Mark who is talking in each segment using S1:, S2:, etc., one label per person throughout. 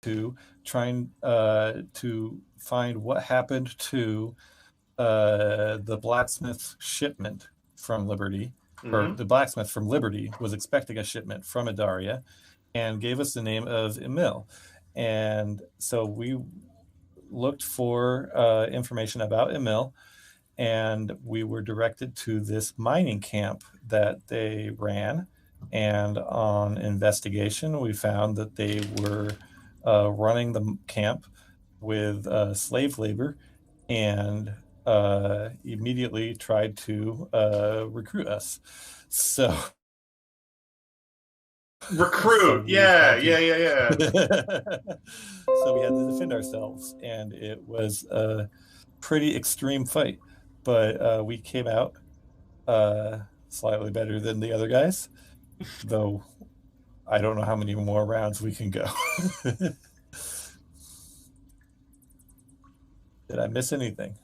S1: to trying to find what happened to the blacksmith shipment from Liberty, or the blacksmith from Liberty was expecting a shipment from Idaria, and gave us the name of Emil. And so we looked for information about Emil, and we were directed to this mining camp that they ran. And on investigation, we found that they were running the camp with slave labor, and immediately tried to recruit us. So
S2: Recruit, yeah.
S1: So we had to defend ourselves, and it was a pretty extreme fight. But we came out slightly better than the other guys, though I don't know how many more rounds we can go. Did I miss anything?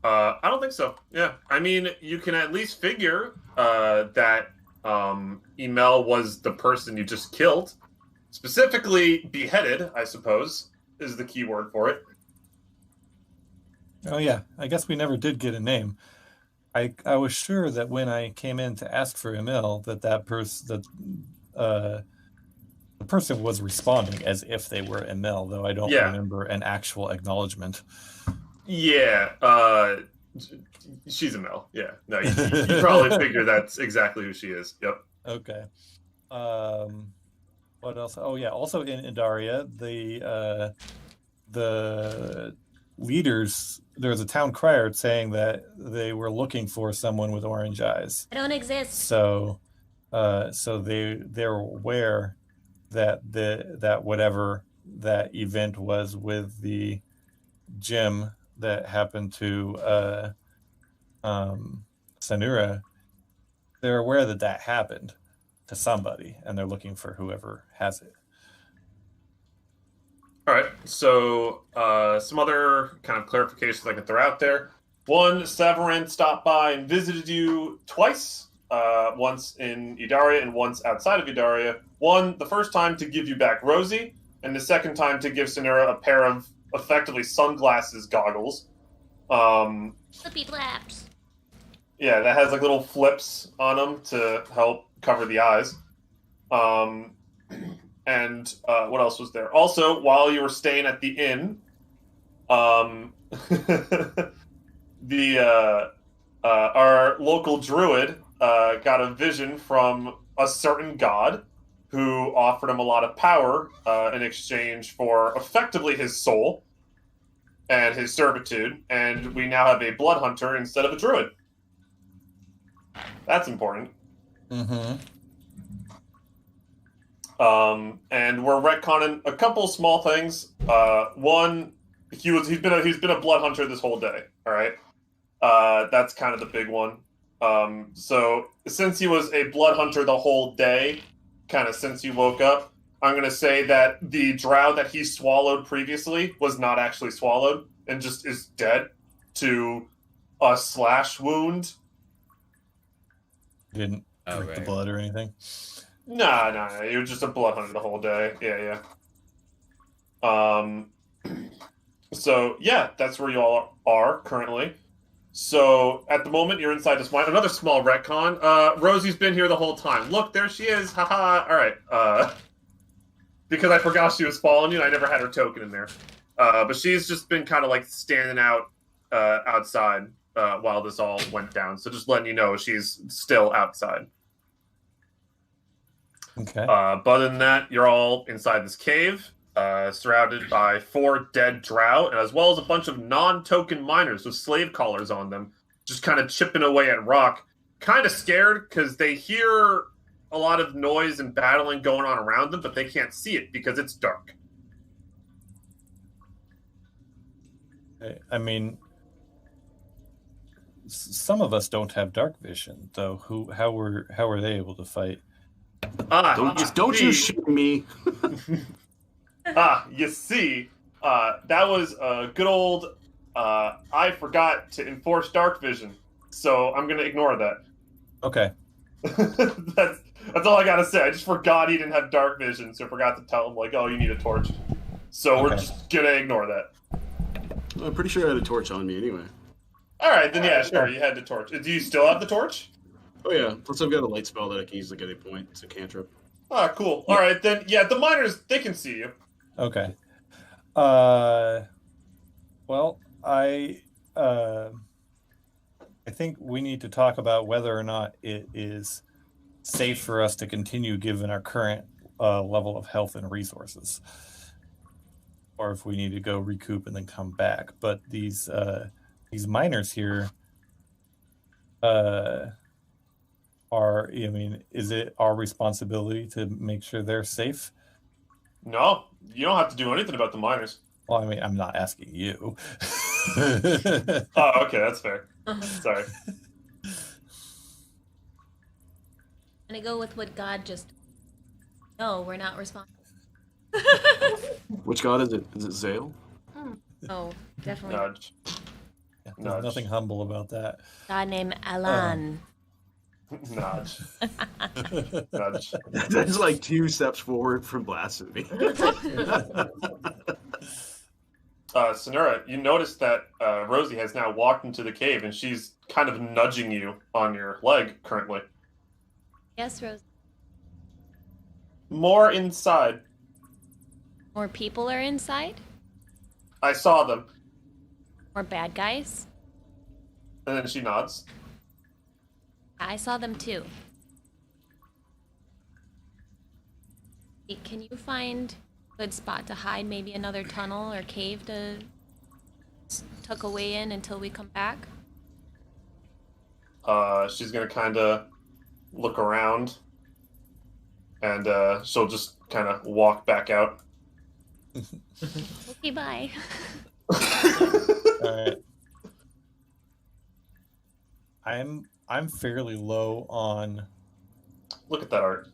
S2: I don't think so. Yeah. I mean, you can at least figure that Emil was the person you just killed. Specifically beheaded, I suppose, is the key word for it.
S1: Oh, yeah. I guess we never did get a name. I was sure that when I came in to ask for Emil, that the person was responding as if they were Emil, though I don't remember an actual acknowledgement.
S2: Yeah, she's Emil. Yeah, no, you probably figure that's exactly who she is. Yep.
S1: Okay. What else? Oh yeah, also in Idaria, the leaders, there's a town crier saying that they were looking for someone with orange eyes.
S3: I don't exist.
S1: So they're aware that whatever that event was with the gym that happened to Sanura, they're aware that happened to somebody, and they're looking for whoever has it.
S2: All right, so some other kind of clarifications I can throw out there. One, Severin stopped by and visited you twice, once in Idaria and once outside of Idaria. One, the first time to give you back Rosie, and the second time to give Sanura a pair of effectively sunglasses goggles.
S3: Flippy flaps.
S2: Yeah, that has like little flips on them to help cover the eyes. And what else was there? Also, while you were staying at the inn, our local druid got a vision from a certain god who offered him a lot of power in exchange for effectively his soul and his servitude, and we now have a blood hunter instead of a druid. That's important.
S1: Mm-hmm.
S2: And we're retconning a couple small things. One, he's been a blood hunter this whole day. All right, that's kind of the big one. So since he was a blood hunter the whole day, kind of since you woke up, I'm gonna say that the drow that he swallowed previously was not actually swallowed and just is dead to a slash wound.
S1: You didn't drink the blood or anything?
S2: No. He was just a blood hunter the whole day. Yeah. So, yeah, that's where you all are currently. So, at the moment, you're inside this mine. Another small retcon. Rosie's been here the whole time. Look, there she is. Haha. All right. Because I forgot she was following you, and I never had her token in there. But she's just been kind of like standing out outside while this all went down. So just letting you know she's still outside.
S1: Okay.
S2: But other than that, you're all inside this cave, surrounded by 4 dead drow, as well as a bunch of non-token miners with slave collars on them, just kind of chipping away at rock. Kind of scared because they hear a lot of noise and battling going on around them, but they can't see it because it's dark.
S1: I mean, some of us don't have dark vision, though. How were they able to fight?
S4: Don't you shoot me.
S2: You see, that was a good old, I forgot to enforce dark vision, so I'm going to ignore that.
S1: Okay.
S2: That's all I gotta say. I just forgot he didn't have dark vision, so I forgot to tell him, like, oh, you need a torch. So we're just gonna ignore that.
S4: I'm pretty sure I had a torch on me anyway.
S2: Alright, then yeah, sure, you had the torch. Do you still have the torch?
S4: Oh yeah, plus I've got a light spell that I can use like at any point. It's a cantrip.
S2: Ah, cool. Yeah. Alright, then, yeah, the miners, they can see you.
S1: Okay. Well, I think we need to talk about whether or not it is safe for us to continue given our current level of health and resources, or if we need to go recoup and then come back. But these miners here are, I mean, is it our responsibility to make sure they're safe?
S2: No, you don't have to do anything about the miners.
S1: Well, I mean, I'm not asking you.
S2: Oh, okay, that's fair. Sorry.
S3: I'm gonna go with what God just. No, we're not responsible.
S4: Which god is it? Is it Zale?
S3: Oh, definitely.
S2: Nudge.
S1: Yeah, there's nothing humble about that.
S3: God named Alan.
S2: Nudge. Nudge.
S4: That's like 2 steps forward from blasphemy.
S2: Sonura, you notice that Rosie has now walked into the cave and she's kind of nudging you on your leg currently.
S3: Yes, Rose.
S2: More inside.
S3: More people are inside?
S2: I saw them.
S3: More bad guys?
S2: And then she nods.
S3: I saw them too. Hey, can you find a good spot to hide? Maybe another tunnel or cave to tuck away in until we come back?
S2: She's gonna kind of look around, and she'll just kind of walk back out.
S3: Okay, bye.
S1: All right. I'm fairly low on.
S2: Look at that art.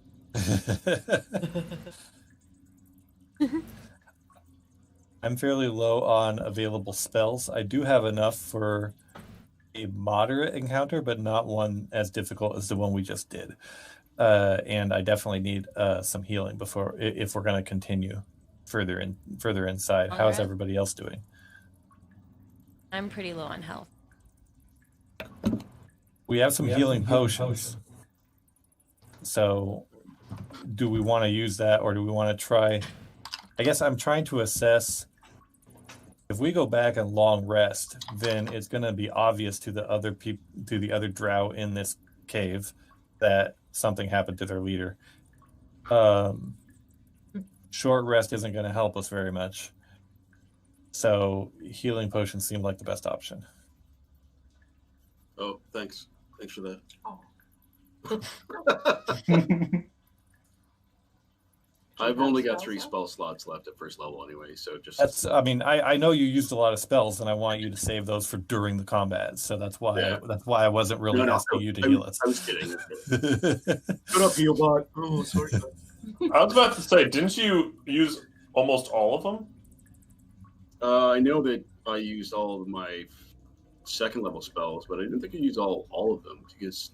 S1: I'm fairly low on available spells. I do have enough for a moderate encounter, but not one as difficult as the one we just did. And I definitely need some healing before, if we're going to continue further inside. How is everybody else doing?
S3: I'm pretty low on health.
S1: We have some healing potions. So do we want to use that, or do we want to try? I guess I'm trying to assess if we go back and long rest, then it's going to be obvious to the other people, to the other drow in this cave, that something happened to their leader. Short rest isn't going to help us very much. So healing potions seem like the best option.
S4: Oh, thanks. Thanks for that. I've only got 3 spell slots left at first level anyway, so just...
S1: That's, I mean, I know you used a lot of spells, and I want you to save those for during the combat, so that's why I wasn't really asking you to heal us.
S4: I was kidding. Shut up, heal bot. Oh, sorry.
S2: I was about to say, didn't you use almost all of them?
S4: I know that I used all of my 2nd level spells, but I didn't think I used all of them, because...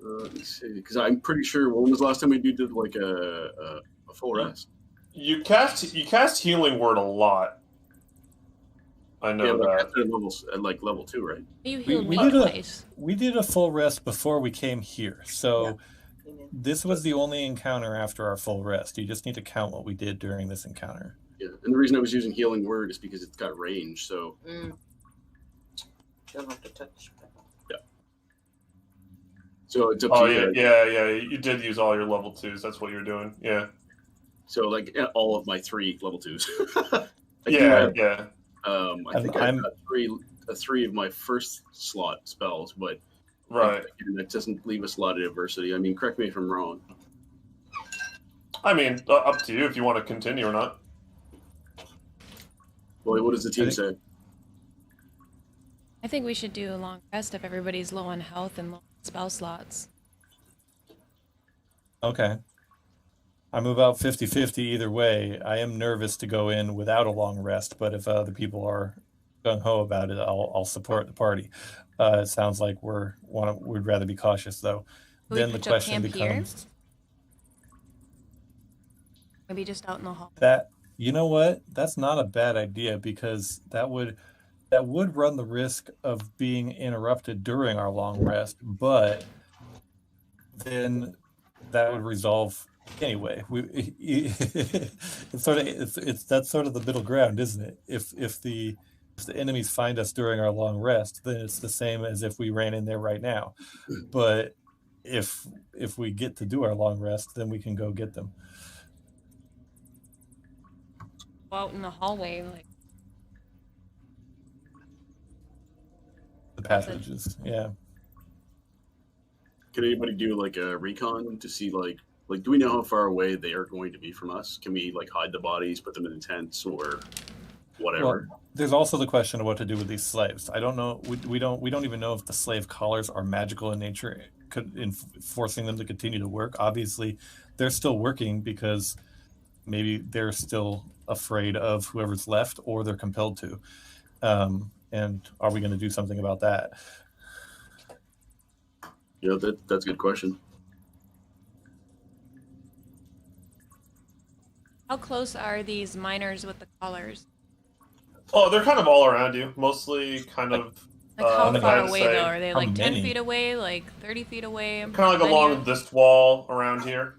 S4: let me see, because I'm pretty sure, when was the last time we did like a full rest?
S2: You cast Healing Word a lot. I know that.
S4: At like level 2, right?
S3: You healed me twice.
S1: We did a full rest before we came here, so this was the only encounter after our full rest. You just need to count what we did during this encounter.
S4: Yeah, and the reason I was using Healing Word is because it's got range, so...
S5: Don't have to touch.
S4: Yeah. So it's up to you.
S2: Yeah, you did use all your level 2s. That's what you're doing. Yeah.
S4: So like all of my 3 level 2s.
S2: Yeah.
S4: I think I've got three of my first slot spells, but
S2: right,
S4: that doesn't leave a slot at adversity. I mean, correct me if I'm wrong.
S2: I mean, up to you if you want to continue or not.
S4: Well, what does the team say?
S3: I think we should do a long rest if everybody's low on health and low on spell slots.
S1: Okay. I'm about 50-50 either way. I am nervous to go in without a long rest, but if other people are gung-ho about it, I'll support the party. It sounds like we'd rather be cautious, though. Then the question becomes...
S3: Maybe just out in the hall.
S1: That, you know what? That's not a bad idea, because that would run the risk of being interrupted during our long rest, but then that would resolve anyway. It's sort of it's that's sort of the middle ground, isn't it? If the enemies find us during our long rest, then it's the same as if we ran in there right now. But if we get to do our long rest, then we can go get them.
S3: Out in the hallway, like
S1: The passages, yeah.
S4: Can anybody do like a recon to see like do we know how far away they are going to be from us? Can we like hide the bodies, put them in tents or whatever?
S1: Well, there's also the question of what to do with these slaves. I don't know. We don't even know if the slave collars are magical in nature, forcing them to continue to work. Obviously, they're still working because maybe they're still afraid of whoever's left, or they're compelled to. And are we going to do something about that?
S4: Yeah, that's a good question.
S3: how close are these miners with the collars?
S2: Oh, they're kind of all around you. Mostly kind of.
S3: Like how far
S2: I'd
S3: away
S2: say
S3: though? Are they like 10
S1: many?
S3: feet away? Like 30 feet away?
S2: Kind of like
S3: Many
S2: along
S3: are-
S2: this wall around here.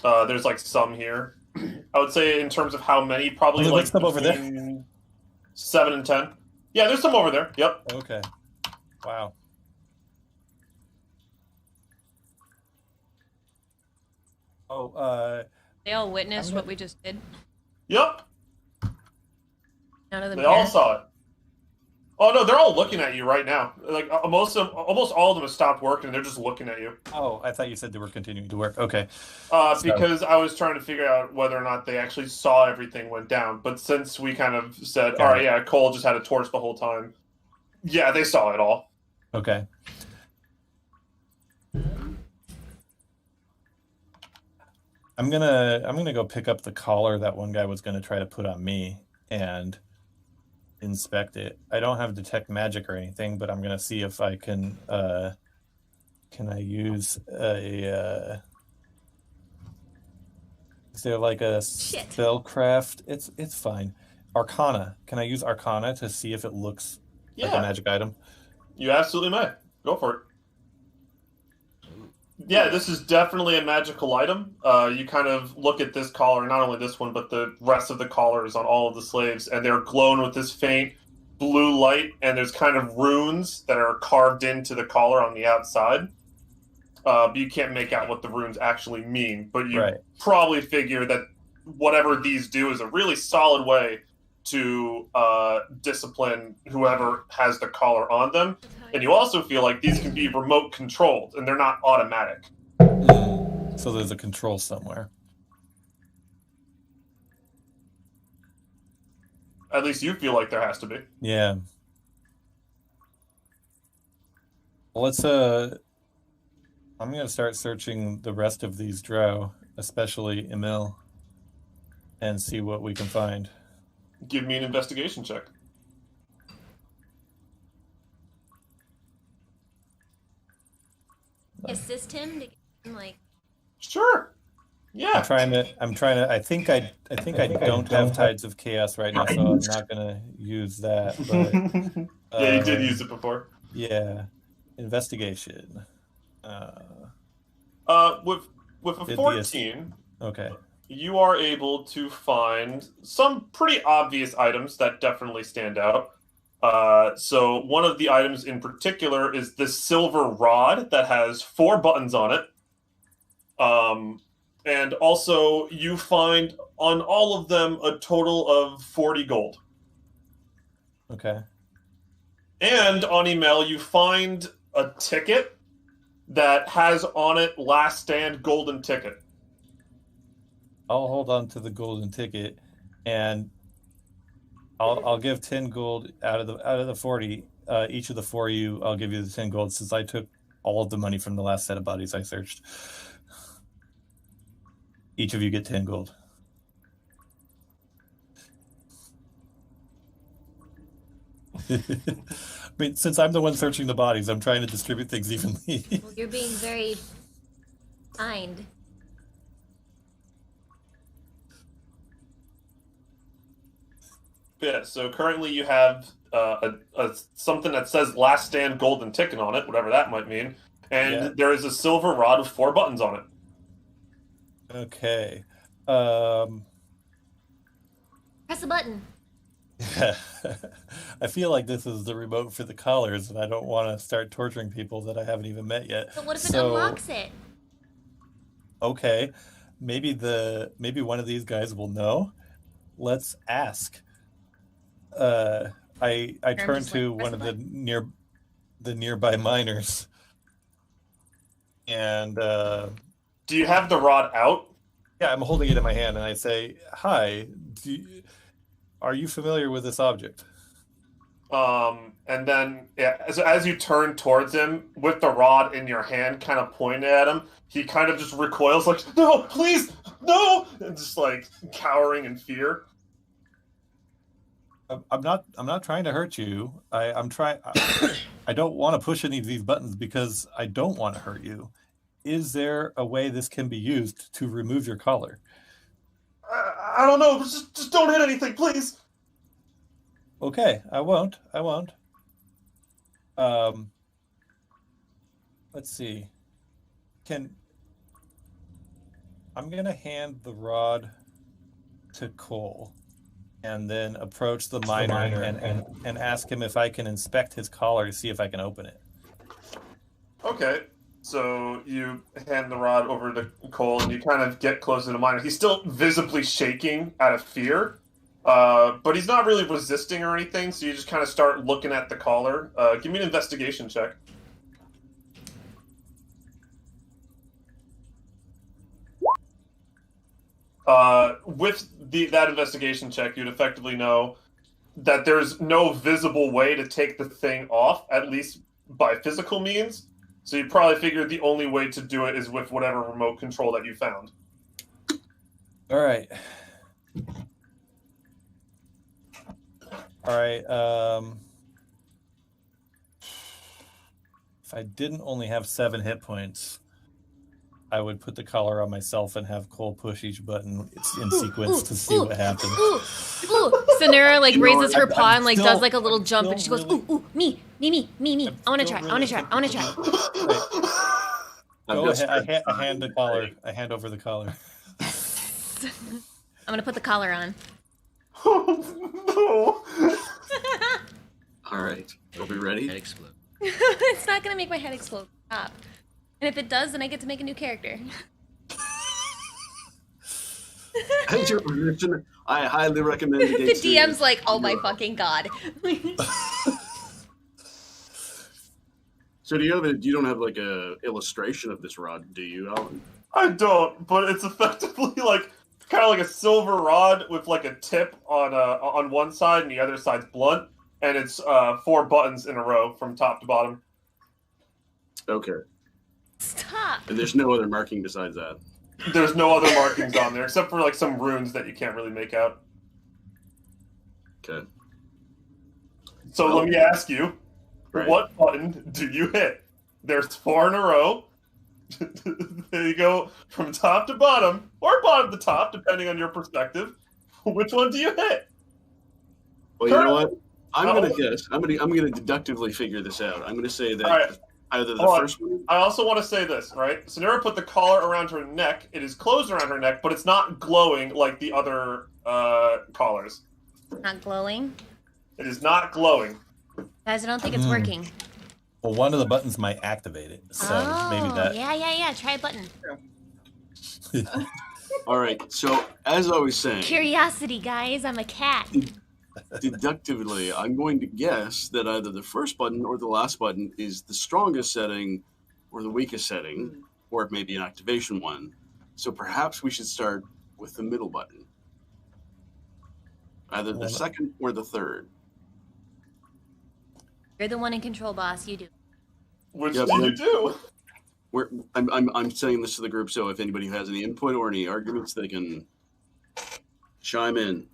S2: There's like some here. I would say in terms of how many, probably
S1: There's
S2: like
S1: some over there.
S2: between 7 and 10. Yeah, there's some over there. Yep.
S1: Okay. Wow. Oh,
S3: They all witnessed what we just did.
S2: Yep.
S3: None of them.
S2: They all
S3: cared?
S2: saw it. Oh no, they're all looking at you right now. Like almost all of them have stopped working. They're just looking at you.
S1: oh, I thought you said they were continuing to work. Okay.
S2: Because I was trying to figure out whether or not they actually saw everything went down. But since we kind of said, all right, yeah, Cole just had a torch the whole time. Yeah, they saw it all.
S1: Okay. I'm gonna go pick up the collar that one guy was gonna try to put on me and inspect it. I don't have detect magic or anything, but I'm gonna see if I can I use a is there like a
S3: Shit.
S1: spellcraft? It's fine. Arcana. Can I use Arcana to see if it looks like a
S2: Yeah,
S1: magic item?
S2: you absolutely may. Go for it. Yeah, this is definitely a magical item. You kind of look at this collar, not only this one, but the rest of the collars on all of the slaves, and they're glowing with this faint blue light, and there's kind of runes that are carved into the collar on the outside. But you can't make out what the runes actually mean, but you
S1: Right.
S2: probably figure that whatever these do is a really solid way to discipline whoever has the collar on them. And you also feel like these can be remote controlled, and they're not automatic.
S1: So there's a control somewhere.
S2: At least you feel like there has to be.
S1: Yeah. Well, I'm gonna start searching the rest of these drow, especially Emil, and see what we can find.
S2: Give me an investigation check.
S3: Assist him to get him like.
S2: Sure. Yeah.
S1: I'm trying to I think I don't have Tides of Chaos right now, so I'm not gonna use that. But
S2: Yeah, you did use it before.
S1: Yeah. Investigation.
S2: With a
S1: Did the
S2: 14,
S1: Okay.
S2: you are able to find some pretty obvious items that definitely stand out. So one of the items in particular is this silver rod that has 4 buttons on it. And also you find on all of them a total of 40 gold.
S1: Okay.
S2: And on email you find a ticket that has on it last stand golden ticket.
S1: I'll hold on to the golden ticket, and I'll give 10 gold out of the 40. Each of the 4 of you, I'll give you the 10 gold, since I took all of the money from the last set of bodies I searched. Each of you get 10 gold. I mean, since I'm the one searching the bodies, I'm trying to distribute things evenly.
S3: Well, you're being very kind.
S2: Yeah, so currently you have something that says "Last Stand" golden ticket on it, whatever that might mean, and there is a silver rod with 4 buttons on it.
S1: Okay.
S3: Press a button.
S1: Yeah. I feel like this is the remote for the collars, and I don't want to start torturing people that I haven't even met yet.
S3: But what if it unlocks it?
S1: Okay, maybe one of these guys will know. Let's ask. I turn to one of the nearby miners, and
S2: do you have the rod out?
S1: Yeah, I'm holding it in my hand, and I say, "Hi, are you familiar with this object?"
S2: And then as you turn towards him with the rod in your hand, kind of pointing at him, he kind of just recoils, like, "No, please, no!" and just like cowering in fear.
S1: I'm not trying to hurt you. I'm trying. I don't want to push any of these buttons because I don't want to hurt you. Is there a way this can be used to remove your collar?
S2: I don't know. Just don't hit anything, please.
S1: Okay, I won't. Let's see. I'm gonna hand the rod to Cole, and then approach the miner and ask him if I can inspect his collar to see if I can open it.
S2: Okay. So you hand the rod over to Cole, and you kind of get close to the miner. He's still visibly shaking out of fear, but he's not really resisting or anything, so you just kind of start looking at the collar. Give me an investigation check. With that investigation check, you'd effectively know that there's no visible way to take the thing off, at least by physical means. So you probably figured the only way to do it is with whatever remote control that you found.
S1: All right. If I didn't only have 7 hit points, I would put the collar on myself and have Cole push each button in sequence to see what happens.
S3: Sonura like raises her paw and like does like a little jump, and she goes, "Ooh, me. I wanna try.
S1: Go ahead. I hand the collar. I hand over the collar.
S3: I'm gonna put the collar on.
S2: Oh, no.
S4: All right. Are we ready?
S5: Head explode.
S3: It's not gonna make my head explode. Stop. And if it does, then I get to make a new character.
S4: As your position, I highly recommend it.
S3: The DM's like, oh my fucking god.
S4: So you don't have like a illustration of this rod, do you, Alan?
S2: I don't, but it's effectively like kind of like a silver rod with like a tip on one side and the other side's blunt, and it's 4 buttons in a row from top to bottom.
S4: Okay.
S3: Stop.
S4: And there's no other marking besides that.
S2: There's no other markings on there except for like some runes that you can't really make out.
S4: Okay.
S2: So let me ask you,
S4: Right.
S2: What button do you hit? There's 4 in a row. There you go, from top to bottom, or bottom to top, depending on your perspective. Which one do you hit?
S4: Well, you know what? I'm gonna guess. I'm gonna deductively figure this out. I'm gonna say that either the first one.
S2: I also want to say this, right? Sonura put the collar around her neck. It is closed around her neck, but it's not glowing like the other collars.
S3: Not glowing.
S2: It is not glowing.
S3: Guys, I don't think it's working.
S1: Well, one of the buttons might activate it, so maybe that.
S3: Yeah. Try a button.
S4: All right. So as I was saying,
S3: Curiosity, guys. I'm a cat.
S4: deductively, I'm going to guess that either the first button or the last button is the strongest setting or the weakest setting, or it may be an activation one. So perhaps we should start with the middle button. Either the second or the third.
S3: You're the one in control, boss. You do.
S2: Which do you do?
S4: I'm saying this to the group, so if anybody has any input or any arguments, they can chime in.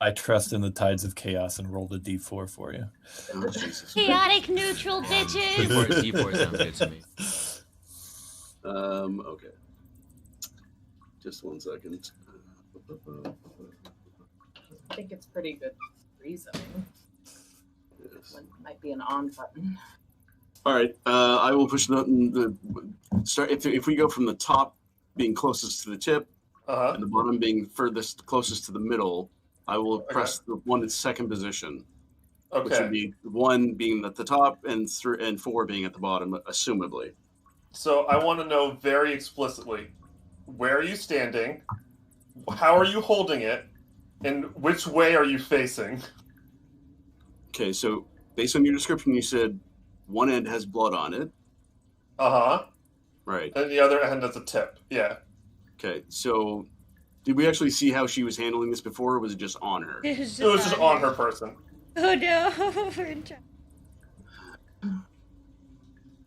S1: I trust in the tides of chaos and rolled a d4 for you.
S4: Oh, Jesus.
S3: Chaotic neutral bitches.
S5: D4 sounds good to me.
S4: Okay. Just 1 second.
S5: think it's pretty good reasoning. It might be an on button.
S4: All right, I will push the start. If we go from the top being closest to the tip, and the bottom being furthest closest to the middle, I will press the one in second position.
S2: Okay.
S4: Which would be 1 being at the top and 4 being at the bottom, assumably.
S2: So I want to know very explicitly, where are you standing? How are you holding it? And which way are you facing?
S4: Okay, so based on your description, you said one end has blood on it. Right.
S2: And the other end has a tip. Yeah.
S4: Okay, so did we actually see how she was handling this before, or was it just on her?
S2: It was just on her person.
S3: Oh no!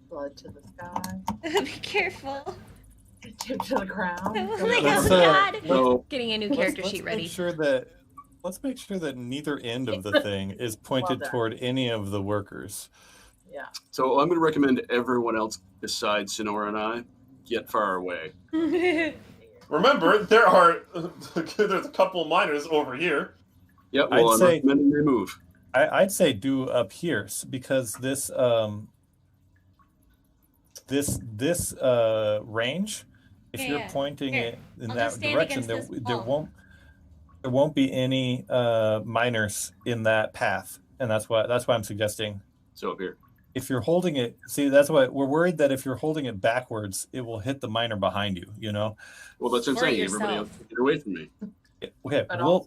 S5: Blood to the sky.
S3: Be careful.
S5: Tip to the ground.
S3: Oh my god!
S4: No.
S3: Getting a new character sheet ready.
S1: Let's make sure that neither end of the thing is pointed toward any of the workers.
S5: Yeah.
S4: So I'm going to recommend everyone else besides Sonora and I get far away.
S2: Remember, there's a couple of miners over here.
S4: Yeah, well, I'm recommending they move.
S1: I'd say do up here because this range, if you're pointing it in that direction, there won't be any miners in that path, and that's why I'm suggesting.
S4: So up here.
S1: If you're holding it, see, that's why we're worried that if you're holding it backwards, it will hit the miner behind you. You know.
S4: Well, that's what I'm saying. Everybody else get away from me.
S1: Okay,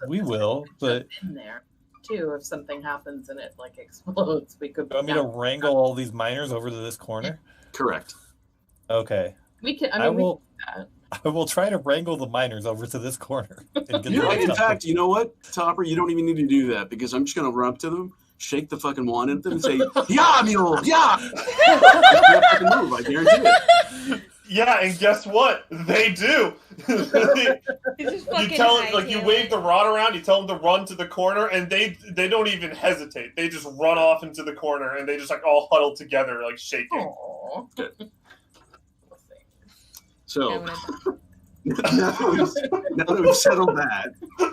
S1: we will, but
S5: in there too, if something happens and it like explodes, we could.
S1: You want me to wrangle all these miners over to this corner?
S4: Correct.
S5: We can.
S1: Okay.
S5: We can do that.
S1: I will try to wrangle the miners over to this corner. And get
S4: in fact, you know what, Topper? You don't even need to do that because I'm just going to run up to them, shake the fucking wand at them, and say, "Yeah, mule, yeah." Move, I guarantee it.
S2: Yeah, and guess what? They do. You wave the rod around. You tell them to run to the corner, and they don't even hesitate. They just run off into the corner, and they just like all huddle together, like shaking.
S4: So now that we've settled that,
S3: I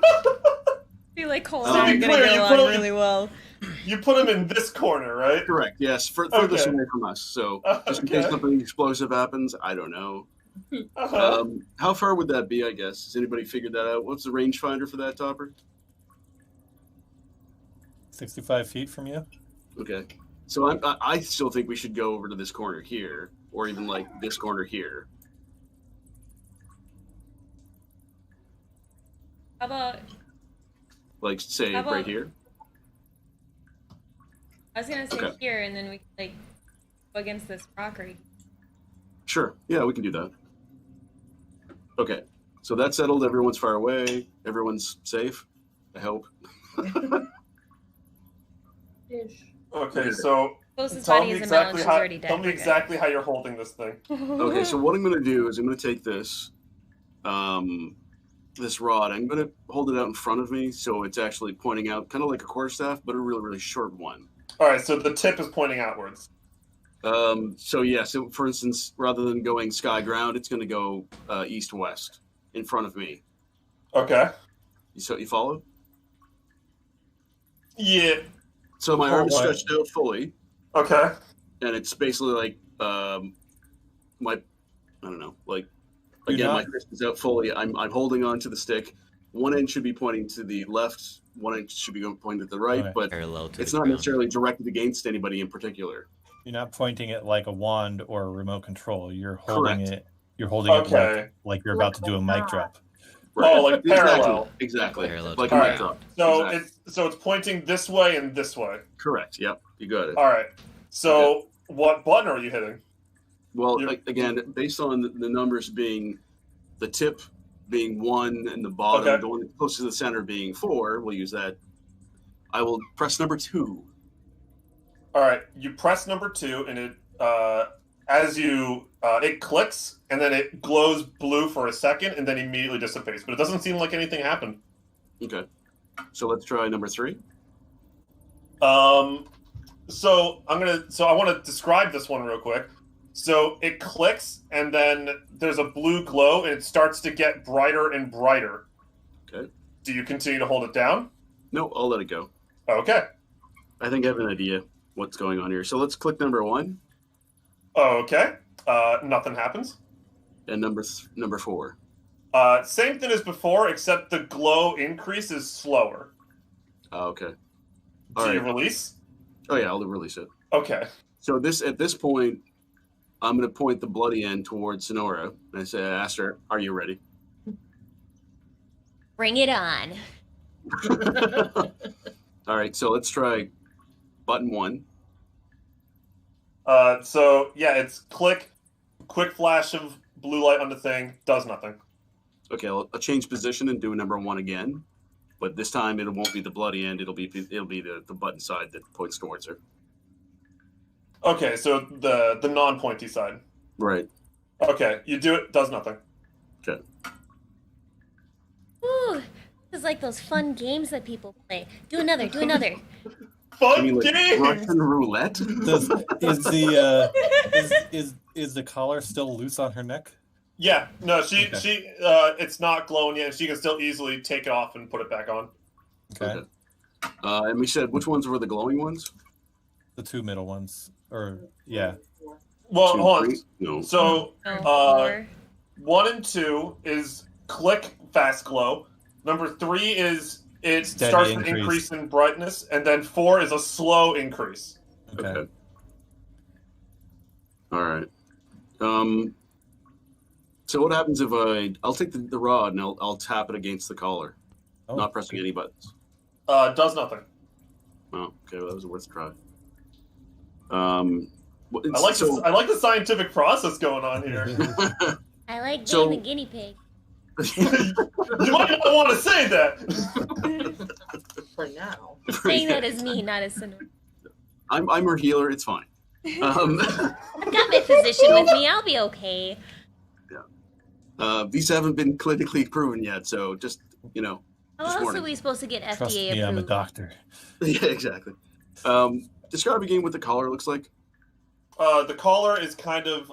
S3: feel like Cole and I are going to get along really well.
S2: You put them in this corner, right?
S4: Correct. Yes, furthest away from us. So just in case something explosive happens, I don't know. How far would that be? I guess has anybody figured that out? What's the rangefinder for that, Topper?
S1: 65 feet from you.
S4: Okay. So I still think we should go over to this corner here, or even like this corner here.
S3: How about?
S4: Like say right here.
S3: I was gonna say here, and then we can like go against this rock right.
S4: Sure. Yeah, we can do that. Okay. So that's settled. Everyone's far away. Everyone's safe. I hope.
S2: Okay, so
S3: tell me exactly
S2: how you're holding this thing.
S4: Okay, so what I'm going to do is I'm going to take this, this rod. I'm going to hold it out in front of me, so it's actually pointing out, kind of like a quarterstaff, but a really, really short one.
S2: All right, so the tip is pointing outwards.
S4: So for instance, rather than going sky ground, it's going to go east west in front of me.
S2: Okay.
S4: You follow?
S2: Yeah.
S4: So my arm is stretched out fully.
S2: Okay.
S4: And it's basically like my fist is out fully. I'm holding on to the stick. One end should be pointing to the left. One end should be pointing to the right, but it's not necessarily directed against anybody in particular.
S1: You're not pointing it like a wand or a remote control. You're holding
S4: Correct.
S1: it. You're holding it like you're about to do a mic drop.
S2: Right. Oh, like parallel.
S4: Exactly.
S2: Like a mic drop. So it's pointing this way and this way.
S4: Correct. Yep. You got it.
S2: All right. So what button are you hitting?
S4: Well, again, based on the numbers being the tip being 1 and the bottom, the one close to the center being 4, we'll use that. I will press number 2.
S2: All right, you press number 2, and it it clicks, and then it glows blue for a second, and then immediately dissipates. But it doesn't seem like anything happened.
S4: Okay, so let's try number 3.
S2: So I want to describe this one real quick. So it clicks, and then there's a blue glow, and it starts to get brighter and brighter.
S4: Okay.
S2: Do you continue to hold it down?
S4: No, I'll let it go.
S2: Okay.
S4: I think I have an idea what's going on here. So let's click number 1
S2: Okay. Nothing happens.
S4: and number 4.
S2: Same thing as before, except the glow increase is slower.
S4: Oh, okay.
S2: Do you release?
S4: Oh yeah, I'll release it.
S2: Okay.
S4: So at this point, I'm going to point the bloody end towards Sonora and I ask her, "Are you ready?"
S3: Bring it on.
S4: All right. So let's try button 1.
S2: So yeah, it's quick flash of blue light on the thing, does nothing.
S4: Okay, I'll change position and do number 1 again, but this time it won't be the bloody end. It'll be the button side that points towards her.
S2: Okay, so the non-pointy side.
S4: Right.
S2: Okay, you do it, does nothing.
S4: Okay.
S3: Ooh, this is like those fun games that people play. Do another, do another.
S2: Fun
S4: I mean, like
S2: game.
S4: Russian roulette.
S1: Is the collar still loose on her neck?
S2: Yeah, no, she
S1: Okay.
S2: it's not glowing yet. She can still easily take it off and put it back on.
S1: Okay.
S4: And we said which ones were the glowing ones?
S1: The 2 middle ones, or yeah.
S2: Well,
S4: 2,
S2: hold on.
S4: 3? No.
S2: So
S3: Oh, 4.
S2: 1 and 2 is click fast glow. Number 3 is it
S1: Steady
S2: starts to
S1: increase.
S2: increase in brightness, and then 4 is a slow increase.
S1: Okay.
S4: All right. So what happens if I'll take the rod and I'll tap it against the collar,
S1: Oh,
S4: not pressing any buttons.
S2: Does nothing.
S4: Oh, okay. Well, that was worth a try.
S2: I like the scientific process going on here.
S3: I like being
S4: So-
S3: the guinea pig.
S2: You might not want to say that.
S5: For now.
S3: Saying that as me, not as Sonora.
S4: I'm her healer. It's fine.
S3: I've got my physician with me. I'll be okay.
S4: These haven't been clinically proven yet, so just
S3: How
S4: Just
S3: else
S4: warning.
S3: are we supposed to get FDA
S1: Trust me,
S3: approved?
S1: I'm a doctor.
S4: yeah, exactly. Describe again what the collar looks like.
S2: The collar is kind of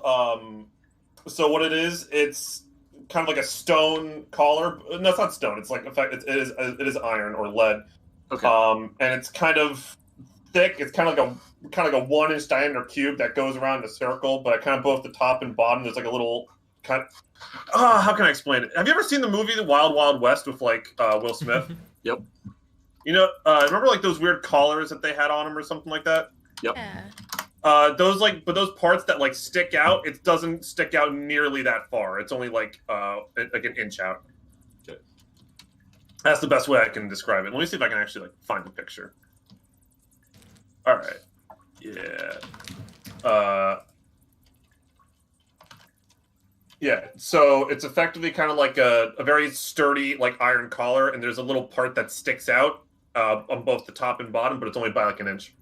S2: so what it is, it's kind of like a stone collar. No, it's not stone. It's like, in fact, it is iron or lead.
S4: Okay.
S2: And it's kind of thick. It's kind of like a 1-inch diameter cube that goes around a circle, but kind of both the top and bottom. There's like a little kind of. How can I explain it? Have you ever seen the movie The Wild Wild West with like Will Smith?
S4: Yep.
S2: You know, remember like those weird collars that they had on him or something like that?
S4: Yep.
S3: Yeah.
S2: Those parts that like stick out, it doesn't stick out nearly that far. It's only like an inch out.
S4: Okay.
S2: That's the best way I can describe it. Let me see if I can actually like find the picture. All right. Yeah. Yeah. So it's effectively kind of like a very sturdy like iron collar, and there's a little part that sticks out on both the top and bottom, but it's only by like an inch.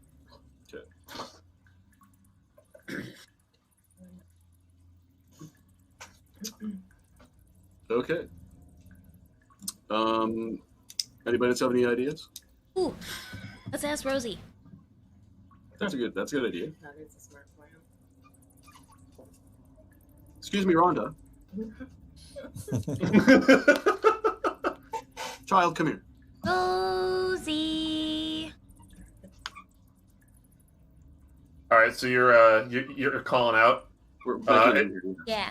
S4: Okay. Anybody else have any ideas?
S3: Ooh, let's ask Rosie.
S4: That's a good idea.
S5: That is a smart plan.
S4: Excuse me, Rhonda. Child, come here.
S3: Rosie.
S2: All right, so you're calling out.
S4: We're back in here.
S3: Yeah.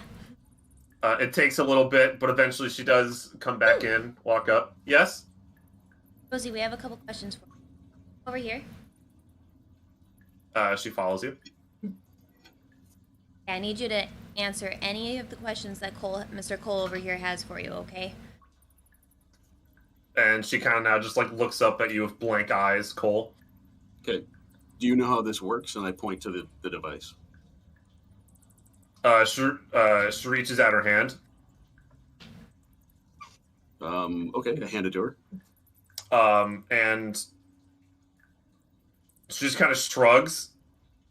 S2: It takes a little bit, but eventually she does come back in, walk up. Yes?
S3: Rosie, we have a couple questions for you. Over here.
S2: She follows you.
S3: I need you to answer any of the questions that Mr. Cole over here has for you, okay?
S2: And she kind of now just like looks up at you with blank eyes, Cole.
S4: Okay. Do you know how this works? And I point to the device.
S2: She reaches out her hand.
S4: Okay, I hand it to her.
S2: And she just kind of shrugs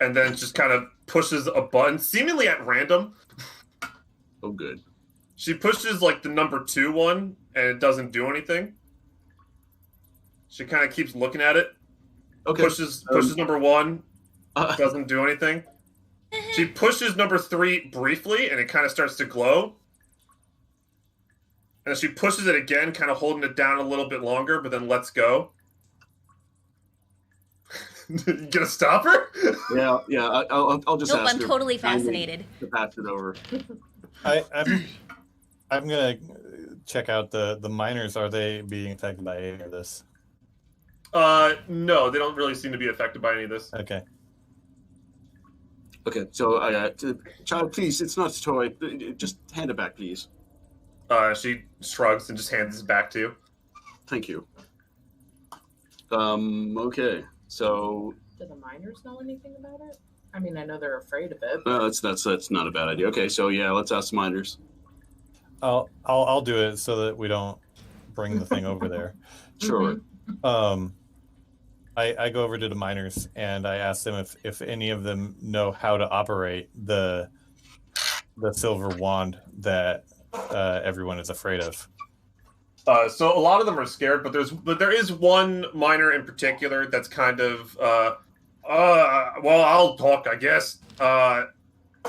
S2: and then just kind of pushes a button, seemingly at random.
S4: Oh, good.
S2: She pushes like the number 2 one and it doesn't do anything. She kind of keeps looking at it.
S4: Okay.
S2: Pushes number 1, doesn't do anything. She pushes number 3 briefly and it kind of starts to glow. And she pushes it again, kind of holding it down a little bit longer, but then lets go. You gonna stop her?
S4: Yeah. I'll just
S3: Nope,
S4: ask
S3: I'm
S4: her
S3: totally
S4: kindly
S3: fascinated.
S4: to pass it over.
S1: I'm gonna check out the miners. Are they being affected by any of this?
S2: No, they don't really seem to be affected by any of this.
S1: Okay.
S4: Okay, so child, please, it's not a toy. Just hand it back, please.
S2: She shrugs and just hands it back to you.
S4: Thank you. Okay, so
S5: Do the miners know anything about it? I mean, I know they're afraid of it.
S4: that's not a bad idea. Okay, so yeah, let's ask the miners.
S1: I'll do it so that we don't bring the thing over there.
S4: Sure.
S1: I go over to the miners and I ask them if any of them know how to operate the silver wand that everyone is afraid of.
S2: So a lot of them are scared, but there is one miner in particular that's kind of well, I'll talk, I guess.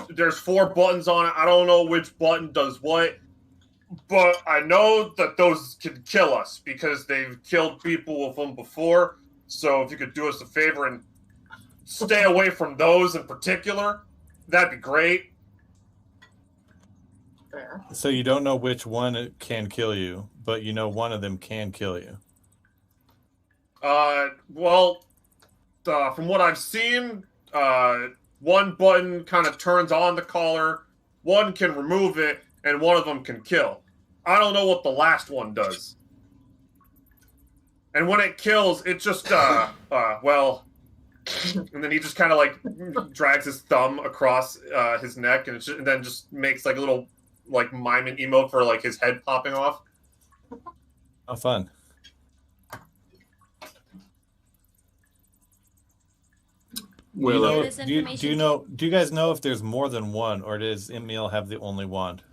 S2: There's 4 buttons on it. I don't know which button does what, but I know that those can kill us because they've killed people with them before. So if you could do us a favor and stay away from those in particular, that'd be great.
S5: Fair.
S1: So you don't know which one can kill you, but you know one of them can kill you.
S2: Well, from what I've seen, one button kind of turns on the collar, one can remove it, and one of them can kill. I don't know what the last one does. And when it kills, it just, well, and then he just kind of like drags his thumb across his neck and then just makes like a little like miming emote for like his head popping off.
S1: Oh, fun.
S4: Well,
S1: do you guys know if there's more than one, or does Emil have the only wand?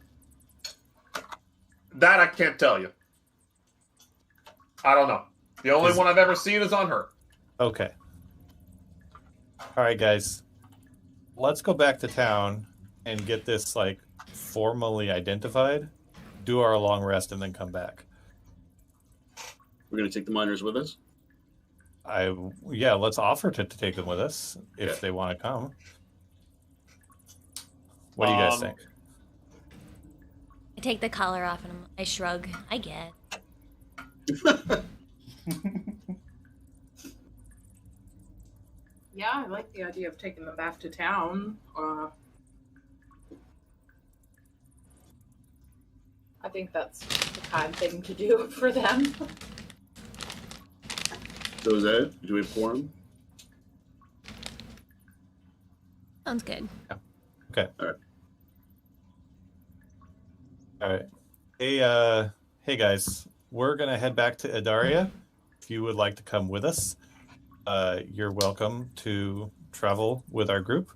S2: That I can't tell you. I don't know. The only one I've ever seen is on her.
S1: Okay. All right, guys. Let's go back to town and get this like formally identified, do our long rest, and then come back.
S4: we're gonna take the miners with us.
S1: Yeah, let's offer to take them with us if they want to come. What do you guys think?
S3: I take the collar off and I shrug. I get.
S5: Yeah, I like the idea of taking them back to town. I think that's the kind thing to do for them.
S4: So is that it? Do we have quorum?
S3: Sounds good.
S1: Okay. All right. Hey guys, we're gonna head back to Idaria. If you would like to come with us, you're welcome to travel with our group.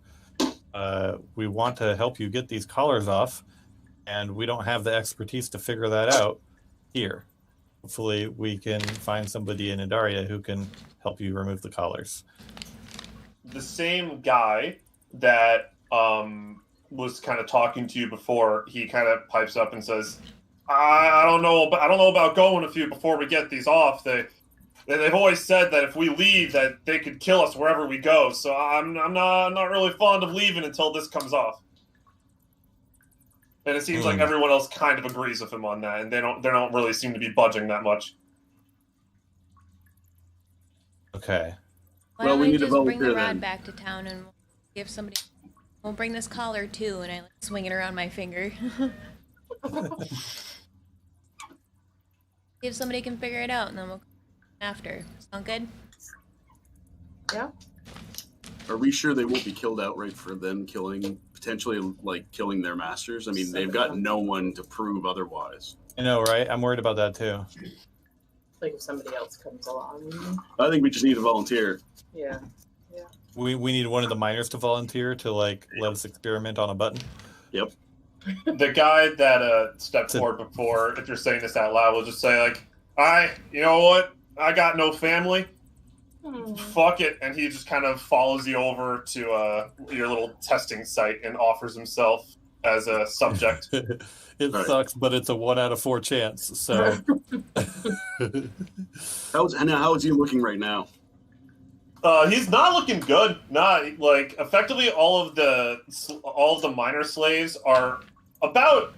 S1: We want to help you get these collars off, and we don't have the expertise to figure that out here. Hopefully, we can find somebody in Idaria who can help you remove the collars.
S2: The same guy that was kind of talking to you before, he kind of pipes up and says, I don't know about going with you before we get these off. They've always said that if we leave, that they could kill us wherever we go. So I'm not really fond of leaving until this comes off. And it seems like everyone else kind of agrees with him on that, and they don't really seem to be budging that much.
S1: Okay.
S3: Why
S4: Well,
S3: don't
S4: we
S3: I
S4: need to
S3: just bring the
S4: volunteer
S3: rod
S4: then.
S3: back to town and give somebody. We'll bring this collar too, and I like swing it around my finger. See if somebody can figure it out, and then we'll come after. Sound good?
S5: Yeah.
S4: Are we sure they won't be killed outright for them potentially killing their masters? I mean, they've got no one to prove otherwise.
S1: I know, right? I'm worried about that too.
S5: Like if somebody else comes along.
S4: I think we just need a volunteer.
S5: Yeah.
S1: We need one of the miners to volunteer to let us experiment on a button.
S4: Yep.
S2: The guy that stepped forward before, if you're saying this out loud, will just say you know what? I got no family. Fuck it. And he just kind of follows you over to your little testing site and offers himself as a subject.
S1: It sucks, but it's a 1 out of 4 chance. So
S4: How is he looking right now?
S2: He's not looking good. Not like effectively all of the minor slaves are about.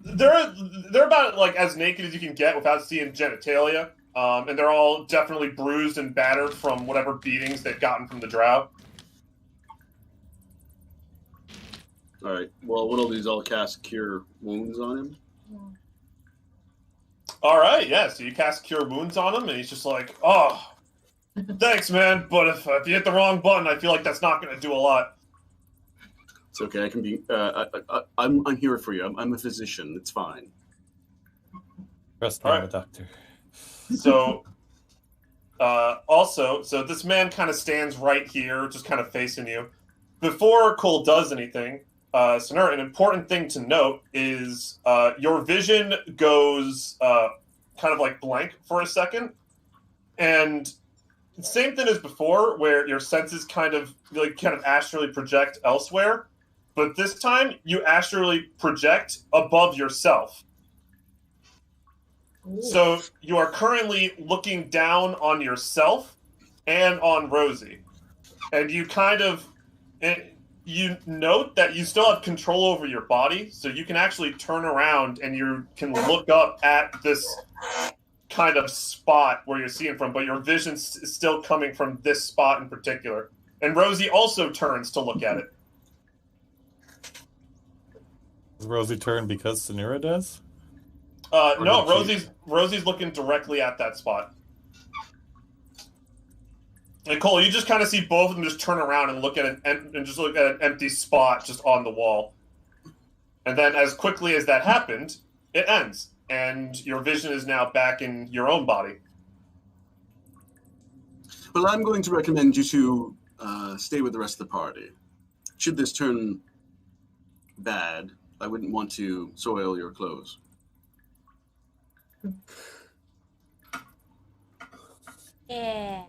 S2: They're about like as naked as you can get without seeing genitalia, and they're all definitely bruised and battered from whatever beatings they've gotten from the drow.
S4: All right. Well, what I'll do is I'll cast Cure Wounds on him.
S2: All right, yeah. So you cast Cure Wounds on him, and he's just like, "Oh, thanks, man. But if you hit the wrong button, I feel like that's not going to do a lot."
S4: It's okay. I can be. I'm here for you. I'm a physician. It's fine.
S1: Trust me, I'm a doctor.
S2: So, so this man kind of stands right here, just kind of facing you. Before Cole does anything, Sonura, an important thing to note is your vision goes kind of like blank for a second, and same thing as before, where your senses kind of astrally project elsewhere, but this time you astrally project above yourself.
S5: Ooh.
S2: So you are currently looking down on yourself and on Rosie, and you note that you still have control over your body, so you can actually turn around and you can look up at this kind of spot where you're seeing from, but your vision is still coming from this spot in particular. And Rosie also turns to look at it.
S1: Does Rosie turn because Sonura does?
S2: No, Rosie's looking directly at that spot. And Cole, you just kind of see both of them just turn around and look at an empty spot just on the wall. And then, as quickly as that happened, it ends, and your vision is now back in your own body.
S4: Well, I'm going to recommend you to stay with the rest of the party. Should this turn bad, I wouldn't want to soil your clothes.
S3: Yeah.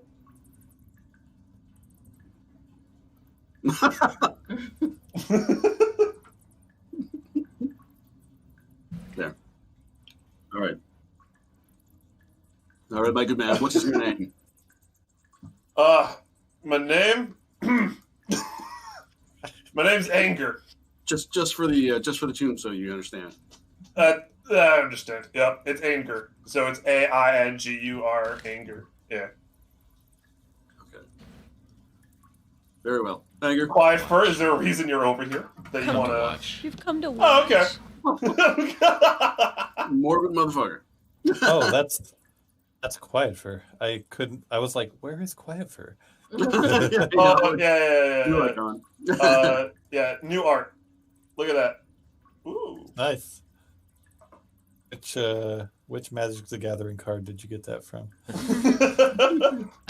S4: There. All right. All right, my good man. What is your name?
S2: My name? My name's Anger.
S4: Just for the tune, so you understand.
S2: I understand. Yep, it's Anger. So it's Aingur, Anger. Yeah.
S4: Okay. Very well. Anger.
S2: Quiet Fur, is there a reason you're over here that you
S6: Come
S2: want
S6: to
S2: to?
S6: watch.
S3: You've come to
S2: Oh,
S3: watch.
S2: okay.
S4: Morbid motherfucker.
S1: Oh, that's Quiet Fur. I was like, where is Quiet Fur?
S2: Oh, yeah.
S4: New icon.
S2: Yeah, new art. Look at that. Ooh.
S1: Nice. Which Magic the Gathering card did you get that from?
S6: I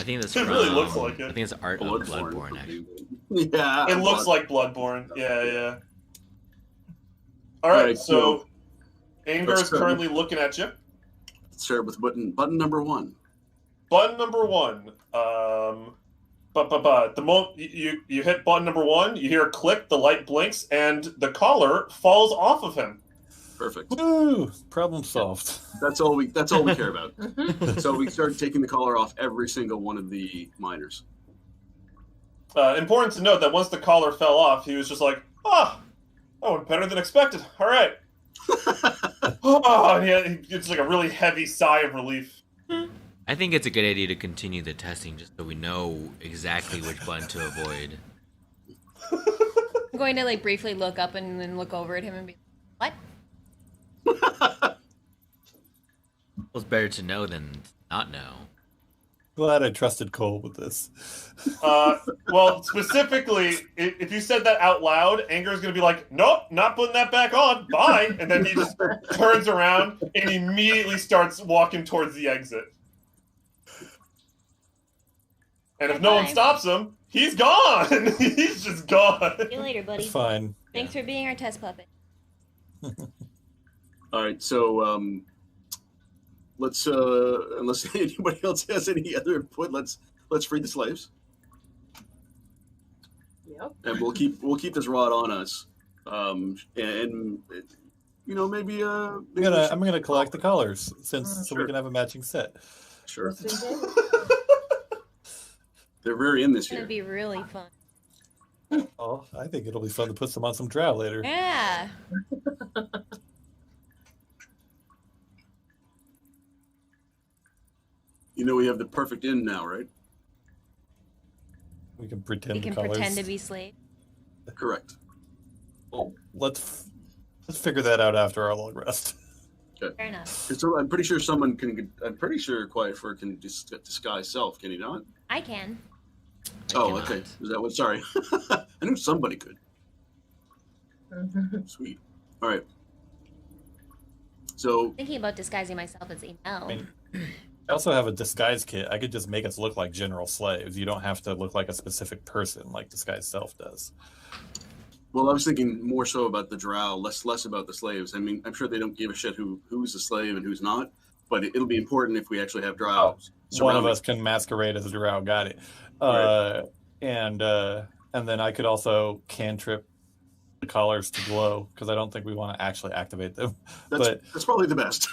S6: think that's
S2: It really looks like it.
S6: I think it's art of Bloodborne, actually.
S4: Yeah.
S2: It looks like Bloodborne. Yeah. All right, so Anger is currently looking at you.
S4: Let's start with button number 1.
S2: Button number 1. The moment you hit button number 1, you hear a click, the light blinks, and the collar falls off of him.
S4: Perfect.
S1: Woo! Problem solved.
S4: That's all we care about. So we started taking the collar off every single one of the miners.
S2: Important to note that once the collar fell off, he was just like, that went better than expected. All right. It's like a really heavy sigh of relief.
S6: I think it's a good idea to continue the testing just so we know exactly which button to avoid.
S3: I'm going to briefly look up and then look over at him and be like, what?
S6: Well, it's better to know than not know.
S1: Glad I trusted Cole with this.
S2: Well, specifically, if you said that out loud, Anger is going to be like, nope, not putting that back on. Bye. And then he just turns around and immediately starts walking towards the exit. And if no one stops him, he's gone. He's just gone.
S3: See you later, buddy.
S1: It's fine.
S3: Thanks for being our test puppet.
S4: All right, so let's unless anybody else has any other input, let's free the slaves.
S5: Yep.
S4: And we'll keep this rod on us. And maybe
S1: I'm gonna collect the collars so we can have a matching set.
S4: Sure. They're very in this
S3: It's gonna
S4: year.
S3: be really fun.
S1: Oh, I think it'll be fun to put some on some drow later.
S3: Yeah.
S4: You know we have the perfect inn now, right?
S1: We can pretend
S3: We can
S1: colors.
S3: pretend to be slaves.
S4: Correct.
S1: Well, let's figure that out after our long rest.
S3: Fair enough.
S4: So I'm pretty sure someone can. I'm pretty sure Quiet Fur can disguise self. Can he not?
S3: I can.
S4: Oh,
S6: cannot.
S4: okay. Is that what? Sorry, I knew somebody could. Sweet. All right. So
S3: Thinking about disguising myself as Emil.
S1: I mean, I also have a disguise kit. I could just make us look like general slaves. You don't have to look like a specific person like Disguise Self does.
S4: well, I was thinking more so about the drow, less about the slaves. I mean, I'm sure they don't give a shit who's a slave and who's not, but it'll be important if we actually have drow.
S1: One of
S4: surrounding.
S1: us can masquerade as a drow. Got it.
S4: Right.
S1: And then I could also cantrip the collars to glow because I don't think we want to actually activate them.
S4: That's probably the best.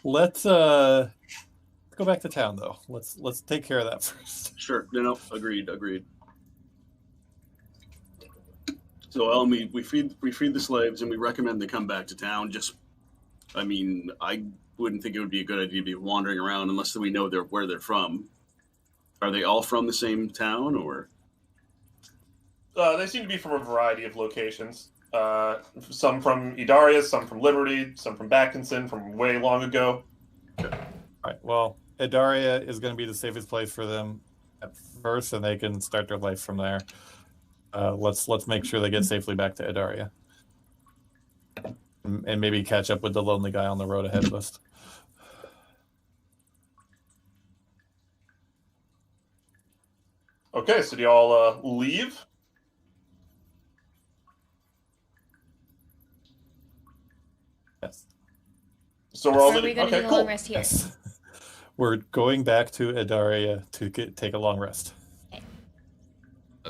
S1: Let's go back to town though. Let's take care of that first.
S4: Sure. No. Agreed. So, Ellen, we feed the slaves, and we recommend they come back to town. I mean, I wouldn't think it would be a good idea to be wandering around unless we know where they're from. Are they all from the same town, or?
S2: They seem to be from a variety of locations. Some from Idarius, some from Liberty, some from Backinson, from way long ago.
S1: All right. Well, Edaria is going to be the safest place for them at first, and they can start their life from there. Let's make sure they get safely back to Edaria, and maybe catch up with the lonely guy on the road ahead of us.
S2: Okay, so do y'all leave?
S1: Yes.
S2: So we're all
S3: Or are we
S2: leaving.
S3: going to
S2: Okay,
S3: do a
S2: cool.
S3: long rest here?
S1: Yes. We're going back to Edaria to take a long rest.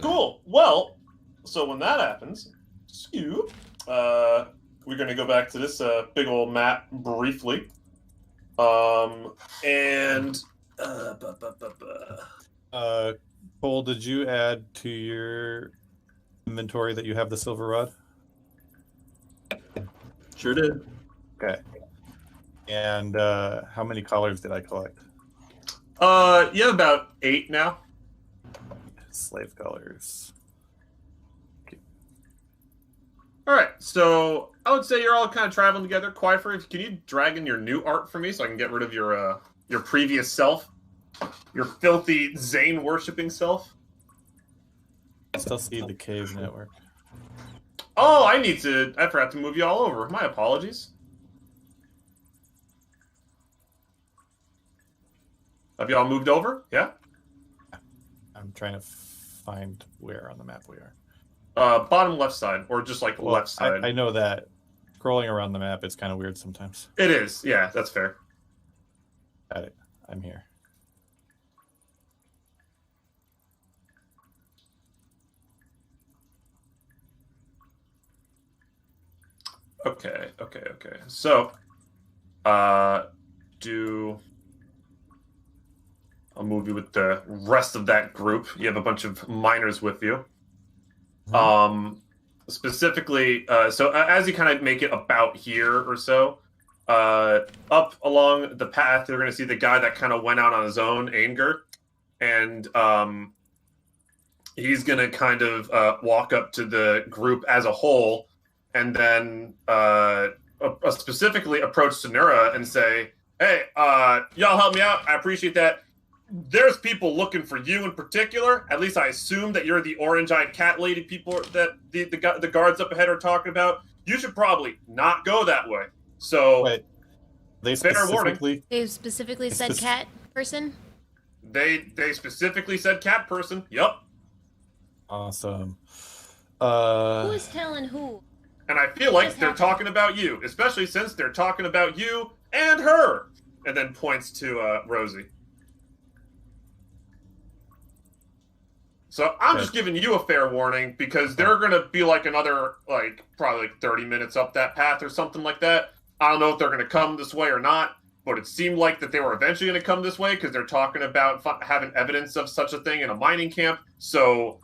S2: Cool. Well, so when that happens, we're going to go back to this big old map briefly. And
S1: Cole, did you add to your inventory that you have the silver rod?
S4: Sure did.
S1: Okay. And how many collars did I collect?
S2: you have about 8 now.
S1: Slave collars.
S2: All right, so I would say you're all kind of traveling together. Quifer, can you drag in your new art for me so I can get rid of your previous self, your filthy Zane worshipping self?
S1: I still see the cave network.
S2: Oh, I forgot to move you all over. My apologies. Have you all moved over? Yeah.
S1: I'm trying to find where on the map we are.
S2: Bottom left side, or just like
S1: Well,
S2: left side.
S1: I know that scrolling around the map is kind of weird sometimes.
S2: It is. Yeah, that's fair.
S1: Got it. I'm here.
S2: Okay. So, I'll move you with the rest of that group. You have a bunch of miners with you. Specifically, so as you kind of make it about here or so, up along the path, you're going to see the guy that kind of went out on his own, Anger, and he's going to kind of walk up to the group as a whole, and then specifically approach Sonura and say, "Hey, y'all help me out. I appreciate that. There's people looking for you in particular. At least I assume that you're the orange-eyed cat lady people that the guards up ahead are talking about. You should probably not go that way." So,
S1: Wait, they
S2: fair warning.
S1: specifically
S3: They specifically said cat person?
S2: They specifically said cat person. Yep.
S1: Awesome.
S3: Who is telling who?
S2: And I feel like
S3: Just
S2: they're
S3: happened.
S2: talking about you, especially since they're talking about you and her. And then points to Rosie. So I'm just giving you a fair warning because they're going to be like another, probably 30 minutes up that path or something like that. I don't know if they're going to come this way or not. but it seemed like that they were eventually going to come this way because they're talking about having evidence of such a thing in a mining camp. So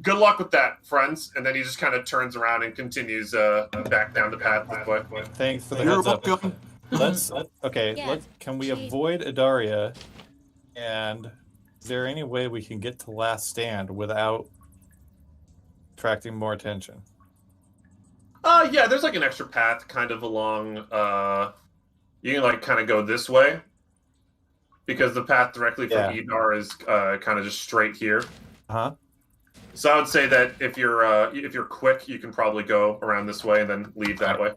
S2: good luck with that, friends. And then he just kind of turns around and continues back down the path this way.
S1: Thanks for the
S4: You're
S1: heads up.
S4: welcome.
S3: Yeah,
S1: Can we
S3: Jade.
S1: avoid Adaria? And is there any way we can get to Last Stand without attracting more attention?
S2: Yeah, there's like an extra path kind of along. You can like kind of go this way because the path directly from Edar is kind of just straight here.
S1: Huh?
S2: So I would say that if you're quick, you can probably go around this way and then leave that way.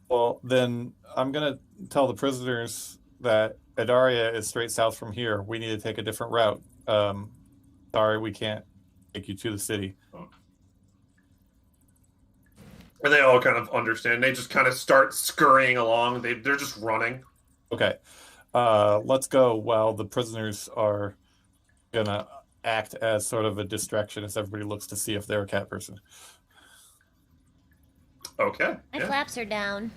S1: Well, then I'm gonna tell the prisoners that Adaria is straight south from here. We need to take a different route. Sorry, we can't take you to the city.
S2: And they all kind of understand. They just kind of start scurrying along. They're just running.
S1: Okay. Let's go while the prisoners are gonna act as sort of a distraction as everybody looks to see if they're a cat person.
S2: Okay.
S3: My
S2: Yeah.
S3: flaps are down.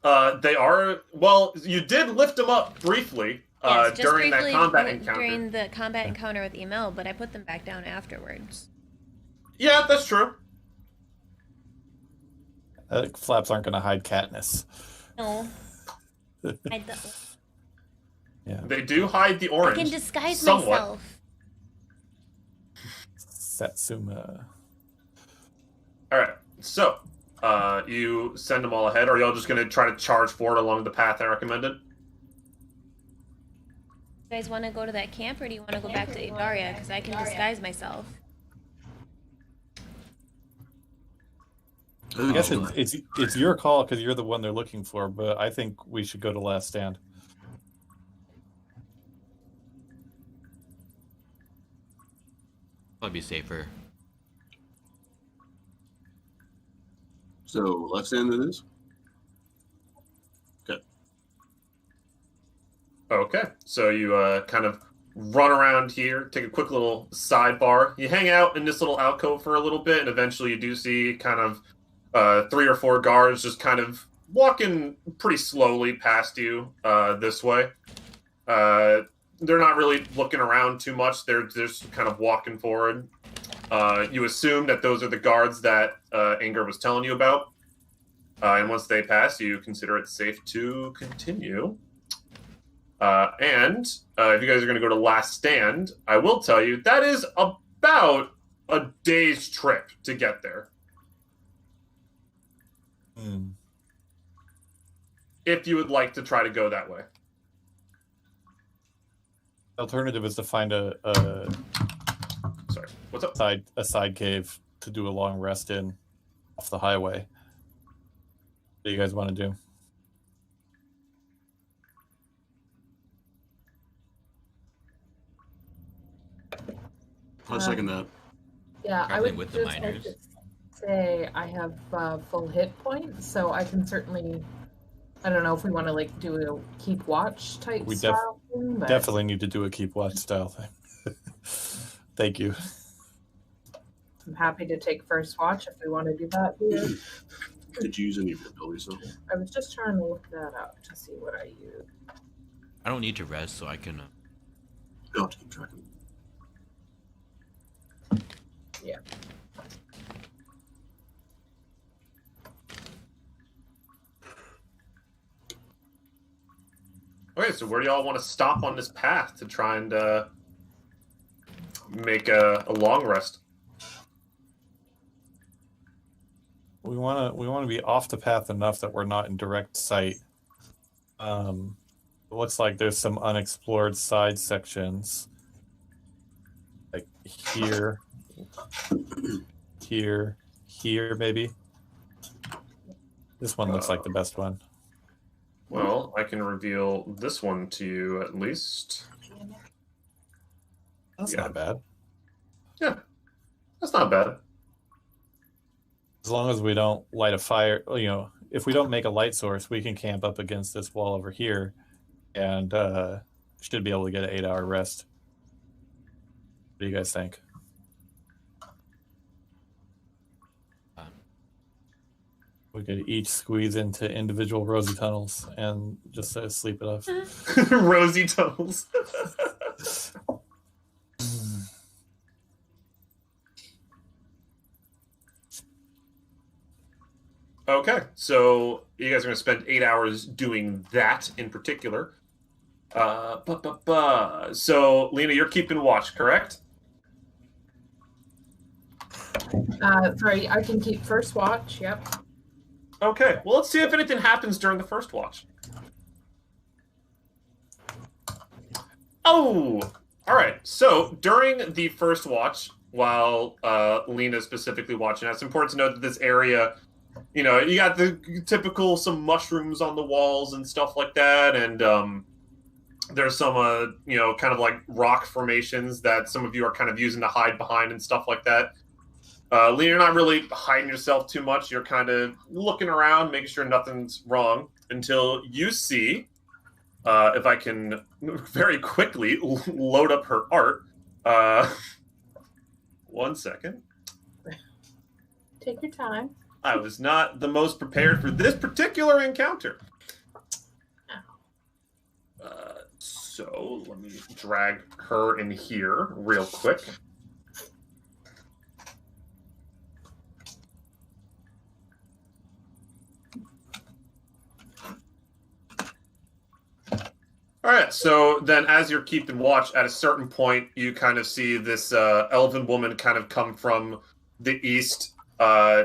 S2: They are. Well, you did lift them up briefly
S3: Yes, just
S2: during that
S3: briefly
S2: combat encounter.
S3: During the combat encounter with Emil, but I put them back down afterwards.
S2: Yeah, that's true.
S1: Flaps aren't gonna hide catness.
S3: No.
S1: Yeah.
S2: They do hide the
S3: I
S2: orange.
S3: can disguise
S2: somewhat.
S3: myself.
S1: Satsuma.
S2: All right. So, you send them all ahead, or are y'all just going to try to charge forward along the path I recommended?
S3: You guys want to go to that camp, or do you want to go back to Adaria? Because I can disguise myself.
S1: I guess it's your call because you're the one they're looking for, but I think we should go to Last Stand.
S6: Probably be safer.
S4: So Last Stand it is. Okay.
S2: Okay. So you kind of run around here, take a quick little sidebar. You hang out in this little alcove for a little bit, and eventually you do see kind of 3 or 4 guards just kind of walking pretty slowly past you this way. They're not really looking around too much. They're just kind of walking forward. You assume that those are the guards that Anger was telling you about. And once they pass, you consider it safe to continue. And if you guys are going to go to Last Stand, I will tell you that is about a day's trip to get there. If you would like to try to go that way.
S1: Alternative is to find a
S2: Sorry, what's up?
S1: side cave to do a long rest in off the highway. What do you guys want to do?
S4: I'll second that.
S5: Yeah, I
S6: Traveling
S5: would
S6: with the
S5: just like
S6: miners.
S5: to say I have full hit points, so I can certainly. I don't know if we want to like do a keep watch type
S1: We
S5: style thing, but
S1: Definitely need to do a keep watch style thing. Thank you.
S5: I'm happy to take first watch if we want to do that here.
S4: Did you use any of your abilities though?
S5: I was just trying to look that up to see what I use.
S6: I don't need to rest, so I can.
S4: I'll have to keep track of them.
S5: Yeah.
S2: Okay, so where do y'all want to stop on this path to try and make a long rest?
S1: We want to be off the path enough that we're not in direct sight. It looks like there's some unexplored side sections, like here, here, maybe. This one looks like the best one.
S2: Well, I can reveal this one to you at least.
S1: That's
S2: Yeah.
S1: not bad.
S2: Yeah, that's not bad.
S1: As long as we don't light a fire, if we don't make a light source, we can camp up against this wall over here and should be able to get an 8-hour rest. What do you guys think? We could each squeeze into individual rosy tunnels and just sleep it off.
S2: Rosy tunnels. Okay, so you guys are going to spend 8 hours doing that in particular. So, Lena, you're keeping watch, correct?
S5: Sorry, I can keep first watch. Yep.
S2: Okay, well, let's see if anything happens during the first watch. Oh! All right, so during the first watch, while Lena's specifically watching, it's important to note that this area, you know, you got the typical, some mushrooms on the walls and stuff like that, and there's some, you know, kind of like rock formations that some of you are kind of using to hide behind and stuff like that. Lena, you're not really hiding yourself too much. You're kind of looking around, making sure nothing's wrong, until you see, if I can very quickly load up her art. 1 second.
S5: Take your time.
S2: I was not the most prepared for this particular encounter. So let me drag her in here real quick. All right, so then as you're keeping watch, at a certain point, you kind of see this elven woman kind of come from the east.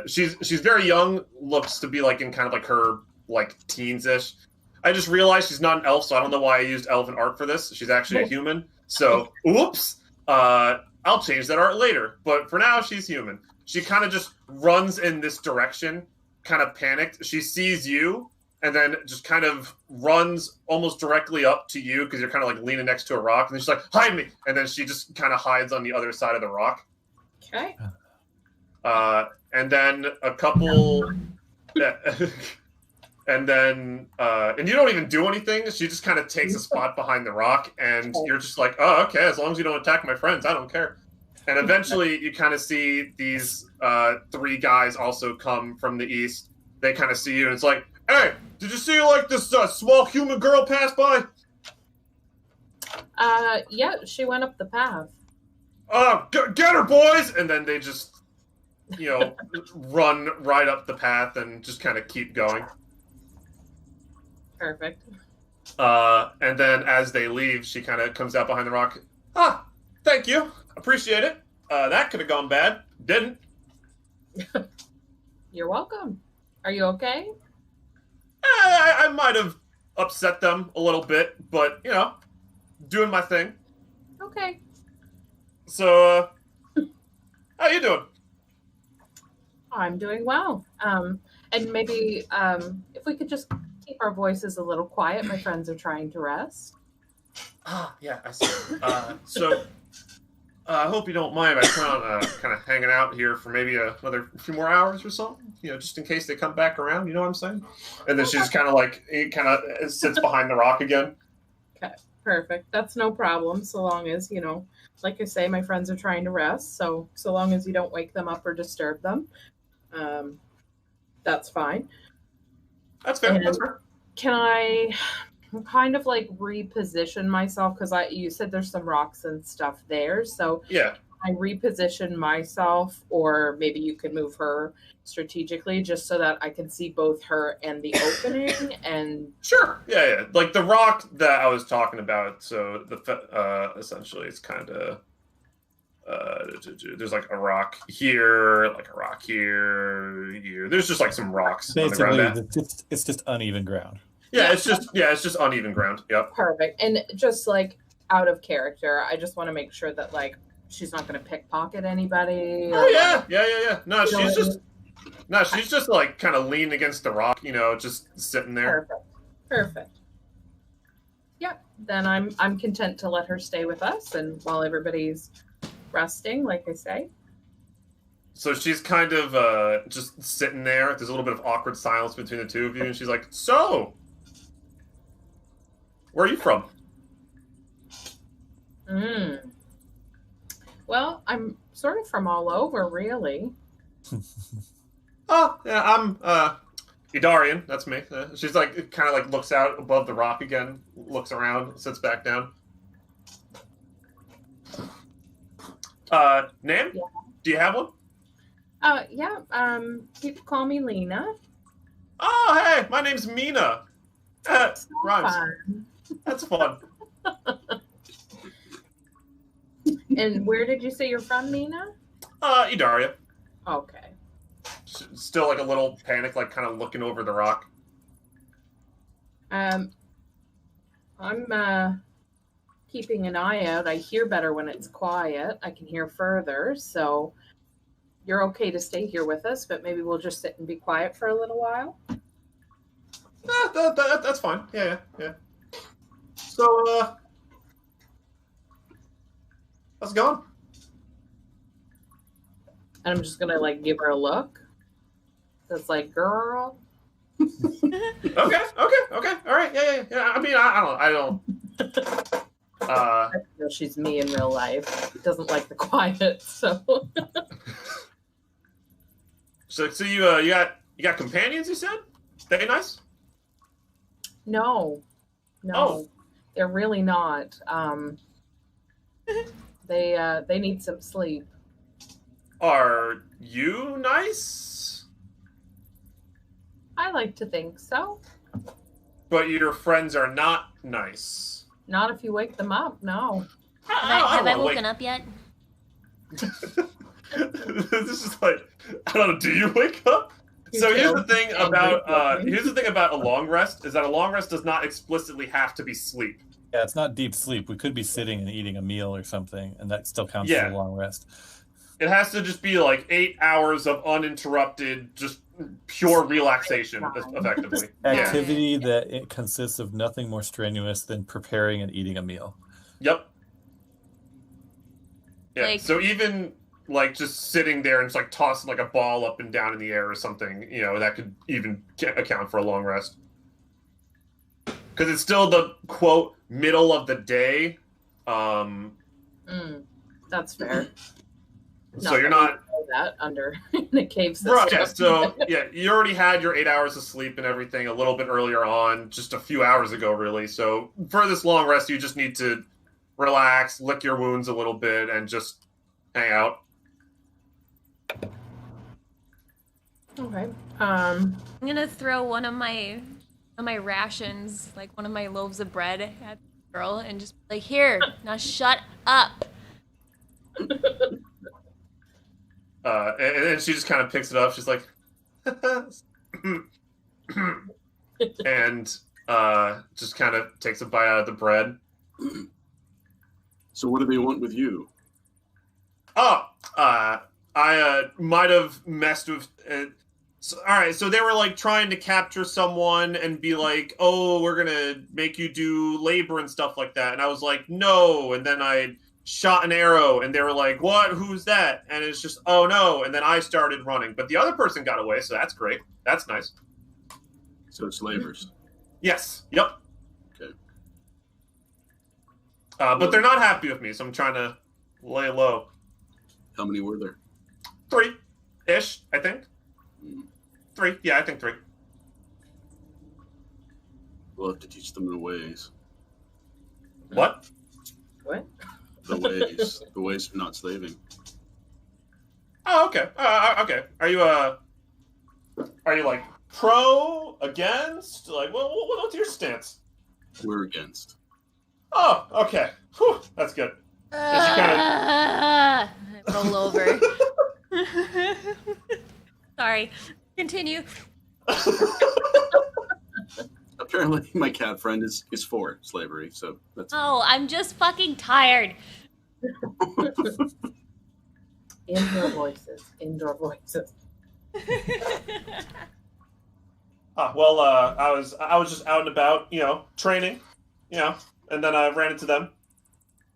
S2: She's very young, looks to be like in kind of like her like teens-ish. I just realized she's not an elf, so I don't know why I used elven art for this. She's actually a human, so oops. I'll change that art later, but for now, she's human. She kind of just runs in this direction, kind of panicked. She sees you, and then just kind of runs almost directly up to you because you're kind of like leaning next to a rock. And then she's like, hide me! And then she just kind of hides on the other side of the rock.
S5: Okay.
S2: And then a couple... and then... and you don't even do anything. She just kind of takes a spot behind the rock. And you're just like, oh, okay, as long as you don't attack my friends, I don't care. And eventually you kind of see these 3 guys also come from the east. They kind of see you, and it's like, hey, did you see like this small human girl pass by?
S5: Yeah, she went up the path.
S2: Get her, boys! And then they just, you know, run right up the path and just kind of keep going.
S5: Perfect.
S2: And then as they leave, she kind of comes out behind the rock. Ah, thank you. Appreciate it. That could have gone bad. Didn't.
S5: You're welcome. Are you okay?
S2: I might have upset them a little bit, but, you know, doing my thing.
S5: Okay.
S2: So, how you doing?
S5: I'm doing well. And maybe if we could just keep our voices a little quiet. My friends are trying to rest.
S2: Ah, yeah, I see. I hope you don't mind. I plan on kind of hanging out here for maybe another few more hours or something. You know, just in case they come back around. You know what I'm saying? And then she just kind of sits behind the rock again.
S5: Okay, perfect. That's no problem. So long as, you know, like I say, my friends are trying to rest. So long as you don't wake them up or disturb them, that's fine.
S2: That's fair. That's fair.
S5: Can I kind of like reposition myself, because you said there's some rocks and stuff there, so
S2: yeah,
S5: I reposition myself, or maybe you could move her strategically just so that I can see both her and the opening. And
S2: sure, yeah, like the rock that I was talking about. So the essentially it's kind of there's like a rock here, like a rock here. There's just like some rocks
S1: basically
S2: on the ground.
S1: It's just uneven ground.
S2: Yeah, it's just uneven ground. Yep.
S5: Perfect. And just like out of character, I just want to make sure that like she's not going to pickpocket anybody.
S2: Oh yeah. No, she's just like kind of leaning against the rock, you know, just sitting there.
S5: Perfect. Yep. Then I'm content to let her stay with us, and while everybody's resting, like I say.
S2: So she's kind of just sitting there. There's a little bit of awkward silence between the two of you, and she's like, "So, where are you from?"
S5: Well, I'm sort of from all over, really.
S2: Oh, yeah, Idarian, that's me. She's like, kind of like looks out above the rock again, looks around, sits back down. Nan?
S5: Yeah.
S2: Do you have one?
S5: Yeah. You can call me Lena.
S2: Oh, hey, my name's Mina. Rhymes.
S5: Fun.
S2: That's fun.
S5: And where did you say you're from, Mina?
S2: Idaria.
S5: Okay.
S2: Still like a little panic, like kind of looking over the rock.
S5: I'm keeping an eye out. I hear better when it's quiet. I can hear further, so you're okay to stay here with us, but maybe we'll just sit and be quiet for a little while.
S2: That's fine. Yeah. So, how's it going?
S5: And I'm just gonna like give her a look. That's like, girl.
S2: Okay. All right. Yeah. I mean, I don't.
S5: I feel she's me in real life. She doesn't like the quiet, so.
S2: So you got companions? You said they nice?
S5: No,
S2: Oh.
S5: they're really not. They need some sleep.
S2: Are you nice?
S5: I like to think so.
S2: But your friends are not nice.
S5: Not if you wake them up. No.
S3: Have I woken up yet?
S2: This is like, I don't know. Do you wake up? So here's the thing about a long rest is that a long rest does not explicitly have to be sleep.
S1: Yeah, it's not deep sleep. We could be sitting and eating a meal or something, and that still counts
S2: Yeah.
S1: as a long rest.
S2: It has to just be like 8 hours of uninterrupted, just pure relaxation, effectively.
S1: Activity that it consists of nothing more strenuous than preparing and eating a meal.
S2: Yep. Yeah.
S3: Like-
S2: So even like just sitting there and just like tossing like a ball up and down in the air or something, that could even account for a long rest. Because it's still the quote middle of the day.
S5: That's fair.
S2: So you're not
S5: that under the cave system.
S2: right. Yeah, so yeah, you already had your 8 hours of sleep and everything a little bit earlier on, just a few hours ago, really. So for this long rest, you just need to relax, lick your wounds a little bit, and just hang out.
S5: Okay.
S3: I'm gonna throw one of my rations, like one of my loaves of bread, at the girl and just be like, here, now shut up.
S2: And she just kind of picks it up. She's like, and just kind of takes a bite out of the bread.
S4: So what do they want with you?
S2: I might have messed with. All right, so they were like trying to capture someone and be like, "Oh, we're gonna make you do labor and stuff like that," and I was like, "No," and then I shot an arrow, and they were like, "What? Who's that?" And it's just, "Oh no!" And then I started running, but the other person got away, so that's great. That's nice.
S4: So it's slavers.
S2: Yes. Yep.
S4: Okay.
S2: But they're not happy with me, so I'm trying to lay low.
S4: How many were there?
S2: 3-ish, I think. 3. Yeah, I think 3.
S4: We'll have to teach them the ways.
S2: What?
S5: What?
S4: The ways. The ways of not slaving.
S2: Oh, okay. Okay. Are you like pro, against? Like, what's your stance?
S4: We're against.
S2: Oh, okay. Whew, that's good.
S3: I roll over. Sorry. Continue.
S4: Apparently, my cat friend is for slavery, so that's.
S3: Oh, I'm just fucking tired.
S5: Indoor voices. Indoor voices.
S2: Well, I was just out and about, training, and then I ran into them,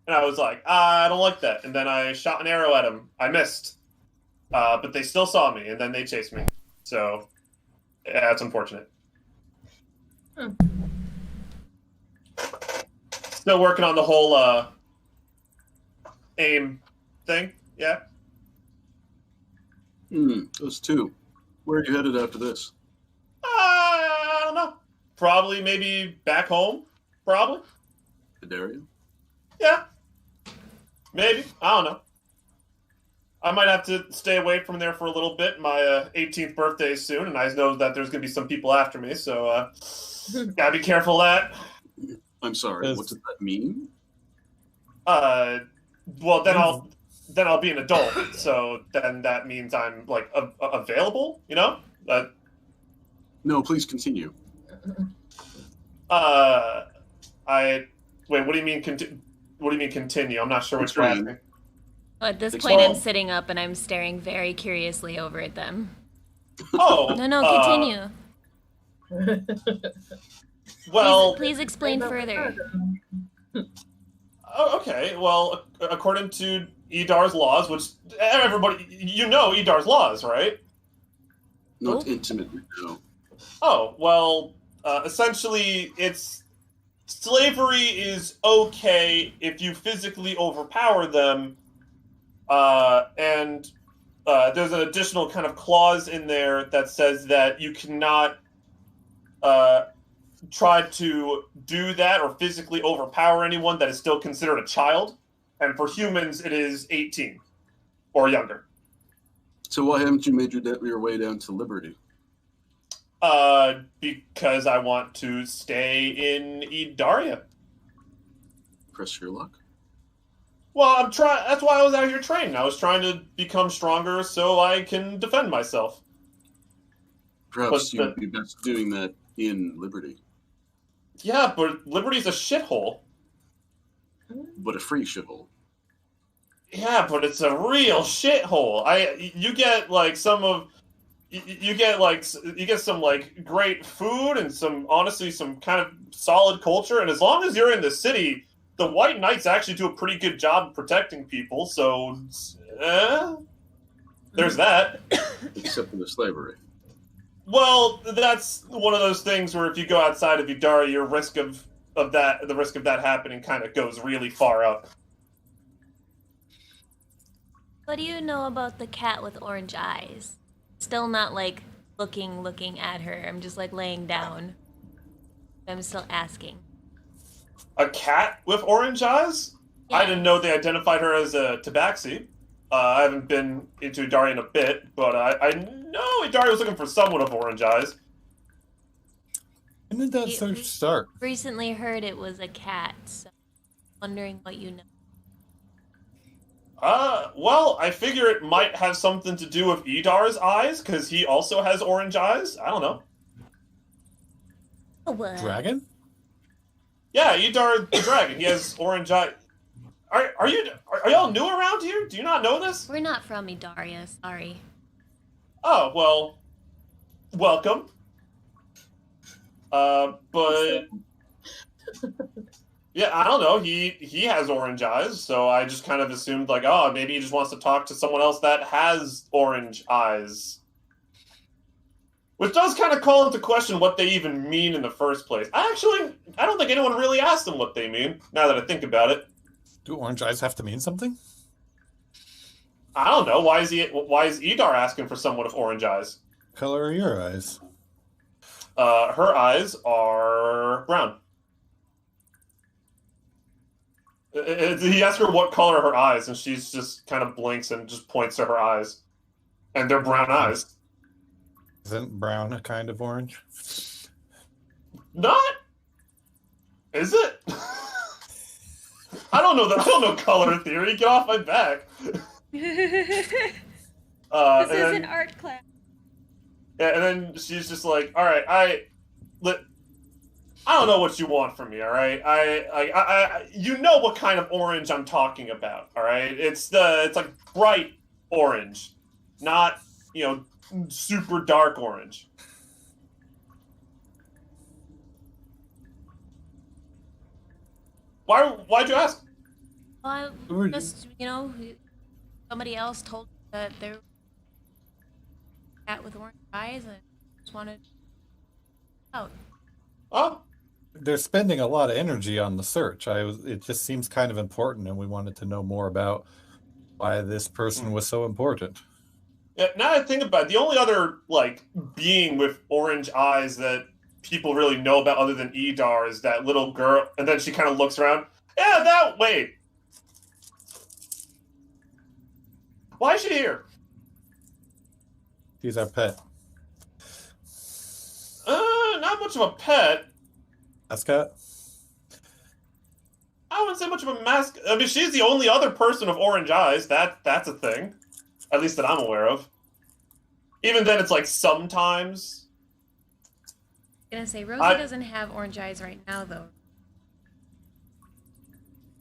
S2: and I was like, I don't like that, and then I shot an arrow at them. I missed, but they still saw me, and then they chased me. So, yeah, that's unfortunate. Still working on the whole aim thing. Yeah.
S4: Those two. Where are you headed after this?
S2: I don't know. Probably maybe back home. Probably.
S4: Hidaria?
S2: Yeah. Maybe. I don't know. I might have to stay away from there for a little bit. My 18th birthday is soon, and I know that there's going to be some people after me, so gotta be careful of that.
S4: I'm sorry, what does that mean?
S2: Well, then I'll be an adult, so then that means I'm like available, you know?
S4: No, please continue.
S2: Wait. What do you mean? What do you mean continue? I'm not sure what you're asking.
S3: At this point, I'm sitting up and I'm staring very curiously over at them.
S2: Oh
S3: No, continue.
S2: Well,
S3: please explain further.
S2: Oh, okay. Well, according to Edar's laws, which everybody, you know Edar's laws, right?
S4: Not intimately, no.
S2: Oh, well, essentially, slavery is okay if you physically overpower them, and there's an additional kind of clause in there that says that you cannot try to do that or physically overpower anyone that is still considered a child. And for humans, it is 18 or younger.
S4: So why haven't you made your way down to Liberty?
S2: Because I want to stay in Edaria.
S4: Press your luck?
S2: Well, I'm trying. That's why I was out here training. I was trying to become stronger so I can defend myself.
S4: Perhaps you'd be best doing that in Liberty.
S2: Yeah, but Liberty's a shithole.
S4: But a free shithole.
S2: Yeah, but it's a real shithole. You get some great food and some kind of solid culture, and as long as you're in the city, the White Knights actually do a pretty good job protecting people. So, there's that.
S4: Except for the slavery.
S2: Well, that's one of those things where if you go outside of Idara, the risk of that happening kind of goes really far up.
S3: What do you know about the cat with orange eyes? Still not like looking at her. I'm just like laying down. I'm still asking.
S2: A cat with orange eyes? Yeah. I didn't know they identified her as a tabaxi. I haven't been into Idari in a bit, but I know Idari was looking for someone with orange eyes.
S1: When did that search start?
S3: Recently heard it was a cat, so wondering what you know.
S2: Well, I figure it might have something to do with Edar's eyes, because he also has orange eyes. I don't know.
S3: What?
S1: Dragon?
S2: Yeah, Edar the dragon. He has orange eyes. Are y'all new around here? Do you not know this?
S3: We're not from Edaria, sorry.
S2: Oh, well, welcome. But yeah, I don't know. He has orange eyes, so I just kind of assumed like, oh, maybe he just wants to talk to someone else that has orange eyes. Which does kind of call into question what they even mean in the first place. I don't think anyone really asked them what they mean, now that I think about it.
S1: Do orange eyes have to mean something?
S2: I don't know. Why is Edar asking for someone with orange eyes?
S1: Color are your eyes?
S2: Her eyes are brown. He asked her what color are her eyes, and she's just kind of blinks and just points to her eyes. And they're brown eyes.
S1: Isn't brown a kind of orange?
S2: Not? Is it? I don't know that. I don't know color theory. Get off my back.
S3: This is an art class.
S2: Yeah, and then she's just like, "All right, I don't know what you want from me. All right, you know what kind of orange I'm talking about. All right, it's like bright orange, not super dark orange." Why'd you ask?
S3: Well, just somebody else told me that there was a cat with orange eyes, and just wanted out.
S2: Oh,
S1: they're spending a lot of energy on the search. It just seems kind of important, and we wanted to know more about why this person was so important.
S2: Yeah, now I think about it, the only other like being with orange eyes that people really know about other than Edar is that little girl, and then she kind of looks around. Yeah, that wait. Why is she here?
S1: She's our pet.
S2: Not much of a pet.
S1: Mascot?
S2: I wouldn't say much of a mask. I mean, she's the only other person with orange eyes. That's a thing, at least that I'm aware of. Even then, it's like sometimes.
S3: I'm gonna say Rosie doesn't have orange eyes right now, though.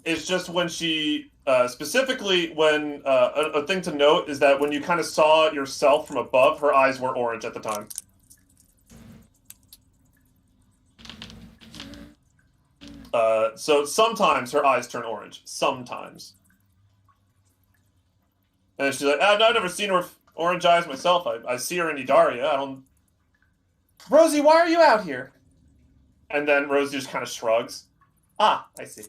S2: It's just when she specifically when a thing to note is that when you kind of saw yourself from above, her eyes were orange at the time. So sometimes her eyes turn orange. Sometimes. And she's like, I've never seen her with orange eyes myself. I see her in Idaria. I don't. Rosie, why are you out here? And then Rosie just kind of shrugs. Ah, I see.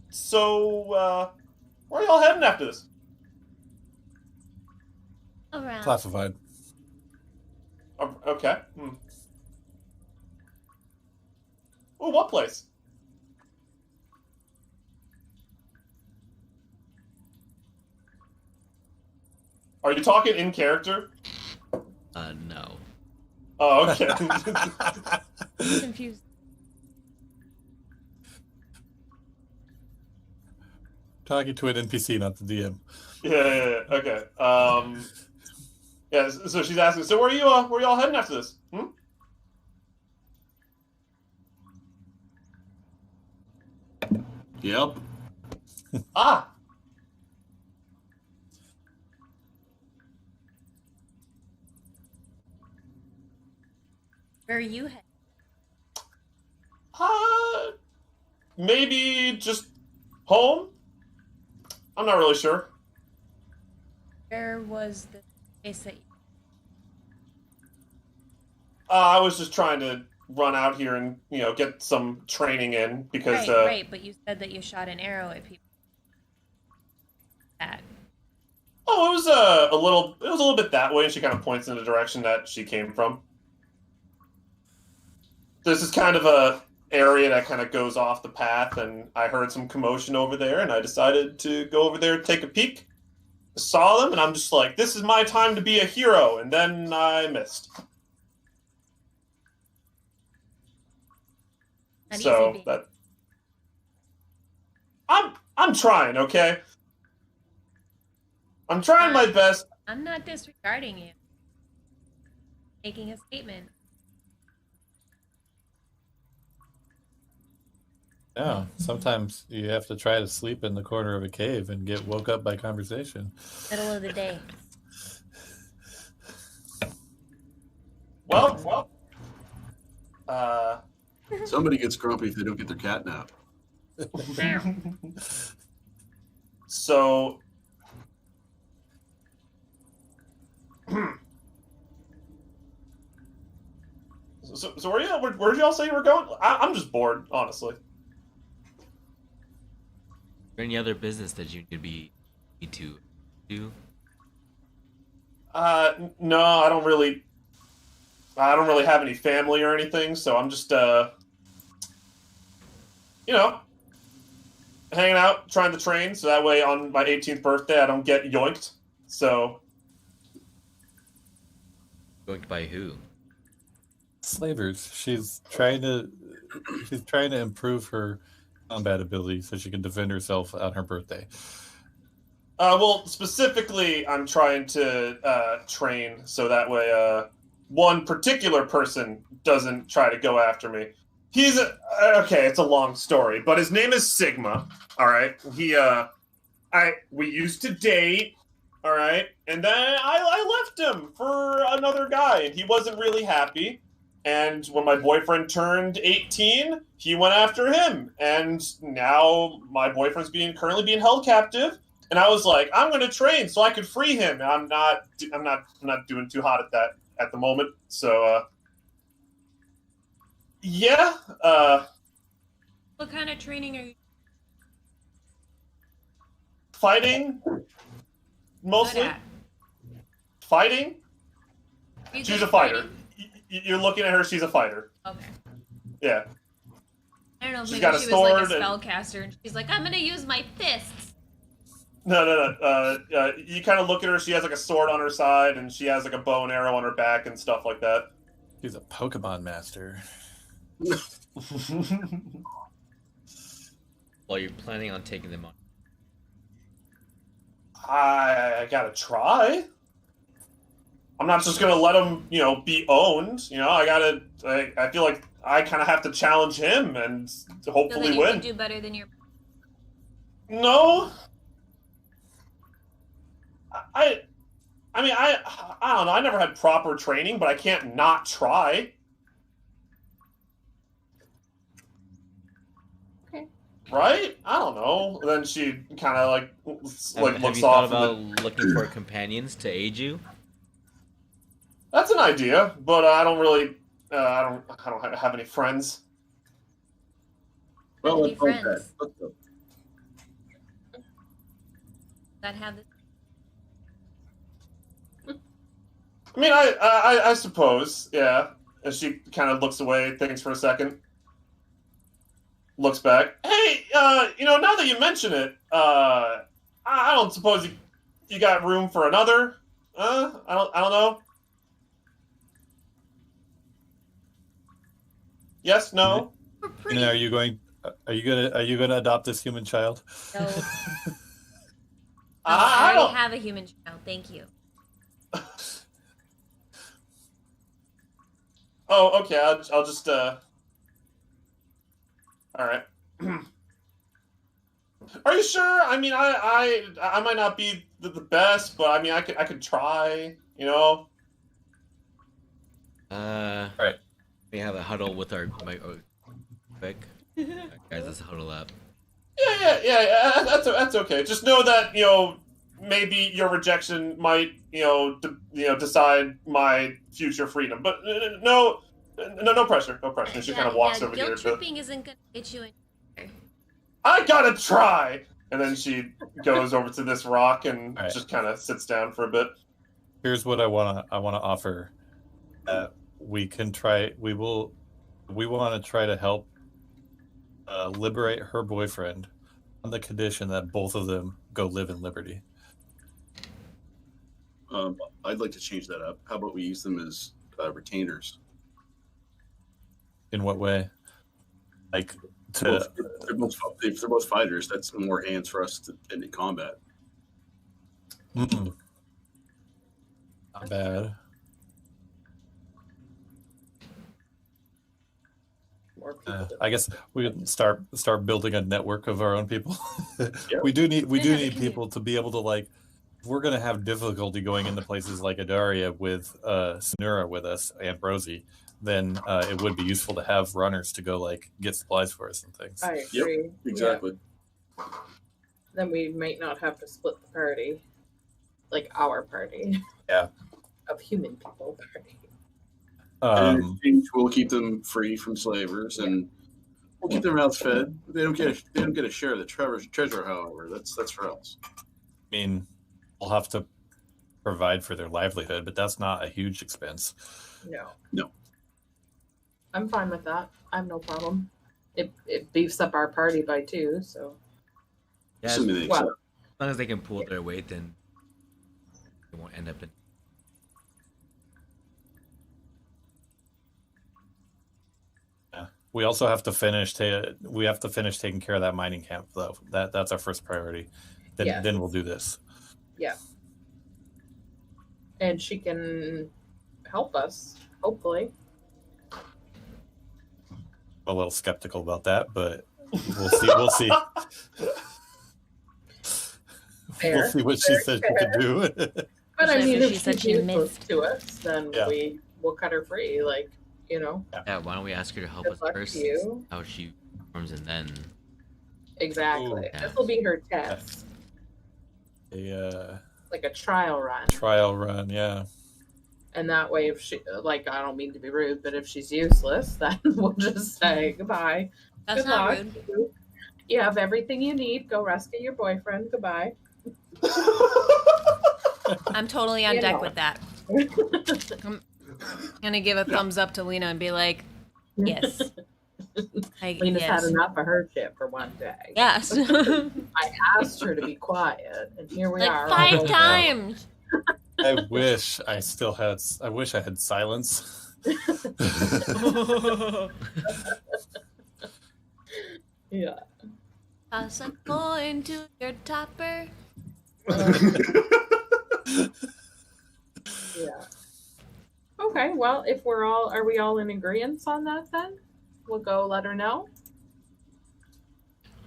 S2: So, where are y'all heading after this?
S3: Around.
S1: Classified.
S2: Okay. Oh, what place? Are you talking in character?
S6: No.
S2: Oh, okay.
S3: I'm confused.
S1: Talking to an NPC, not the DM.
S2: Yeah, okay. Yeah, so she's asking, so where are y'all heading after this?
S4: Yep.
S2: Ah!
S3: Where are you headed?
S2: Maybe just home? I'm not really sure.
S3: Where was the place that you...
S2: I was just trying to run out here and, get some training in because...
S3: Right, but you said that you shot an arrow at people. That.
S2: Oh, it was a little bit that way, and she kind of points in the direction that she came from. This is kind of a area that kind of goes off the path, and I heard some commotion over there, and I decided to go over there and take a peek. I saw them, and I'm just like, this is my time to be a hero, and then I missed.
S3: Not
S2: So
S3: easy,
S2: that I'm trying, okay? I'm trying my best.
S3: I'm not disregarding you. Making a statement.
S1: Yeah, sometimes you have to try to sleep in the corner of a cave and get woke up by conversation.
S3: Middle of the day.
S2: Well.
S4: Somebody gets grumpy if they don't get their cat nap.
S2: So. So where'd y'all say you were going? I'm just bored, honestly.
S6: Is there any other business that you could be to do?
S2: No, I don't really have any family or anything, so I'm just hanging out, trying to train, so that way on my 18th birthday I don't get yoinked. So
S6: Yoinked by who?
S1: Slavers. She's trying to improve her combat ability so she can defend herself on her birthday.
S2: Well, specifically, I'm trying to train so that way one particular person doesn't try to go after me. He's okay. It's a long story, but his name is Sigma. All right. We used to date. All right, and then I left him for another guy, and he wasn't really happy. And when my boyfriend turned 18, he went after him, and now my boyfriend's currently being held captive. And I was like, I'm going to train so I could free him. And I'm not doing too hot at that at the moment. So, yeah.
S3: What kind of training are you...
S2: Fighting, mostly.
S3: Good at.
S2: Fighting.
S3: Are you
S2: She's
S3: good
S2: a
S3: at
S2: fighter.
S3: fighting?
S2: You're looking at her. She's a fighter.
S3: Okay.
S2: Yeah.
S3: I don't know if
S2: She's
S3: maybe
S2: got a
S3: she was like a
S2: sword and-
S3: spellcaster and she's like, I'm gonna use my fists.
S2: No. You kind of look at her. She has like a sword on her side, and she has like a bow and arrow on her back and stuff like that.
S1: He's a Pokemon master.
S6: Well, you're planning on taking them on.
S2: I gotta try. I'm not just gonna let him, be owned. I feel like I kind of have to challenge him and
S3: So that
S2: hopefully
S3: you
S2: win.
S3: can do better than your.
S2: No. I mean, I don't know. I never had proper training, but I can't not try.
S5: Okay.
S2: Right? I don't know. Then she kind of like
S6: Have
S2: looks
S6: you thought
S2: off.
S6: about
S2: and then-
S6: looking for companions to aid you?
S2: That's an idea, but I don't really. I don't have any friends.
S4: Well,
S3: Be
S4: let's hope that.
S3: friends.
S4: Let's go.
S3: That have this.
S2: I mean, I suppose, yeah. And she kind of looks away, thinks for a second, looks back. Hey, now that you mention it, I don't suppose you got room for another? I don't know. Yes, no.
S3: We're
S1: And
S3: pretty.
S1: are you gonna adopt this human child?
S3: No.
S2: I
S3: I already
S2: don't.
S3: have a human child. Thank you.
S2: Oh, okay. I'll just. All right. Are you sure? I mean, I might not be the best, but I mean, I could try.
S6: Right. We have a huddle with our quick. Guys, let's huddle up.
S2: Yeah. That's okay. Just know that maybe your rejection might decide my future freedom. But no pressure. No pressure. And she kind of walks over here.
S3: Guilt tripping isn't gonna get you in.
S2: I gotta try. And then she goes over to this rock and
S1: All right.
S2: just kind of sits down for a bit.
S1: Here's what I wanna offer. We can try. We want to try to help liberate her boyfriend on the condition that both of them go live in Liberty.
S4: I'd like to change that up. How about we use them as retainers?
S1: In what way? Like
S4: If
S1: to
S4: they're both fighters, that's more hands for us to end in combat.
S1: not bad.
S5: More people.
S1: I guess we could start building a network of our own people.
S4: Yeah.
S1: We do need
S3: Yeah, the
S1: need people to be able to if we're gonna have difficulty going into places like Adaria with Sonura with us and Rosie, then it would be useful to have runners to go get supplies for us and things.
S5: I agree.
S4: Exactly.
S5: Yeah. Then we might not have to split the party, like our party.
S1: Yeah.
S5: Of human people party.
S4: And in exchange, we'll keep them free from slavers, and we'll keep their mouths fed. They don't get a share of the treasure, however. That's for us.
S1: I mean, we'll have to provide for their livelihood, but that's not a huge expense.
S5: No. I'm fine with that. I have no problem. It beefs up our party by 2, so.
S6: Yeah,
S4: Assuming they
S5: Well,
S4: accept.
S6: as long as they can pull their weight, then they won't end up in.
S1: We also have to finish. We have to finish taking care of that mining camp, though. That's our first priority. Then
S5: Yeah.
S1: then we'll do this.
S5: and she can help us, hopefully.
S1: A little skeptical about that, but we'll see. We'll see.
S5: Fair.
S1: We'll see what she says she can do.
S5: But I
S3: Especially
S5: mean,
S3: after
S5: if
S3: she said
S5: she's
S3: she
S5: useless
S3: missed.
S5: to us, then
S1: Yeah.
S5: we'll cut her free.
S6: Yeah, why don't we ask her to help
S5: Good
S6: us
S5: luck
S6: first?
S5: to you.
S6: How she performs, and then
S5: Exactly.
S1: Ooh.
S5: This will be her test,
S1: A
S5: like a trial run.
S1: trial run, yeah.
S5: And that way, if she, I don't mean to be rude, but if she's useless, then we'll just say goodbye.
S3: That's
S5: Good
S3: not
S5: luck.
S3: rude.
S5: You have everything you need. Go rescue your boyfriend. Goodbye.
S3: I'm totally on deck with that. I'm gonna give a thumbs up to Lena and be like, yes.
S5: Lena's had enough of her shit for one day.
S3: Yes.
S5: I asked her to be quiet, and here we are.
S3: Like 5 times.
S1: I wish I still had. I wish I had silence.
S5: Yeah.
S3: Toss a coin to your topper.
S5: Yeah. Okay, well, if are we all in agreement on that then? We'll go let her know.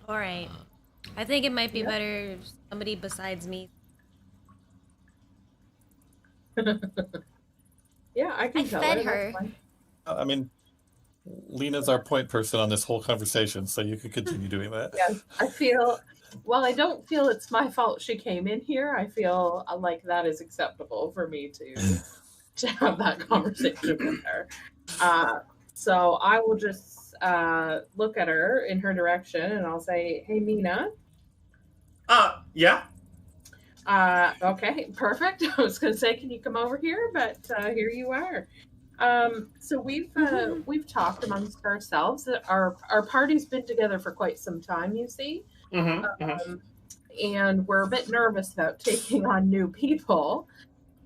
S3: All right. I think it might be better if somebody besides me.
S5: Yeah, I can
S3: I
S5: tell
S3: fed
S5: her.
S3: her.
S5: That's fine.
S1: I mean, Lena's our point person on this whole conversation, so you can continue doing that.
S5: Yes, I feel. Well, I don't feel it's my fault she came in here. I feel like that is acceptable for me to have that conversation with her. So I will just look at her in her direction, and I'll say, "Hey, Mina."
S2: Yeah.
S5: Okay, perfect. I was going to say, can you come over here? But here you are. So we've talked amongst ourselves. Our party's been together for quite some time, you see, and we're a bit nervous about taking on new people.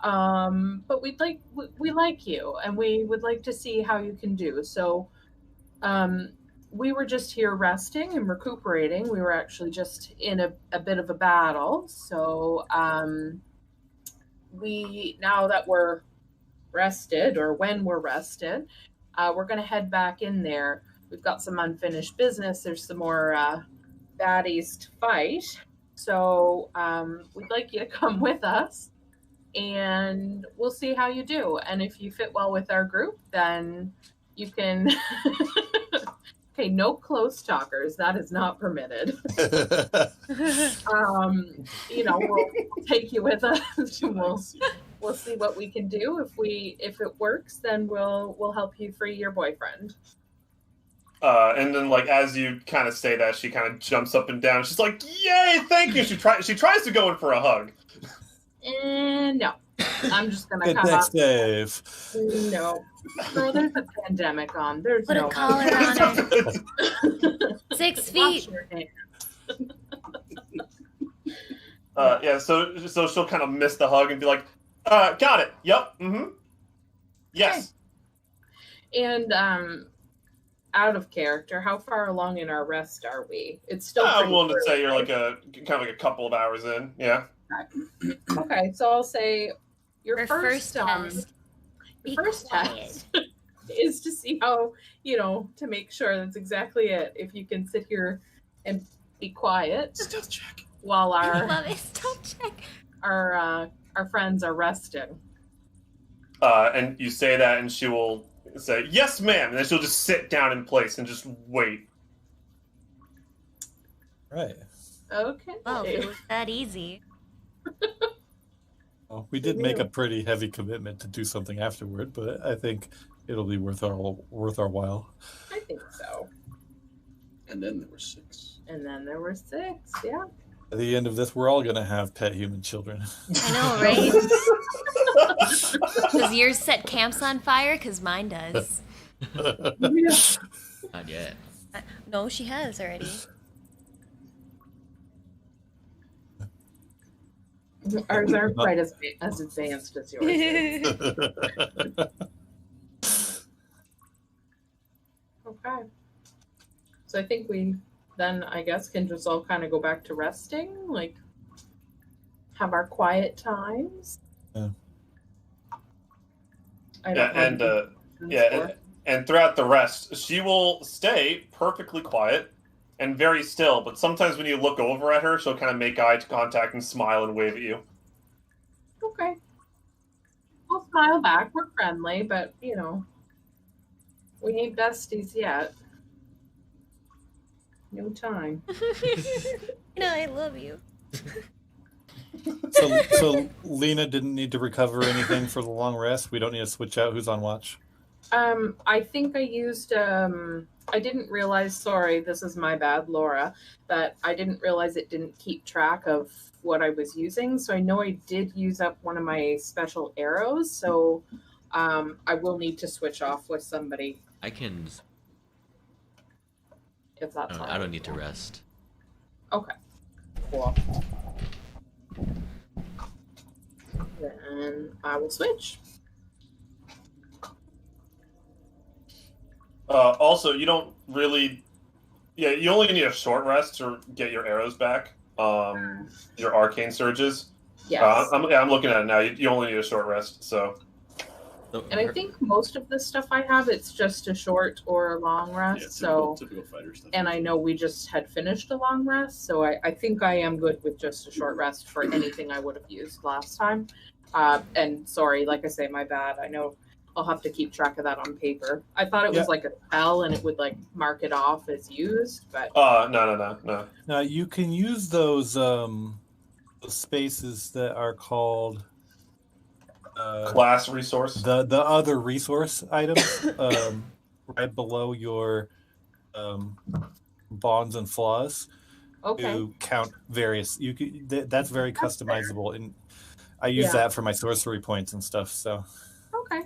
S5: But we like you, and we would like to see how you can do. So, we were just here resting and recuperating. We were actually just in a bit of a battle. So, now that we're rested, or when we're rested, we're going to head back in there. We've got some unfinished business. There's some more baddies to fight. So, we'd like you to come with us, and we'll see how you do. And if you fit well with our group, then you can. Okay, no close talkers. That is not permitted. We'll take you with us. We'll see what we can do. If it works, then we'll help you free your boyfriend.
S2: And then, like, as you kind of say that, she kind of jumps up and down. She's like, "Yay, thank you!" She tries to go in for a hug.
S5: No, I'm just gonna
S1: Good
S5: come
S1: next
S5: up.
S1: Dave.
S5: No, girl, there's a pandemic on. There's
S3: Put
S5: no
S3: a collar on her. 6 feet.
S5: Wash your hands.
S2: Yeah. So she'll kind of miss the hug and be like, "Got it. Yep. Yes."
S5: And out of character, how far along in our rest are we? It's still.
S2: I'm willing to
S5: early,
S2: say you're
S5: right?
S2: like a couple of hours in. Yeah.
S5: Okay, so I'll say your first
S3: test.
S5: test is to see how, to make sure that's exactly it. If you can sit here and be quiet
S4: Stealth check.
S5: while
S3: I love it. Stop check.
S5: our friends are resting.
S2: And you say that, and she will say, "Yes, ma'am," and then she'll just sit down in place and just wait.
S1: Right.
S5: Okay.
S3: Oh, if it was that easy.
S1: Well, we did make a pretty heavy commitment to do something afterward, but I think it'll be worth our while.
S5: I think so.
S4: And then there were 6.
S5: And then there were 6. Yeah.
S1: At the end of this, we're all gonna have pet human children.
S3: I know, right? Does yours set camps on fire? Because mine does.
S6: Not yet.
S3: No, she has already.
S5: Ours aren't quite as advanced as yours is. Okay. So I think we then, I guess, can just all kind of go back to resting, like have our quiet times.
S1: Yeah.
S2: And throughout the rest, she will stay perfectly quiet and very still. But sometimes when you look over at her, she'll kind of make eye contact and smile and wave at you.
S5: Okay. We'll smile back. We're friendly, but we ain't besties yet. No time.
S3: I love you.
S1: So Lena didn't need to recover anything for the long rest. We don't need to switch out who's on watch.
S5: I think I used I didn't realize, sorry, this is my bad, Laura, but I didn't realize it didn't keep track of what I was using. So I know I did use up one of my special arrows. So I will need to switch off with somebody
S6: I can.
S5: if that's all
S6: I
S5: right.
S6: don't need to rest.
S5: Okay. Cool. Then I will switch.
S2: Also, you don't really. Yeah, you only need a short rest to get your arrows back. Your arcane surges.
S5: Yes.
S2: I'm looking at it now. You only need a short rest. So.
S5: And I think most of the stuff I have, it's just a short or a long rest.
S4: Yeah, typical fighter stuff.
S5: And I know we just had finished a long rest, so I think I am good with just a short rest for anything I would have used last time. And sorry, like I say, my bad. I know I'll have to keep track of that on paper. I thought it was like a spell and it would like mark it off as used, but
S2: no.
S1: Now you can use those spaces that are called
S2: class resource.
S1: The other resource items right below your bonds and flaws to count various. You could, that's very customizable, and I use that for my sorcery points and stuff. So
S5: okay,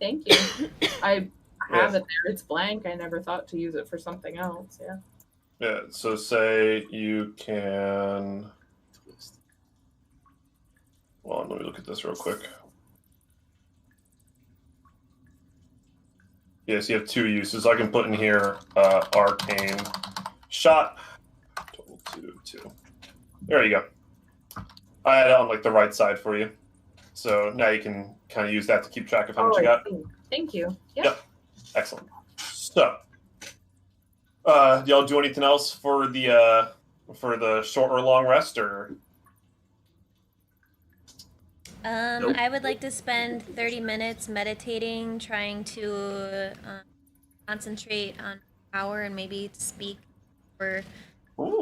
S5: thank you. I have it there. It's blank. I never thought to use it for something else. Yeah.
S2: Yeah. So say you can. Well, let me look at this real quick. Yes, you have 2 uses. I can put in here arcane shot. Total 2. There you go. I had it on like the right side for you. So now you can kind of use that to keep track of how much you got.
S5: Thank you.
S2: Yep. Excellent. So, y'all do anything else for the short or long rest, or?
S4: Nope.
S3: I would like to spend 30 minutes meditating, trying to concentrate on power and maybe speak or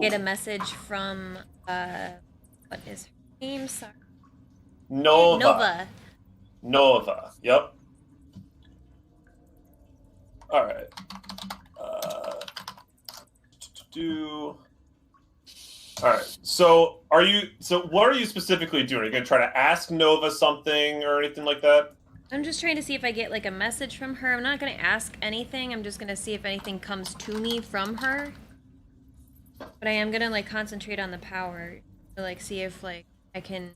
S3: get a message from what is her name? Sorry.
S2: Nova. Yep. All right. All right. So, what are you specifically doing? Are you gonna try to ask Nova something or anything like that?
S3: I'm just trying to see if I get like a message from her. I'm not gonna ask anything. I'm just gonna see if anything comes to me from her. But I am gonna like concentrate on the power to like see if like I can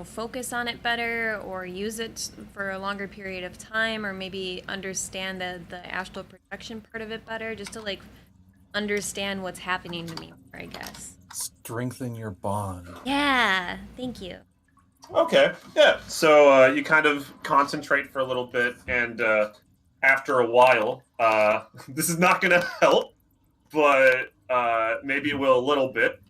S3: focus on it better or use it for a longer period of time, or maybe understand the astral projection part of it better, just to like understand what's happening to me more, I guess.
S1: Strengthen your bond.
S3: Yeah, thank you.
S2: Okay, yeah. So you kind of concentrate for a little bit, and after a while, this is not going to help, but maybe it will a little bit.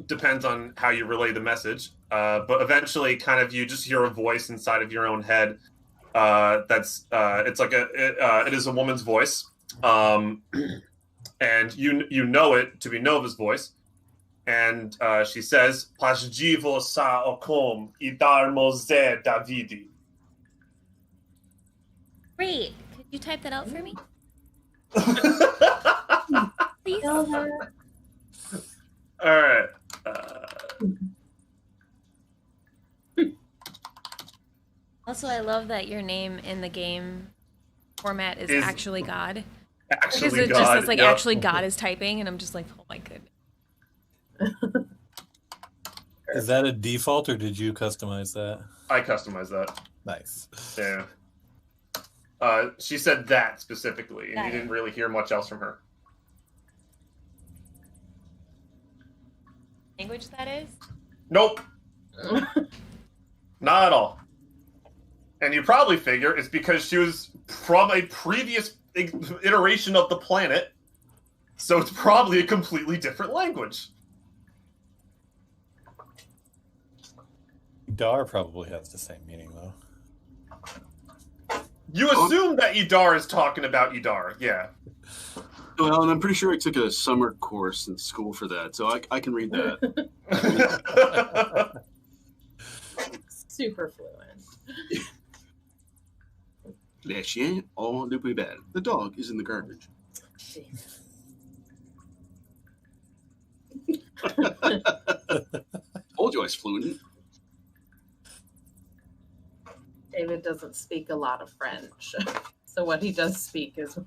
S2: Depends on how you relay the message. But eventually, kind of, you just hear a voice inside of your own head. It's like it is a woman's voice. And you know it to be Nova's voice, and she says, "Pasjivo sa okom idarmo ze Davidi."
S3: Great. Could you type that out for me? Please.
S2: All right.
S3: Also, I love that your name in the game format is actually God.
S2: Actually,
S3: because it
S2: God,
S3: just says like
S2: yep.
S3: actually God is typing, and I'm just like, oh my goodness.
S1: Is that a default, or did you customize that?
S2: I customized that.
S1: Nice.
S2: Yeah. She said that specifically, and you didn't really hear much else from her.
S3: Language that is?
S2: Nope. Not at all. And you probably figure it's because she was from a previous iteration of the planet, so it's probably a completely different language.
S1: Idar probably has the same meaning, though.
S2: You assume that Idar is talking about Idar, yeah.
S4: Well, and I'm pretty sure I took a summer course in school for that, so I can read that.
S5: Super fluent.
S4: Le chien en le poubelle. The dog is in the garbage. Told you I was fluent.
S5: David doesn't speak a lot of French. So what he does speak is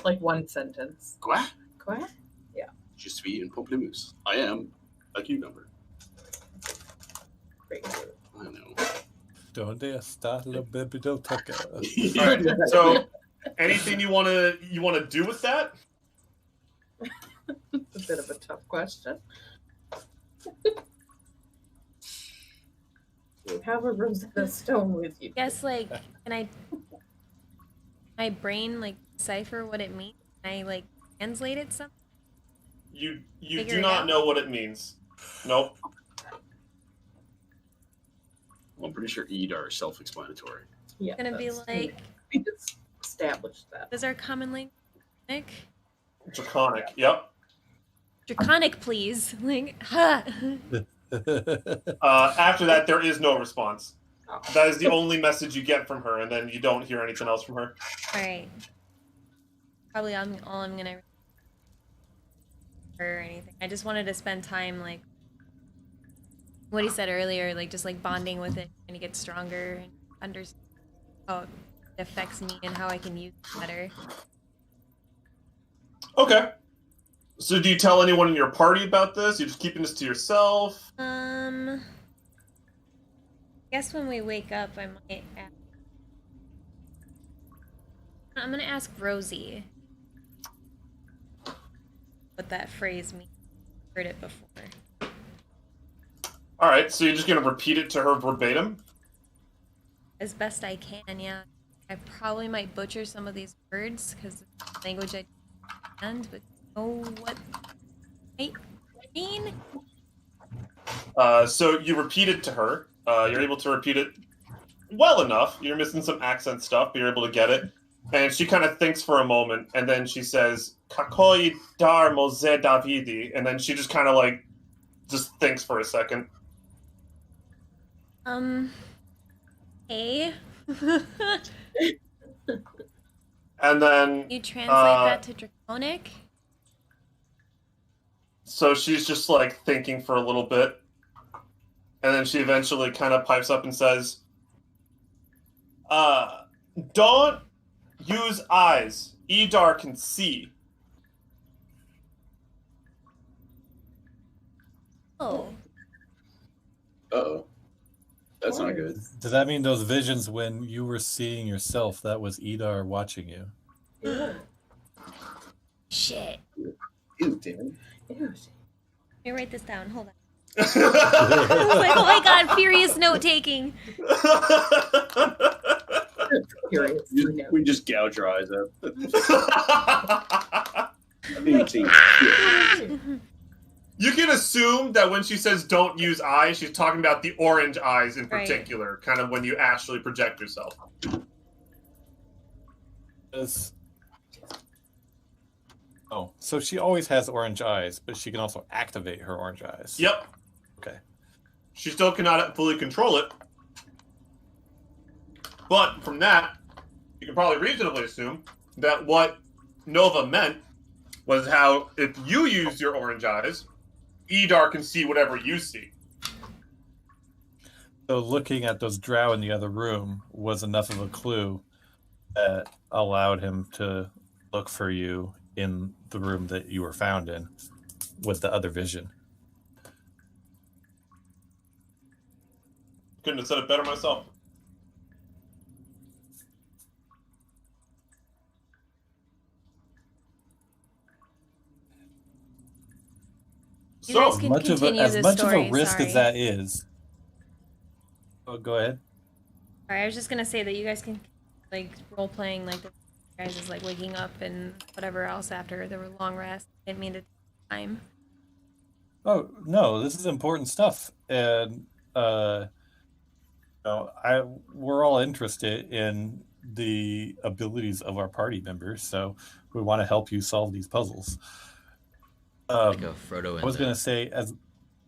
S5: like one sentence.
S4: Quoi?
S5: Quoi?
S4: Je suis un pamplemousse. I am a cucumber.
S5: Great.
S4: I know.
S1: Donde está la biblioteca?
S2: All right. So, anything you wanna do with that?
S5: It's a bit of a tough question. You have a Rosetta Stone with you.
S3: I guess like can my brain like decipher what it means? Can I like translate it some?
S2: You
S3: Figure
S2: do
S3: it
S2: not
S3: out?
S2: know what it means. Nope.
S4: Well, I'm pretty sure Eid are self-explanatory.
S5: Yeah,
S3: It's gonna be
S5: that's-
S3: like,
S5: we just established that.
S3: is our common language
S2: Draconic. Yep.
S3: draconic, please? Like, huh.
S2: After that, there is no response.
S5: Oh.
S2: That is the only message you get from her, and then you don't hear anything else from her.
S3: All right. Probably all I'm gonna or anything. I just wanted to spend time like what he said earlier, like just like bonding with it and to get stronger and understand how it affects me and how I can use it better.
S2: Okay. So do you tell anyone in your party about this? You're just keeping this to yourself?
S3: I guess when we wake up, I might ask. I'm gonna ask Rosie what that phrase means. Heard it before.
S2: All right, so you're just going to repeat it to her verbatim?
S3: As best I can, yeah. I probably might butcher some of these words because it's language I understand, but know what I mean.
S2: So you repeat it to her. You're able to repeat it well enough. You're missing some accent stuff, but you're able to get it. And she kind of thinks for a moment, and then she says, "Kakoi dar mose Davidi," and then she just kind of like just thinks for a second.
S3: Hey.
S2: And then
S3: You translate that to Draconic?
S2: so she's just like thinking for a little bit, and then she eventually kind of pipes up and says, don't use eyes. Edar can see."
S3: Oh.
S4: Uh-oh. That's not good.
S1: Does that mean those visions when you were seeing yourself, that was Edar watching you?
S5: Yeah.
S3: Shit.
S4: Ew, damn.
S5: Ew.
S3: Let me write this down. Hold on. I was like, oh my god, furious note taking.
S5: Curious.
S4: We just gouge her eyes out.
S2: You can assume that when she says "don't use eyes," she's talking about the orange eyes in
S3: Right.
S2: particular, kind of when you actually project yourself.
S1: Oh, so she always has orange eyes, but she can also activate her orange eyes.
S2: Yep.
S1: Okay.
S2: She still cannot fully control it. But from that, you can probably reasonably assume that what Nova meant was how if you use your orange eyes, Edar can see whatever you see.
S1: So looking at those drow in the other room was enough of a clue that allowed him to look for you in the room that you were found in with the other vision.
S2: Couldn't have said it better myself.
S3: You
S2: So,
S3: guys can
S1: Much of
S3: continue
S1: as
S3: this
S1: much
S3: story,
S1: of a risk
S3: sorry.
S1: as that is. Oh, go ahead.
S3: Alright, I was just gonna say that you guys can like role playing like the guys is like waking up and whatever else after the long rest. I didn't mean to take time.
S1: Oh no, this is important stuff, and we're all interested in the abilities of our party members, so we want to help you solve these puzzles.
S6: Like a Frodo
S1: I was
S6: and
S1: gonna
S6: the
S1: say,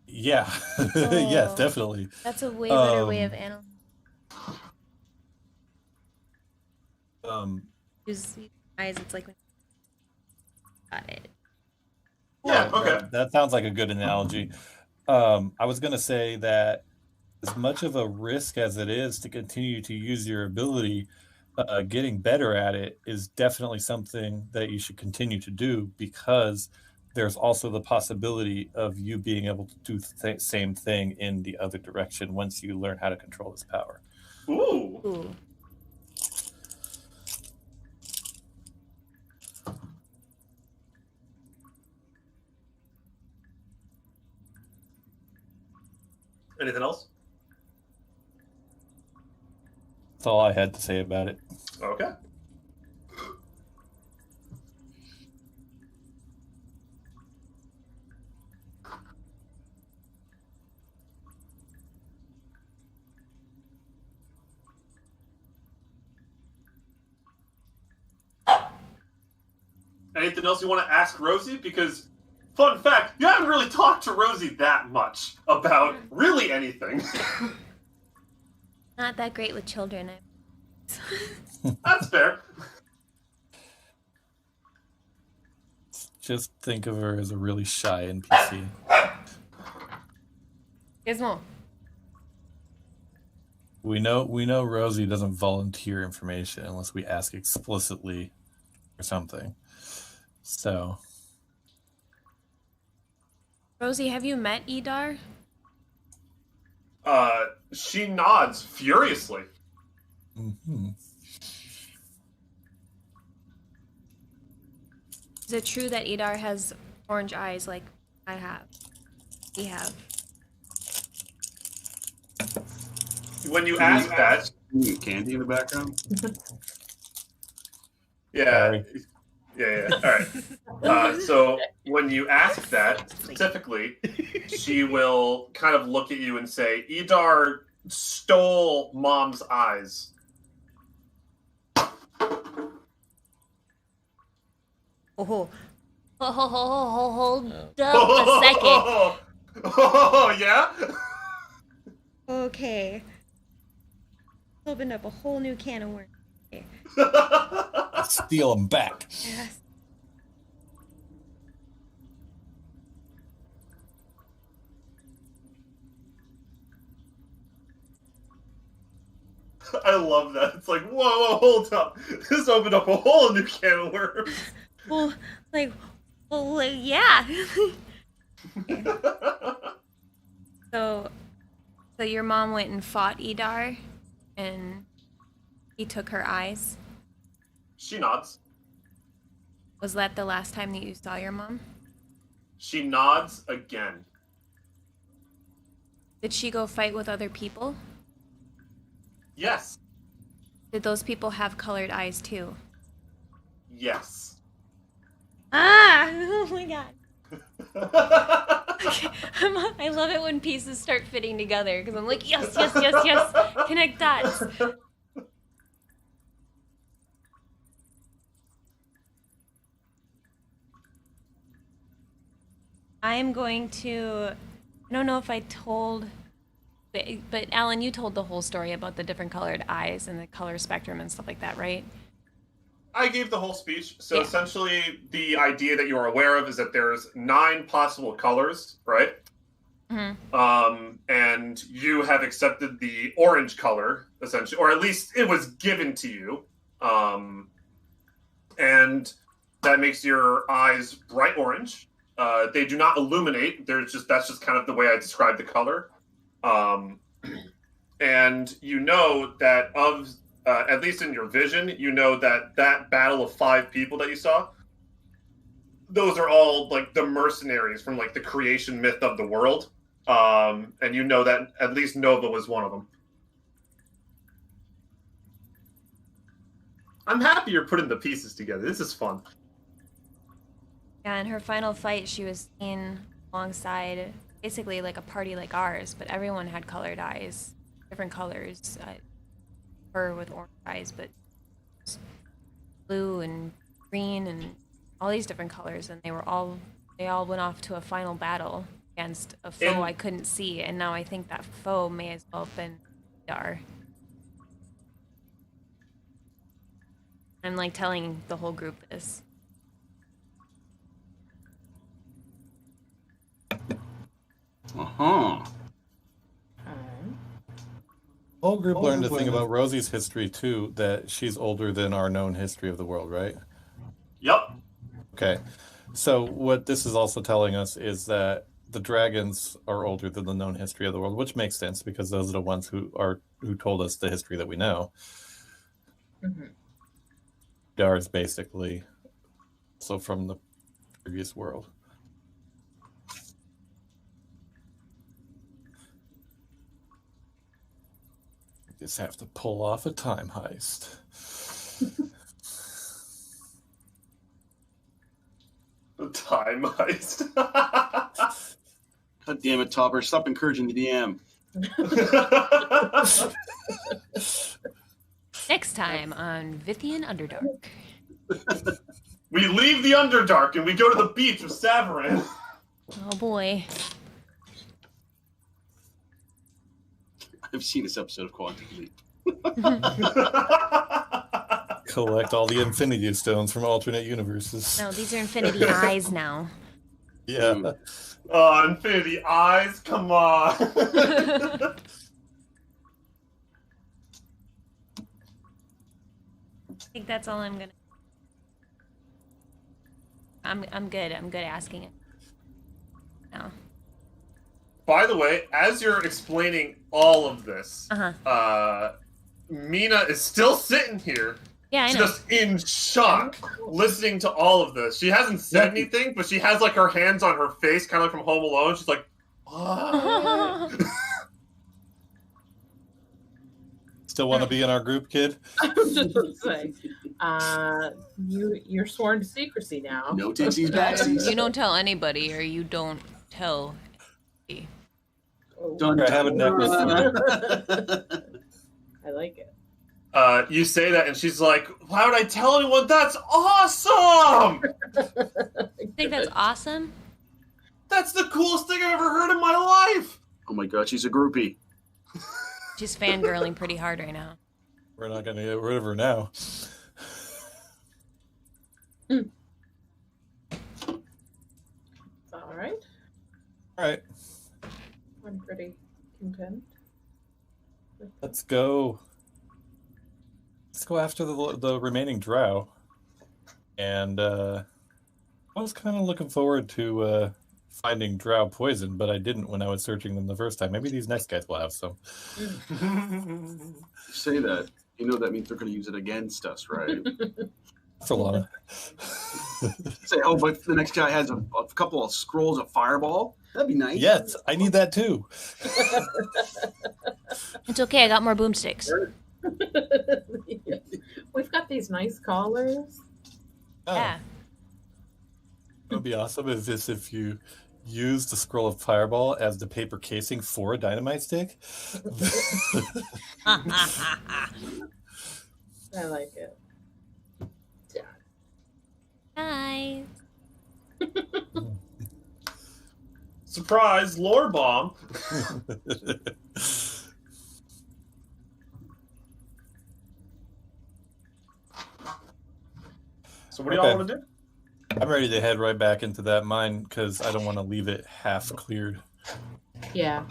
S1: yeah, yes,
S3: Oh.
S1: definitely.
S3: That's a way better way of
S1: Um,
S3: use eyes. It's like got it.
S2: Yeah, okay.
S1: That sounds like a good analogy. I was going to say that as much of a risk as it is to continue to use your ability, getting better at it is definitely something that you should continue to do, because there's also the possibility of you being able to do the same thing in the other direction once you learn how to control this power.
S2: Ooh.
S3: Ooh.
S2: Anything else?
S1: That's all I had to say about it.
S2: Okay. Anything else you want to ask Rosie? Because, fun fact, you haven't really talked to Rosie that much about really anything.
S3: Not that great with children.
S2: That's fair.
S1: Just think of her as a really shy NPC.
S3: Gizmo.
S1: We know Rosie doesn't volunteer information unless we ask explicitly or something. So,
S3: Rosie, have you met Idar?
S2: She nods furiously.
S3: Is it true that Idar has orange eyes like I have? We have.
S2: When you ask that,
S4: Candy in the background.
S2: yeah.
S1: Sorry.
S2: Yeah. All right. So when you ask that specifically, she will kind of look at you and say, "Idar stole Mom's eyes."
S3: Oh, hold up a second.
S2: Oh, yeah?
S3: Okay. Opened up a whole new can of worms. Okay.
S1: Steal them back.
S3: Yes.
S2: I love that. It's like, whoa, hold up. This opened up a whole new can of worms.
S3: Well, yeah. So your mom went and fought Idar, and he took her eyes.
S2: She nods.
S3: Was that the last time that you saw your mom?
S2: She nods again.
S3: Did she go fight with other people?
S2: Yes.
S3: Did those people have colored eyes too?
S2: Yes.
S3: Ah! Oh my god. I love it when pieces start fitting together because I'm like, yes, connect dots. I'm going to, I don't know if I told, but Alan, you told the whole story about the different colored eyes and the color spectrum and stuff like that, right?
S2: I gave the whole speech. So
S3: Yeah.
S2: essentially, the idea that you are aware of is that there's 9 possible colors, right?
S3: Mm-hmm.
S2: And you have accepted the orange color, essentially, or at least it was given to you. And that makes your eyes bright orange. They do not illuminate. That's just kind of the way I describe the color. And you know that at least in your vision, you know that battle of 5 people that you saw, those are all like the mercenaries from like the creation myth of the world. And you know that at least Nova was one of them. I'm happy you're putting the pieces together. This is fun.
S3: Yeah, in her final fight, she was seen alongside basically like a party like ours, but everyone had colored eyes, different colors. Her with orange eyes, but blue and green and all these different colors, and they all went off to a final battle against a foe I couldn't see, and now I think that foe may as well have been Dar. I'm like telling the whole group this.
S4: Huh.
S1: Whole group learned a thing about Rosie's history too, that she's older than our known history of the world, right?
S2: Yep.
S1: Okay. So what this is also telling us is that the dragons are older than the known history of the world, which makes sense because those are the ones who told us the history that we know. Ours basically so from the previous world. Just have to pull off a time heist.
S2: The time heist.
S4: God damn it, Topper. Stop encouraging the DM.
S3: Next time on Vythan Underdark.
S2: We leave the Underdark and we go to the beach with Savarin.
S3: Oh boy.
S4: I've seen this episode of Quantum Leap.
S1: Collect all the Infinity Stones from alternate universes.
S3: No, these are Infinity Eyes now.
S1: Yeah.
S2: Oh, Infinity Eyes, come on.
S3: I think that's all I'm gonna. I'm good. I'm good asking it. No.
S2: By the way, as you're explaining all of this, Mina is still sitting here,
S3: Yeah, I know.
S2: just in shock, listening to all of this. She hasn't said anything, but she has like her hands on her face, kind of like from Home Alone. She's like, "What?"
S1: Still want to be in our group, kid?
S5: I was just going to say, you're sworn to secrecy now.
S4: No tootsies, backsies.
S3: You don't tell anybody, or you don't tell.
S4: Done.
S1: I have a necklace.
S5: I like it.
S2: You say that, and she's like, "Why would I tell anyone? That's awesome!
S3: I think that's awesome.
S2: That's the coolest thing I've ever heard in my life."
S4: Oh my god, she's a groupie.
S3: She's fangirling pretty hard right now.
S1: We're not going to get rid of her now.
S5: All right.
S1: All right.
S5: I'm pretty content.
S1: Let's go. Let's go after the remaining drow. And I was kind of looking forward to finding drow poison, but I didn't when I was searching them the first time. Maybe these next guys will have some.
S4: You say that, you know that means they're going to use it against us, right?
S1: For Lana.
S4: Say, oh, but the next guy has a couple of scrolls of fireball. That'd be nice.
S1: Yes, I need that too.
S3: It's okay. I got more boomsticks.
S5: We've got these nice collars.
S1: Oh,
S3: Yeah.
S1: It would be awesome if you use the scroll of fireball as the paper casing for a dynamite stick.
S5: I like it. Yeah.
S3: Hi.
S2: Surprise, lore bomb. So what do y'all want to do?
S1: I'm ready to head right back into that mine because I don't want to leave it half cleared.
S5: Yeah.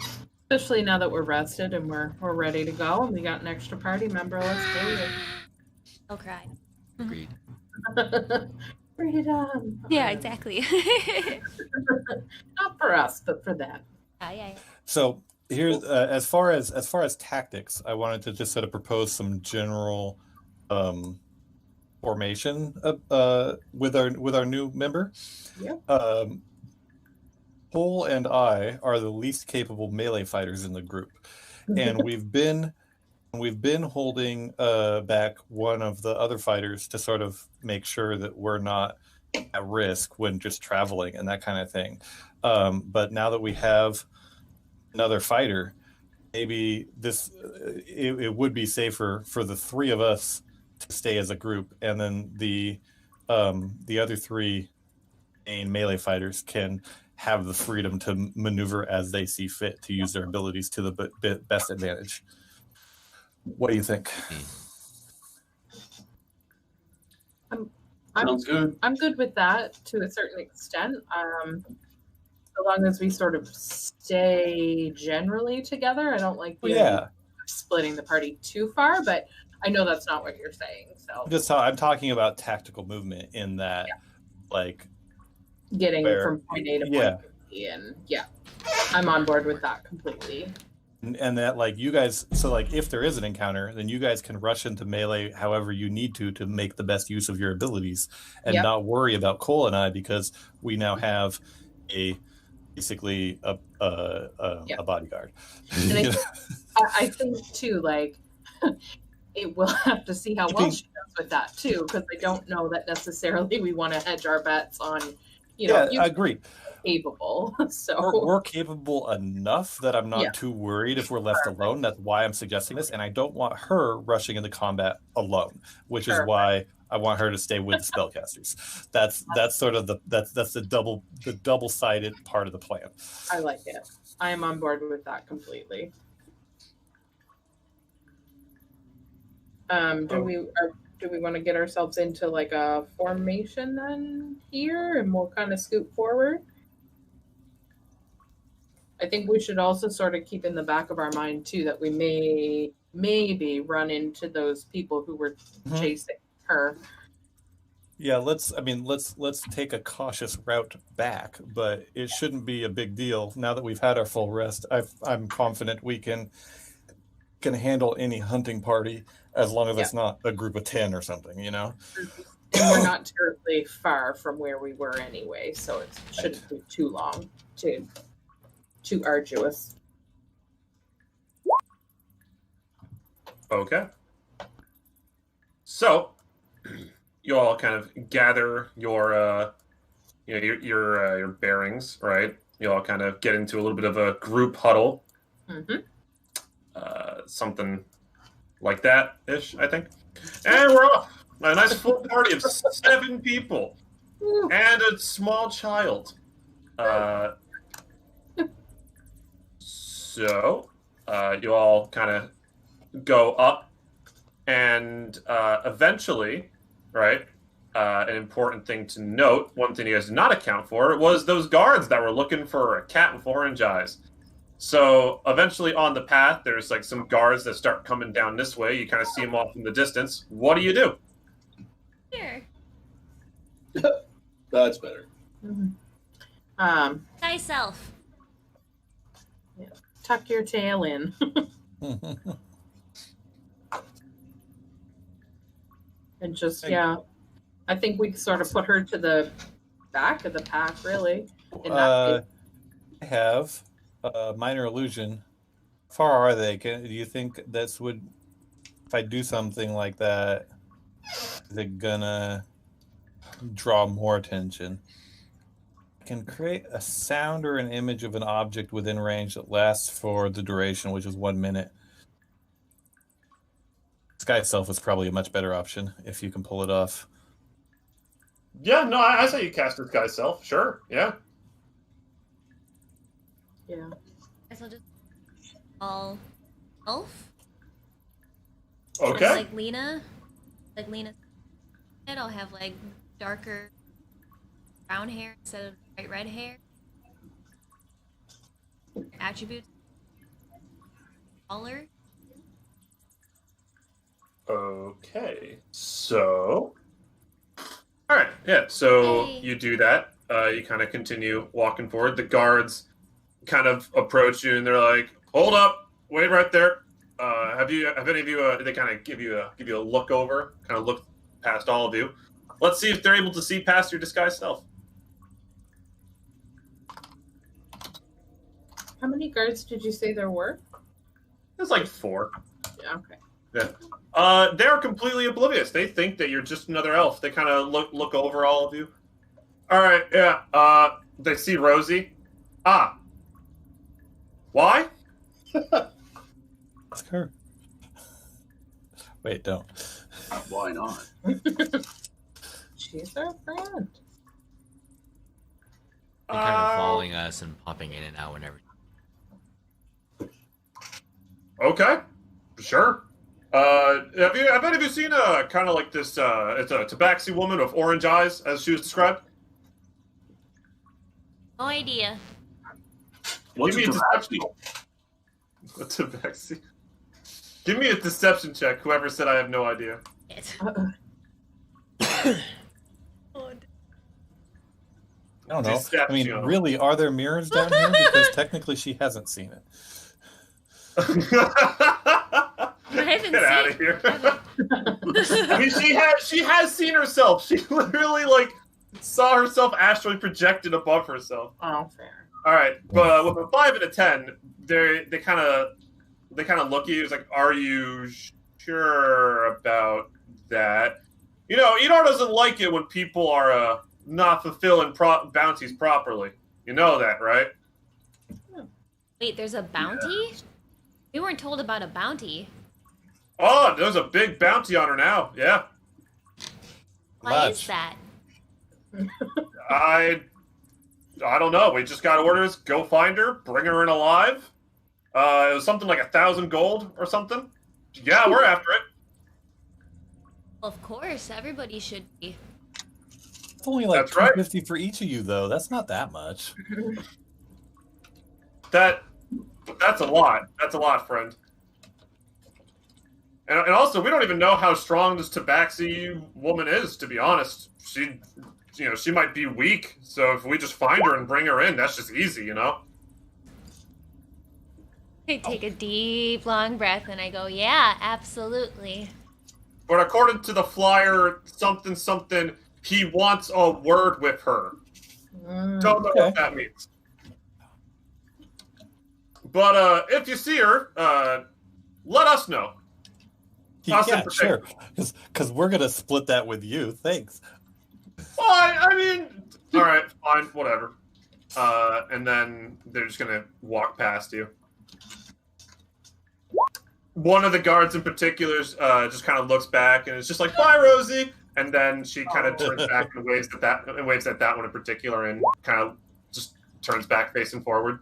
S5: Especially now that we're rested and we're ready to go and we got an extra party member. Let's do it.
S3: I'll cry.
S6: Agreed.
S5: Freedom.
S3: Yeah, exactly.
S5: Not for us, but for them.
S3: Yeah.
S1: So here's as far as tactics, I wanted to just sort of propose some general formation with our new member.
S5: Yeah.
S1: Cole and I are the least capable melee fighters in the group, and we've been holding back one of the other fighters to sort of make sure that we're not at risk when just traveling and that kind of thing. But now that we have another fighter, maybe it would be safer for the three of us to stay as a group, and then the other three main melee fighters can have the freedom to maneuver as they see fit to use their abilities to the best advantage. What do you think?
S4: Sounds good.
S5: I'm good with that to a certain extent. So long as we sort of stay generally together. I don't like the idea of splitting the party too far, but I know that's not what you're saying. So
S1: I'm talking about tactical movement in that, like
S5: getting from point A to point B, and I'm on board with that completely.
S1: And that, like, you guys, so like if there is an encounter, then you guys can rush into melee however you need to make the best use of your abilities and not worry about Cole and I, because we now have basically a bodyguard.
S5: And I think too, like, it will have to see how well she does with that too, because I don't know that necessarily we want to hedge our bets on,
S1: I agree.
S5: Capable, so
S1: we're capable enough that I'm not too worried if we're left alone. That's why I'm suggesting this, and I don't want her rushing into combat alone, which is why I want her to stay with the spellcasters. That's sort of that's the double-sided part of the plan.
S5: I like it. I am on board with that completely. Do we want to get ourselves into like a formation then here, and we'll kind of scoot forward? I think we should also sort of keep in the back of our mind too that we may maybe run into those people who were chasing her.
S1: Yeah, let's take a cautious route back, but it shouldn't be a big deal. Now that we've had our full rest, I'm confident we can handle any hunting party, as long as it's not a group of 10 or something, And
S5: we're not terribly far from where we were anyway, so it shouldn't be too long, too arduous.
S2: Okay. So, you all kind of gather your bearings, right? You all kind of get into a little bit of a group huddle.
S5: Mm-hmm.
S2: Something like that-ish, I think. And we're off. A nice full party of 7 people. And a small child. So, you all kind of go up, and eventually, right, an important thing to note, one thing you guys did not account for, was those guards that were looking for a cat with orange eyes. So eventually on the path, there's like some guards that start coming down this way. You kind of see them off in the distance. What do you do?
S3: Here.
S4: That's better.
S5: Mm-hmm.
S3: Thyself.
S5: Yeah. Tuck your tail in. And just, I think we sort of put her to the back of the pack, really. In that
S1: I have minor illusion. How far are they? Do you think this would, if I do something like that, is it gonna draw more attention? I can create a sound or an image of an object within range that lasts for the duration, which is 1 minute. Sky itself is probably a much better option if you can pull it off.
S2: Yeah, no, I say you cast this guy's self. Sure, yeah.
S5: Yeah.
S3: I guess I'll just call elf.
S2: Okay.
S3: Just like Lena. I'll have like darker brown hair instead of bright red hair. Attributes. Color.
S2: Okay. So. All right. Yeah. So you do that. You kind of continue walking forward. The guards kind of approach you, and they're like, "Hold up! Wait right there! Have any of you? They kind of give you a look over, kind of look past all of you. Let's see if they're able to see past your disguised self."
S5: How many guards did you say there were?
S2: There's like 4.
S5: Yeah. Okay.
S2: Yeah. They're completely oblivious. They think that you're just another elf. They kind of look over all of you. All right. Yeah. They see Rosie. Ah. Why?
S1: Ask her. Wait, don't.
S4: Why not?
S5: She's our friend.
S6: They're kind of following us and popping in and out whenever.
S2: Okay. Sure. Have any of you seen kind of like this? It's a tabaxi woman with orange eyes, as she was described.
S3: No idea.
S4: What's
S2: Give me
S4: a
S2: a
S4: tabaxi?
S2: What's a tabaxi? Give me a deception check. Whoever said I have no idea.
S1: I don't know. I mean,
S2: Deception.
S1: really, are there mirrors down here? Because technically she hasn't seen it.
S3: I haven't
S2: Get out of
S3: seen.
S2: here.
S3: I
S2: I mean, she has seen herself. She literally like saw herself astrally projected above herself.
S5: Oh, fair.
S2: All right, but with a 5 and a 10, they kind of look at you. It's like, are you sure about that? You know, Edar doesn't like it when people are not fulfilling bounties properly. You know that, right?
S3: Wait, there's a bounty? We weren't told about a bounty.
S2: Oh, there's a big bounty on her now. Yeah,
S3: Why is
S1: Much.
S3: that?
S2: I don't know. We just got orders. Go find her. Bring her in alive. It was something like 1,000 gold or something. Yeah, we're after it.
S3: Of course, everybody should be.
S1: It's only like
S2: That's right.
S1: 250 for each of you, though. That's not that much.
S2: That's a lot. That's a lot, friend. And also, we don't even know how strong this Tabaxi woman is. To be honest, she might be weak. So if we just find her and bring her in, that's just easy, you know.
S3: I take a deep, long breath and I go, yeah, absolutely.
S2: But according to the flyer, something, he wants a word with her. Don't know what that means. But if you see her, let us know.
S1: Yeah, sure. Because we're going to split that with you. Thanks.
S2: Well, I mean, all right, fine, whatever. And then they're just going to walk past you. One of the guards in particular just kind of looks back and is just like, "Bye, Rosie," and then she kind of turns back and waves at that one in particular, and kind of just turns back facing forward.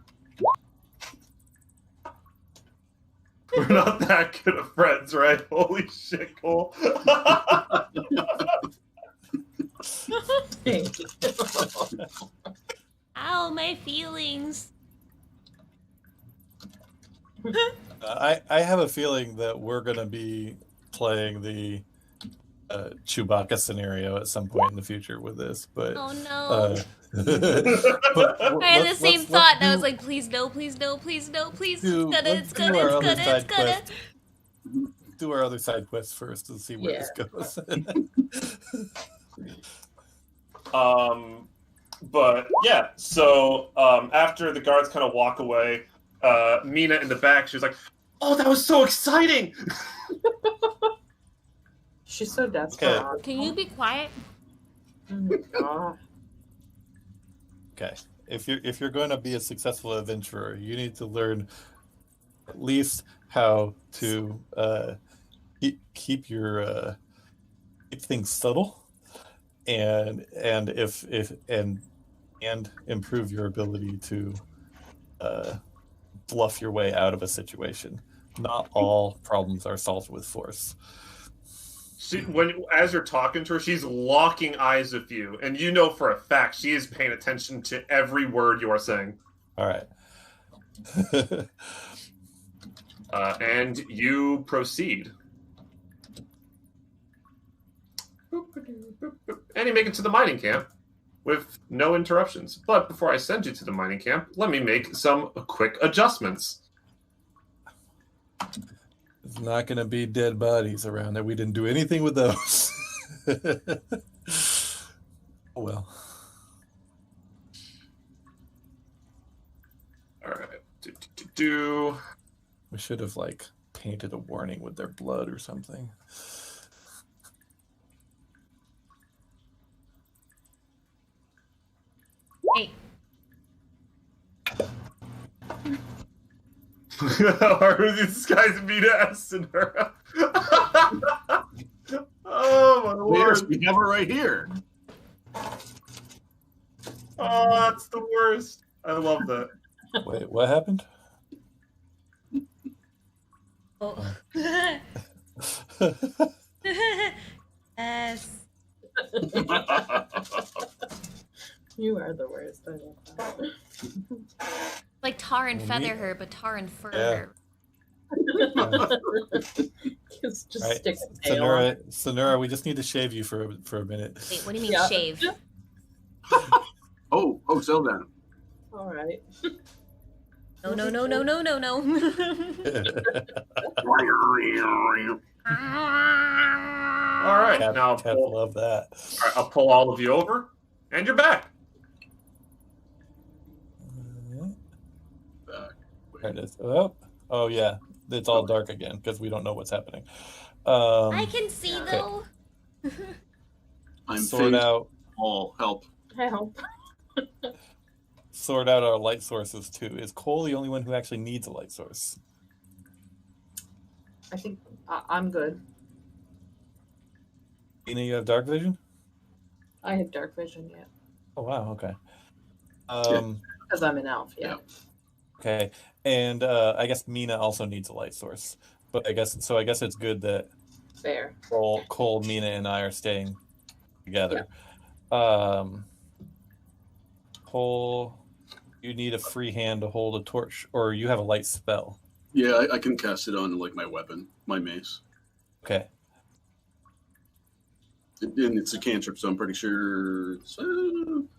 S2: We're not that good of friends, right? Holy shit, Cole.
S3: Ow, my feelings.
S1: I have a feeling that we're going to be playing the Chewbacca scenario at some point in the future with this, but
S3: Oh no.
S1: but
S3: I had the same thought. I was like, please no, please no, please no, please. It's gonna.
S1: Do our other side quests first and see where this goes.
S2: But yeah, so after the guards kind of walk away, Mina in the back, she was like, "Oh, that was so exciting!"
S5: She's so desperate.
S1: Okay.
S3: Can you be quiet?
S1: Okay. If you're going to be a successful adventurer, you need to learn at least how to keep things subtle, and improve your ability to bluff your way out of a situation. Not all problems are solved with force.
S2: As you're talking to her, she's locking eyes with you, and you know for a fact she is paying attention to every word you are saying.
S1: All right.
S2: And you proceed. And you make it to the mining camp with no interruptions. But before I send you to the mining camp, let me make some quick adjustments.
S1: There's not going to be dead bodies around there. We didn't do anything with those. Oh, well.
S2: All right.
S1: We should have painted a warning with their blood or something.
S3: Hey.
S2: Are these guys Mina asking her? Oh my lord!
S4: We have her right here.
S2: Oh, that's the worst. I love that.
S1: Wait, what happened?
S3: Oh. Yes.
S5: You are the worst. I love that.
S3: Like tar and
S1: Well,
S3: feather
S1: neat.
S3: her, but tar and fur
S1: Yeah.
S3: her.
S5: just
S1: Right.
S5: stick a tail on.
S1: Sonura, we just need to shave you for a minute.
S3: Wait, what do you mean
S5: Yeah.
S3: shave?
S4: Oh, settle down.
S5: All right.
S3: No, no, no, no, no, no, no.
S2: All right,
S1: Cats
S2: now
S1: love that.
S2: all right, I'll pull all of you over, and you're back.
S4: Back.
S1: There it is. Oh yeah, it's all dark again because we don't know what's happening.
S3: I can see
S5: Okay.
S3: though.
S4: I'm
S1: Sort
S4: phased.
S1: out
S4: All help.
S5: Help.
S1: our light sources too. Is Cole the only one who actually needs a light source?
S5: I think I'm good.
S1: Ina, you have dark vision?
S5: I have dark vision yet
S1: Oh wow, okay.
S5: because I'm an elf. Yeah.
S1: Okay, and I guess Mina also needs a light source, but I guess it's good that
S5: Fair.
S1: Cole, Mina, and I are staying together. Cole, you need a free hand to hold a torch, or you have a light spell.
S4: Yeah, I can cast it on like my weapon, my mace.
S1: Okay.
S4: And it's a cantrip, so I'm pretty sure it's, I don't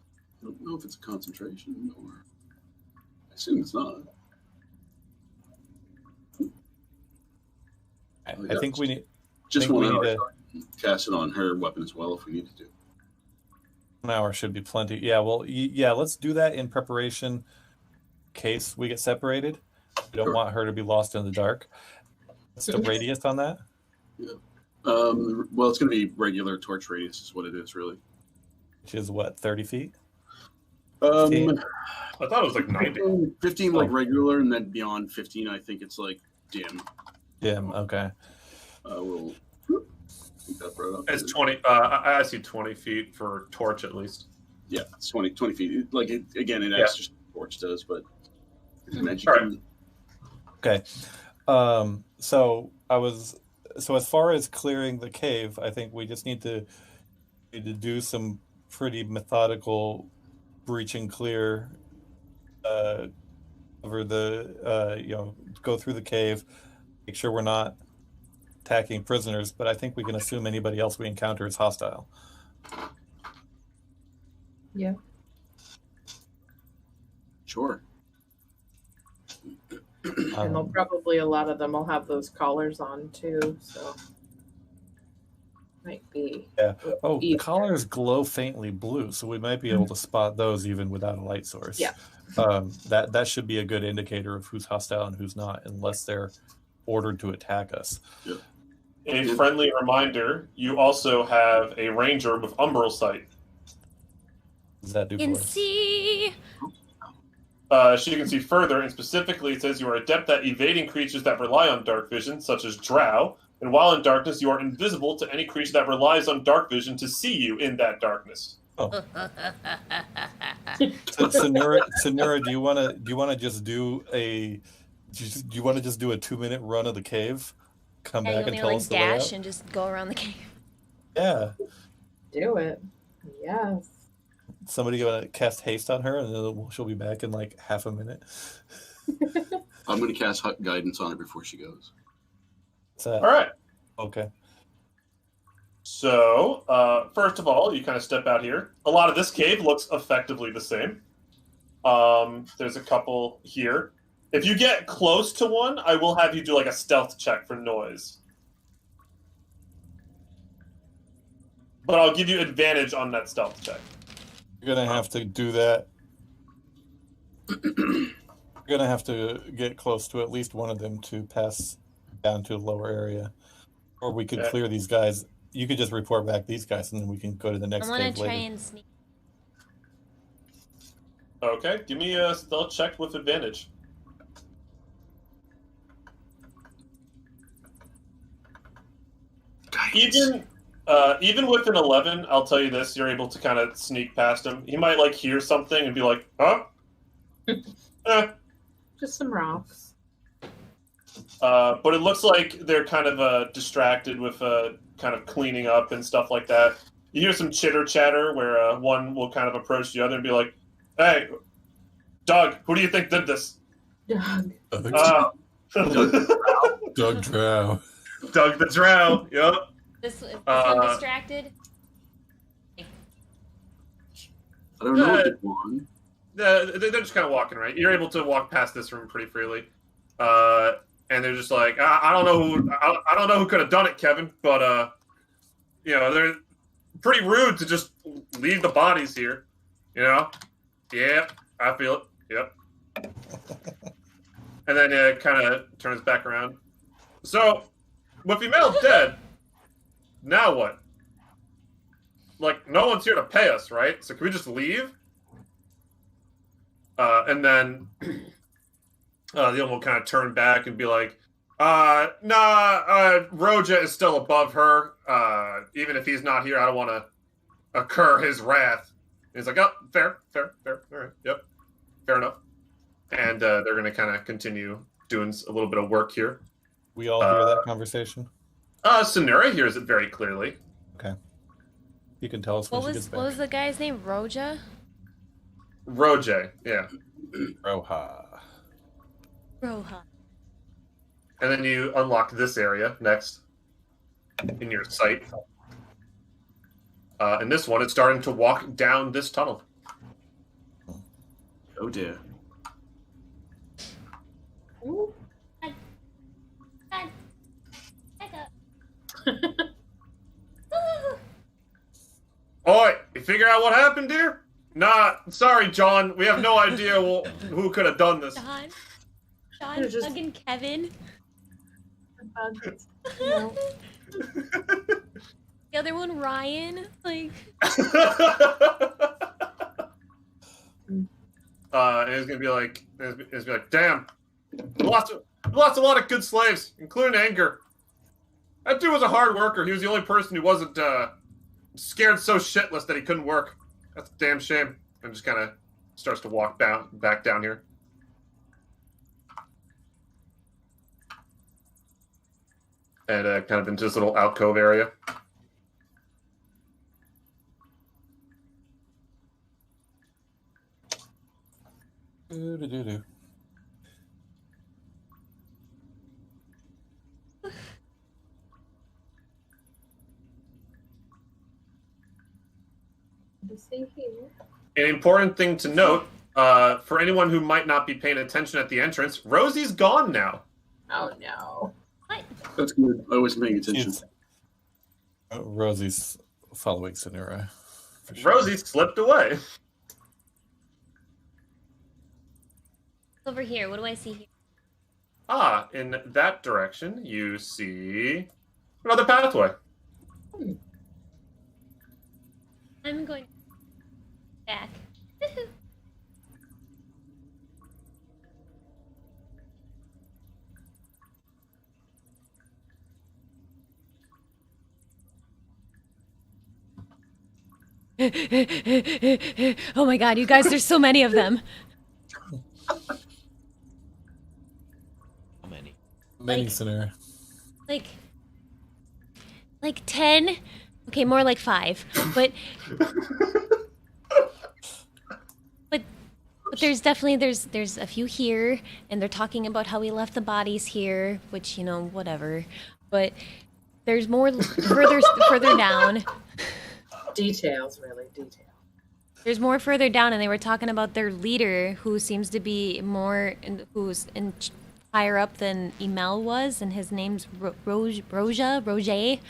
S4: know if it's a concentration or I assume it's not.
S1: I think we need.
S4: Just
S1: think
S4: 1
S1: we
S4: hour.
S1: need
S4: Cast it on her weapon as well if we needed to.
S1: 1 hour should be plenty. Yeah. Well, yeah. Let's do that in preparation, in case we get separated. We don't
S4: Sure.
S1: want her to be lost in the dark. What's the radius on that?
S4: Well, it's going to be regular torch radius is what it is, really.
S1: Which is what, 30 feet?
S4: 15?
S2: I thought it was like 90.
S4: 15 like
S1: Oh.
S4: regular, and then beyond 15, I think it's like dim.
S1: Dim. Okay.
S4: We'll keep that right up.
S2: It's 20. I see 20 feet for torch at least.
S4: Yeah, it's 20 feet. Like, again, it
S2: Yeah.
S4: acts just like torch does, but it's magic.
S2: All right.
S1: Okay. So as far as clearing the cave, I think we just need to do some pretty methodical breach and clear, over the go through the cave, make sure we're not attacking prisoners, but I think we can assume anybody else we encounter is hostile.
S5: Yeah.
S4: Sure.
S5: And they'll probably, a lot of them will have those collars on too, so might be.
S1: Yeah. Oh, the
S5: easier.
S1: collars glow faintly blue, so we might be able to spot those even without a light source.
S5: Yeah.
S1: That should be a good indicator of who's hostile and who's not, unless they're ordered to attack us.
S4: Yeah.
S2: A friendly reminder: you also have a ranger with umbral sight.
S1: What does that do
S3: Can
S1: for us?
S3: see.
S2: She can see further, and specifically it says you are adept at evading creatures that rely on dark vision, such as drow. And while in darkness, you are invisible to any creature that relies on dark vision to see you in that darkness.
S1: So, Sonura, do you want to just do a 2-minute run of the cave? Come
S3: Yeah,
S1: back
S3: you
S1: and
S3: only
S1: tell
S3: like
S1: us the way
S3: dash
S1: out?
S3: and just go around the cave.
S1: Yeah.
S5: Do it. Yes.
S1: Somebody gonna cast haste on her, and then she'll be back in like half a minute.
S4: I'm going to cast guidance on her before she goes.
S1: What's that?
S2: All right.
S1: Okay.
S2: So, first of all, you kind of step out here. A lot of this cave looks effectively the same. There's a couple here. If you get close to one, I will have you do like a stealth check for noise. But I'll give you advantage on that stealth check.
S1: You're gonna have to do that. You're gonna have to get close to at least one of them to pass down to a lower area, or we could
S2: Okay.
S1: clear these guys. You could just report back these guys, and then we can go to the
S3: I
S1: next
S3: want
S1: cave
S3: to try
S1: later.
S3: and sneak.
S2: Okay, give me a stealth check with advantage.
S4: Guidance.
S2: Even with an 11, I'll tell you this: you're able to kind of sneak past him. He might like hear something and be like, "Huh?"
S5: Just some rocks.
S2: But it looks like they're kind of distracted with kind of cleaning up and stuff like that. You hear some chitter chatter where one will kind of approach the other and be like, "Hey, Doug, who do you think did this?
S5: Doug.
S1: Doug Drow.
S2: Doug the Drow. Yep.
S3: This one distracted.
S4: I don't know which one.
S2: They're just kind of walking, right? You're able to walk past this room pretty freely, and they're just like, I don't know who could have done it, Kevin, but they're pretty rude to just leave the bodies here. Yeah, I feel it. Yep. And then it kind of turns back around. So, with Email's dead, now what? Like, no one's here to pay us, right? So can we just leave? And then the other one will kind of turn back and be like, Roja is still above her. Even if he's not here, I don't want to incur his wrath. And he's like, oh, fair. All right, yep, fair enough. And they're going to kind of continue doing a little bit of work here.
S1: We all hear that conversation?
S2: Sonura hears it very clearly.
S1: Okay. You can tell us when she gets back.
S3: What was the guy's name? Roja?
S2: Roja, yeah.
S1: Roja.
S3: Roja.
S2: And then you unlock this area next in your sight. And this one is starting to walk down this tunnel.
S4: Oh dear.
S5: Ooh.
S2: Oi, you figure out what happened, dear? Nah, sorry, John. We have no idea who could have done this.
S3: John, Doug, and Kevin.
S5: No.
S3: The other one, Ryan. Like.
S2: And it's gonna be like, damn, lost a lot of good slaves, including Anger. That dude was a hard worker. He was the only person who wasn't scared so shitless that he couldn't work. That's a damn shame. And just kind of starts to walk back down here. And kind of into this little alcove area.
S1: Do-do-do-do.
S2: An important thing to note, for anyone who might not be paying attention at the entrance, Rosie's gone now.
S5: Oh no.
S3: What?
S4: That's good. I wasn't paying attention.
S1: Rosie's following Sonura. Sure.
S2: Rosie slipped away.
S3: Over here. What do I see here?
S2: In that direction, you see another pathway.
S3: I'm going back. Oh my god, you guys, there's so many of them.
S6: How many?
S1: Many
S3: Like-
S1: Sonura.
S3: Like 10? Okay, more like 5. But there's definitely there's a few here, and they're talking about how we left the bodies here, which, whatever. But there's more further down.
S5: Details, really, details.
S3: There's more further down, and they were talking about their leader, who seems to be who's higher up than Emel was, and his name's Roja.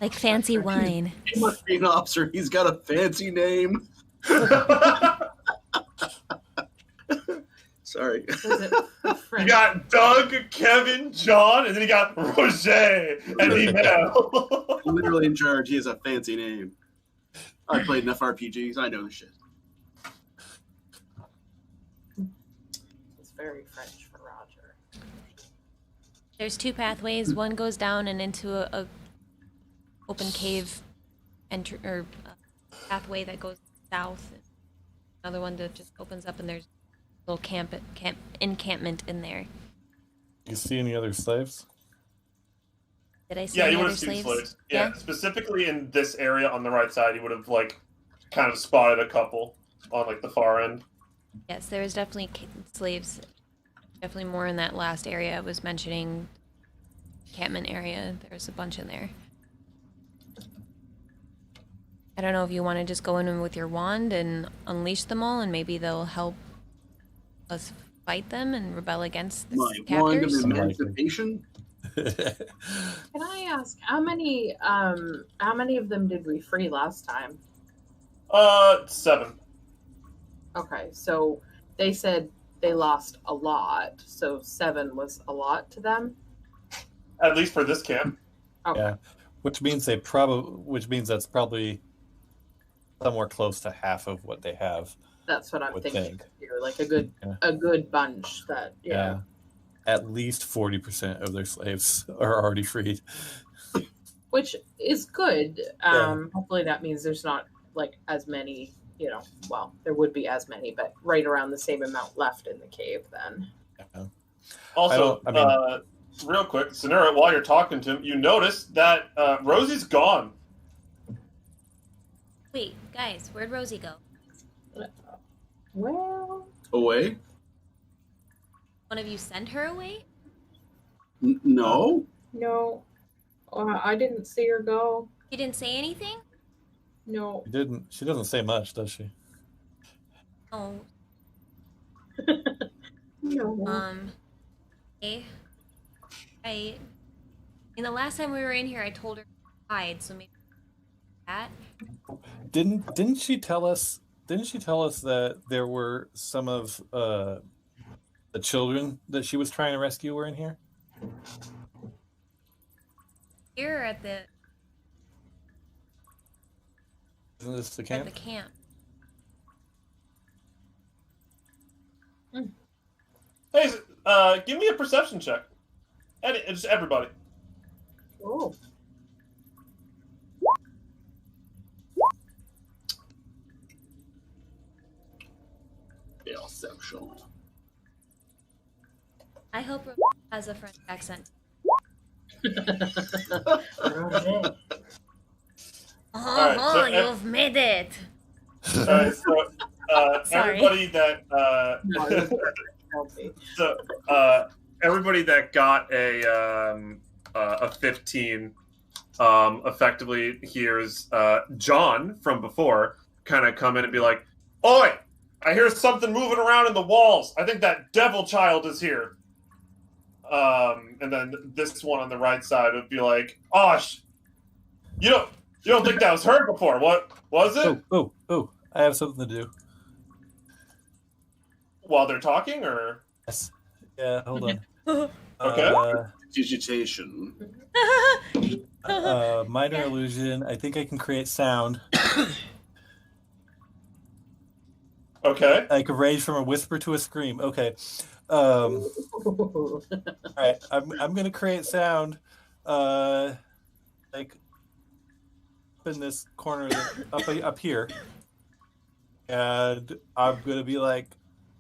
S3: Like fancy wine.
S4: He must be an officer. He's got a fancy name. Sorry.
S5: Was it
S2: You
S5: French?
S2: got Doug, Kevin, John, and then you got Roger and Emel.
S4: I'm literally in charge. He has a fancy name. I played enough RPGs. I know the shit.
S5: It's very French for Roger.
S3: There's 2 pathways. One goes down and into a open cave pathway that goes south. Another one that just opens up, and there's a little encampment in there.
S1: You see any other slaves?
S3: Did I see
S2: Yeah,
S3: any
S2: you would
S3: other
S2: have seen
S3: slaves?
S2: slaves. Yeah, specifically in this area on the right side, you would have kind of spotted a couple on like the far end.
S3: Yes, there was definitely slaves. Definitely more in that last area I was mentioning. Encampment area. There's a bunch in there. I don't know if you want to just go in with your wand and unleash them all, and maybe they'll help us fight them and rebel against the
S4: My
S3: captors.
S4: wand of emancipation.
S5: Can I ask how many of them did we free last time?
S2: 7.
S5: Okay, so they said they lost a lot, so 7 was a lot to them.
S2: At least for this camp.
S5: Okay.
S1: Yeah, which means that's probably somewhere close to half of what they have.
S5: That's what I'm thinking.
S1: Think.
S5: Here, like a good bunch that yeah.
S1: At least 40% of their slaves are already freed.
S5: Which is good. Hopefully that means there's not like as many, well, there would be as many, but right around the same amount left in the cave then.
S1: Yeah.
S2: Also, real quick, Sonura, while you're talking to him, you notice that Rosie's gone.
S3: Wait, guys, where'd Rosie go?
S5: Well,
S4: Away?
S3: One of you sent her away?
S4: No.
S5: no. I didn't see her go.
S3: You didn't say anything?
S5: No.
S1: She doesn't say much, does she?
S3: Oh.
S5: No.
S3: Okay. Right. The last time we were in here, I told her to hide, so maybe that.
S1: Didn't she tell us? Didn't she tell us that there were some of the children that she was trying to rescue were in here?
S3: Here at the
S1: Isn't this the camp?
S3: At the camp.
S2: Hey, give me a perception check. Just everybody.
S5: Oh.
S4: Perception.
S3: I hope Rosie has a French accent.
S2: Right, so
S3: you've made it.
S2: So
S3: Sorry.
S2: everybody that everybody that got a 15 effectively hears John from before kind of come in and be like, "Oi! I hear something moving around in the walls. I think that devil child is here." And then this one on the right side would be like, "Osh, you don't think that was heard before? What was it?"
S1: Oh! I have something to do.
S2: While they're talking, or
S1: Yes. Yeah. Hold on.
S2: Okay.
S4: Digitation.
S1: Minor illusion. I think I can create sound.
S2: okay.
S1: I can range from a whisper to a scream. Okay. All right. I'm gonna create sound. Like up in this corner, up here, and I'm gonna be like,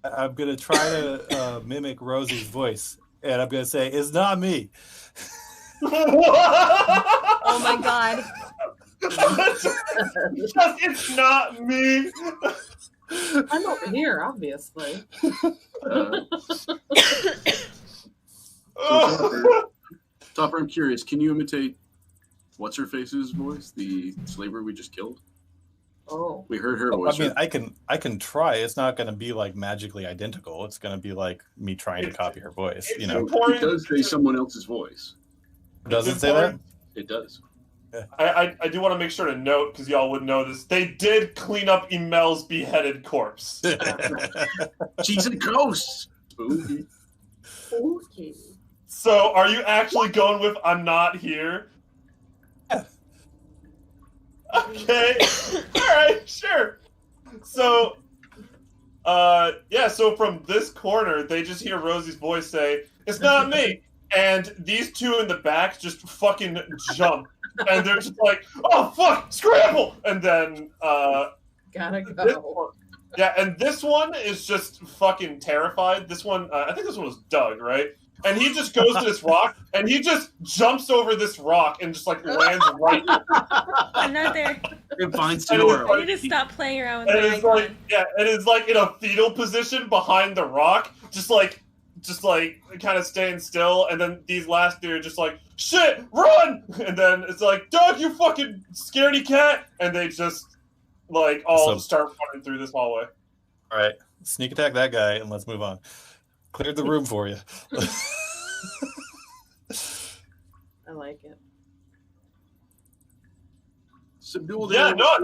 S1: I'm gonna try to mimic Rosie's voice, and I'm gonna say, "It's not me."
S3: Oh my god.
S2: It's not me.
S5: I'm over here, obviously.
S4: Topper, I'm curious. Can you imitate what's her face's voice, the slaver we just killed?
S5: Oh.
S4: We heard her
S1: I
S4: voice.
S1: mean, I can try. It's not going to be like magically identical. It's going to be like me trying to copy her voice.
S2: It's
S1: You know,
S4: It does say someone else's voice.
S1: does it say that?
S4: It does.
S2: I do want to make sure to note, because y'all would know this, they did clean up Emel's beheaded corpse.
S4: She's a ghost. Spooky.
S5: Okay.
S2: So are you actually going with "I'm not here"?
S1: Yeah.
S2: Okay. Alright, sure. So so from this corner, they just hear Rosie's voice say, "It's not me." And these two in the back just fucking jump. And they're just like, "Oh fuck, scramble!" And then
S5: Gotta
S2: this
S5: go.
S2: one, and this one is just fucking terrified. This one, I think this one was Doug, right? And he just goes to this rock, and he just jumps over this rock and just like lands right.
S3: I'm not there.
S4: And find
S2: And
S4: Sonora.
S3: I need to stop playing around with
S2: And
S3: the
S2: it's like,
S3: icon.
S2: yeah, it is like in a fetal position behind the rock, just like kind of staying still. And then these last two are just like, shit, run! And then it's like, Doug, you fucking scaredy cat! And they just like all
S1: So-
S2: start running through this hallway.
S1: All right, sneak attack that guy, and let's move on. Cleared the room for you.
S5: I like it.
S4: Subdue
S2: Yeah,
S4: them.
S2: no,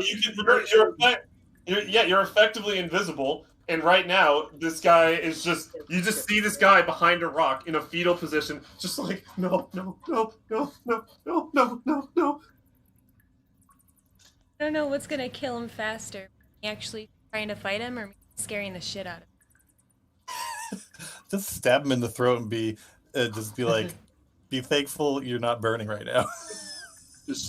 S2: you're effectively invisible. And right now, this guy is you just see this guy behind a rock in a fetal position, just like, no.
S3: I don't know what's gonna kill him faster. Me actually trying to fight him or me scaring the shit out of him.
S1: Just stab him in the throat and just be like, be thankful you're not burning right now.
S4: Just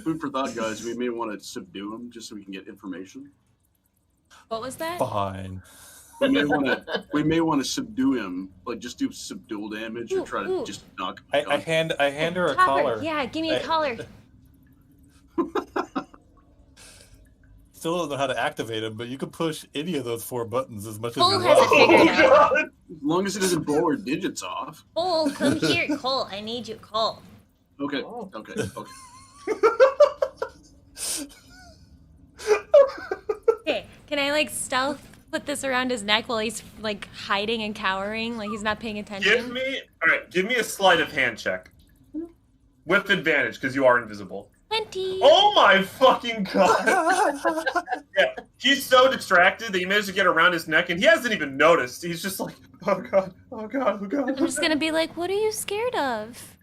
S4: food for thought, guys. We may want to subdue him just so we can get information.
S3: What was that?
S1: Fine.
S4: We may want to subdue him, like just do subdual damage or try to just knock him
S1: I
S4: out.
S1: hand her a
S3: Topper,
S1: collar.
S3: yeah, give me a
S1: I-
S3: collar.
S1: Still don't know how to activate him, but you can push any of those 4 buttons as much as
S3: Cole
S1: you
S3: has
S1: want.
S3: it figured
S2: Oh,
S3: out.
S2: God.
S4: As long as it doesn't blow our digits off.
S3: Cole, come here. Cole, I need you. Cole.
S4: Okay.
S5: Oh.
S4: Okay.
S3: Okay, can I like stealth put this around his neck while he's like hiding and cowering, like he's not paying attention?
S2: Give me a sleight of hand check. With advantage, because you are invisible.
S3: 20.
S2: Oh my fucking god! Yeah, he's so distracted that you managed to get around his neck, and he hasn't even noticed. He's just like, oh god, oh god, oh god.
S3: I'm just gonna be like, what are you scared of?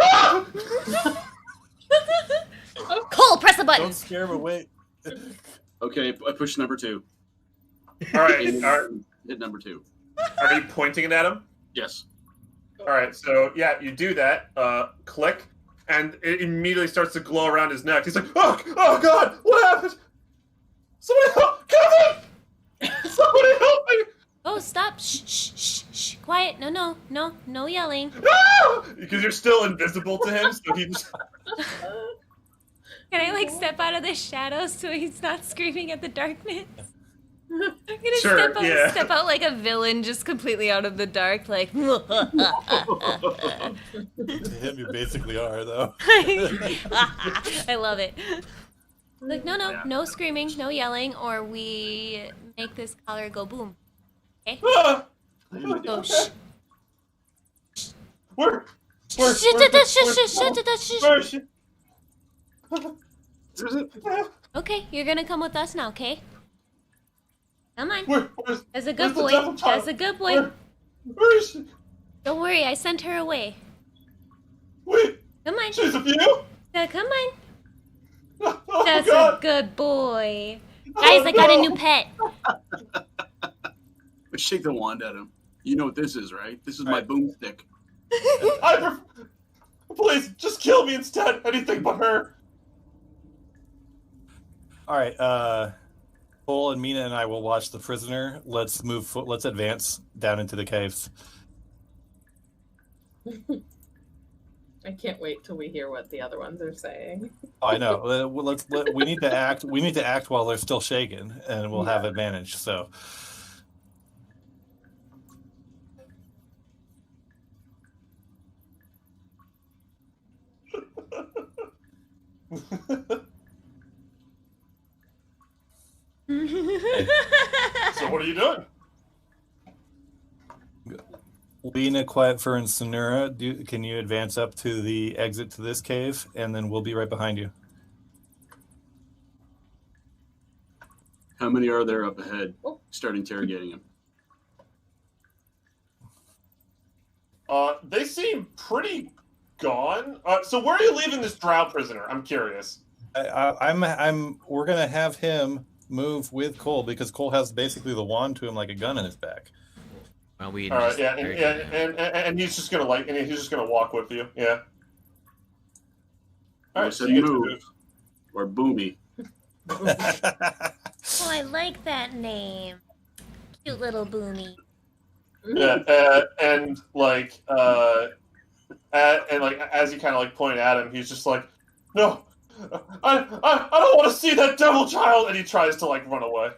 S2: Ah!
S3: Cole, press the button.
S1: Don't scare him away.
S4: Okay. I push number 2.
S2: All right,
S4: Hit number 2.
S2: are you pointing it at him?
S4: Yes.
S2: All right, so yeah, you do that. Click, and it immediately starts to glow around his neck. He's like, oh god, what happened? Somebody help! Kevin! Somebody help me!
S3: Oh, stop. Shh, shh, shh, shh. Quiet. No yelling.
S2: Ah! Because you're still invisible to him, so he just.
S3: Can I like step out of the shadows so he's not screaming at the darkness? I'm gonna
S2: Sure, yeah.
S3: step out like a villain, just completely out of the dark, like.
S1: To him, you basically are, though.
S3: I love it. Like no screaming, no yelling, or we make this collar go boom. Okay.
S2: Ah!
S3: So shh.
S2: Where?
S3: Shh, shh,
S2: Where is she?
S4: Is it?
S3: Okay, you're gonna come with us now, okay? Come on.
S2: Where's
S3: That's a good
S2: where's the
S3: boy.
S2: devil child?
S3: That's a good boy.
S2: Where is she?
S3: Don't worry, I sent her away.
S2: Wait,
S3: Come on.
S2: she's a you?
S3: Come on.
S2: Oh
S3: That's
S2: god!
S3: a good boy.
S2: Oh,
S3: Guys, I got a
S2: no.
S3: new pet.
S4: Let's shake the wand at him. You know what this is, right? This is my boomstick.
S2: Please, just kill me instead. Anything but her.
S1: All right, Cole and Mina and I will watch the prisoner. Let's let's advance down into the caves.
S5: I can't wait till we hear what the other ones are saying.
S1: Oh, I know. We need to act. We need to act while they're still shaken, and we'll have advantage. So,
S2: So what are you doing?
S1: Lena, Quiet Fur, and Sonura, can you advance up to the exit to this cave, and then we'll be right behind you.
S4: How many are there up ahead? Start interrogating him.
S2: They seem pretty gone. So where are you leaving this drow prisoner? I'm curious.
S1: We're gonna have him move with Cole because Cole has basically the wand to him like a gun in his back.
S6: Well, we
S2: All right,
S6: just
S2: yeah, and he's just gonna walk with you, yeah. All
S4: I
S2: right, so
S4: said
S2: you get to
S4: move.
S2: move.
S4: Or boomy.
S3: Oh, I like that name. Cute little Boomy.
S2: Yeah, and as you kind of like point at him, he's just like, no, I don't want to see that devil child, and he tries to like run away.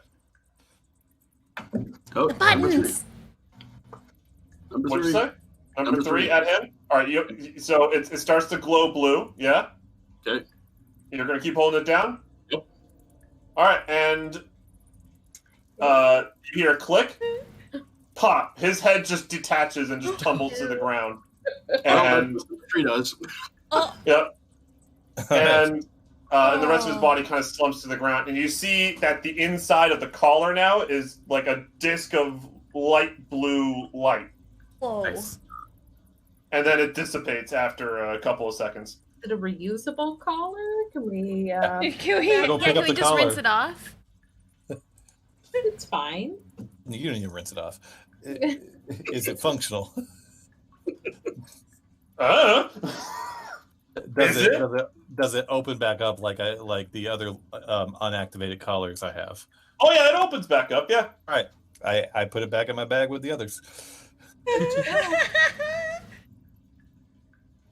S4: Oh,
S3: The buttons.
S4: Number
S2: What'd you
S4: three.
S2: say? Number
S4: Number
S2: three
S4: three.
S2: at him. All right, so it starts to glow blue. Yeah.
S4: Okay.
S2: You're gonna keep holding it down.
S4: Yep.
S2: All right, and you hear a click, pop. His head just detaches and just tumbles to the ground. And
S4: Well, tree does.
S3: Oh,
S2: yep. And the rest of his body kind of slumps to the ground, and you see that the inside of the collar now is like a disc of light blue light,
S3: whoa.
S1: Nice.
S2: and then it dissipates after a couple of seconds.
S5: Is it a reusable collar? Can we?
S3: Can we,
S1: Go pick
S3: can
S1: up
S3: we
S1: the
S3: just
S1: collar.
S3: rinse it off?
S5: It's fine.
S1: You don't need to rinse it off. Is it functional? Does it open back up like the other unactivated collars I have?
S2: Oh yeah, it opens back up. Yeah.
S1: All right, I put it back in my bag with the others.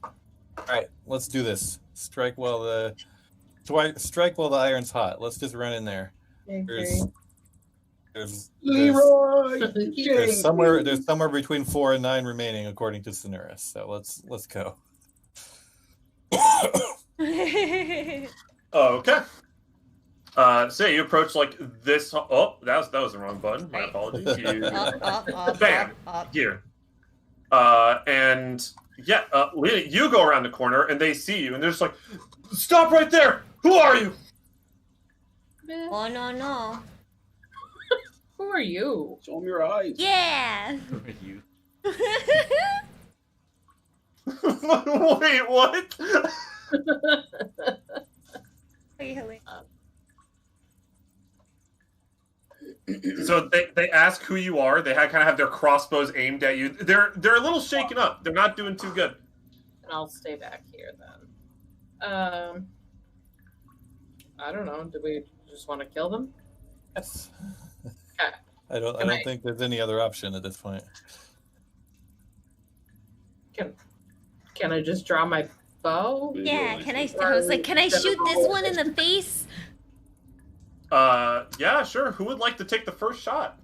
S1: All right, let's do this. Strike while the iron's hot. Let's just run in there. There's
S4: Leroy.
S1: there's somewhere between 4 and 9 remaining according to Sonuris. So let's go.
S2: Okay. So you approach like this. Oh, that was the wrong button. My apologies. You, bam, here. And yeah, Lena, you go around the corner and they see you and they're just like, "Stop right there! Who are you?"
S3: Oh, no.
S5: Who are you?
S4: Show 'em your eyes.
S3: Yeah.
S6: You.
S2: Wait, what? So they ask who you are. They kind of have their crossbows aimed at you. They're a little shaken up. They're not doing too good.
S5: And I'll stay back here then. I don't know. Do we just want to kill them?
S1: Yes.
S5: Okay.
S1: I don't think there's any other option at this point.
S5: Can I just draw my bow?
S3: Yeah, I was like, can I shoot this one in the face?
S2: Yeah, sure. Who would like to take the first shot?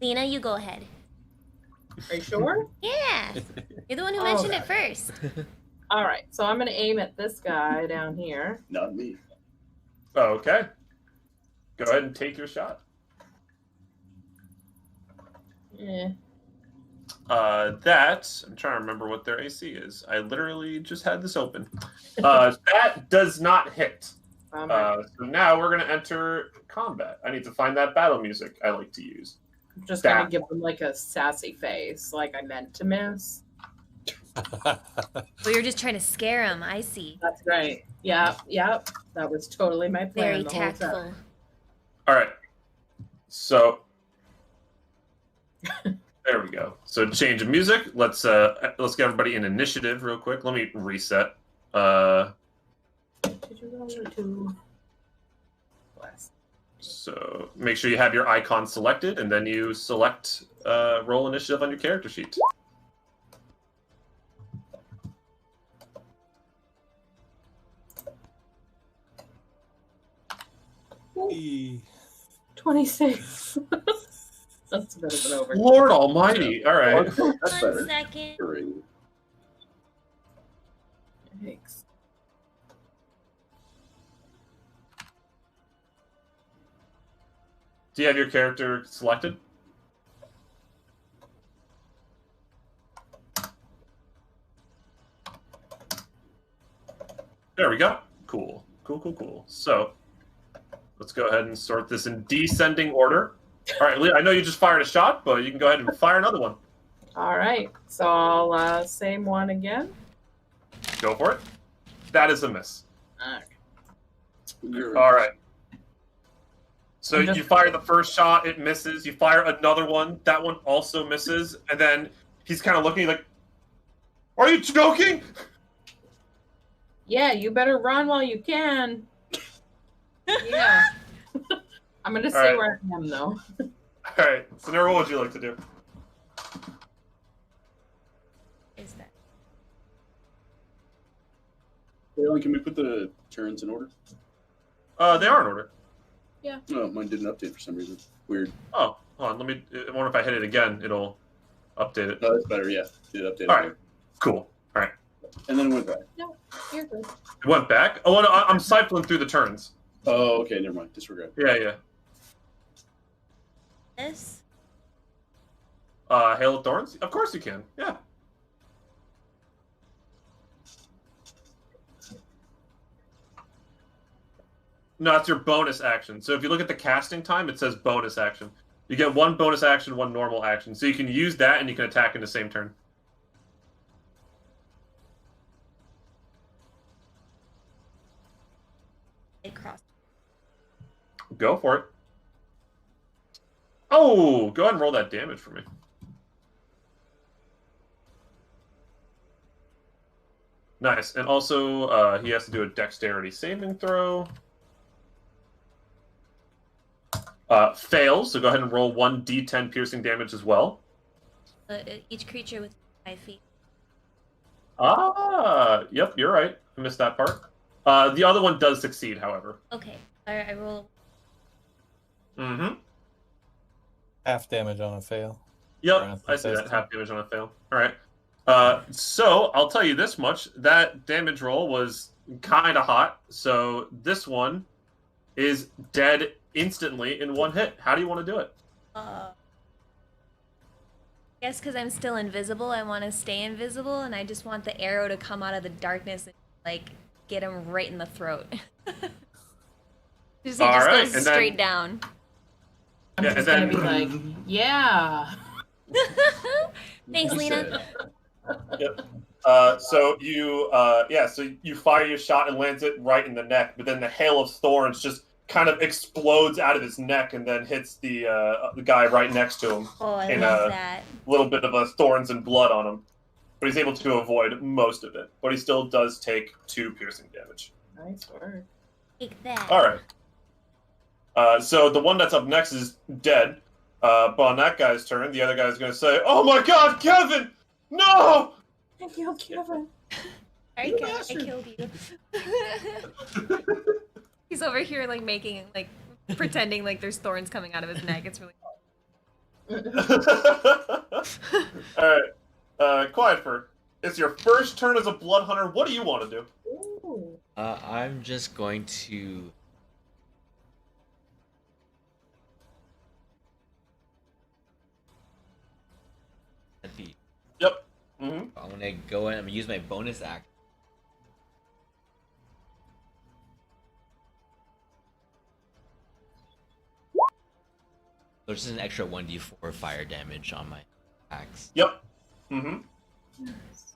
S3: Lena, you go ahead.
S5: Are you sure?
S3: Yeah. You're the one who mentioned it first.
S5: All right. So I'm going to aim at this guy down here.
S4: Not me.
S2: Okay. Go ahead and take your shot.
S5: Yeah.
S2: That, I'm trying to remember what their AC is. I literally just had this open. That does not hit. So now we're going to enter combat. I need to find that battle music I like to use.
S5: I'm just going to give them like a sassy face, like I meant to miss.
S3: Well, you're just trying to scare him. I see.
S5: That's right. Yeah. That was totally my plan.
S3: Very
S5: the whole time.
S3: tactful.
S2: All right. So there we go. So change of music. Let's get everybody in initiative real quick. Let me reset.
S5: Did you roll a 2?
S2: So make sure you have your icon selected, and then you select roll initiative on your character sheet.
S1: E.
S5: 26. That's a bit of an over.
S2: Lord Almighty! All right.
S4: That's
S3: 1
S4: better.
S3: second.
S5: Thanks.
S2: Do you have your character selected? There we go. Cool. So let's go ahead and sort this in descending order. All right, Leah, I know you just fired a shot, but you can go ahead and fire another one.
S5: All right. So I'll same one again.
S2: Go for it. That is a miss.
S5: Okay.
S2: All right. So
S5: I'm just-
S2: you fire the first shot, it misses. You fire another one, that one also misses. And then he's kind of looking like, "Are you joking?"
S5: Yeah, you better run while you can. Yeah. I'm going to stay
S2: right.
S5: where I am, though.
S2: All right. So now what would you like to do?
S3: Is that?
S4: Bailey, can we put the turns in order?
S2: They are in order.
S4: No, mine didn't update for some reason. Weird.
S2: Oh, hold on. Let me. I wonder if I hit it again, it'll update it.
S4: No, that's better. Yeah, did update.
S2: All right. Cool. All right.
S4: And then it went back.
S5: No, you're good.
S2: It went back. Oh no, I'm cycling through the turns.
S4: Oh, okay. Never mind. Disregard.
S2: Yeah.
S3: This.
S2: Hail of Thorns. Of course you can. Yeah. No, it's your bonus action. So if you look at the casting time, it says bonus action. You get one bonus action, one normal action. So you can use that and you can attack in the same turn.
S3: It crossed.
S2: Go for it. Oh, go ahead and roll that damage for me. Nice. And also, he has to do a dexterity saving throw. Fails, so go ahead and roll 1d10 piercing damage as well.
S3: Each creature with 5 feet.
S2: Yep, you're right. I missed that part. The other one does succeed, however.
S3: Okay, I roll.
S2: Mm-hmm.
S1: Half damage on a fail.
S2: Yep, I see that. Half damage on a fail. All right. So I'll tell you this much: that damage roll was kind of hot. So this one is dead instantly in one hit. How do you want to do it?
S3: I guess because I'm still invisible, I want to stay invisible, and I just want the arrow to come out of the darkness and like get him right in the throat. Just goes straight down.
S5: I'm just gonna be like, yeah.
S3: Thanks, Lena.
S2: Yep. So you fire your shot and lands it right in the neck, but then the hail of thorns just kind of explodes out of his neck and then hits the guy right next to him.
S3: Oh, I love that.
S2: Little bit of a thorns and blood on him, but he's able to avoid most of it. But he still does take 2 piercing damage.
S5: Nice work.
S3: Take that.
S2: All right. So the one that's up next is dead. But on that guy's turn, the other guy's going to say, "Oh my God, Kevin! No!"
S5: I killed Kevin.
S3: I killed you. He's over here like making pretending like there's thorns coming out of his neck. It's really.
S2: All right, Quietfur. It's your first turn as a blood hunter. What do you want to do?
S5: Ooh.
S6: I'm just going to.
S2: Yep. Mm-hmm.
S6: I'm gonna go in. I'm gonna use my bonus act. There's just an extra 1d4 fire damage on my axe.
S2: Yep. Mm-hmm.
S5: Nice.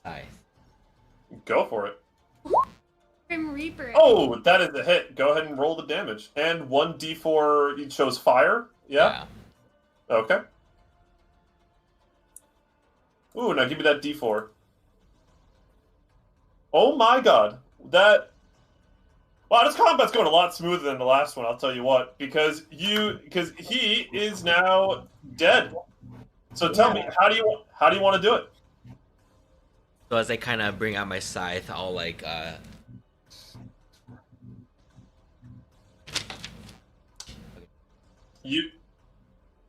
S6: Hi.
S2: Go for it.
S3: Grim Reaper.
S2: Oh, that is a hit. Go ahead and roll the damage. And 1d4, it shows fire. Yeah? Okay. Ooh, now give me that d4. Oh my God. Wow, this combat's going a lot smoother than the last one, I'll tell you what. Because he is now dead. So tell me, how do you want to do it?
S6: So as I kind of bring out my scythe, I'll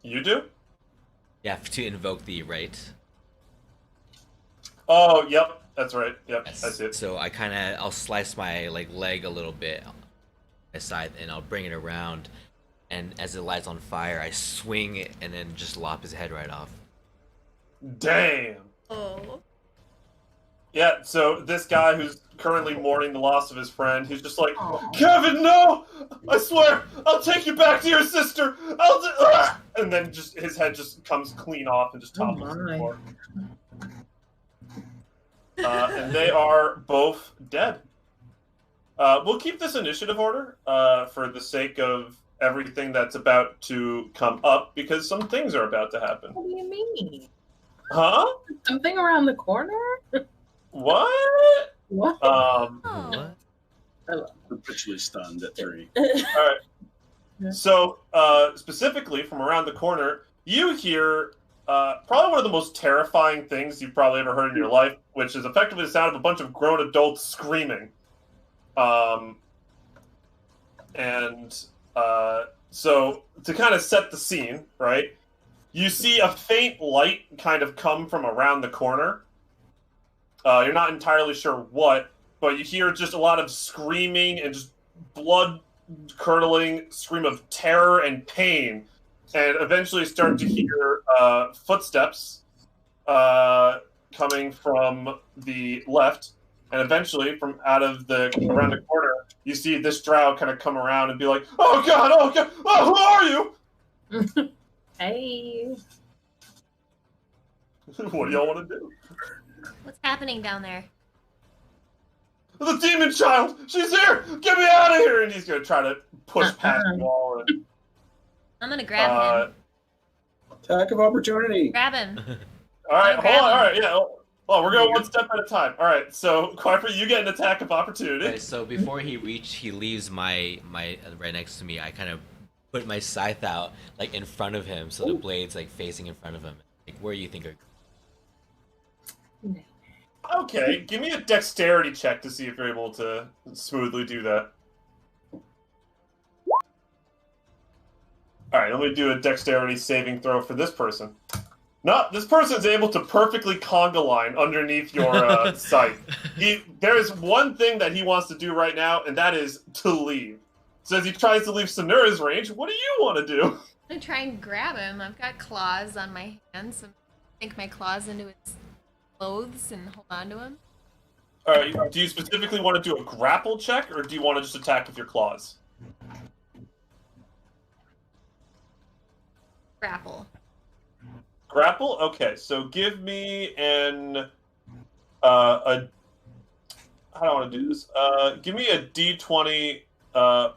S2: You do?
S6: Yeah, to invoke the right.
S2: Oh, yep, that's right. Yep,
S6: Yes.
S2: that's it.
S6: So I'll slice my leg a little bit, my scythe, and I'll bring it around, and as it lights on fire, I swing it and then just lop his head right off.
S2: Damn.
S3: Oh.
S2: Yeah, so this guy who's currently mourning the loss of his friend, he's just like,
S5: Aw.
S2: "Kevin, no! I swear, I'll take you back to your sister! And then just his head just comes clean off and just topples to the
S5: my.
S2: floor. And they are both dead. We'll keep this initiative order for the sake of everything that's about to come up, because some things are about to happen.
S5: What do you mean?
S2: Huh?
S5: Something around the corner?
S2: What?
S5: What?
S3: Oh.
S4: Perpetually stunned at 3.
S2: All right. So, specifically from around the corner, you hear probably one of the most terrifying things you've probably ever heard in your life, which is effectively the sound of a bunch of grown adults screaming. So to kind of set the scene, right? You see a faint light kind of come from around the corner. You're not entirely sure what, but you hear just a lot of screaming and just blood-curdling scream of terror and pain, and eventually start to hear footsteps coming from the left, and eventually from around the corner, you see this drow kind of come around and be like, "Oh God! Oh God! Oh, who are you?"
S5: Hey.
S2: What do y'all want to do?
S3: What's happening down there?
S2: The demon child! She's here! Get me out of here! And he's gonna try to push past the wall. And,
S3: I'm gonna grab him.
S4: Attack of opportunity.
S3: Grab him.
S2: all right,
S3: I'll
S2: hold
S3: grab
S2: on.
S3: him.
S2: All right, yeah. Well, we're going one step at a time. All right, so Quafford, you get an attack of opportunity.
S6: Okay, so before he leaves my right next to me, I kind of put my scythe out like in front of him, so the blade's like facing in front of him. Like, where do you think?
S2: Okay, give me a dexterity check to see if you're able to smoothly do that. All right, let me do a dexterity saving throw for this person. No, this person's able to perfectly conga line underneath your scythe. There is one thing that he wants to do right now, and that is to leave. So as he tries to leave Sonura's range, what do you want to do?
S3: I'm gonna try and grab him. I've got claws on my hands. So sink my claws into his clothes and hold on to him.
S2: All right, do you specifically want to do a grapple check, or do you want to just attack with your claws?
S3: Grapple.
S2: Grapple? Okay, so give me an how do I want to do this? Give me a D20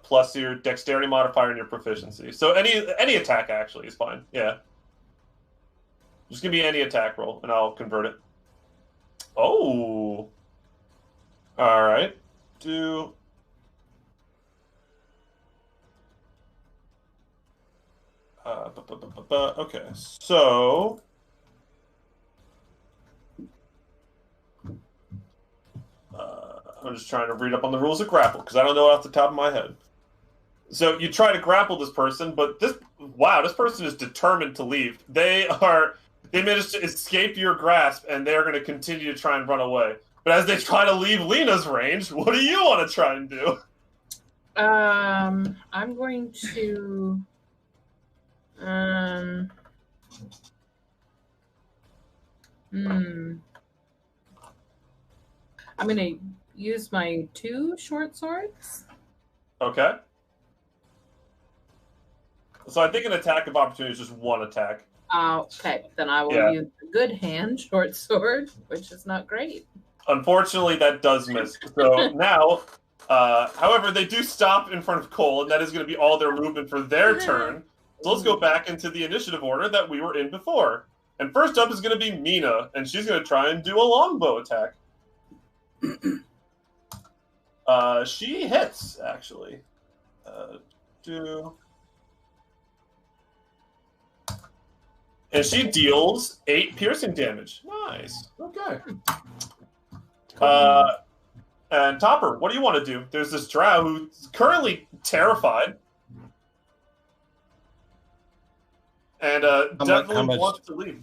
S2: plus your dexterity modifier and your proficiency. So any attack actually is fine. Yeah. Just give me any attack roll, and I'll convert it. Oh. All right. Okay, so I'm just trying to read up on the rules of grapple because I don't know off the top of my head. So you try to grapple this person, but this person is determined to leave. They managed to escape your grasp, and they're going to continue to try and run away. But as they try to leave Lena's range, what do you want to try and do?
S5: I'm going to. I'm gonna use my 2 short swords.
S2: Okay. So I think an attack of opportunity is just one attack.
S5: Okay, then I will use the good hand short sword, which is not great.
S2: Unfortunately, that does miss. So now, however, they do stop in front of Cole, and that is going to be all their movement for their turn. So let's go back into the initiative order that we were in before. And first up is going to be Mina, and she's going to try and do a longbow attack. She hits, actually. And she deals 8 piercing damage. Nice. Okay. And Topper, what do you want to do? There's this drow who's currently terrified. And definitely wants to leave.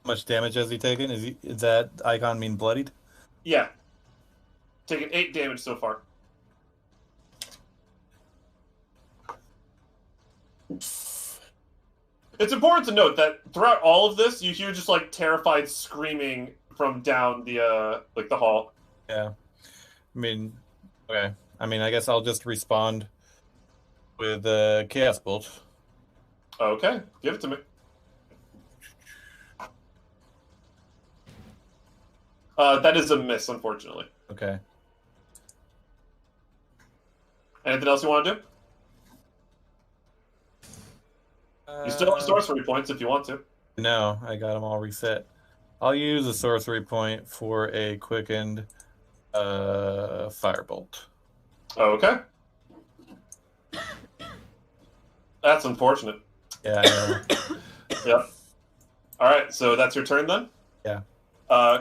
S1: How much damage has he taken? Is that icon mean bloodied?
S2: Yeah. Taken 8 damage so far. It's important to note that throughout all of this, you hear just like terrified screaming from down the the hall.
S1: Yeah. I mean, okay. I guess I'll just respond with Chaos Bolt.
S2: Okay, give it to me. That is a miss, unfortunately.
S1: Okay.
S2: Anything else you want to do? You still have sorcery points if you want to.
S1: No, I got them all reset. I'll use a sorcery point for a quickened firebolt.
S2: Okay. That's unfortunate.
S1: Yeah, I know.
S2: Yep. All right, so that's your turn then.
S1: Yeah.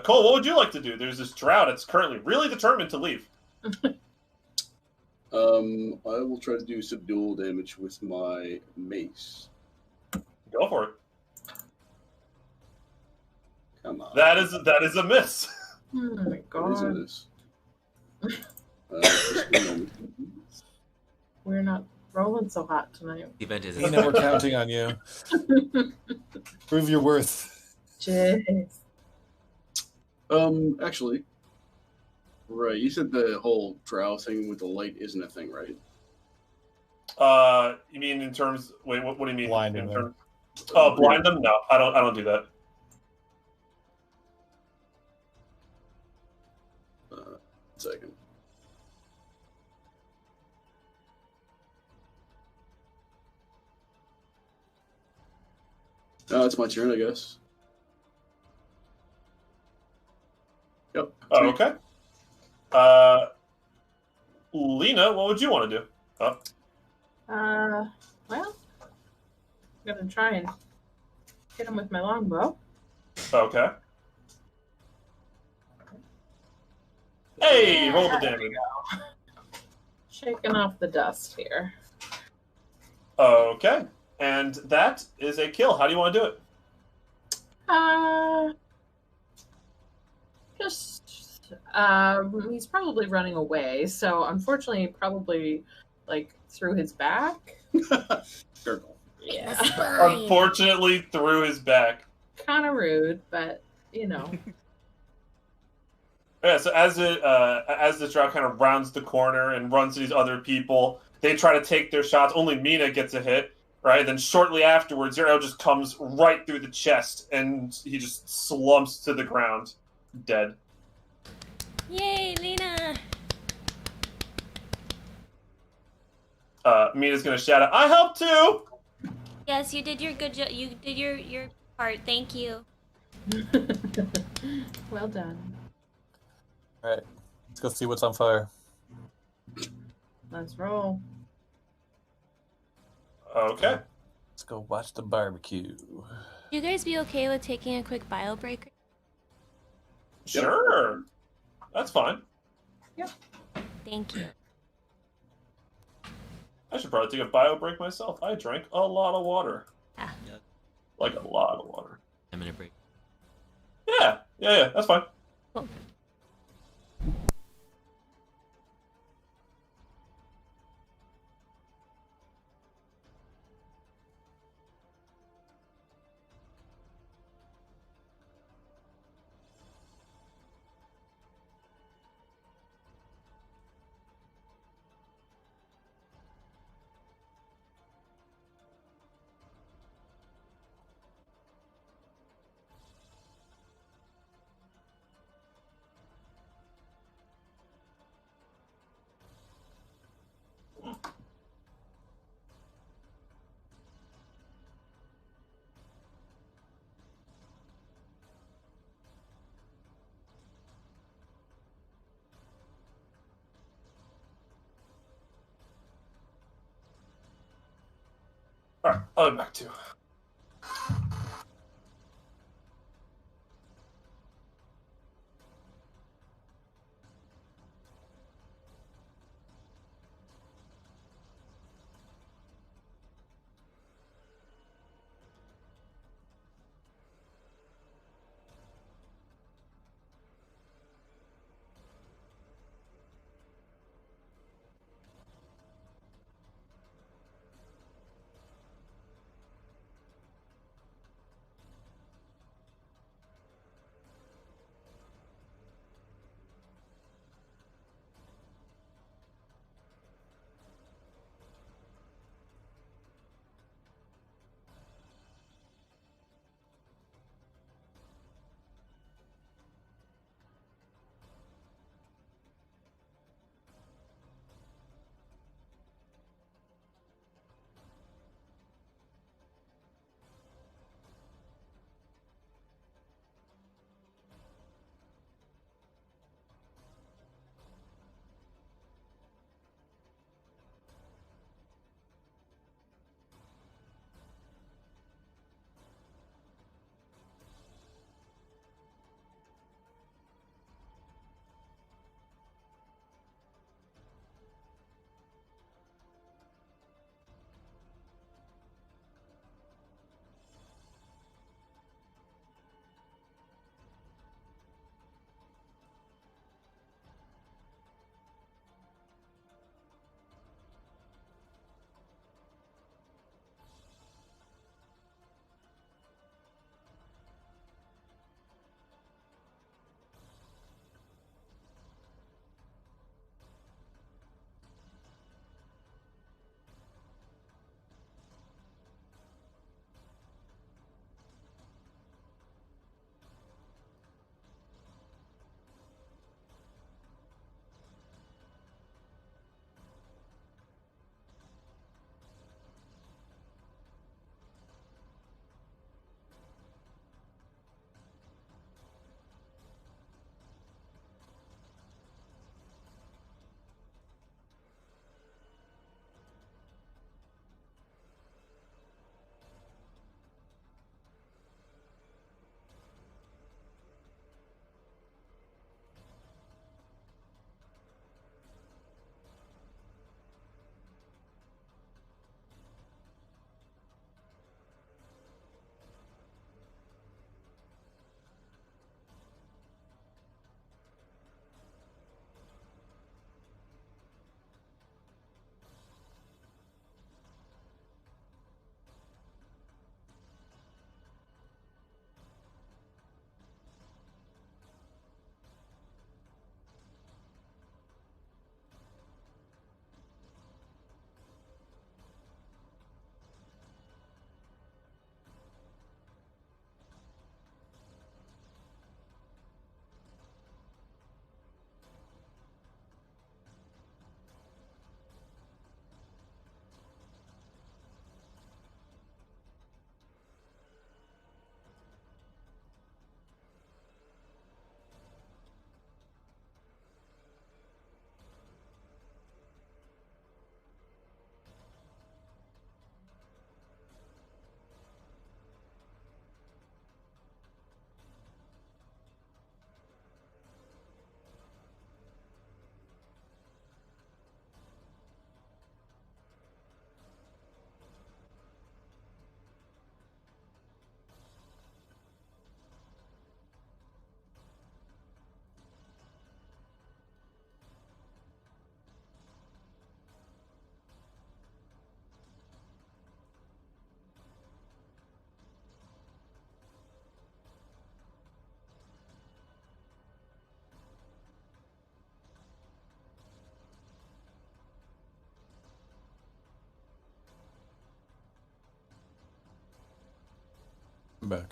S2: Cole, what would you like to do? There's this drow that's currently really determined to leave.
S4: I will try to do subdual damage with my mace.
S2: Go for it.
S4: Come on.
S2: That is a miss.
S5: Oh my
S4: What is
S5: god.
S4: this? Just a moment.
S5: We're not rolling so hot tonight.
S6: The event is
S1: Nina, we're counting on you. Prove your worth.
S5: Jeez.
S4: Actually, right. You said the whole drow thing with the light isn't a thing, right?
S2: You mean in terms? Wait, what do you mean?
S1: Blinding
S2: in
S1: them.
S2: Oh, blind them? No, I don't do that.
S4: Second. It's my turn, I guess. Yep.
S2: Oh, okay. Lena, what would you want to do? Oh,
S5: Well, I'm gonna try and hit him with my longbow.
S2: okay. Hey, roll the damage.
S5: Shaking off the dust here.
S2: Okay, and that is a kill. How do you want to do it?
S5: He's probably running away, so unfortunately, probably like through his back.
S4: Gurgle.
S5: Yeah,
S2: Unfortunately, through his back.
S5: kind of rude, but you know.
S2: Yeah, so as the drow kind of rounds the corner and runs to these other people, they try to take their shots. Only Mina gets a hit, right? Then shortly afterwards, your arrow just comes right through the chest, and he just slumps to the ground, dead.
S3: Yay, Lena!
S2: Mina's gonna shout out, "I helped too!"
S3: Yes, you did your good job. You did your part. Thank you.
S5: Well done.
S1: All right, let's go see what's on fire.
S5: Let's roll.
S2: Okay.
S1: Let's go watch the barbecue.
S3: You guys be okay with taking a quick bio break?
S2: Sure. That's fine.
S3: Thank you.
S2: I should probably take a bio break myself. I drank a lot of water.
S3: Ah.
S2: Like a lot of water.
S6: 10-minute break.
S2: Yeah, that's fine.
S3: Cool.
S2: Alright, I'll be back too.
S1: I'm back.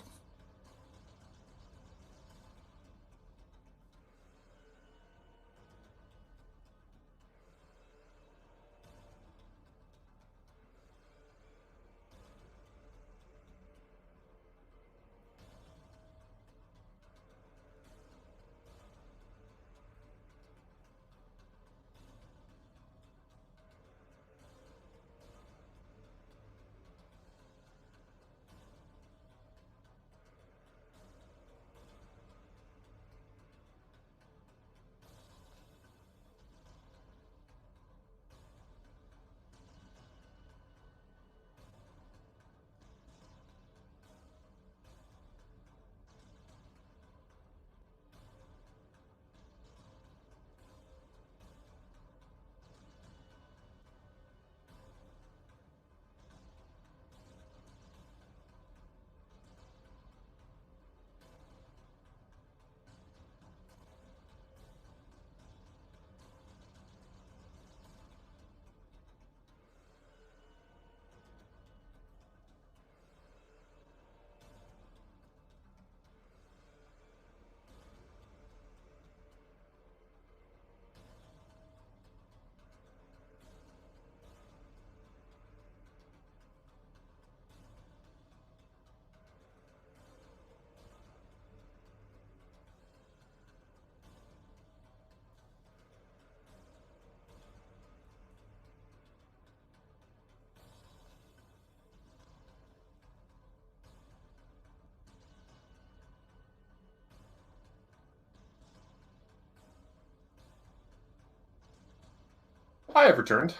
S2: I have returned.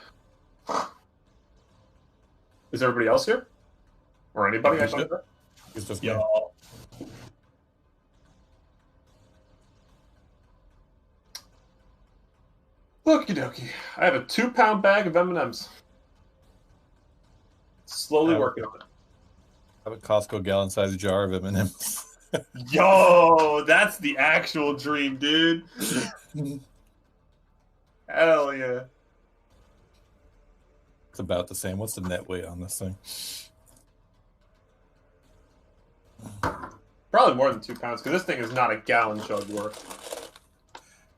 S2: Is everybody else here? Or anybody? I don't know.
S1: It's just me.
S2: Yo. Okie dokie. I have a 2-pound bag of M&Ms. Slowly working on it.
S1: I have a Costco gallon-sized jar of M&Ms.
S2: Yo, that's the actual dream, dude. Hell yeah.
S1: It's about the same. What's the net weight on this thing?
S2: Probably more than 2 pounds, because this thing is not a gallon jug worth.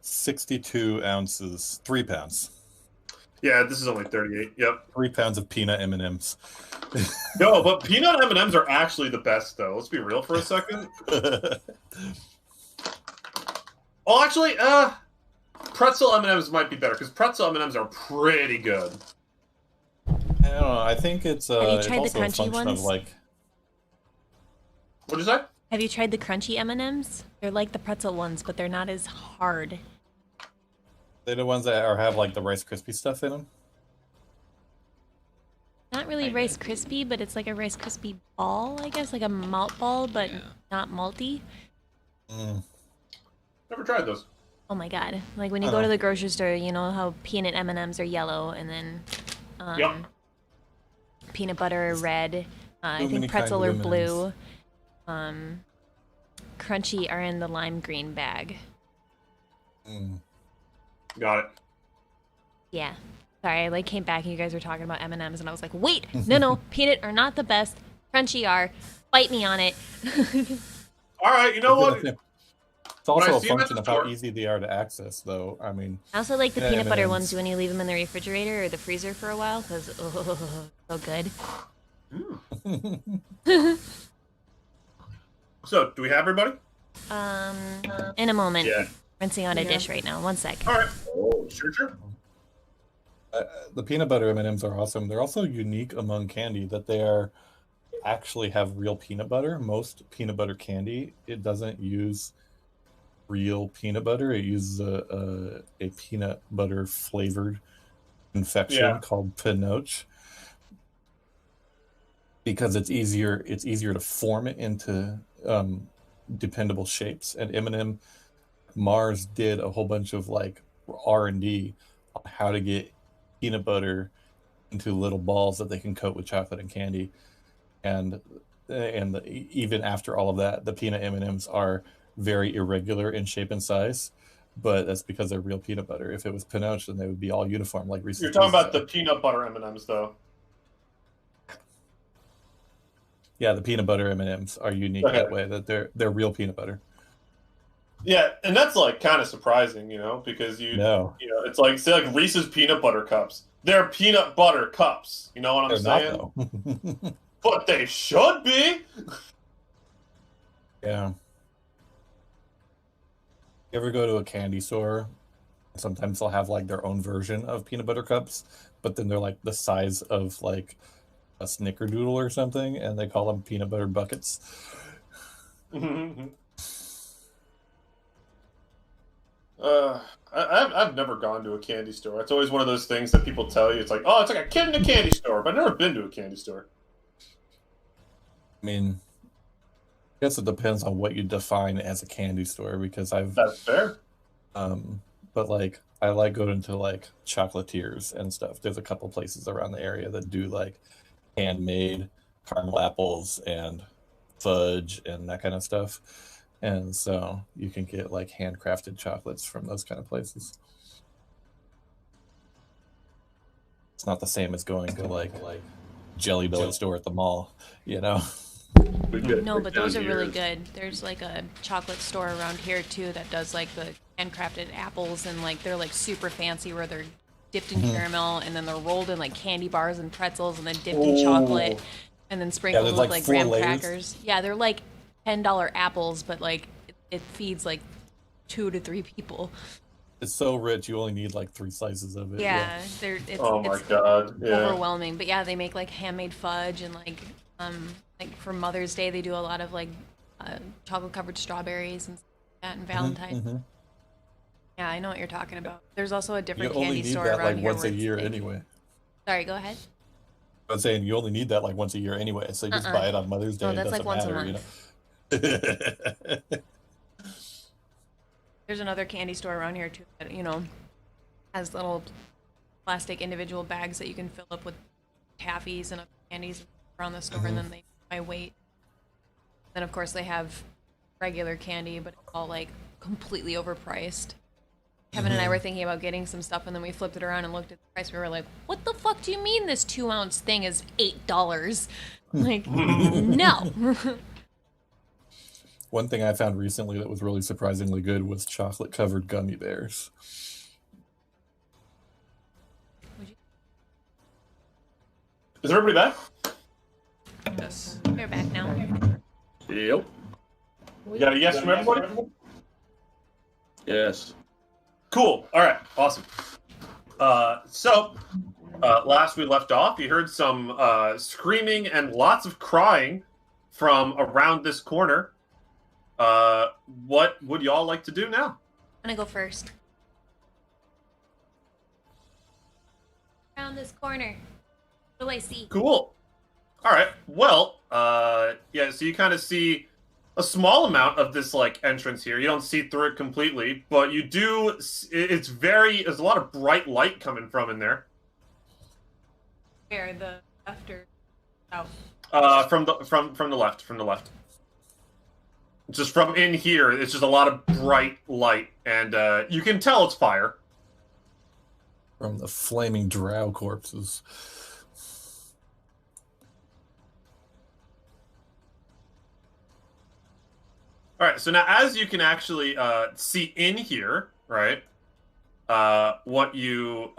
S1: 62 ounces, 3 pounds.
S2: Yeah, this is only 38. Yep.
S1: 3 pounds of peanut M&Ms.
S2: No, but peanut M&Ms are actually the best, though. Let's be real for a second. Oh, actually, pretzel M&Ms might be better, because pretzel M&Ms are pretty good.
S1: I don't know. I think it's
S3: Have you
S1: it's
S3: tried the
S1: also a
S3: crunchy
S1: function
S3: ones?
S1: of like.
S2: What'd you say?
S3: Have you tried the crunchy M&Ms? They're like the pretzel ones, but they're not as hard.
S1: They're the ones that have like the Rice Krispie stuff in them.
S3: Not really
S6: Kinda
S3: Rice
S6: do.
S3: Krispie, but it's like a Rice Krispie ball, I guess, like a malt ball, but
S6: Yeah.
S3: not malty.
S1: Mm.
S2: Never tried those.
S3: Oh my god! Like when you go to the grocery store, you know how peanut M&Ms are yellow, and then
S2: Yep.
S3: peanut butter are red. I
S1: So many
S3: think pretzel
S1: kinds
S3: are
S1: of
S3: blue. Crunchy are in the lime green bag.
S1: Mm.
S2: Got it.
S3: Yeah. Sorry, I like came back and you guys were talking about M&Ms, and I was like, wait, no, peanut are not the best. Crunchy are. Fight me on it.
S2: All right, you know what?
S1: It's also
S2: When I
S1: a
S2: see 'em at
S1: function
S2: the
S1: of how
S2: store-
S1: easy they are to access, though. I mean,
S3: I also like the
S1: Yeah,
S3: peanut butter
S1: M&Ms.
S3: ones when you leave them in the refrigerator or the freezer for a while, because so good.
S2: So, do we have everybody?
S3: In a moment.
S2: Yeah.
S3: Rinsing out a
S5: Yeah.
S3: dish right now. 1 sec.
S2: All right. Oh, sure.
S1: the peanut butter M&Ms are awesome. They're also unique among candy that they are actually have real peanut butter. Most peanut butter candy, it doesn't use real peanut butter. It uses a peanut butter flavored confection
S2: Yeah.
S1: called pinoche because it's easier to form it into dependable shapes. And M&M Mars did a whole bunch of like R&D on how to get peanut butter into little balls that they can coat with chocolate and candy. And even after all of that, the peanut M&Ms are very irregular in shape and size, but that's because they're real peanut butter. If it was pinoche, then they would be all uniform like Reese's.
S2: You're talking
S1: Pieces
S2: about the
S1: are.
S2: peanut butter M&Ms, though.
S1: Yeah, the peanut butter M&Ms are unique
S2: Okay.
S1: that way. That they're real peanut butter.
S2: Yeah, and that's like kind of surprising, because
S1: No,
S2: it's like say like Reese's peanut butter cups. They're peanut butter cups. You know what I'm
S1: they're
S2: saying?
S1: not though.
S2: But they should be.
S1: Yeah. You ever go to a candy store? Sometimes they'll have like their own version of peanut butter cups, but then they're like the size of like a snickerdoodle or something, and they call them peanut butter buckets.
S2: I've never gone to a candy store. It's always one of those things that people tell you. It's like, oh, it's like a kid in a candy store, but I've never been to a candy store.
S1: I mean, I guess it depends on what you define as a candy store, because
S2: That's fair.
S1: but like I like going to like chocolatiers and stuff. There's a couple places around the area that do like handmade caramel apples and fudge and that kind of stuff. And so you can get like handcrafted chocolates from those kind of places. It's not the same as going to like Jelly Belly store at the mall, you know?
S3: No, but those are really good. There's like a chocolate store around here too that does like the handcrafted apples, and like they're like super fancy where they're dipped in caramel and then they're rolled in like candy bars and pretzels and then dipped in chocolate and then sprinkled with like graham crackers. Yeah, they're like $10 apples, but like it feeds like 2 to 3 people.
S1: It's so rich, you only need like 3 slices of it.
S3: Yeah,
S2: Oh my god, yeah.
S3: overwhelming. But yeah, they make like handmade fudge, and like for Mother's Day they do a lot of like chocolate covered strawberries and stuff like that, and Valentine's. Yeah, I know what you're talking about. There's also a different candy store around
S1: like
S3: here
S1: once
S3: where
S1: a
S3: it's
S1: year
S3: big.
S1: anyway.
S3: Sorry, go ahead.
S1: I'm saying you only need that like once a year anyway, so you just buy it on Mother's Day.
S3: No,
S1: It
S3: that's like
S1: doesn't
S3: once a
S1: matter,
S3: month.
S1: you know?
S3: There's another candy store around here too that, has little plastic individual bags that you can fill up with taffies and other candies around the store, and then they by weight. Then of course they have regular candy, but it's all like completely overpriced. Kevin and I were thinking about getting some stuff, and then we flipped it around and looked at the price. We were like, what the fuck do you mean this 2-ounce thing is $8? Like, no.
S1: One thing I found recently that was really surprisingly good was chocolate covered gummy bears.
S2: Is everybody back?
S6: Yes.
S3: They're back now.
S4: Yep.
S2: You got a yes from everybody?
S4: Yes.
S2: Cool. All right. Awesome. So last we left off, you heard some screaming and lots of crying from around this corner. What would y'all like to do now?
S3: I'm gonna go first. Around this corner. What do I see?
S2: Cool. All right. Well, yeah. So you kind of see a small amount of this like entrance here. You don't see through it completely, but you do. It's there's a lot of bright light coming from in there.
S3: Where, the left or south?
S2: From the left. Just from in here, it's just a lot of bright light, and you can tell it's fire.
S1: From the flaming drow corpses.
S2: All right, so now as you can actually see in here, right? What you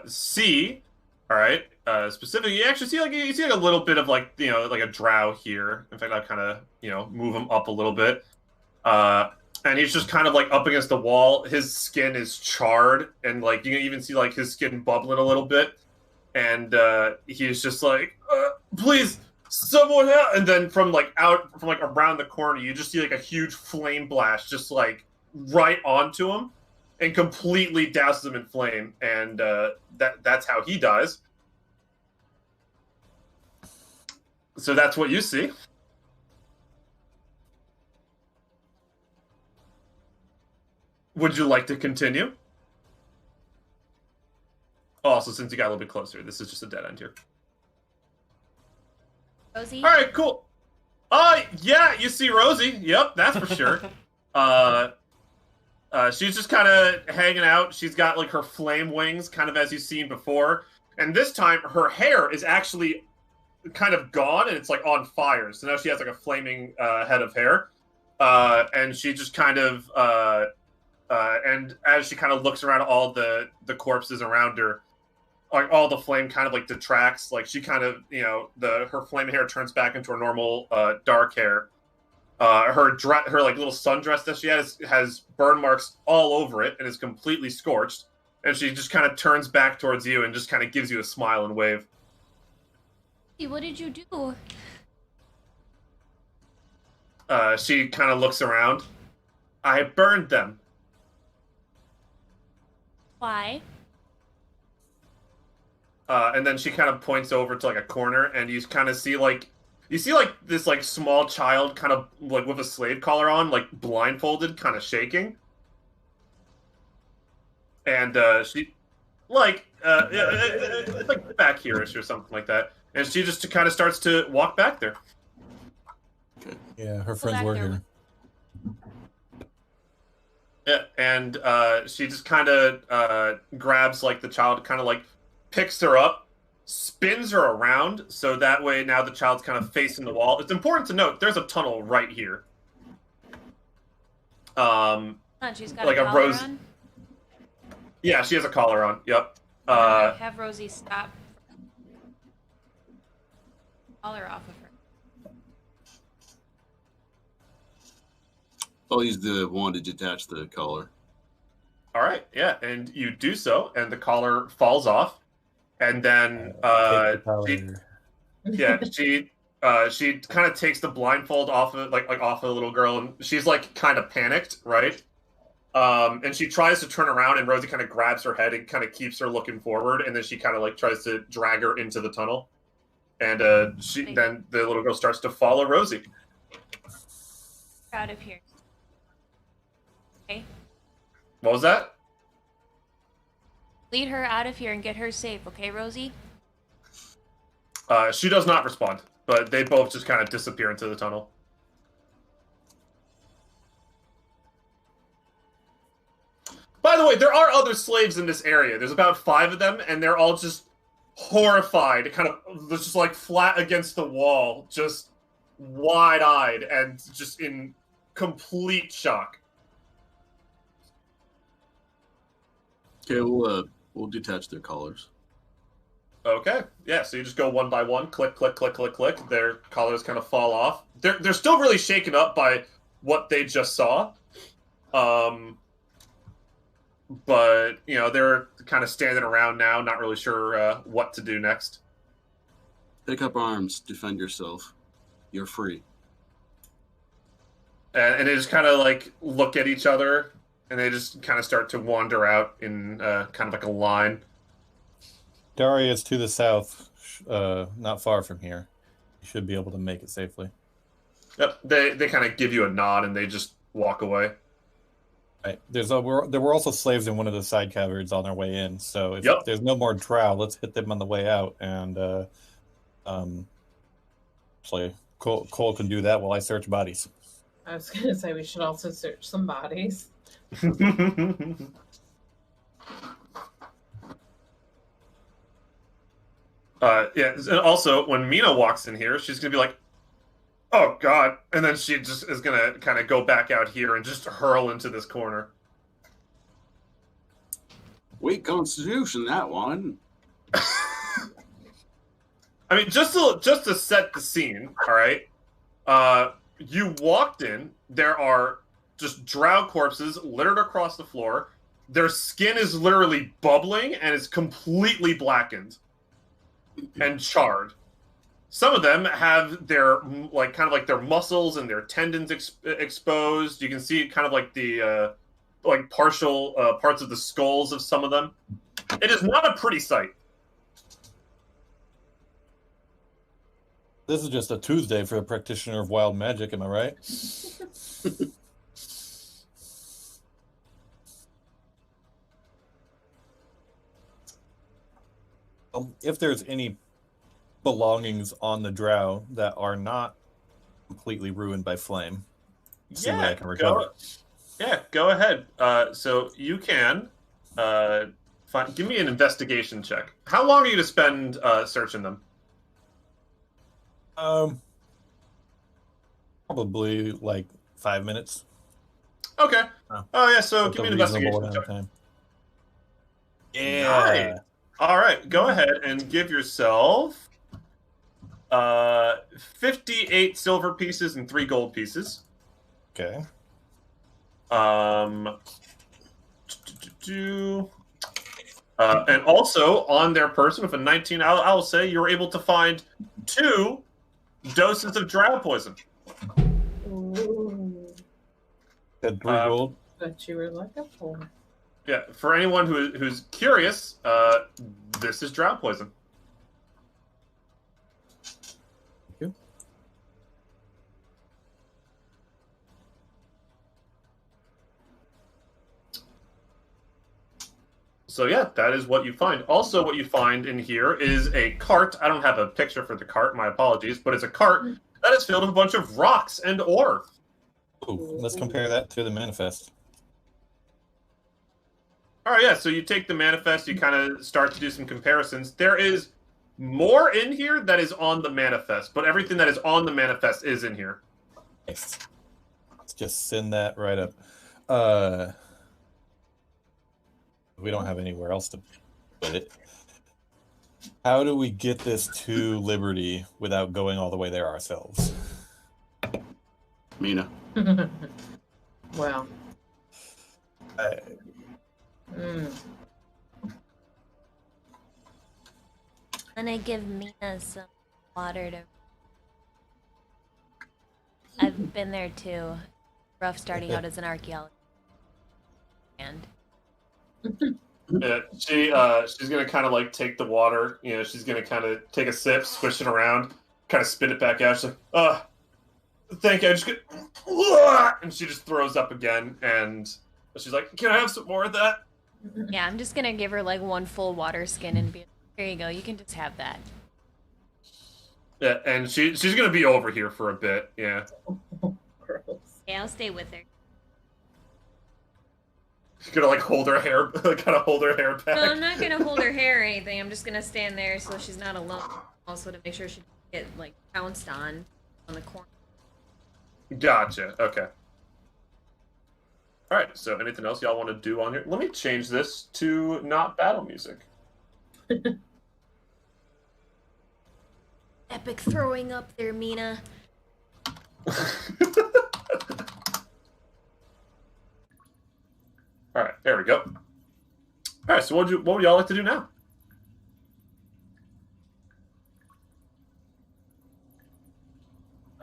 S2: see, all right? Specifically, you actually see like a little bit of like like a drow here. In fact, I'll kind of move him up a little bit, and he's just kind of like up against the wall. His skin is charred, and like you can even see like his skin bubbling a little bit, and he's just like, please. Someone help! And then from around the corner, you just see like a huge flame blast, just like right onto him, and completely douses him in flame. And that's how he dies. So that's what you see. Would you like to continue? Also, since you got a little bit closer, this is just a dead end here.
S3: Rosie?
S2: All right, cool. Yeah, you see Rosie. Yep, that's for sure. She's just kind of hanging out. She's got like her flame wings, kind of as you've seen before. And this time, her hair is actually kind of gone, and it's like on fire. So now she has like a flaming head of hair, and she just kind of and as she kind of looks around all the corpses around her, like all the flame kind of like detracts. Like she kind of, you know, her flame hair turns back into her normal dark hair. Her like little sundress that she has burn marks all over it and is completely scorched. And she just kind of turns back towards you and just kind of gives you a smile and wave.
S3: What did you do?
S2: She kind of looks around. I burned them.
S3: Why?
S2: And then she kind of points over to like a corner, and you kind of see like this like small child kind of like with a slave collar on, like blindfolded, kind of shaking. And she like it's like back here-ish or something like that. And she just kind of starts to walk back there.
S1: Yeah, her friends were here.
S2: Yeah, and she just kind of grabs like the child, kind of like picks her up, spins her around, so that way now the child's kind of facing the wall. It's important to note there's a tunnel right here.
S3: She's got
S2: like
S3: a collar
S2: rose.
S3: on.
S2: Yeah, she has a collar on. Yep.
S3: Have Rosie stop. Collar off of her.
S4: I'll use the wand to detach the collar.
S2: All right, yeah, and you do so, and the collar falls off, and then she kind of takes the blindfold off of like off of the little girl, and she's like kind of panicked, right? And she tries to turn around, and Rosie kind of grabs her head and kind of keeps her looking forward, and then she kind of like tries to drag her into the tunnel, and then the little girl starts to follow Rosie
S3: Out of here. Okay.
S2: What was that?
S3: Lead her out of here and get her safe, okay, Rosie?
S2: She does not respond, but they both just kind of disappear into the tunnel. By the way, there are other slaves in this area. There's about 5 of them, and they're all just horrified, kind of just like flat against the wall, just wide-eyed and just in complete shock.
S4: Okay, we'll detach their collars.
S2: Okay, yeah. So you just go one by one, click, click, click, click, click. Their collars kind of fall off. They're still really shaken up by what they just saw. But you know they're kind of standing around now, not really sure what to do next.
S4: Pick up arms, defend yourself. You're free.
S2: And they just kind of like look at each other, and they just kind of start to wander out in kind of like a line.
S1: Daria is to the south, not far from here. You should be able to make it safely.
S2: Yep, they kind of give you a nod, and they just walk away.
S1: Right. There were also slaves in one of the side caverns on their way in. So if there's no more drow, let's hit them on the way out. And actually, Cole can do that while I search bodies.
S5: I was going to say we should also search some bodies.
S2: Yeah, and also when Mina walks in here, she's gonna be like, "Oh God!" and then she just is gonna kind of go back out here and just hurl into this corner.
S4: Weak constitution, that one.
S2: I mean, just to set the scene, all right. You walked in. There are just drow corpses littered across the floor. Their skin is literally bubbling and is completely blackened and charred. Some of them have their kind of their muscles and their tendons exposed. You can see kind of like the partial parts of the skulls of some of them. It is not a pretty sight.
S1: This is just a Tuesday for a practitioner of wild magic, am I right? If there's any belongings on the drow that are not completely ruined by flame, see what I can recover.
S2: Go ahead. So you can give me an investigation check. How long are you to spend searching them?
S1: Probably like 5 minutes.
S2: Okay. Oh yeah. So
S1: That's
S2: give
S1: a
S2: me an
S1: reasonable
S2: investigation
S1: amount
S2: check.
S1: of time.
S2: Nice.
S1: Yeah.
S2: All right. Go ahead and give yourself 58 silver pieces and 3 gold pieces.
S1: Okay.
S2: And also on their person with a 19, I'll say you're able to find 2 doses of drow poison.
S5: Ooh,
S1: Said 3 gold.
S5: but you were looking for.
S2: Yeah, for anyone who's curious, this is drow poison.
S1: Thank you.
S2: So yeah, that is what you find. Also, what you find in here is a cart. I don't have a picture for the cart, my apologies, but it's a cart that is filled with a bunch of rocks and ore.
S1: Ooh, let's compare that to the manifest.
S2: All right, yeah, so you take the manifest, you kind of start to do some comparisons. There is more in here that is on the manifest, but everything that is on the manifest is in here.
S1: Nice. Let's just send that right up. We don't have anywhere else to put it. How do we get this to Liberty without going all the way there ourselves?
S4: Mina.
S5: Well.
S3: I'm gonna give Mina some water to. I've been there too. Rough starting out as an archaeologist. And
S2: Yeah, she's gonna kind of like take the water. You know, she's gonna kind of take a sip, swish it around, kind of spit it back out. She's like, thank you. I just get, and she just throws up again, and she's like, "Can I have some more of that?"
S3: yeah, I'm just gonna give her like one full water skin and be like, here you go, you can just have that.
S2: Yeah, and she's gonna be over here for a bit. Yeah.
S5: Gross.
S3: Yeah, I'll stay with her.
S2: She's gonna like hold her hair, kind of hold her hair back.
S3: No, I'm not gonna hold her hair or anything. I'm just gonna stand there so she's not alone. Also to make sure she doesn't get like pounced on the corner.
S2: Gotcha. Okay. All right. So, anything else y'all want to do on here? Let me change this to not battle music.
S3: Epic throwing up there, Mina.
S2: All right. There we go. All right. So, what would y'all like to do now?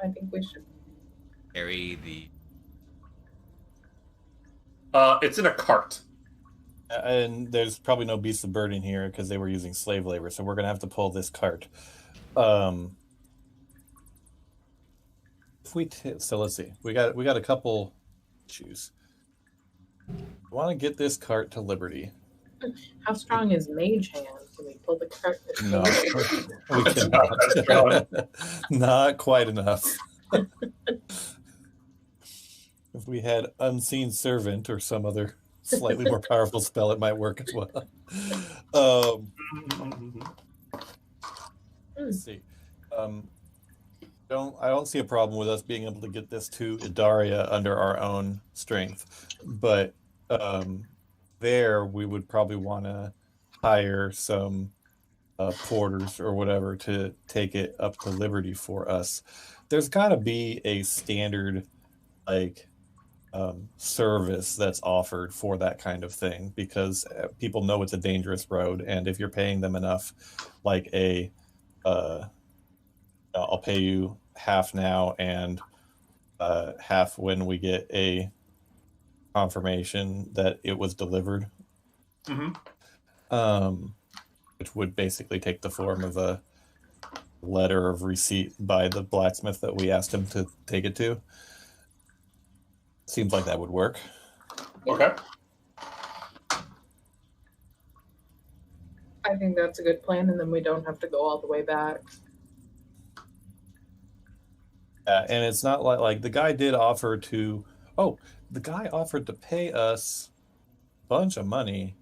S5: I think we should.
S6: Carry the.
S2: It's in a cart.
S1: And there's probably no beasts of burden here because they were using slave labor, so we're gonna have to pull this cart. So let's see. We got a couple issues. I want to get this cart to Liberty.
S5: How strong is Mage Hand? Can we pull the cart?
S1: No, we cannot. Not quite enough. If we had Unseen Servant or some other slightly more powerful spell, it might work as well. Let's see. I don't see a problem with us being able to get this to Idaria under our own strength, but there we would probably want to hire some porters or whatever to take it up to Liberty for us. There's got to be a standard like service that's offered for that kind of thing because people know it's a dangerous road, and if you're paying them enough, like I'll pay you half now and half when we get a confirmation that it was delivered. Which would basically take the form of a letter of receipt by the blacksmith that we asked him to take it to. Seems like that would work.
S2: Okay.
S5: I think that's a good plan, and then we don't have to go all the way back.
S1: And it's not like the guy did offer to. Oh, the guy offered to pay us a bunch of money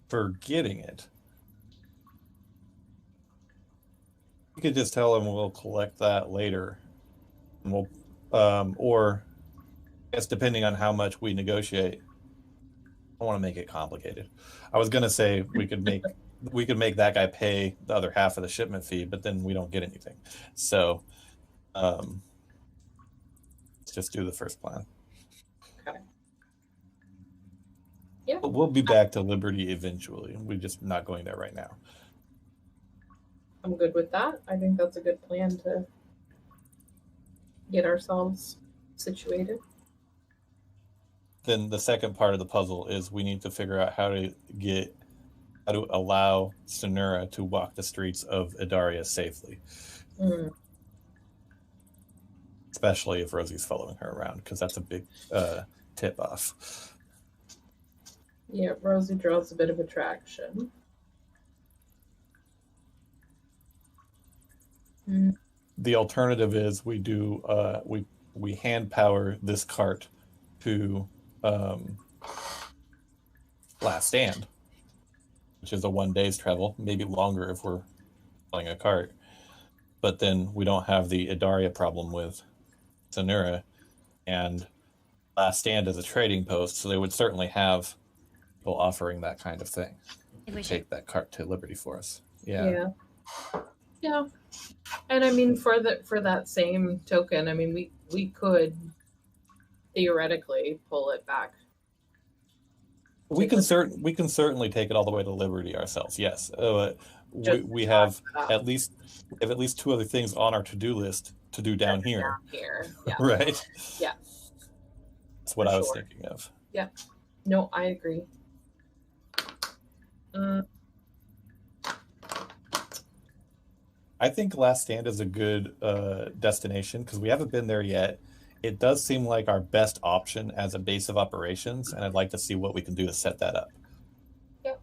S1: for getting it. could just tell him we'll collect that later, and we'll, or I guess depending on how much we negotiate. I want to make it complicated. I was gonna say we could make that guy pay the other half of the shipment fee, but then we don't get anything. So, let's just do the first plan.
S5: Okay. Yeah.
S1: We'll be back to Liberty eventually. We're just not going there right now.
S5: I'm good with that. I think that's a good plan to get ourselves situated.
S1: Then the second part of the puzzle is we need to figure out how to allow Sonura to walk the streets of Idaria safely. Especially if Rosie's following her around, because that's a big tip off.
S5: Yeah, Rosie draws a bit of attraction.
S1: The alternative is we do we hand power this cart to Last Stand, which is a 1 day's travel, maybe longer if we're pulling a cart. But then we don't have the Idaria problem with Sonura, and Last Stand is a trading post, so they would certainly have people offering that kind of thing. Take that cart to Liberty for us.
S5: Yeah. And I mean, for that same token, I mean, we could theoretically pull it back.
S1: We can certainly take it all the way to Liberty ourselves. Yes, we have at least two other things on our to-do list to do down here.
S5: Yeah.
S1: Right.
S5: Yeah.
S1: That's what I was thinking of.
S5: Yeah. No, I agree.
S1: I think Last Stand is a good destination because we haven't been there yet. It does seem like our best option as a base of operations, and I'd like to see what we can do to set that up.
S5: Yep.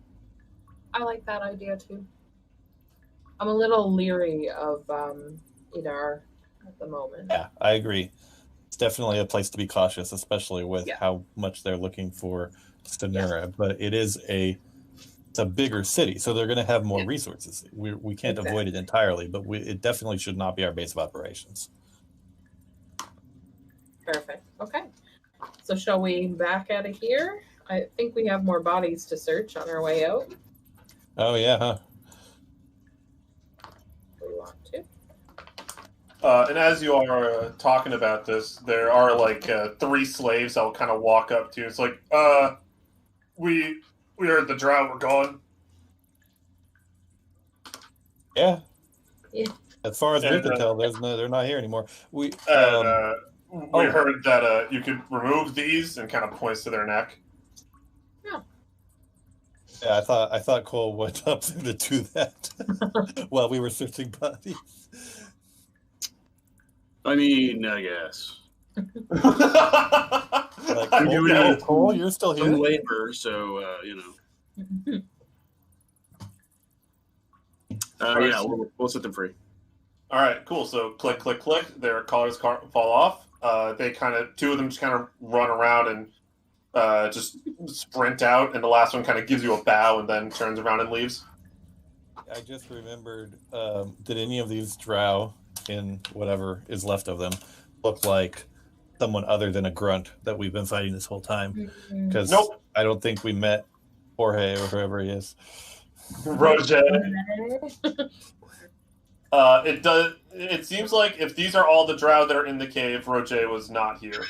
S5: I like that idea too. I'm a little leery of Idar at the moment.
S1: Yeah, I agree. It's definitely a place to be cautious, especially with how much they're looking for Sonura. Yeah. But it's a bigger city, so they're going to have more resources. We can't avoid it entirely, but it definitely should not be our base of operations.
S5: Perfect. Okay. So shall we back out of here? I think we have more bodies to search on our way out.
S1: Oh, yeah, huh?
S5: We want to.
S2: And as you are talking about this, there are like 3 slaves I'll kind of walk up to. It's like, we heard the drought. We're going.
S1: Yeah. As far as we can tell, they're not here anymore. We
S2: heard that you could remove these, and kind of points to their neck.
S1: Yeah, I thought Cole went up there to do that while we were searching bodies.
S4: I mean, I guess.
S1: Cole, you're still here.
S4: Some labor, so yeah, we'll set them free.
S2: All right, cool. So click, click, click. Their collars fall off. They two of them just kind of run around and just sprint out, and the last one kind of gives you a bow and then turns around and leaves.
S1: I just remembered, did any of these drow, in whatever is left of them, look like someone other than a grunt that we've been fighting this whole time? Because I don't think we met Jorge or whoever he is.
S2: Roger. It seems like if these are all the drow that are in the cave, Roger was not here.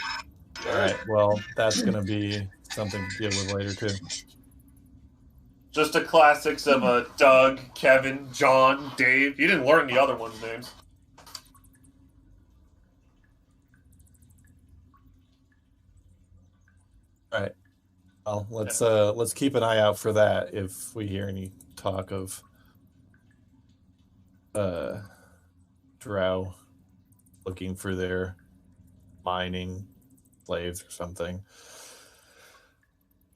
S1: All right. Well, that's going to be something to deal with later too.
S2: Just the classics of Doug, Kevin, John, Dave. You didn't learn the other ones' names.
S1: All right. Well, let's keep an eye out for that if we hear any talk of drow looking for their mining slaves or something.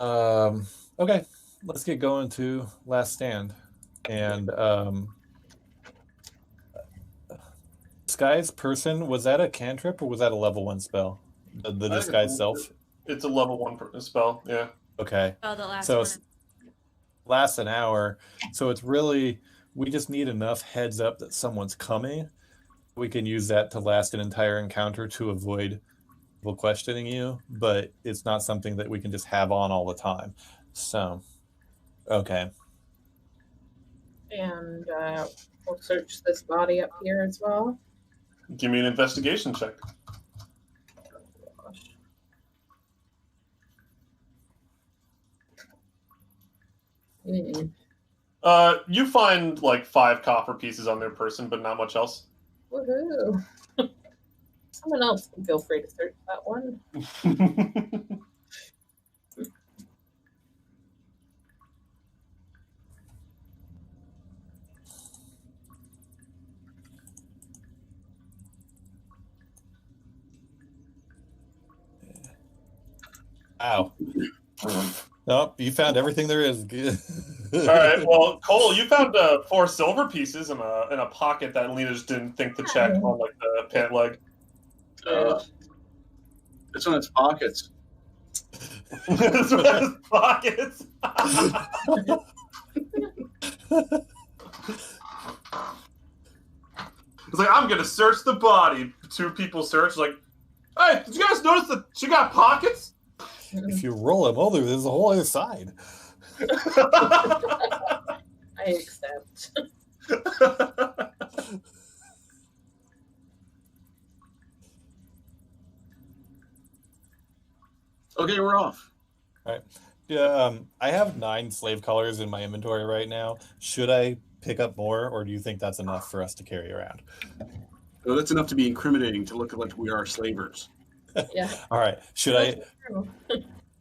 S1: Okay, let's get going to Last Stand. And Disguise Person, was that a cantrip or was that a level 1 spell? The Disguise Self?
S2: It's a level 1 spell, yeah.
S1: Okay.
S3: Oh, the last
S1: so
S3: one.
S1: Lasts an hour. So it's really, We just need enough heads up that someone's coming. We can use that to last an entire encounter to avoid people questioning you, but it's not something that we can just have on all the time. So, okay.
S5: And we'll search this body up here as well.
S2: Give me an investigation check. You find like 5 copper pieces on their person, but not much else.
S5: Woohoo! Someone else can feel free to search that one.
S1: Ow. Nope, you found everything there is.
S2: All right. Well, Cole, you found 4 silver pieces in a pocket that Lena just didn't think to check on like the pant leg.
S4: It's on its pockets.
S2: It's in his pockets. It's like, I'm gonna search the body. 2 people search. Like, hey, did you guys notice that she got pockets?
S1: If you roll him over, there's a whole other side.
S5: I accept.
S4: Okay, we're off.
S1: All right. Yeah, I have 9 slave collars in my inventory right now. Should I pick up more, or do you think that's enough for us to carry around?
S4: Well, that's enough to be incriminating to look like we are slavers.
S5: Yeah.
S1: All right. Should I?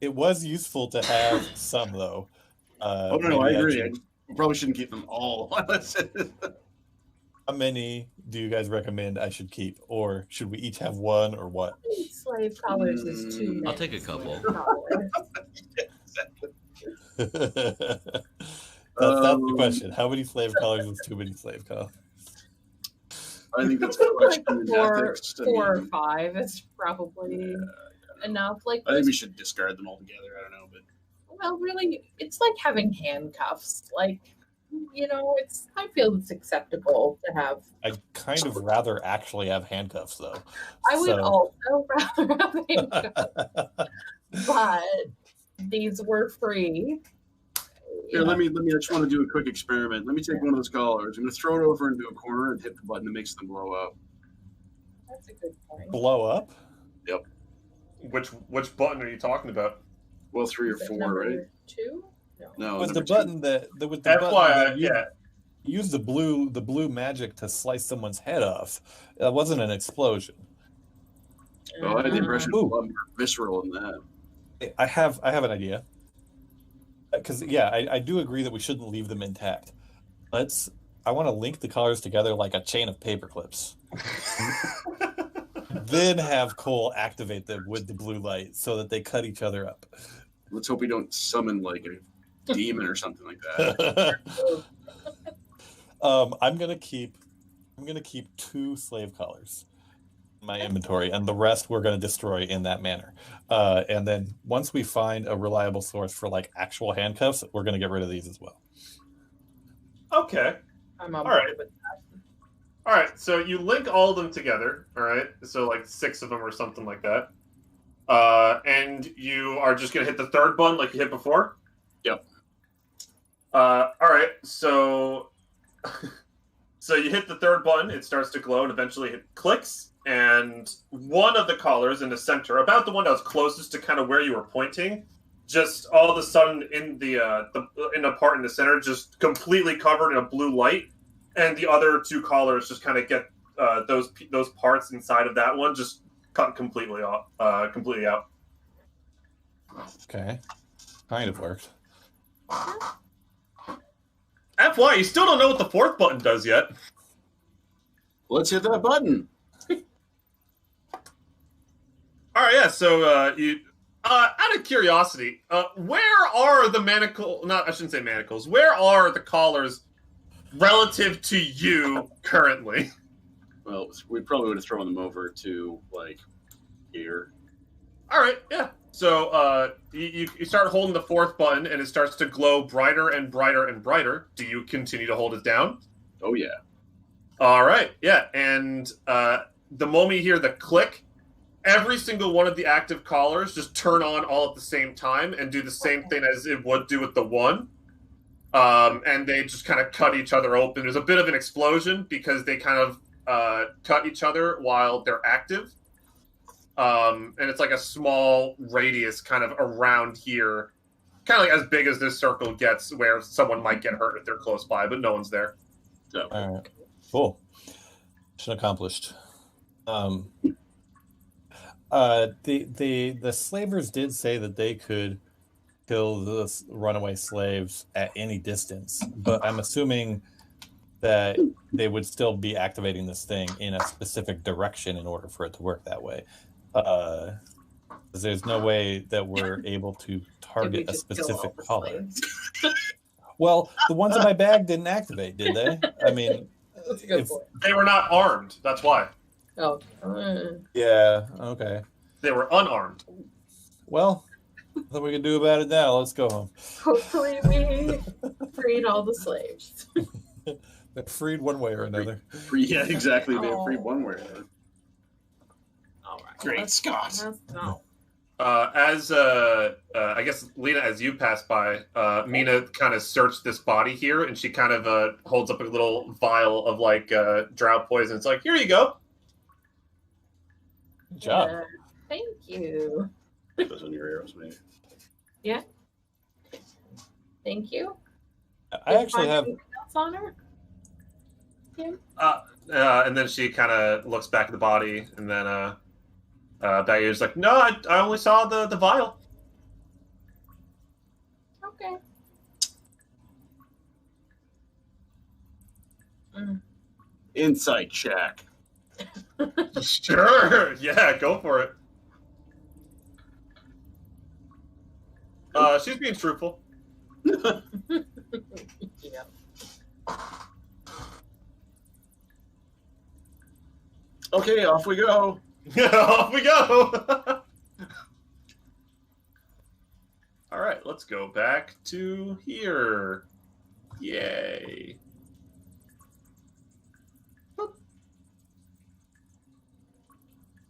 S1: It was useful to have some, though.
S4: Oh no, I agree. We probably shouldn't keep them all.
S1: How many do you guys recommend I should keep, or should we each have one, or what?
S5: Slave collars is too many.
S6: I'll take a couple.
S1: That's the question. How many slave collars is too many slave collars?
S4: I think that's a question in ethics.
S5: 4 or 5 is probably enough. Like,
S4: I think we should discard them altogether. I don't know, but
S5: well, really, it's like having handcuffs. Like, you know, I feel it's acceptable to have.
S1: I'd kind of rather actually have handcuffs, though.
S5: I would also rather have handcuffs, but these were free.
S4: here, let me. I just want to do a quick experiment. Let me take one of those collars. I'm going to throw it over into a corner and hit the button that makes them blow up.
S5: That's a good point.
S1: Blow up?
S4: Yep.
S2: Which button are you talking about?
S4: Well, 3 or 4, right?
S5: 2?
S4: No.
S1: It was the
S4: number 2.
S1: button that
S2: FYI, yeah.
S1: Use the blue magic to slice someone's head off. That wasn't an explosion.
S4: Oh, I had the impression it was
S1: Ooh.
S4: a lot more visceral than that.
S1: I have an idea. Because I do agree that we shouldn't leave them intact. I want to link the collars together like a chain of paper clips. Then have Cole activate them with the blue light so that they cut each other up.
S4: Let's hope we don't summon like a demon or something like that.
S1: I'm gonna keep 2 slave collars in my inventory, and the rest we're gonna destroy in that manner. And then once we find a reliable source for like actual handcuffs, we're gonna get rid of these as well.
S2: Okay.
S5: I'm
S2: All right. All right, so you link all of them together, all right? So like 6 of them or something like that. And you are just going to hit the 3rd button like you hit before?
S4: Yep.
S2: All right, so you hit the 3rd button, it starts to glow, and eventually it clicks, and one of the collars in the center, about the one that was closest to kind of where you were pointing, just all of a sudden in the part in the center, just completely covered in a blue light. And the other 2 collars just kind of get those parts inside of that one just cut completely out.
S1: Okay, kind of worked.
S2: FY, you still don't know what the 4th button does yet.
S4: Let's hit that button.
S2: All right, yeah. So you, out of curiosity, where are the manacles? Not, I shouldn't say manacles. Where are the collars relative to you currently?
S4: Well, we probably would have thrown them over to like here.
S2: All right, yeah. So you start holding the fourth button, and it starts to glow brighter and brighter and brighter. Do you continue to hold it down?
S4: Oh yeah.
S2: All right, yeah. And the moment you hear the click, every single one of the active collars just turn on all at the same time and do the same thing as it would do with the one. And they just kind of cut each other open. There's a bit of an explosion because they kind of cut each other while they're active. And it's like a small radius kind of around here, kind of like as big as this circle gets, where someone might get hurt if they're close by, but no one's there.
S4: So,
S1: All right. Cool. Mission accomplished. The slavers did say that they could kill the runaway slaves at any distance, but I'm assuming that they would still be activating this thing in a specific direction in order for it to work that way. There's no way that we're able to target a specific color. Well, the ones in my bag didn't activate, did they? I mean,
S5: That's a good point.
S2: They were not armed. That's why.
S5: Oh.
S1: Yeah, okay.
S2: They were unarmed.
S1: Well, nothing we can do about it now. Let's go home.
S5: Hopefully we freed all the slaves.
S1: They're freed one way or another.
S4: yeah, exactly. They free one way or another.
S5: All right.
S4: Great Scott.
S5: No.
S2: I guess, Lena, as you pass by, Mina kind of searched this body here, and she kind of holds up a little vial of like drought poison. It's like, here you go.
S1: Good job.
S5: Thank you.
S4: Those on your arrows, maybe.
S5: Yeah. Thank you.
S1: I actually have.
S5: Anything else on her?
S2: And then she kind of looks back at the body, and then Baggy's like, no, I only saw the vial.
S5: Okay.
S4: Insight check.
S2: Sure. Yeah, go for it. She's being truthful.
S5: Yeah.
S4: Okay, off we go.
S2: Off we go. All right, let's go back to here. Yay.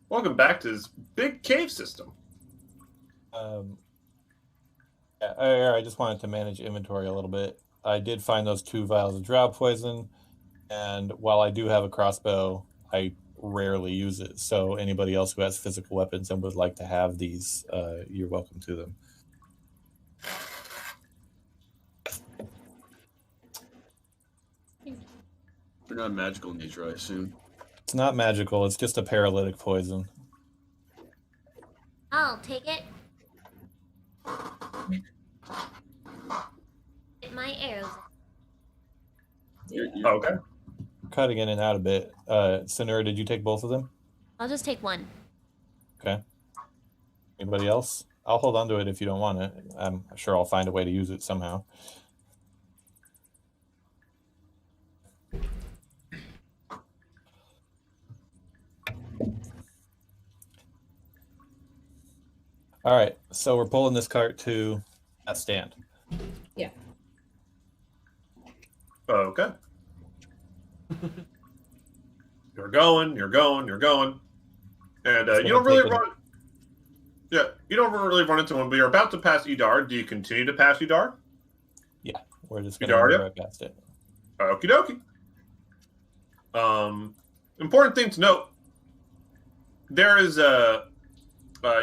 S2: Welcome back to this big cave system.
S1: I just wanted to manage inventory a little bit. I did find those 2 vials of drought poison, and while I do have a crossbow, I rarely use it. So anybody else who has physical weapons and would like to have these, you're welcome to them.
S4: They're not magical in nature, I assume.
S1: It's not magical. It's just a paralytic poison.
S3: I'll take it. Get my arrows.
S4: You're
S2: Okay.
S1: Cutting in and out a bit. Senora, did you take both of them?
S3: I'll just take one.
S1: Okay. Anybody else? I'll hold on to it if you don't want it. I'm sure I'll find a way to use it somehow. All right, so we're pulling this cart to that stand.
S5: Yeah.
S2: Okay. You're going, and you don't really run. Yeah, you don't really run into one, but you're about to pass Idar. Do you continue to pass Idar?
S1: Yeah, we're just going to
S2: Idar,
S1: go
S2: yeah.
S1: right past it.
S2: Okie dokie. Important thing to note. There is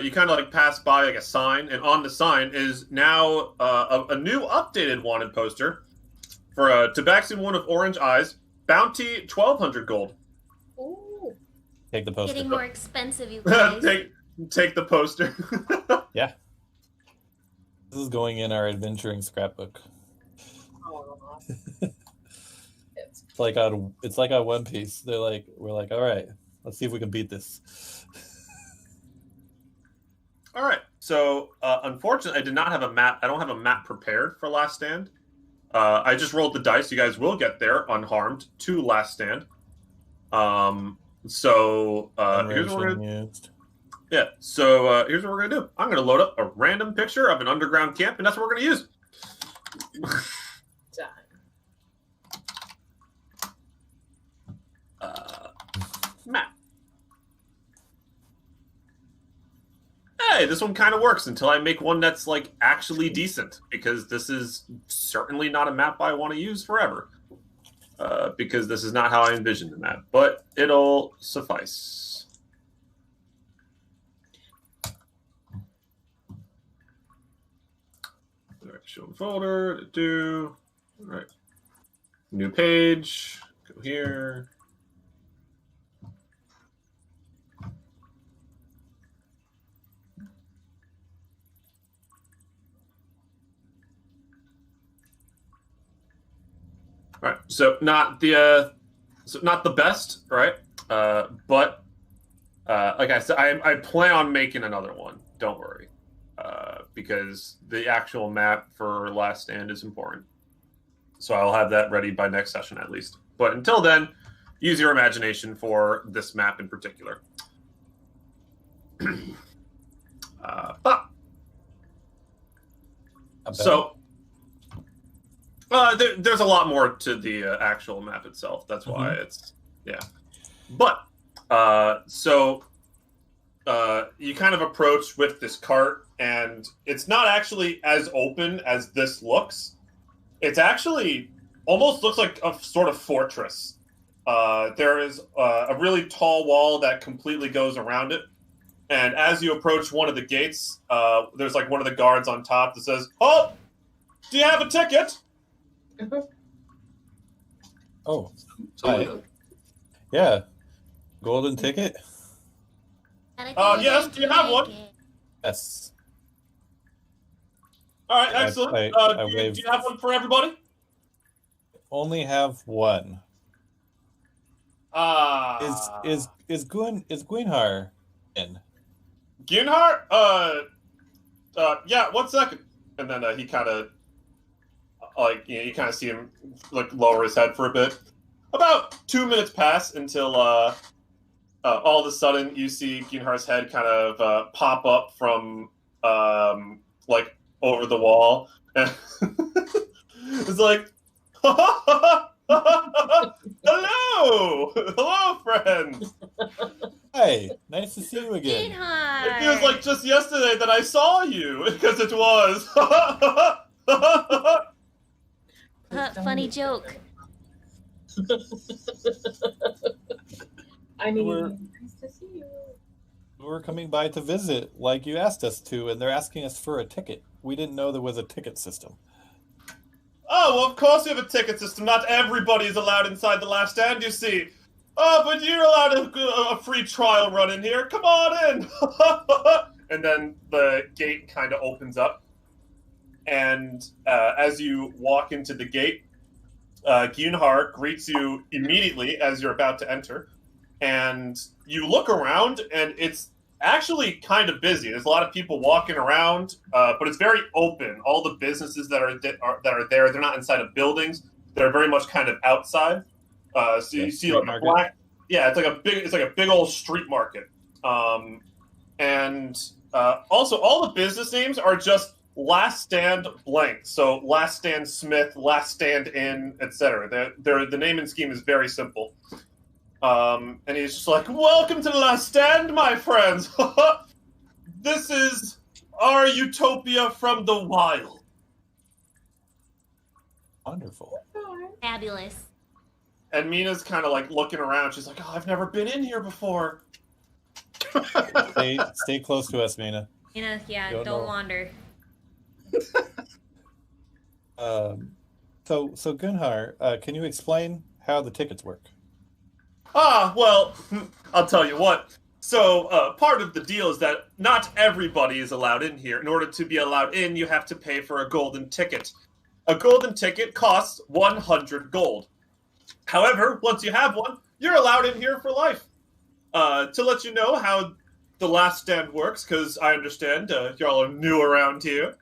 S2: you kind of like pass by like a sign, and on the sign is now a new updated wanted poster for a Tabaxi one of Orange Eyes, bounty 1,200 gold.
S5: Ooh.
S1: Take the poster.
S3: Getting more expensive, you guys.
S2: Take the poster.
S1: Yeah. This is going in our adventuring scrapbook.
S5: Aw.
S1: It's like on One Piece. We're like, all right, let's see if we can beat this.
S2: All right. So, unfortunately, I did not have a map. I don't have a map prepared for Last Stand. I just rolled the dice. You guys will get there unharmed to Last Stand. So here's what we're gonna.
S1: Used.
S2: Yeah, so here's what we're going to do. I'm going to load up a random picture of an underground camp, and that's what we're going to use.
S5: Done.
S2: Map. Hey, this one kind of works until I make one that's like actually decent, because this is certainly not a map I want to use forever. Because this is not how I envisioned the map, but it'll suffice. All right, show folder, do. All right. New page, go here. All right, so not the best, right? But like I said, I plan on making another one. Don't worry, because the actual map for Last Stand is important. So I'll have that ready by next session at least. But until then, use your imagination for this map in particular. So. There's a lot more to the actual map itself. That's why it's, yeah. But, you kind of approach with this cart, and it's not actually as open as this looks. It's actually almost looks like a sort of fortress. There is a really tall wall that completely goes around it. And as you approach one of the gates, there's like one of the guards on top that says, "Oh, do you have a ticket?"
S1: Oh, yeah. Golden ticket?
S2: Yes, do you have one?
S1: Yes.
S2: All right, excellent. Do you have one for everybody?
S1: Only have one. Is Gwynhar in?
S2: Gunhar? Yeah, 1 second. And then he kind of, you kind of see him lower his head for a bit. About 2 minutes pass until all of a sudden you see Gunhar's head kind of pop up from over the wall, and it's like, hello, friend.
S1: Hey, nice to see you again.
S2: It feels like just yesterday that I saw you, because it was.
S3: Funny joke.
S5: I mean, nice to see you.
S1: We're coming by to visit, like you asked us to, and they're asking us for a ticket. We didn't know there was a ticket system.
S2: Oh, well, of course we have a ticket system. Not everybody is allowed inside the Last Stand, you see. Oh, but you're allowed a free trial run in here. Come on in. And then the gate kind of opens up. And as you walk into the gate, Gunhar greets you immediately as you're about to enter. And you look around, and it's actually kind of busy. There's a lot of people walking around, but it's very open. All the businesses that are there, they're not inside of buildings. They're very much kind of outside. So you see like a black, it's like a big old street market. And also all the business names are just Last Stand blank. So Last Stand Smith, Last Stand Inn, etc. The naming scheme is very simple. And he's just like, "Welcome to the Last Stand, my friends. This is our utopia from the wild."
S1: Wonderful.
S3: Fabulous.
S2: And Mina's kind of like looking around. She's like, "Oh, I've never been in here before."
S1: Stay close to us, Mina.
S3: Yeah, don't wander.
S1: So Gunhar, can you explain how the tickets work?
S2: Well, I'll tell you what. So part of the deal is that not everybody is allowed in here. In order to be allowed in, you have to pay for a golden ticket. A golden ticket costs 100 gold. However, once you have one, you're allowed in here for life. To let you know how the Last Stand works, because I understand y'all are new around here.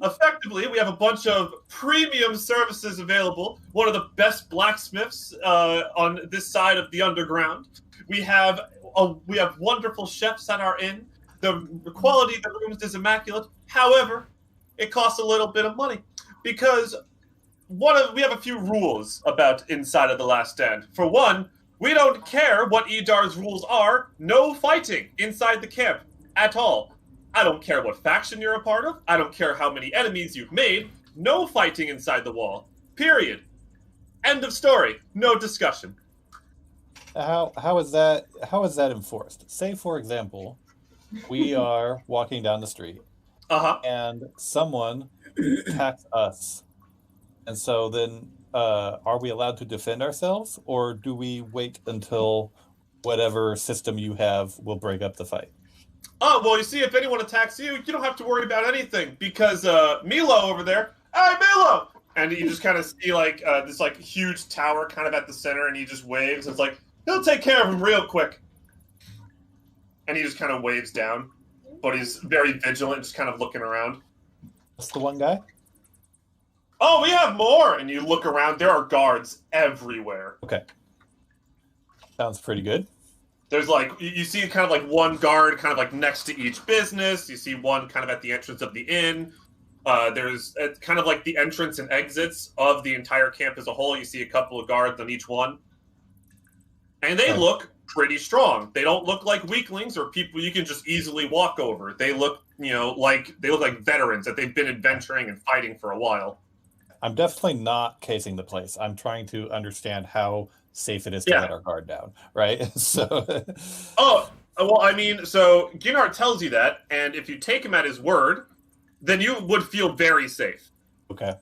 S2: Effectively, we have a bunch of premium services available. One of the best blacksmiths on this side of the underground. We have we have wonderful chefs at our inn. The quality of the rooms is immaculate. However, it costs a little bit of money because we have a few rules about inside of the Last Stand. For one, we don't care what Edar's rules are. No fighting inside the camp at all. I don't care what faction you're a part of. I don't care how many enemies you've made. No fighting inside the wall. Period. End of story. No discussion.
S1: How is that enforced? Say, for example, we are walking down the street and someone attacks us. And so then are we allowed to defend ourselves, or do we wait until whatever system you have will break up the fight?
S2: Oh, well, you see, if anyone attacks you, you don't have to worry about anything because Milo over there, hey, Milo! And you just kind of see this huge tower kind of at the center, and he just waves. It's like, he'll take care of him real quick. And he just kind of waves down, but he's very vigilant, just kind of looking around.
S1: That's the one guy?
S2: Oh, we have more! And you look around, there are guards everywhere.
S1: Okay. Sounds pretty good.
S2: There's you see kind of one guard kind of next to each business. You see one kind of at the entrance of the inn. There's kind of the entrance and exits of the entire camp as a whole. You see a couple of guards on each one. And they look pretty strong. They don't look like weaklings or people you can just easily walk over. They look, like veterans that they've been adventuring and fighting for a while.
S1: I'm definitely not casing the place. I'm trying to understand how safe it is to let our guard down, right? So.
S2: Oh, well, I mean, so Ginnar tells you that, and if you take him at his word, then you would feel very safe.
S1: Okay.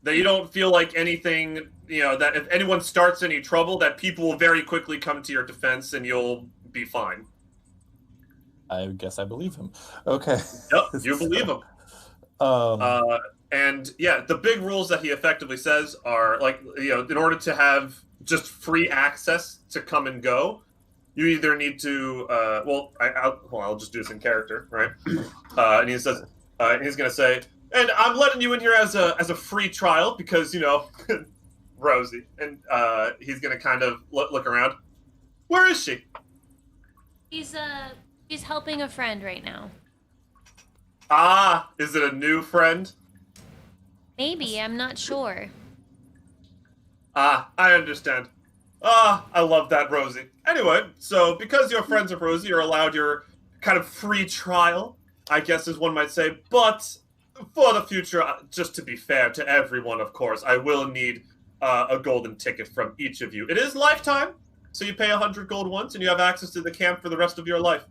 S2: That you don't feel like anything, that if anyone starts any trouble, that people will very quickly come to your defense and you'll be fine.
S1: I guess I believe him. Okay.
S2: Yep, you believe him. And yeah, the big rules that he effectively says are in order to have just free access to come and go, you either need to, I'll just do this in character, right? And he says, he's going to say, and I'm letting you in here as a free trial because, Rosie. And he's going to kind of look around. Where is she?
S3: She's helping a friend right now.
S2: Ah, is it a new friend?
S3: Maybe, I'm not sure.
S2: Ah, I understand. Ah, I love that, Rosie. Anyway, so because you're friends of Rosie, you're allowed your kind of free trial, I guess as one might say. But for the future, just to be fair to everyone, of course, I will need a golden ticket from each of you. It is lifetime, so you pay 100 gold once, and you have access to the camp for the rest of your life.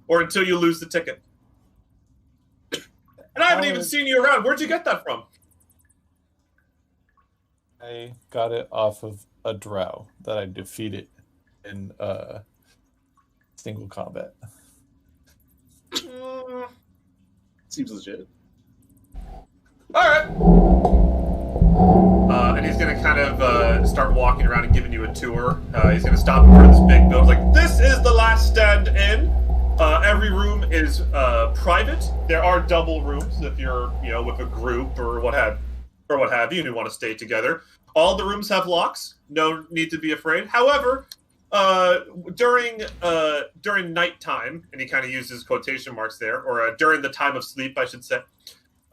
S2: Or until you lose the ticket. And I haven't even seen you around. Where'd you get that from?
S1: I got it off of a drow that I defeated in single combat.
S4: Seems legit.
S2: Alright. And he's going to kind of start walking around and giving you a tour. He's going to stop in front of this big building. Like, this is the Last Stand Inn. Every room is private. There are double rooms if you're, with a group or what have you, and you want to stay together. All the rooms have locks. No need to be afraid. However, during nighttime, and he kind of uses quotation marks there, or during the time of sleep, I should say,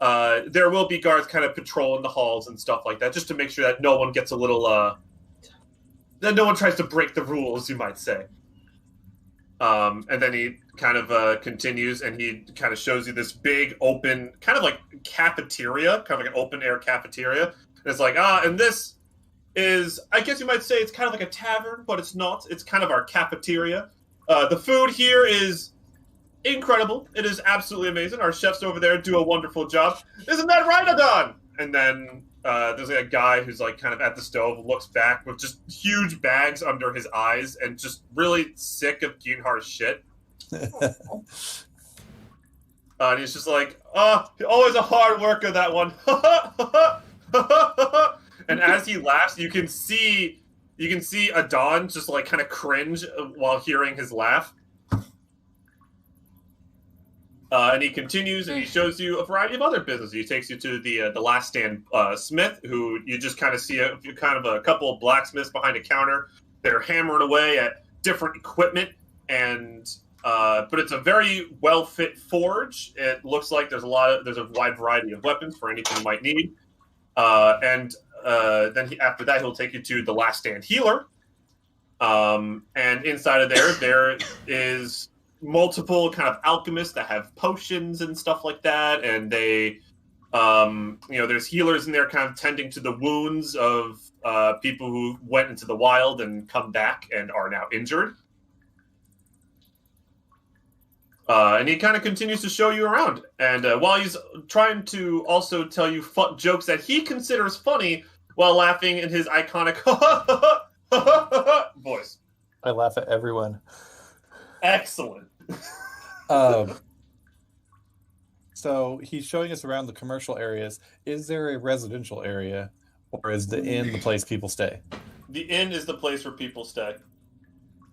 S2: there will be guards kind of patrolling the halls and stuff like that, just to make sure that no one gets a little, that no one tries to break the rules, you might say. And then he kind of continues, and he kind of shows you this big open, kind of like cafeteria, kind of like an open air cafeteria. And it's like, and this is, I guess you might say it's kind of like a tavern, but it's not. It's kind of our cafeteria. The food here is incredible. It is absolutely amazing. Our chefs over there do a wonderful job. Isn't that right, Adon? And then there's like a guy who's like kind of at the stove, looks back with just huge bags under his eyes and just really sick of Ginhar's shit. And he's just like, always a hard worker, that one. And as he laughs, you can see Adon just like kind of cringe while hearing his laugh. And he continues, and he shows you a variety of other businesses. He takes you to the Last Stand smith, who you just kind of see a couple of blacksmiths behind a counter. They're hammering away at different equipment. and but it's a very well fit forge. It looks like there's a wide variety of weapons for anything you might need. And then after that, he'll take you to the Last Stand Healer. And inside of there is multiple kind of alchemists that have potions and stuff like that, and they, there's healers in there kind of tending to the wounds of people who went into the wild and come back and are now injured. And he kind of continues to show you around. And while he's trying to also tell you jokes that he considers funny while laughing in his iconic voice.
S1: I laugh at everyone.
S2: Excellent.
S1: So he's showing us around the commercial areas. Is there a residential area, or is the inn the place people stay?
S2: The inn is the place where people stay.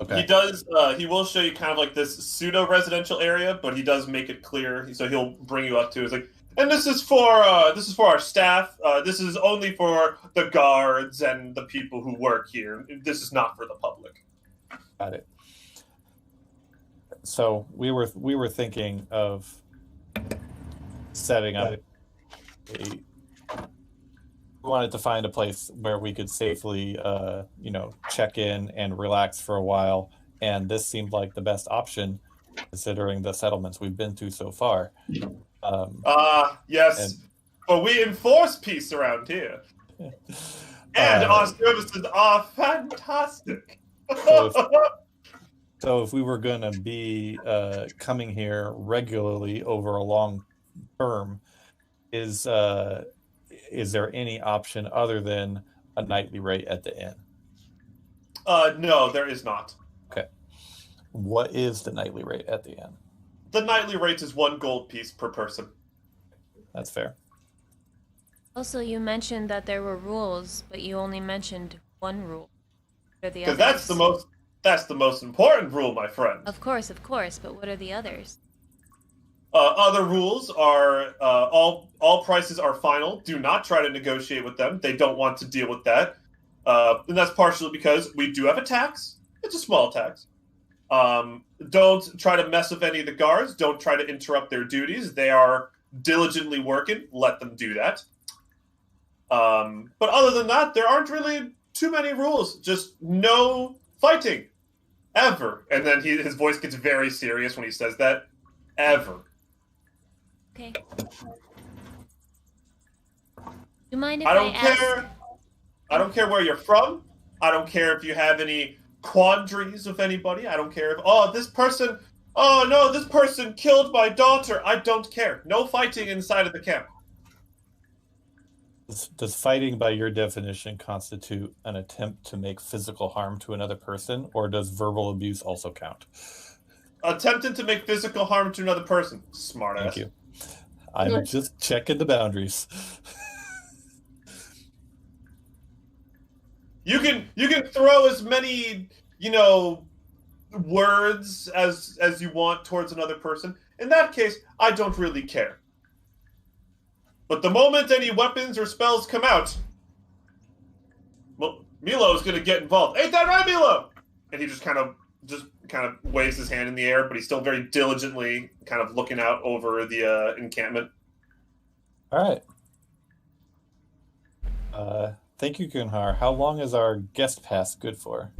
S1: Okay.
S2: He does. He will show you kind of like this pseudo residential area, but he does make it clear. So he'll bring you up to. It's like, and this is for our staff. This is only for the guards and the people who work here. This is not for the public.
S1: Got it. So we were thinking of setting up we wanted to find a place where we could safely check in and relax for a while, and this seemed like the best option considering the settlements we've been to so far.
S2: Yes, but we enforce peace around here, and our services are fantastic.
S1: So if we were going to be coming here regularly over a long term, is there any option other than a nightly rate at the inn?
S2: No, there is not.
S1: Okay. What is the nightly rate at the inn?
S2: The nightly rate is 1 gold piece per person.
S1: That's fair.
S3: Also, you mentioned that there were rules, but you only mentioned one rule.
S2: Because that's the most important rule, my friend.
S3: Of course, but what are the others?
S2: Other rules are all prices are final. Do not try to negotiate with them. They don't want to deal with that. And that's partially because we do have a tax. It's a small tax. Don't try to mess with any of the guards. Don't try to interrupt their duties. They are diligently working. Let them do that. But other than that, there aren't really too many rules. Just no fighting. Ever. And then his voice gets very serious when he says that. Ever.
S3: Okay. Do you mind if
S2: I don't
S3: ask?
S2: care. I don't care where you're from. I don't care if you have any quandaries with anybody. I don't care if this person killed my daughter. I don't care. No fighting inside of the camp.
S1: Does fighting, by your definition, constitute an attempt to make physical harm to another person, or does verbal abuse also count?
S2: Attempting to make physical harm to another person. Smart ass.
S1: Thank you. I'm just checking the boundaries.
S2: You can throw as many, words as you want towards another person. In that case, I don't really care. But the moment any weapons or spells come out, well, Milo's going to get involved. Ain't that right, Milo? And he just kind of waves his hand in the air, but he's still very diligently kind of looking out over the encampment.
S1: All right. Thank you, Gunhar. How long is our guest pass good for?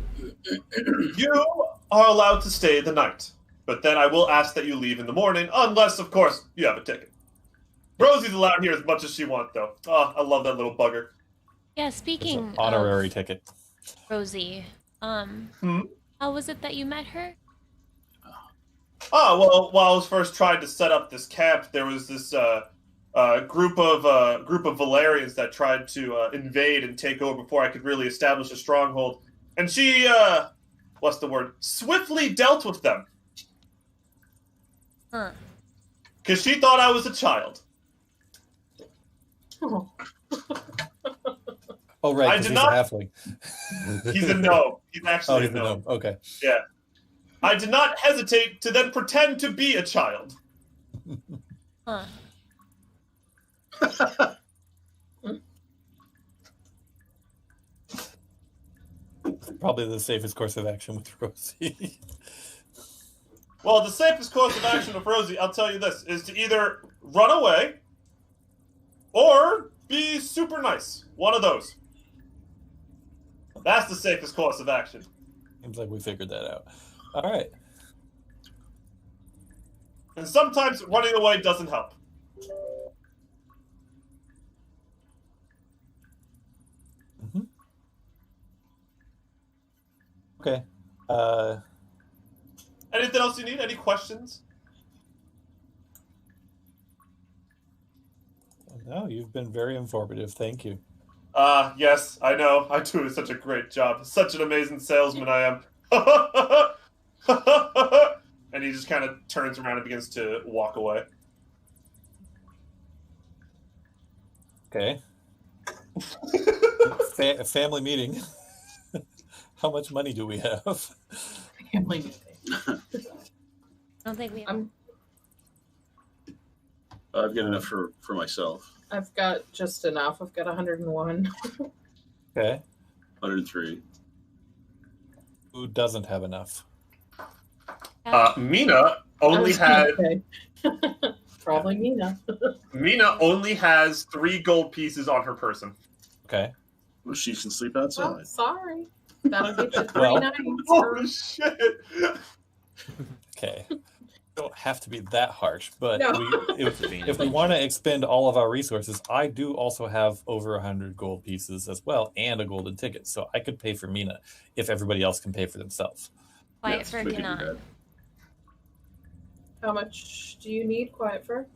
S2: You are allowed to stay the night, but then I will ask that you leave in the morning, unless, of course, you have a ticket. Rosie's allowed here as much as she wants, though. Oh, I love that little bugger.
S3: Yeah, speaking
S1: of honorary ticket.
S3: Rosie, how was it that you met her?
S2: Oh, well, while I was first trying to set up this camp, there was this group of Valerians that tried to invade and take over before I could really establish a stronghold. And she, swiftly dealt with them.
S3: Huh.
S2: Because she thought I was a child.
S5: Oh.
S1: Oh, right, because he's a halfling.
S2: He's a gnome. He's actually
S1: he's a gnome. Okay.
S2: Yeah. I did not hesitate to then pretend to be a child.
S3: Huh.
S1: Probably the safest course of action with Rosie.
S2: Well, the safest course of action of Rosie, I'll tell you this, is to either run away or be super nice. One of those. That's the safest course of action.
S1: Seems like we figured that out. All right.
S2: And sometimes running away doesn't help.
S1: Mm-hmm. Okay.
S2: Anything else you need? Any questions?
S1: No, you've been very informative. Thank you.
S2: Yes, I know. I do such a great job. Such an amazing salesman I am. And he just kind of turns around and begins to walk away.
S1: Okay. Family meeting. How much money do we have?
S5: Family meeting.
S3: I don't think we have.
S4: I've got enough for myself.
S5: I've got just enough. I've got 101.
S1: Okay.
S4: 103.
S1: Who doesn't have enough?
S2: Mina only had...
S5: Probably Mina.
S2: Mina only has 3 gold pieces on her person.
S1: Okay.
S4: Well, she can sleep
S5: Oh,
S4: outside.
S5: sorry. That'll get you 3
S1: Well-
S5: nights.
S2: Oh, shit!
S1: Okay. Don't have to be that harsh, but
S5: No.
S1: if we want to expend all of our resources, I do also have over 100 gold pieces as well and a golden ticket, so I could pay for Mina if everybody else can pay for themselves.
S3: Quiet
S4: Yes,
S3: for
S4: we can do
S3: cannot.
S4: that.
S5: How much do you need, Quiet for?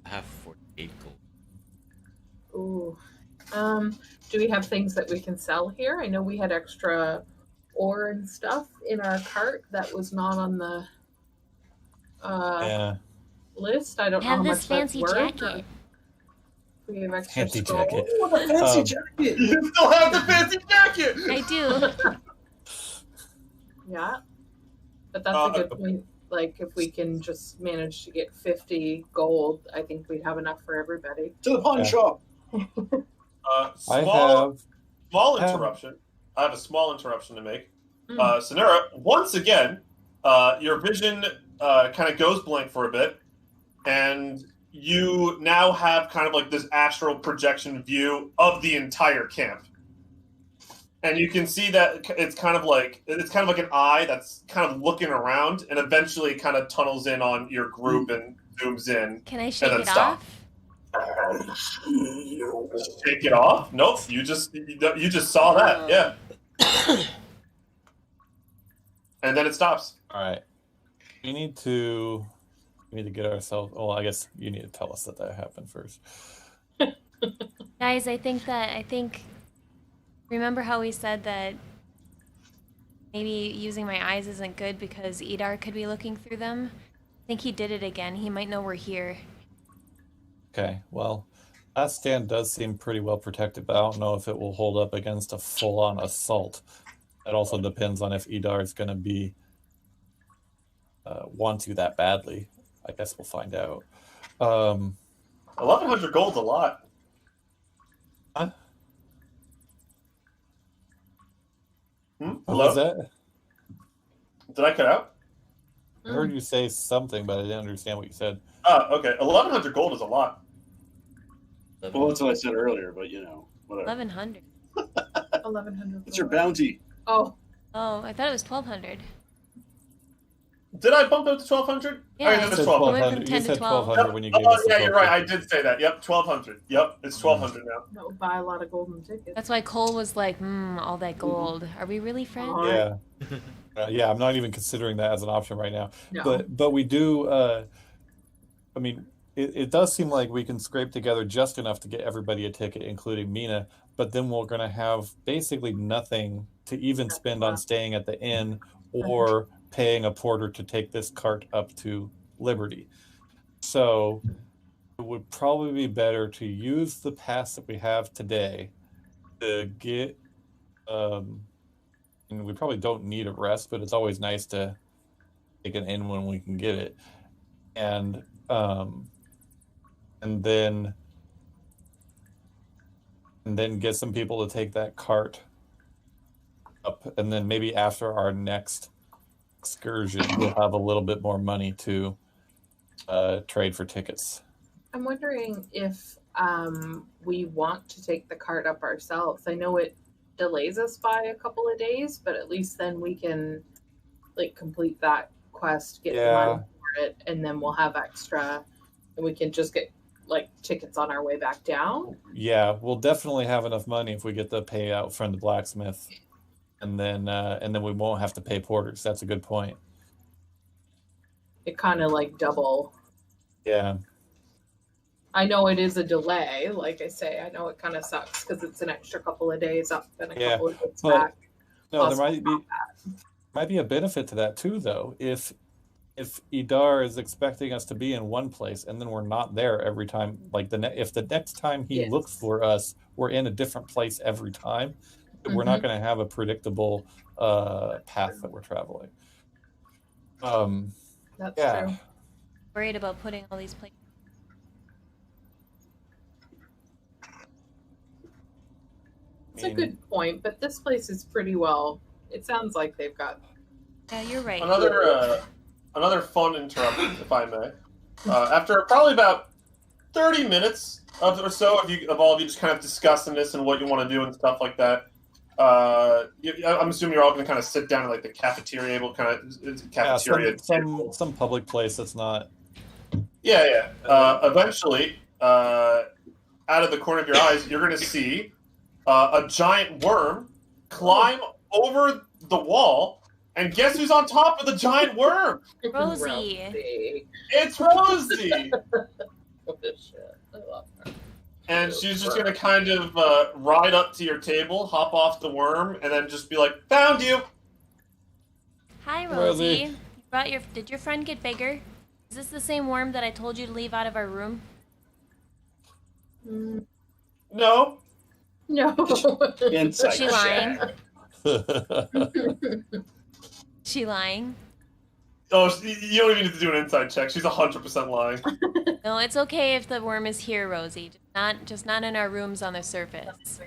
S6: I have 48 gold.
S5: Ooh. Do we have things that we can sell here? I know we had extra ore and stuff in our cart that was not on the
S1: Yeah.
S5: list. I don't know
S3: Have
S5: how
S3: this
S5: much
S3: fancy
S5: that's worth.
S3: jacket.
S5: We have extra
S1: Fancy
S5: scroll.
S1: jacket.
S4: Oh, what a fancy
S1: Um,
S4: jacket!
S2: You still have the fancy jacket!
S3: I do.
S5: Yeah. But that's a good point. Like, if we can just manage to get 50 gold, I think we'd have enough for everybody.
S4: To the pawn
S1: Yeah.
S4: shop.
S2: Small
S1: have-
S2: interruption. I have a small interruption to make.
S5: Mm.
S2: Sonera, once again, your vision kind of goes blank for a bit, and you now have kind of like this astral projection view of the entire camp. And you can see that it's kind of like an eye that's kind of looking around, and eventually kind of tunnels in on your group and zooms in.
S3: Can I shake
S2: then
S3: it
S2: stop.
S3: off?
S2: Shake it off? Nope. You just saw that. Yeah. And then it stops.
S1: All right. We need to get ourselves. Well, I guess you need to tell us that happened first.
S3: Guys, I think remember how we said that maybe using my eyes isn't good because Idar could be looking through them? I think he did it again. He might know we're here.
S1: Okay. Well, that stand does seem pretty well protected, but I don't know if it will hold up against a full-on assault. It also depends on if Idar is going to be want to that badly. I guess we'll find out.
S2: 1,100 gold's a lot.
S1: Huh?
S2: Hello?
S1: What was that?
S2: Did I cut out?
S1: I heard you say something, but I didn't understand what you said.
S2: Oh, okay. 1,100 gold is a lot.
S4: Well, that's what I said earlier, but whatever.
S3: 1,100.
S5: 1,100.
S4: It's your bounty.
S5: Oh,
S3: Oh, I thought it was 1,200.
S2: Did I bump up to 1,200?
S3: Yeah,
S2: Oh,
S3: I
S2: it
S1: You
S2: was
S1: said
S3: said
S2: 1,200.
S1: 1,200. You
S3: 10 to
S1: said
S3: 12.
S1: 1,200 when you gave
S2: Oh,
S1: us the
S2: yeah, you're right. I
S1: 1250.
S2: did say that. Yep, 1,200. Yep, it's 1,200 now.
S5: that would buy a lot of golden tickets.
S3: That's why Cole was like, all that gold. Are we really friends?
S5: Oh.
S1: Yeah. Yeah, I'm not even considering that as an option right now.
S5: No.
S1: But we do. I mean, it does seem like we can scrape together just enough to get everybody a ticket, including Mina. But then we're going to have basically nothing to even spend on staying at the inn or paying a porter to take this cart up to Liberty. So it would probably be better to use the pass that we have today to get. And we probably don't need a rest, but it's always nice to take an inn when we can get it, and then get some people to take that cart up, and then maybe after our next excursion, we'll have a little bit more money to trade for tickets.
S5: I'm wondering if we want to take the cart up ourselves. I know it delays us by a couple of days, but at least then we can like complete that quest, get the money for it, and then we'll have extra, and we can just get like tickets on our way back down.
S1: Yeah, we'll definitely have enough money if we get the payout from the blacksmith, and then we won't have to pay porters. That's a good point.
S5: It kind of like double.
S1: Yeah.
S5: I know it is a delay, like I say. I know it kind of sucks because it's an extra couple of days up and a couple of days back.
S1: No, there might be a benefit to that too, though. If Idar is expecting us to be in one place and then we're not there every time, like if the next time he looks for us, we're in a different place every time, we're not going to have a predictable path that we're traveling.
S5: That's true.
S3: Worried about putting all these places.
S5: It's a good point, but this place is pretty well. It sounds like they've got.
S3: Yeah, you're right.
S2: Another fun interruption, if I may. After probably about 30 minutes or so of all of you just kind of discussing this and what you want to do and stuff like that, I'm assuming you're all going to kind of sit down at like the cafeteria, cafeteria.
S1: Some public place that's not.
S2: Yeah. Eventually, out of the corner of your eyes, you're going to see a giant worm climb over the wall, and guess who's on top of the giant worm?
S3: Rosie.
S2: It's Rosie.
S5: What the shit? I love her.
S2: And she's just gonna kind of ride up to your table, hop off the worm, and then just be like, "Found you."
S3: Hi, Rosie. Did your friend get bigger? Is this the same worm that I told you to leave out of our room?
S2: No.
S3: Is she lying? She lying?
S2: Oh, you don't even need to do an inside check. She's 100% lying.
S3: No, it's okay if the worm is here, Rosie. Just not in our rooms on the surface.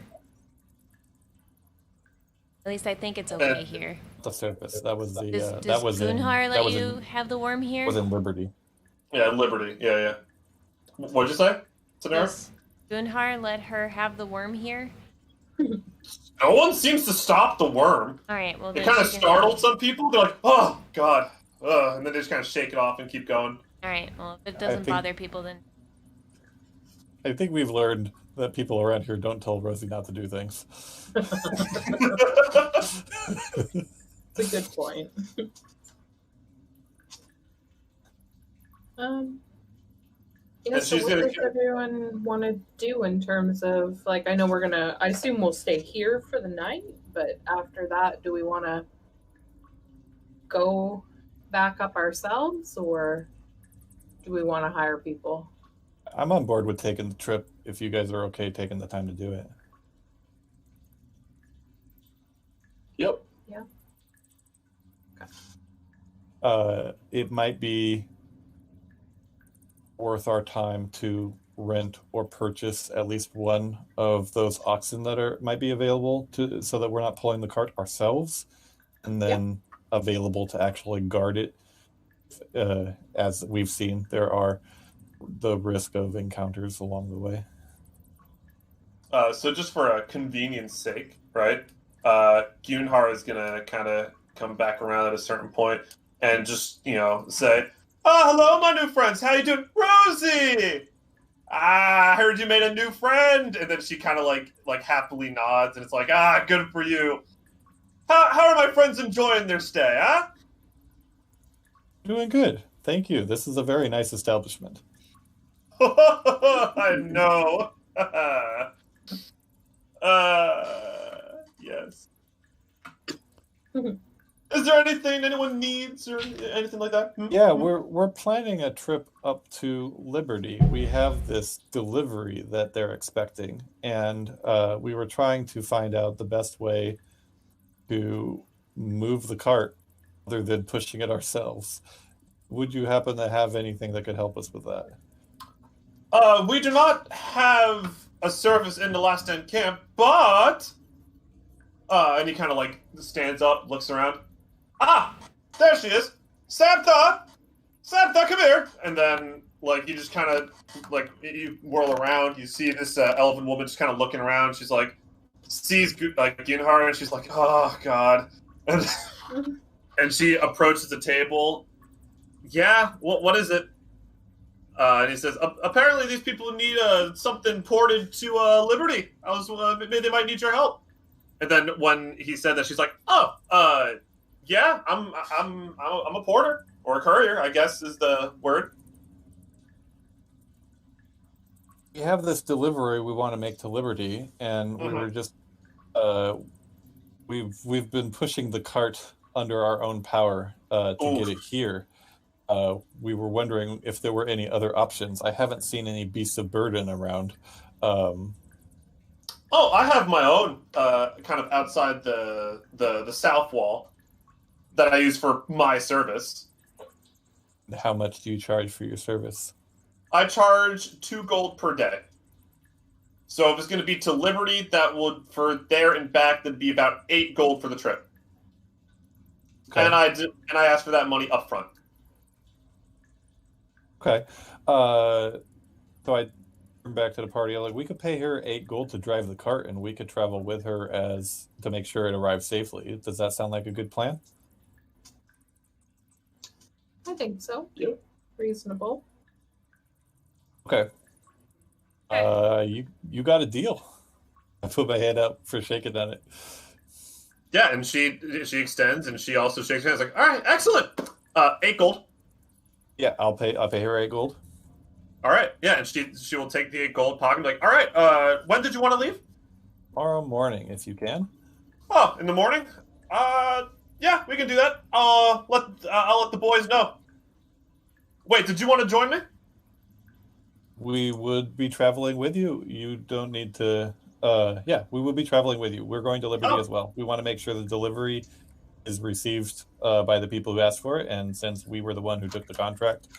S3: At least I think it's okay here.
S1: The surface. That was the.
S3: Does
S1: that was
S3: Gunnar let you have the worm here?
S1: Was in Liberty.
S2: Yeah, Liberty. Yeah. What'd you say?
S3: Does Gunnar let her have the worm here?
S2: No one seems to stop the worm.
S3: All right, well,
S2: it kind of startled some people. They're like, "Oh God," and then they just kind of shake it off and keep going.
S3: All right, well, if it doesn't bother people, then
S1: I think we've learned that people around here don't tell Rosie not to do things.
S5: It's a good point. So what does everyone want to do in terms of, like, I know I assume we'll stay here for the night, but after that, do we want to go back up ourselves, or do we want to hire people?
S1: I'm on board with taking the trip if you guys are okay taking the time to do it.
S4: Yep.
S5: Yeah.
S1: It might be worth our time to rent or purchase at least one of those oxen that might be available so that we're not pulling the cart ourselves, and then available to actually guard it. As we've seen, there are the risk of encounters along the way.
S2: So just for a convenience sake, right? Gunnar is gonna kind of come back around at a certain point and just say, "Oh, hello, my new friends. How you doing, Rosie? I heard you made a new friend." And then she kind of like happily nods, and it's like, good for you. How are my friends enjoying their stay, huh?
S1: Doing good, thank you. This is a very nice establishment.
S2: I know. Yes. Is there anything anyone needs or anything like that?
S1: Yeah, we're planning a trip up to Liberty. We have this delivery that they're expecting, and we were trying to find out the best way to move the cart other than pushing it ourselves. Would you happen to have anything that could help us with that?
S2: We do not have a service in the Last End camp, but and he kind of like stands up, looks around. there she is. Samantha, come here. And then, like, you just kind of, like, you whirl around. You see this elven woman just kind of looking around. She's like, sees like Gunhar, and she's like, oh god. And she approaches the table. Yeah, what is it? And he says, apparently these people need something ported to Liberty. Maybe they might need your help. And then when he said that, she's like, yeah, I'm a porter or a courier, I guess is the word.
S1: We have this delivery we want to make to Liberty, and we were just we've been pushing the cart under our own power to get it here. We were wondering if there were any other options. I haven't seen any beasts of burden around.
S2: I have my own kind of outside the south wall that I use for my service.
S1: How much do you charge for your service?
S2: I charge 2 gold per day. So if it's going to be to Liberty, that would, for there and back, that'd be about 8 gold for the trip. Okay. And I asked for that money up front.
S1: Okay. So I turn back to the party. I'm like, we could pay her 8 gold to drive the cart, and we could travel with her to make sure it arrives safely. Does that sound like a good plan?
S5: I think so.
S2: Yep.
S5: Reasonable.
S1: Okay. You got a deal. I put my hand up for shaking on it.
S2: Yeah, and she extends, and she also shakes hands like, all right, excellent. 8 gold.
S1: Yeah, I'll pay her 8 gold.
S2: All right, yeah, and she will take the 8 gold, pocket, and be like, all right, when did you want to leave?
S1: Tomorrow morning, if you can.
S2: Oh, in the morning? Yeah, we can do that. I'll let the boys know. Wait, did you want to join me?
S1: We would be traveling with you. You don't need to. Yeah, we will be traveling with you. We're going to Liberty as well. We want to make sure the delivery is received by the people who asked for it, and since we were the one who took the contract,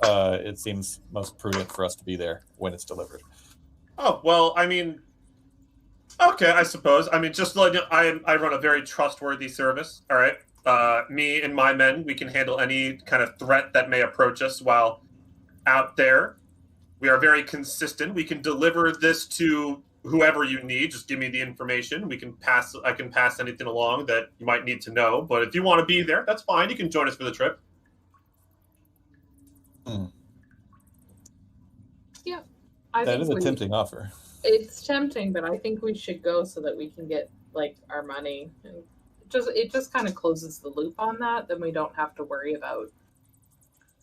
S1: it seems most prudent for us to be there when it's delivered.
S2: Oh, well, I mean, okay, I suppose. I mean, just like I run a very trustworthy service, all right? Me and my men, we can handle any kind of threat that may approach us while out there. We are very consistent. We can deliver this to whoever you need. Just give me the information. I can pass anything along that you might need to know. But if you want to be there, that's fine. You can join us for the trip.
S5: Yeah.
S1: That is a tempting offer.
S5: It's tempting, but I think we should go so that we can get like our money. And it just kind of closes the loop on that. Then we don't have to worry about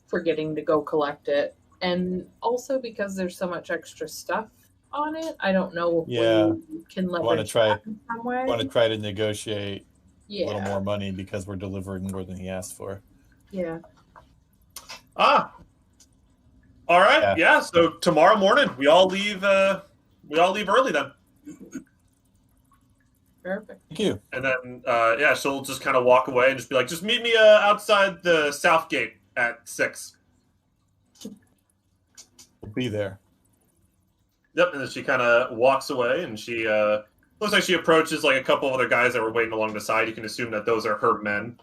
S5: forgetting to go collect it. And also because there's so much extra stuff on it, I don't know if we can leverage that in some way.
S1: Want to try to negotiate a little more money because we're delivering more than he asked for.
S5: Yeah.
S2: All right. Yeah. So tomorrow morning we all leave early then.
S5: Perfect.
S1: Thank you.
S2: And then she'll just kind of walk away and just be like, just meet me outside the south gate at 6.
S1: We'll be there.
S2: Yep, and then she kind of walks away, and she looks like she approaches like a couple of other guys that were waiting along the side. You can assume that those are her men.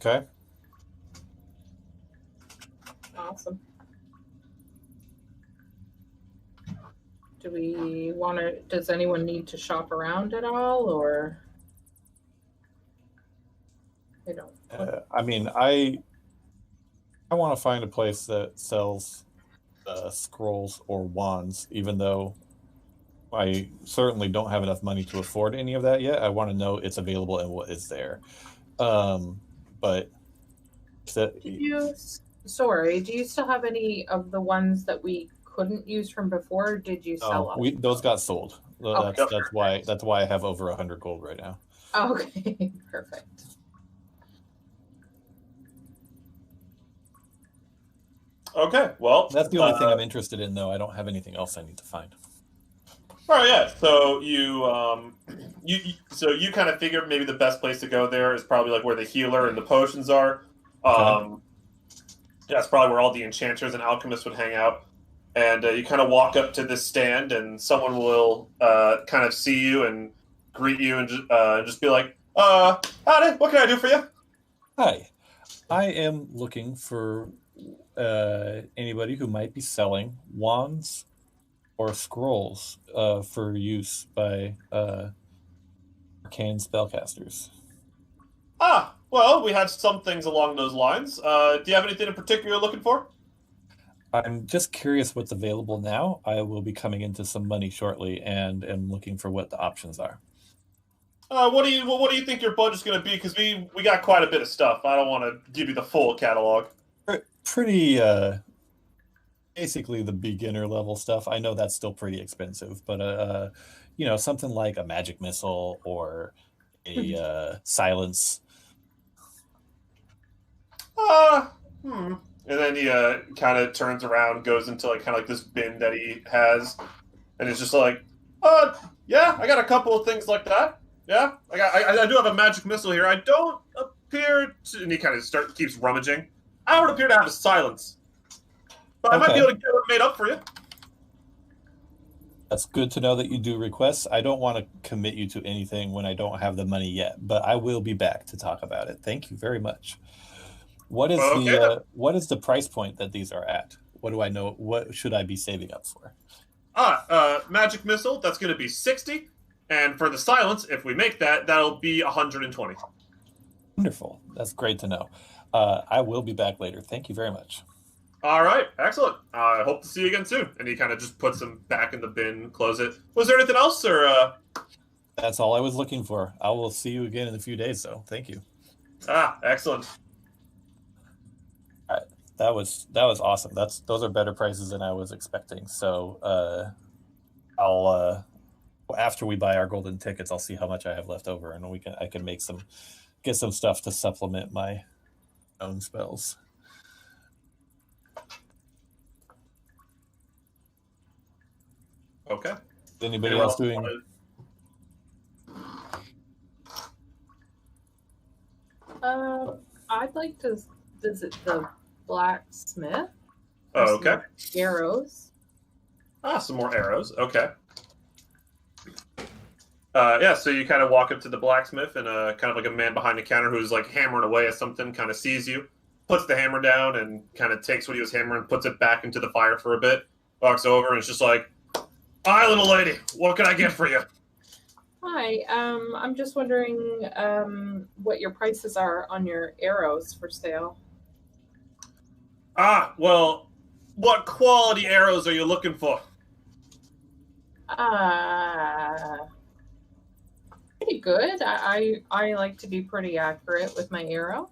S1: Okay.
S5: Awesome. Does anyone need to shop around at all, or they don't?
S1: I mean, I want to find a place that sells scrolls or wands, even though I certainly don't have enough money to afford any of that yet. I want to know it's available and what is there. But
S5: do you still have any of the ones that we couldn't use from before? Or did you sell them?
S1: Those got sold.
S5: Okay.
S1: That's why I have over 100 gold right now.
S5: Okay, perfect.
S2: Okay, well,
S1: that's the only thing I'm interested in, though. I don't have anything else I need to find.
S2: All right, yeah. So you kind of figure maybe the best place to go there is probably like where the healer and the potions are. That's probably where all the enchanters and alchemists would hang out. And you kind of walk up to this stand, and someone will kind of see you and greet you and just be like, Howdy, what can I do for you?
S1: Hi, I am looking for anybody who might be selling wands or scrolls for use by arcane spellcasters.
S2: Ah, well, we have some things along those lines. Do you have anything in particular you're looking for?
S1: I'm just curious what's available now. I will be coming into some money shortly and am looking for what the options are.
S2: What do you think your budget's going to be? Because we got quite a bit of stuff. I don't want to give you the full catalog.
S1: Pretty basically the beginner level stuff. I know that's still pretty expensive, but something like a magic missile or a silence.
S2: And then he kind of turns around, goes into like kind of like this bin that he has, and it's just like, yeah, I got a couple of things like that. Yeah, I do have a magic missile here. I don't appear to, and he kind of keeps rummaging. I don't appear to have a silence, but I might be able to get it made up for you.
S1: That's good to know that you do requests. I don't want to commit you to anything when I don't have the money yet, but I will be back to talk about it. Thank you very much. What is the price point that these are at? What do I know? What should I be saving up for?
S2: Magic missile. That's going to be 60, and for the silence, if we make that, that'll be 120.
S1: Wonderful. That's great to know. I will be back later. Thank you very much.
S2: All right, excellent. I hope to see you again soon. And he kind of just puts them back in the bin, close it. Was there anything else, or?
S1: That's all I was looking for. I will see you again in a few days, though. Thank you.
S2: Excellent.
S1: All right, that was awesome. Those are better prices than I was expecting. So I'll after we buy our golden tickets, I'll see how much I have left over, and I can get some stuff to supplement my own spells.
S2: Okay.
S1: Anybody else doing?
S5: I'd like to visit the blacksmith.
S2: Oh, okay.
S5: Arrows.
S2: Some more arrows. Okay. Yeah, so you kind of walk up to the blacksmith, and kind of like a man behind the counter who's like hammering away at something kind of sees you, puts the hammer down, and kind of takes what he was hammering, puts it back into the fire for a bit, walks over, and it's just like, "Hi, little lady. What can I get for you?"
S5: Hi. I'm just wondering what your prices are on your arrows for sale.
S2: Well, what quality arrows are you looking for?
S5: Pretty good. I like to be pretty accurate with my arrow.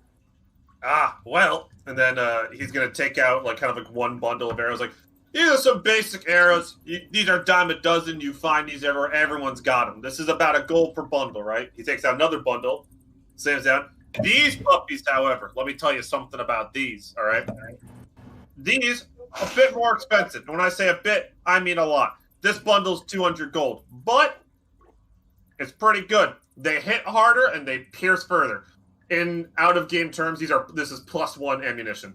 S2: Well, and then he's gonna take out like kind of like one bundle of arrows. Like, these are some basic arrows. These are dime a dozen. You find these everywhere. Everyone's got them. This is about a gold per bundle, right? He takes out another bundle, slams down. These puppies, however, let me tell you something about these. All right, these a bit more expensive. And when I say a bit, I mean a lot. This bundle's 200 gold, but it's pretty good. They hit harder and they pierce further. In out-of-game terms, this is +1 ammunition.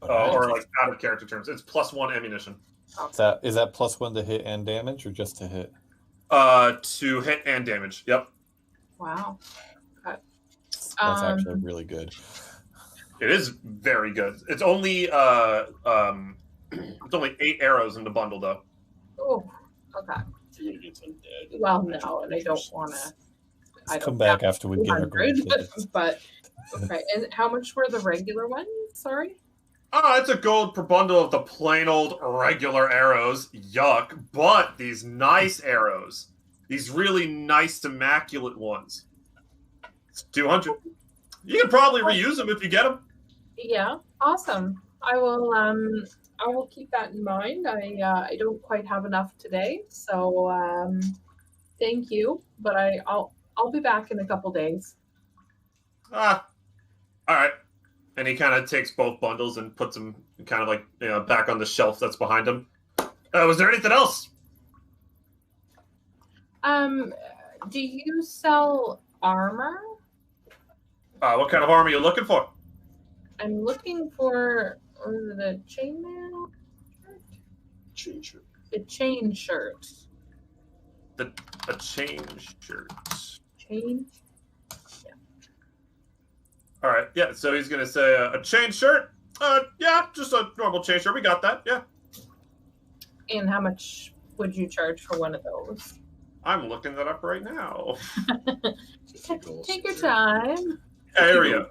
S2: Or like out-of-character terms, it's +1 ammunition.
S1: Is that +1 to hit and damage, or just to hit?
S2: To hit and damage. Yep.
S5: Wow.
S1: That's actually really good.
S2: It is very good. It's only it's only 8 arrows in the bundle, though.
S5: Oh, okay. Well, no, and I don't want to.
S1: Come back after we get our gold tickets.
S5: But okay. And how much were the regular ones? Sorry.
S2: It's a gold per bundle of the plain old regular arrows. Yuck. But these nice arrows, these really nice immaculate ones, it's 200. You can probably reuse them if you get them.
S5: Yeah, awesome. I will keep that in mind. I don't quite have enough today, so thank you. But I'll be back in a couple days.
S2: All right. And he kind of takes both bundles and puts them kind of like back on the shelf that's behind him. Was there anything else?
S5: Do you sell armor?
S2: What kind of armor are you looking for?
S5: I'm looking for the chainmail
S4: Chain shirt.
S5: The chain shirt.
S2: A chain shirt.
S5: Chain
S2: All right. Yeah. So he's gonna say a chain shirt. Yeah, just a normal chain shirt. We got that. Yeah.
S5: And how much would you charge for one of those?
S2: I'm looking that up right now.
S5: Take your time.
S2: Area.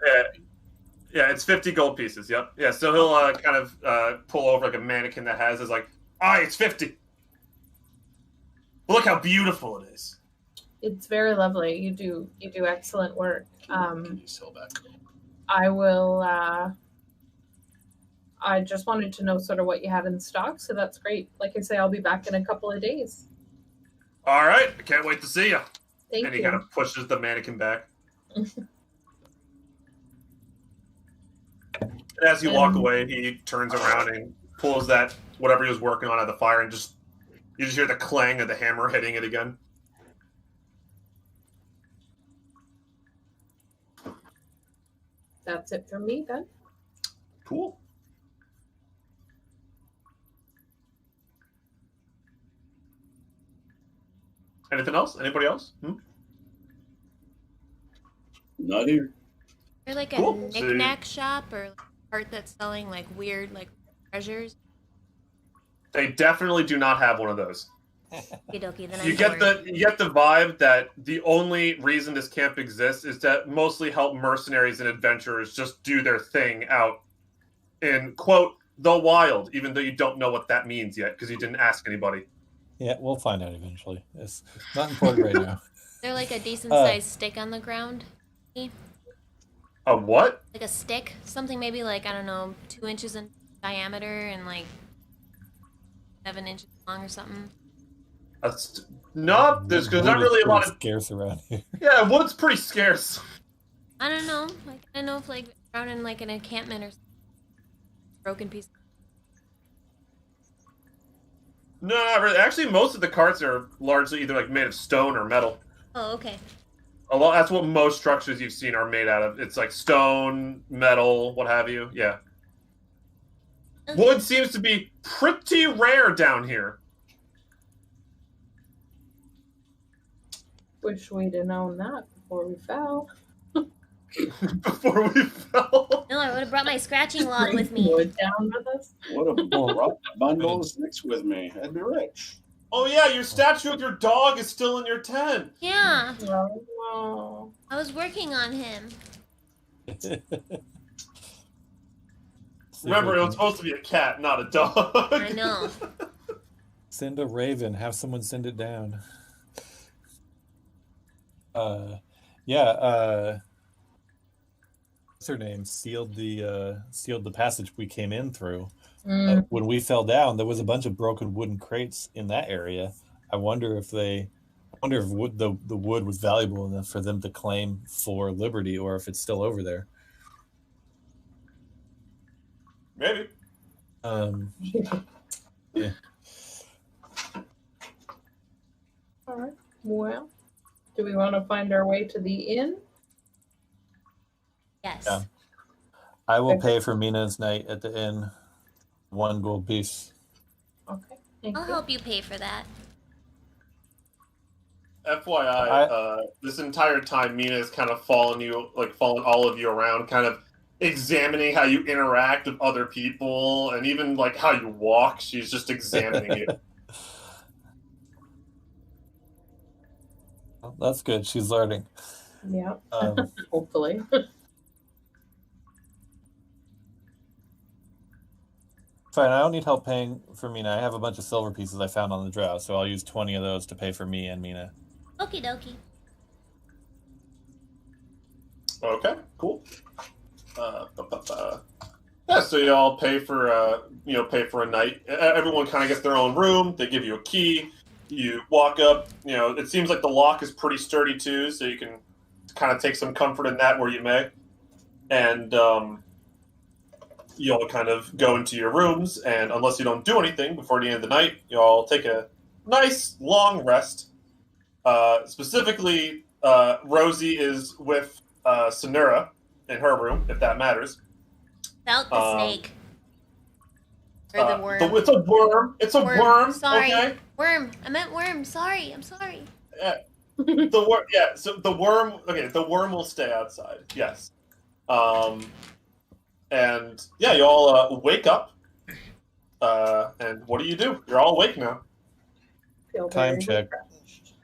S2: Yeah, it's 50 gold pieces. Yep. Yeah. So he'll kind of pull over like a mannequin that has is like, it's 50. Look how beautiful it is.
S5: It's very lovely. You do excellent work.
S4: Can you sell that?
S5: I will. I just wanted to know sort of what you had in stock, so that's great. Like I say, I'll be back in a couple of days.
S2: All right. I can't wait to see you.
S5: Thank
S2: And
S5: you.
S2: he kind of pushes the mannequin back. And as you walk away, he turns around and pulls that whatever he was working on out of the fire, and you just hear the clang of the hammer hitting it again.
S5: That's it for me then.
S2: Cool. Anything else? Anybody else?
S4: Not here.
S3: Is there like a
S2: Cool. So
S3: knick-knack shop or like a part that's selling like weird like treasures?
S2: They definitely do not have one of those.
S3: Okie dokie, then
S2: You
S3: I'm
S2: get
S3: bored.
S2: the vibe that the only reason this camp exists is to mostly help mercenaries and adventurers just do their thing out in quote the wild, even though you don't know what that means yet because you didn't ask anybody.
S1: Yeah, we'll find out eventually. It's not important right now.
S3: Is there like a decent sized stick on the ground?
S2: A what?
S3: Like a stick? Something maybe like, I don't know, 2 inches in diameter and like 7 inches long or something.
S2: No, there's
S1: Wood
S2: not
S1: is
S2: really a lot
S1: pretty
S2: of.
S1: scarce around here.
S2: Yeah, wood's pretty scarce.
S3: I don't know. Like, I don't know if like around in like an encampment or something. Broken piece.
S2: No, not really. Actually, most of the carts are largely either like made of stone or metal.
S3: Oh, okay.
S2: A lot. That's what most structures you've seen are made out of. It's like stone, metal, what have you. Yeah.
S3: Okay.
S2: Wood seems to be pretty rare down here.
S5: Wish we'd have known that before we fell.
S2: Before we fell.
S3: No, I would have brought my scratching log with
S5: Bring
S3: me.
S5: wood down with us.
S4: What a bundle of sticks with me. I'd be rich.
S2: Oh yeah, your statue of your dog is still in your tent.
S3: Yeah,
S5: Oh, no.
S3: I was working on him.
S2: Remember, it was supposed to be a cat, not a dog.
S3: I know.
S1: Send a raven. Have someone send it down. What's her name? Sealed the passage we came in through. When we fell down, there was a bunch of broken wooden crates in that area. I wonder if the wood was valuable enough for them to claim for Liberty, or if it's still over there.
S2: Maybe.
S1: Yeah.
S5: All right. Well, do we want to find our way to the inn?
S3: Yes.
S1: Yeah. I will
S5: Okay.
S1: pay for Mina's night at the inn. 1 gold piece.
S5: Okay. Thank
S3: I'll
S5: you.
S3: help you pay for that.
S2: FYI, this entire time Mina is kind of following all of you around, kind of examining how you interact with other people, and even like how you walk. She's just examining you.
S1: Well, that's good. She's learning.
S5: Yeah.
S1: Um,
S5: Hopefully.
S1: Fine, I don't need help paying for Mina. I have a bunch of silver pieces I found on the drow, so I'll use 20 of those to pay for me and Mina.
S3: Okie dokie.
S2: Okay, cool. Yeah, so you all pay for a night. Everyone kind of gets their own room. They give you a key. You walk up. It seems like the lock is pretty sturdy too, so you can kind of take some comfort in that where you may. And you all kind of go into your rooms, and unless you don't do anything before the end of the night, you all take a nice long rest. Specifically, Rosie is with Sonura in her room, if that matters.
S3: Without the snake. Or the worm.
S2: It's a worm. It's a worm.
S3: Sorry.
S2: Okay.
S3: Worm. I meant worm. Sorry. I'm sorry.
S2: The worm. Yeah. So the worm. Okay. The worm will stay outside. Yes. And yeah, you all wake up. And what do? You're all awake now.
S5: Feel
S1: Time
S5: very
S1: check.
S5: refreshed.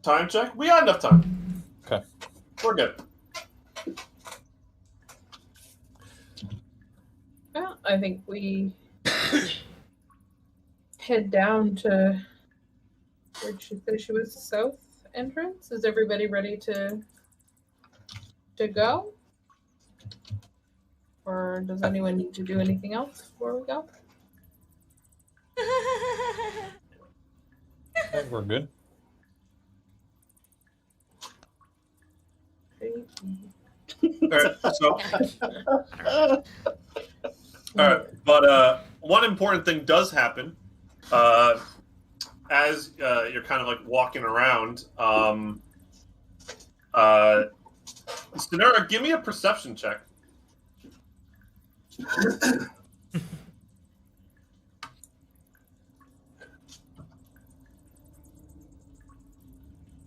S2: Time check? We got enough time.
S1: Okay.
S2: We're good.
S5: Well, I think we head down to where'd she say she was? The south entrance? Is everybody ready to go? Or does anyone need to do anything else before we go?
S1: I think we're good.
S2: All right, but one important thing does happen. As you're kind of like walking around, Sonora, give me a perception check.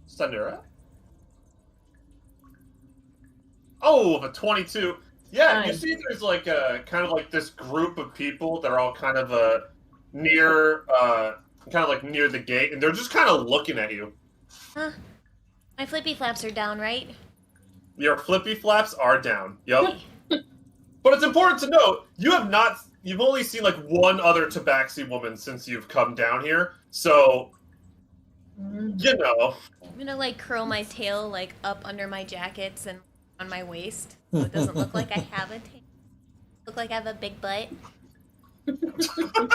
S2: Sonora? Oh, of a 22. Yeah, you
S5: Nice.
S2: see there's like a kind of like this group of people that are all kind of near near the gate, and they're just kind of looking at you.
S3: Huh. My flippy flaps are down, right?
S2: Your flippy flaps are down. Yep. But it's important to note, you've only seen like one other tabaxi woman since you've come down here. So, you know.
S3: I'm gonna like curl my tail like up under my jackets and on my waist, so it doesn't look like I have a tail. Look like I have a big butt.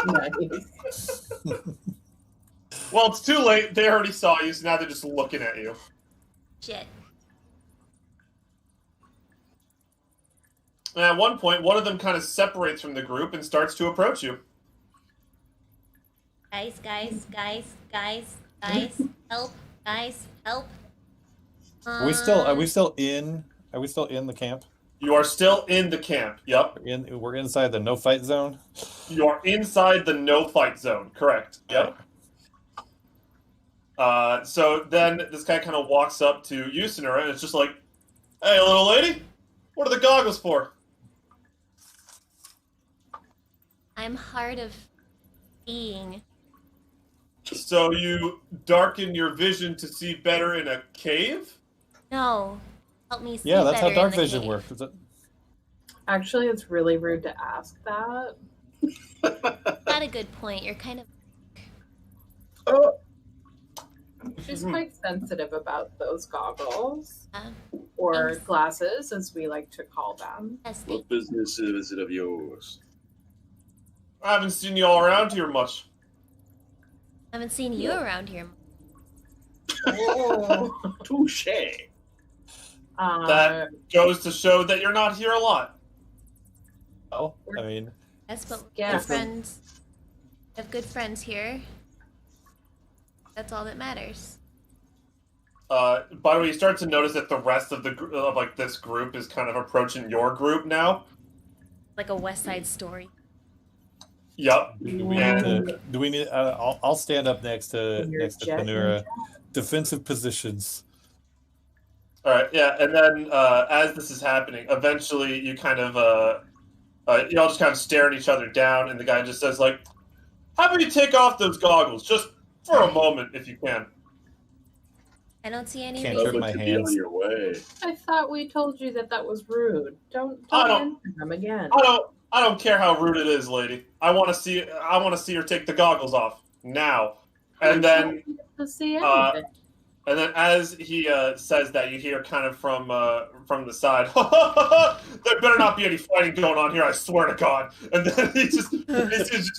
S5: Nice.
S2: Well, it's too late. They already saw you, so now they're just looking at you.
S3: Shit.
S2: And at one point, one of them kind of separates from the group and starts to approach you.
S3: Guys, help! Guys, help!
S1: Are we still in the camp?
S2: You are still in the camp. Yep.
S1: We're inside the no fight zone.
S2: You are inside the no fight zone. Correct. Yep. So then this guy kind of walks up to you, Sonora, and it's just like, "Hey, little lady, what are the goggles for?"
S3: I'm hard of seeing.
S2: So you darken your vision to see better in a cave?
S3: No, help me see
S1: Yeah, that's how
S3: better in
S1: dark
S3: the
S1: vision
S3: cave.
S1: works. Is it?
S5: Actually, it's really rude to ask that.
S3: Not a good point. You're kind of
S5: She's quite sensitive about those goggles.
S3: uh,
S5: Or
S3: Thanks.
S5: glasses, as we like to call them.
S3: testy.
S4: What business is it of yours?
S2: I haven't seen you all around here much.
S3: I haven't seen you around here.
S5: Oh.
S4: Touche.
S2: That goes to show that you're not here a lot.
S1: Oh, I mean,
S3: Yes, but
S5: Yeah.
S3: good friends. We have good friends here. That's all that matters.
S2: By the way, you start to notice that the rest of this group is kind of approaching your group now.
S3: Like a West Side Story.
S2: Yep.
S1: do we
S2: And-
S1: need to? Do we need? I'll stand up next to
S5: Your jet
S1: Panura. Defensive positions.
S2: All right, yeah, and then as this is happening, eventually you kind of you all just kind of stare at each other down, and the guy just says like, "How about you take off those goggles just for a moment, if you can?"
S3: I don't see any
S1: Can't
S3: reason.
S1: jerk my
S4: to be
S1: hands.
S4: on your way.
S5: I thought we told you that was rude. Don't
S2: I don't-
S5: enter them again.
S2: I don't care how rude it is, lady. I want to see her take the goggles off now. And then
S5: to see
S2: uh,
S5: anything.
S2: And then as he says that, you hear kind of from the side, "There better not be any fighting going on here, I swear to God." And then he just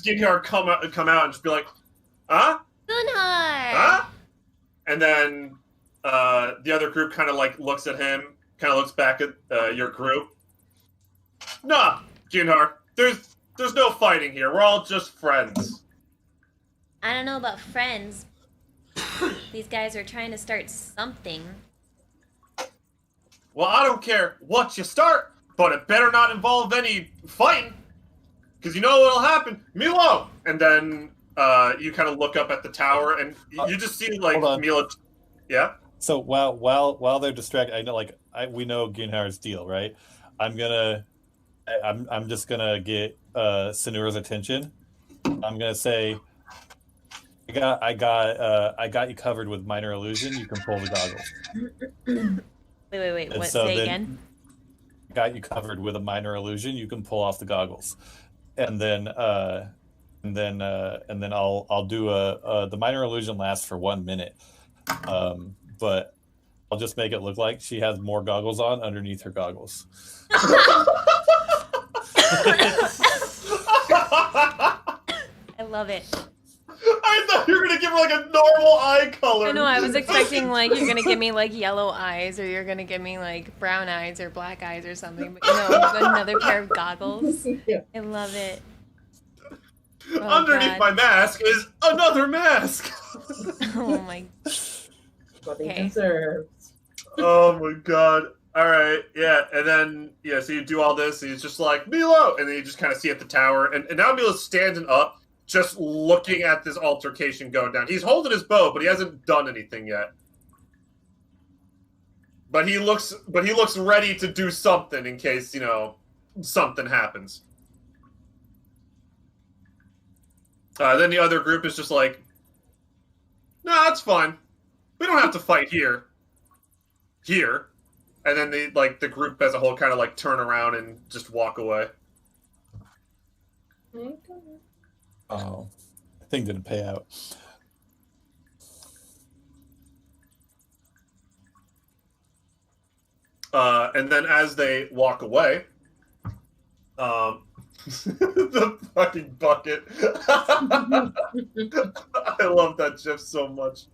S2: get her come out and just be like, "Huh?
S3: Gunnar!
S2: Huh?" And then the other group kind of like looks at him, kind of looks back at your group. "Nah, Gunnar, there's no fighting here. We're all just friends."
S3: I don't know about friends. These guys are trying to start something.
S2: "Well, I don't care what you start, but it better not involve any fighting, because you know what'll happen. Milo!" And then you kind of look up at the tower, and you just see like
S1: hold on.
S2: Milo. Yeah.
S1: So while they're distracted, I know we know Gunhar's deal, right? I'm just gonna get Senura's attention. I'm gonna say, I got you covered with minor illusion. You can pull the goggles.
S3: Wait.
S1: And
S3: What?
S1: so
S3: Say
S1: then,
S3: again.
S1: got you covered with a minor illusion. You can pull off the goggles, and then I'll do the minor illusion lasts for 1 minute, but I'll just make it look like she has more goggles on underneath her goggles.
S3: I love it.
S2: I thought you were gonna give her like a normal eye color.
S3: I know. I was expecting like you're gonna give me like yellow eyes, or you're gonna give me like brown eyes or black eyes or something. But no, another pair of goggles.
S5: Yeah.
S3: I love it. Oh,
S2: Underneath
S3: God.
S2: my mask is another mask.
S3: Oh my.
S5: What he
S3: Okay.
S5: deserves.
S2: Oh my god. All right, yeah, and then so you do all this, and he's just like Milo, and then you just kind of see at the tower, and now Milo's standing up, just looking at this altercation going down. He's holding his bow, but he hasn't done anything yet. But he looks ready to do something in case something happens. Then the other group is just like, "No, that's fine. We don't have to fight here." And then the group as a whole kind of like turn around and just walk away.
S1: Oh, the thing didn't pay out.
S2: And then as they walk away, the fucking bucket. I love that GIF so much.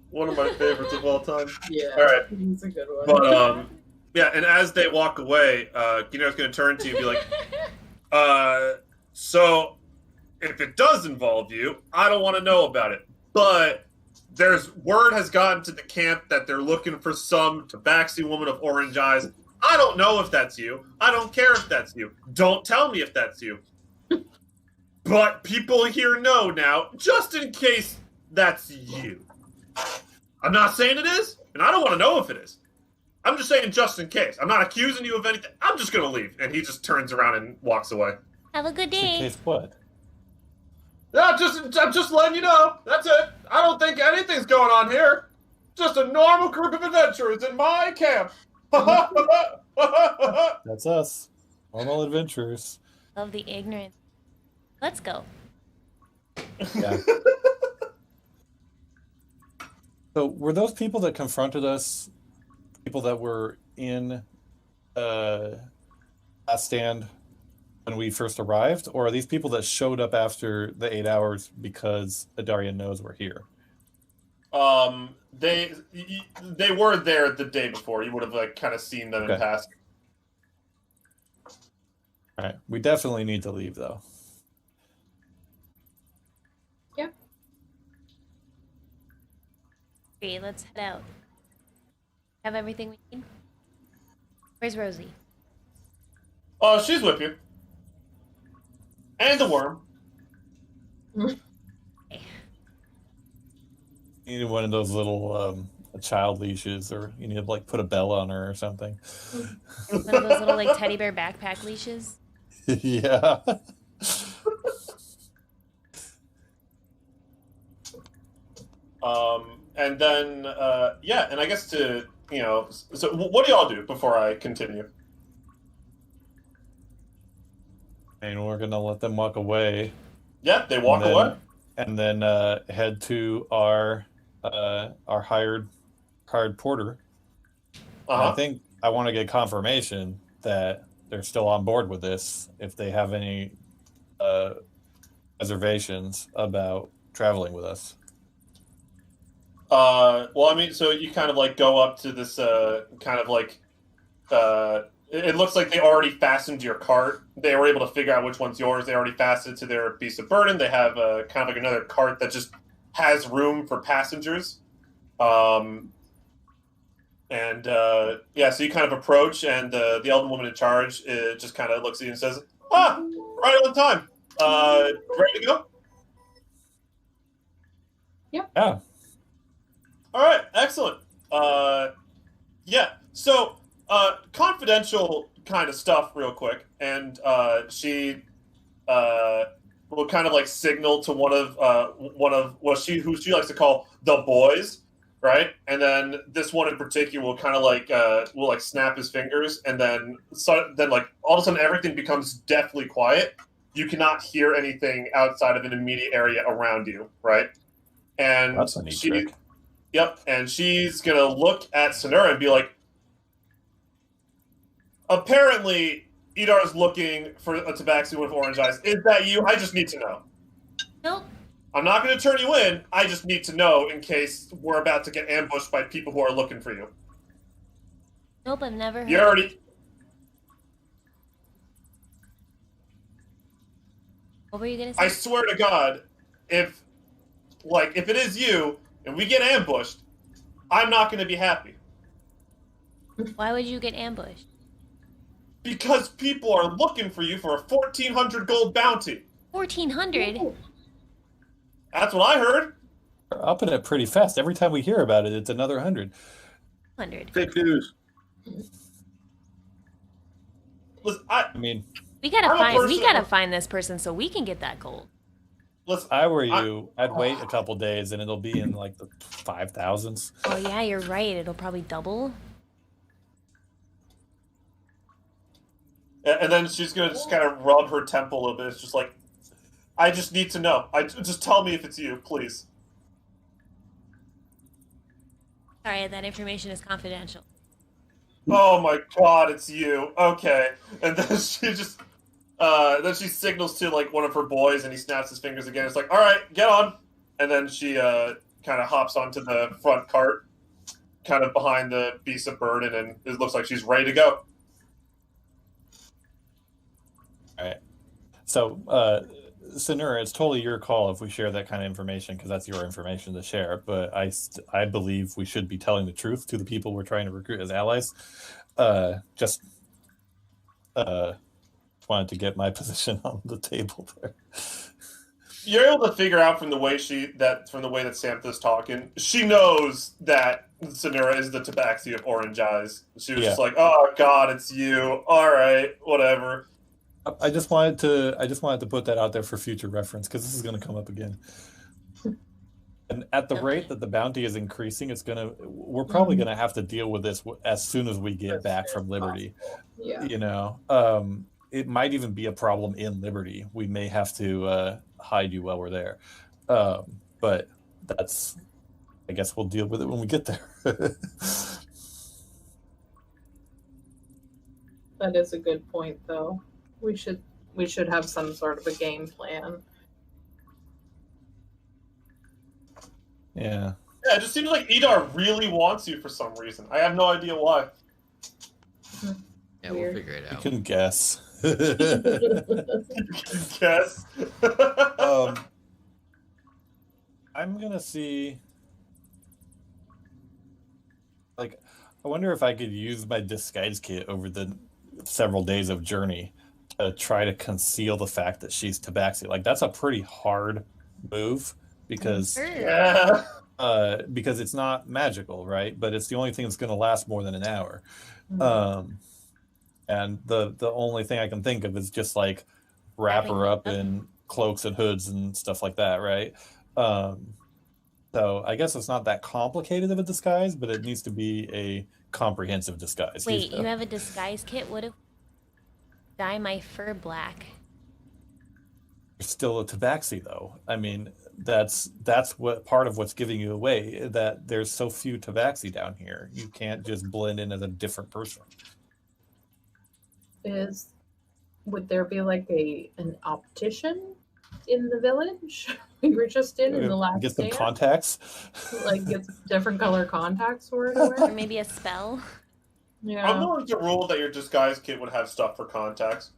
S2: One of my favorites of all time.
S5: Yeah.
S2: All right.
S5: He's a good one.
S2: But yeah, and as they walk away, Guineo's going to turn to you and be like, so if it does involve you, I don't want to know about it. But word has gotten to the camp that they're looking for some tabaxi woman of orange eyes. I don't know if that's you. I don't care if that's you. Don't tell me if that's you. But people here know now, just in case that's you. I'm not saying it is, and I don't want to know if it is. I'm just saying just in case. I'm not accusing you of anything. I'm just going to leave. And he just turns around and walks away.
S3: Have a good
S1: In
S3: day.
S1: case what?
S2: Yeah, I'm just letting you know. That's it. I don't think anything's going on here. Just a normal group of adventurers in my camp.
S1: That's us. Normal adventurers.
S3: Love the ignorance. Let's go.
S1: Yeah. So were those people that confronted us people that were in Last Stand when we first arrived, or are these people that showed up after the 8 hours because Adaria knows we're here?
S2: They were there the day before. You would have kind of seen them in passing.
S1: All right, we definitely need to leave though.
S5: Yep.
S3: Okay, let's head out. Have everything we need? Where's Rosie?
S2: Oh, she's with you. And the worm.
S3: Okay.
S1: You need one of those little child leashes, or you need to put a bell on her or something.
S3: One of those little teddy bear backpack leashes.
S1: Yeah.
S2: And then and I guess so what do y'all do before I continue?
S1: And we're gonna let them walk away.
S2: Yeah, they walk away.
S1: And then head to our hired porter. And I think I want to get confirmation that they're still on board with this, if they have any reservations about traveling with us.
S2: Well, I mean, so you kind of go up to this it looks like they already fastened your cart. They were able to figure out which one's yours. They already fastened it to their beast of burden. They have kind of another cart that just has room for passengers. So you kind of approach, and the elven woman in charge just kind of looks at you and says, right on time. Ready to go?
S5: Yeah.
S2: All right, excellent. So confidential kind of stuff real quick. And she will kind of like signal to one of who she likes to call the boys, right? And then this one in particular will kind of like will like snap his fingers, and then like all of a sudden everything becomes deathly quiet. You cannot hear anything outside of an immediate area around you, right? And
S1: That's a neat trick.
S2: Yep, and she's gonna look at Sonura and be like, apparently Idar's looking for a tabaxi with orange eyes. Is that you? I just need to know.
S3: Nope.
S2: I'm not going to turn you in. I just need to know in case we're about to get ambushed by people who are looking for you.
S3: Nope, I've never heard.
S2: You already...
S3: What were you gonna say?
S2: I swear to God, if it is you and we get ambushed, I'm not going to be happy.
S3: Why would you get ambushed?
S2: Because people are looking for you for a 1,400 gold bounty.
S3: 1,400?
S2: That's what I heard.
S1: We're upping it pretty fast. Every time we hear about it, it's another 100.
S3: 100.
S4: Fake news.
S2: Listen,
S1: I mean,
S3: We gotta find this person so we can get that gold.
S2: listen,
S1: if I were you, I'd wait a couple days and it'll be in like the 5,000s.
S3: Oh yeah, you're right. It'll probably double.
S2: and then she's going to just kind of rub her temple a little bit. It's just like, I just need to know. Just tell me if it's you, please.
S3: Sorry, that information is confidential.
S2: Oh my God, it's you. Okay. And then she just, then she signals to like one of her boys, and he snaps his fingers again. It's like, all right, get on. And then she kind of hops onto the front cart, kind of behind the beast of burden, and it looks like she's ready to go.
S1: All right. So, Sonura, it's totally your call if we share that kind of information, because that's your information to share. But I believe we should be telling the truth to the people we're trying to recruit as allies. Just wanted to get my position on the table there.
S2: You're able to figure out from the way that Samantha's talking, she knows that Sonura is the tabaxi of orange eyes. She was just like, "Oh God, it's you. All right, whatever."
S1: I just wanted to put that out there for future reference, because this is going to come up again. And at the rate that the bounty is increasing, we're probably going to have to deal with this as soon as we get back from Liberty.
S5: Yeah.
S1: You know, it might even be a problem in Liberty. We may have to hide you while we're there. But I guess we'll deal with it when we get there.
S5: That is a good point, though. We should have some sort of a game plan.
S1: Yeah.
S2: Yeah, it just seems like Idar really wants you for some reason. I have no idea why.
S6: Yeah,
S5: Weird.
S6: we'll figure it
S1: You
S6: out.
S1: can guess.
S2: Yes.
S1: I'm gonna see. Like, I wonder if I could use my disguise kit over the several days of journey to try to conceal the fact that she's tabaxi. Like, that's a pretty hard move because
S3: Sure.
S2: Yeah.
S1: because it's not magical, right? But it's the only thing that's going to last more than an hour. And the only thing I can think of is just like wrap her up in cloaks and hoods and stuff like that, right? So I guess it's not that complicated of a disguise, but it needs to be a comprehensive disguise.
S3: Wait, you have a disguise kit? What if I dye my fur black?
S1: You're still a tabaxi, though. I mean, that's what part of what's giving you away, that there's so few tabaxi down here. You can't just blend in as a different person.
S5: Would there be like an optician in the village we were just in the last
S1: Get some
S5: day?
S1: contacts.
S5: Like get different color contacts for it?
S3: Or maybe a spell?
S2: I'm
S5: Yeah.
S2: willing to rule that your disguise kit would have stuff for contacts.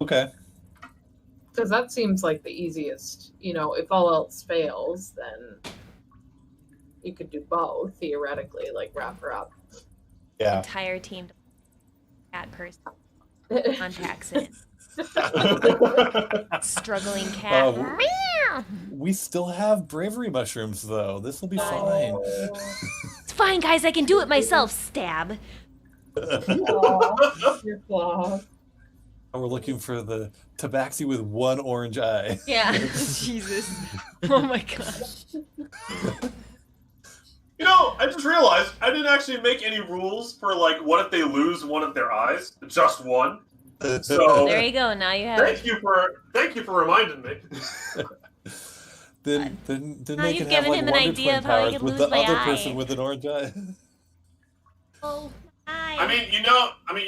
S1: Okay.
S5: Because that seems like the easiest. You know, if all else fails, then you could do both theoretically, like wrap her up.
S1: Yeah.
S3: Entire team to cat person contacts in. Struggling cat. Meow.
S1: We still have bravery mushrooms, though. This will be fine.
S3: It's fine, guys. I can do it myself. Stab.
S5: Aw, your claws.
S1: We're looking for the tabaxi with one orange eye.
S3: Yeah. Jesus. Oh my god.
S2: You know, I just realized I didn't actually make any rules for like what if they lose one of their eyes, just one. So
S3: There you go. Now you have.
S2: thank you for reminding me.
S1: Then
S3: Now
S1: they
S3: you've
S1: can have
S3: given
S1: like
S3: him an
S1: Wonder
S3: idea
S1: Twin
S3: of how he
S1: powers
S3: could
S1: with
S3: lose
S1: the
S3: my
S1: other
S3: eye.
S1: person with an orange eye.
S3: Oh, hi.
S2: I mean,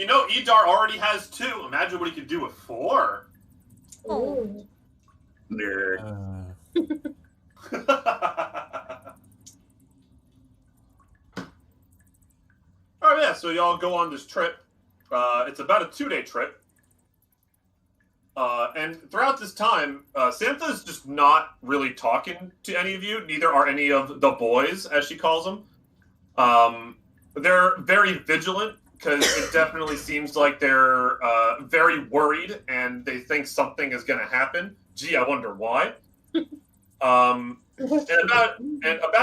S2: Idar already has 2. Imagine what he could do with 4.
S3: Oh.
S4: Nerd.
S2: Oh yeah, so y'all go on this trip. It's about a 2-day trip. And throughout this time, Santha's just not really talking to any of you. Neither are any of the boys, as she calls them. They're very vigilant because it definitely seems like they're very worried and they think something is going to happen. Gee, I wonder why. And about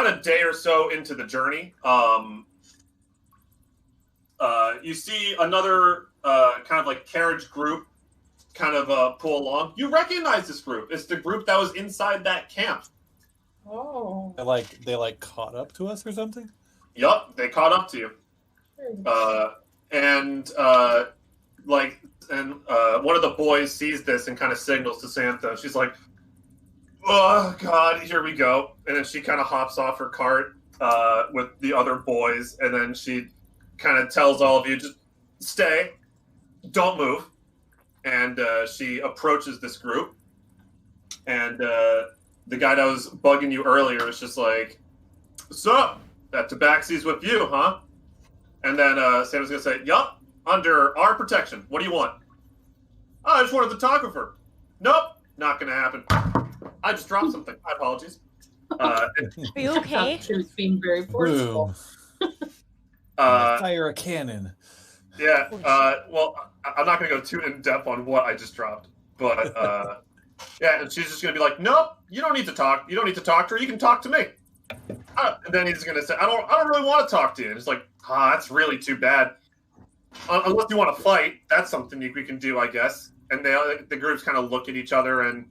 S2: a day or so into the journey, you see another kind of like carriage group kind of pull along. You recognize this group. It's the group that was inside that camp.
S5: Oh.
S1: They like caught up to us or something?
S2: Yup, they caught up to you. One of the boys sees this and kind of signals to Santha. She's like, "Oh God, here we go!" And then she kind of hops off her cart with the other boys, and then she kind of tells all of you, "Just stay, don't move." And she approaches this group, and the guy that was bugging you earlier is just like, "So, that tabaxi's with you, huh?" And then Santa's gonna say, "Yup, under our protection. What do you want?" "Oh, I just wanted to talk with her." "Nope, not gonna happen. I just dropped something. My apologies."
S3: Are you okay?
S5: She was being very forceful.
S1: Boom. Fire a cannon.
S2: Yeah. Well, I'm not gonna go too in depth on what I just dropped, but yeah, and she's just gonna be like, "Nope, you don't need to talk. You don't need to talk to her. You can talk to me." And then he's gonna say, "I don't really want to talk to you." And it's like, that's really too bad. Unless you want to fight, that's something we can do, I guess. And the groups kind of look at each other, and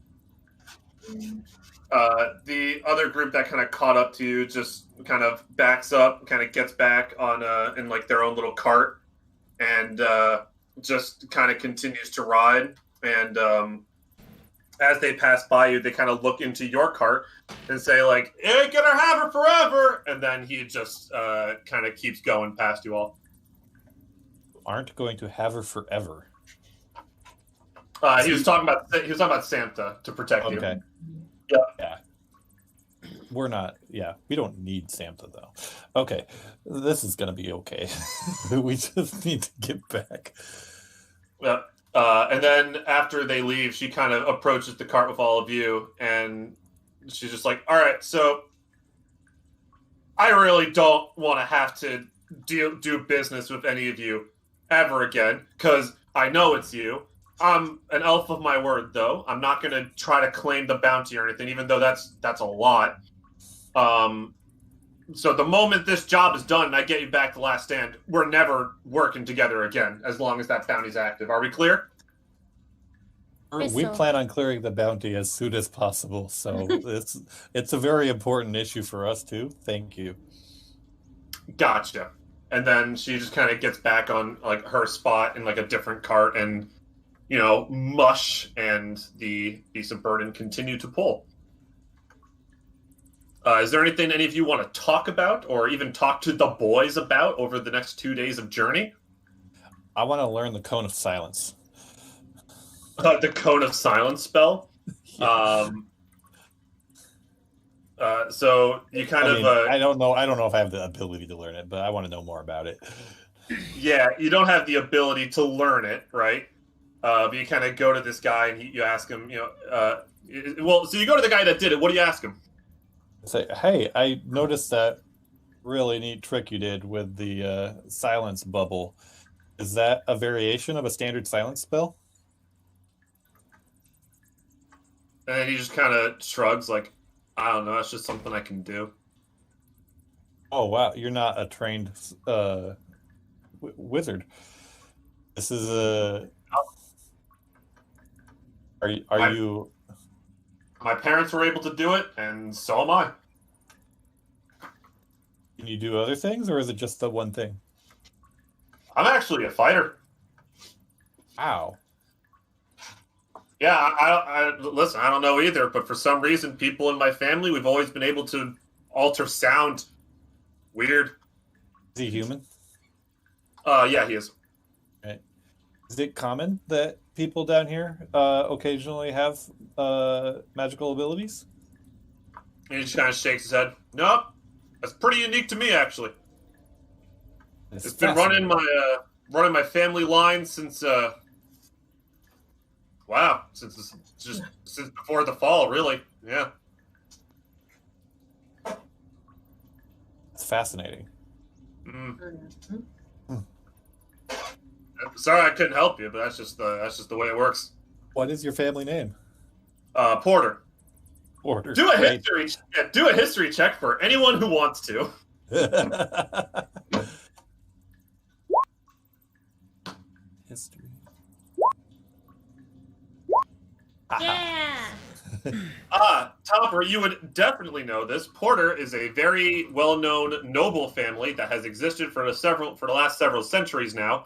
S2: the other group that kind of caught up to you just kind of backs up, kind of gets back on in like their own little cart, and just kind of continues to ride. And as they pass by you, they kind of look into your cart and say like, "Ain't gonna have her forever." And then he just kind of keeps going past you all.
S1: Aren't going to have her forever.
S2: He was talking about Santa to protect you.
S1: Okay.
S2: Yeah.
S1: Yeah. We're not. Yeah, we don't need Santa though. Okay, this is gonna be okay. We just need to get back.
S2: Yeah. And then after they leave, she kind of approaches the cart with all of you, and she's just like, "All right, so I really don't want to have to do business with any of you ever again, because I know it's you. I'm an elf of my word, though. I'm not going to try to claim the bounty or anything, even though that's a lot. So the moment this job is done and I get you back to Last Stand, we're never working together again, as long as that bounty's active. Are we clear?"
S1: We plan on clearing the bounty as soon as possible, so it's a very important issue for us too. Thank you.
S2: Gotcha. And then she just kind of gets back on like her spot in like a different cart, and Mush and the Beast of Burden continue to pull. Is there anything any of you want to talk about, or even talk to the boys about over the next 2 days of journey?
S1: I want to learn the Cone of Silence.
S2: The Cone of Silence spell.
S1: Yeah.
S2: So you kind of.
S1: I don't know if I have the ability to learn it, but I want to know more about it.
S2: Yeah, you don't have the ability to learn it, right? But you kind of go to this guy and you ask him, so you go to the guy that did it. What do you ask him?
S1: Say, hey, I noticed that really neat trick you did with the silence bubble. Is that a variation of a standard silence spell?
S2: And he just kind of shrugs, like, "I don't know. That's just something I can do."
S1: Oh wow, you're not a trained wizard. This is a. Are you?
S2: My parents were able to do it, and so am I.
S1: Can you do other things, or is it just the one thing?
S2: I'm actually a fighter.
S1: Wow.
S2: Yeah, I listen. I don't know either, but for some reason, people in my family, we've always been able to alter sound. Weird.
S1: Is he human?
S2: Yeah, he is.
S1: Right. Is it common that people down here occasionally have magical abilities?
S2: And he just kind of shakes his head. Nope, that's pretty unique to me, actually. It's been running my family line since since before the fall, really. Yeah.
S1: It's fascinating.
S2: Sorry, I couldn't help you, but that's just the way it works.
S1: What is your family name?
S2: Porter.
S1: Porter.
S2: Do a history check for anyone who wants to.
S1: History.
S3: Yeah.
S2: Topper, you would definitely know this. Porter is a very well-known noble family that has existed for the last several centuries now.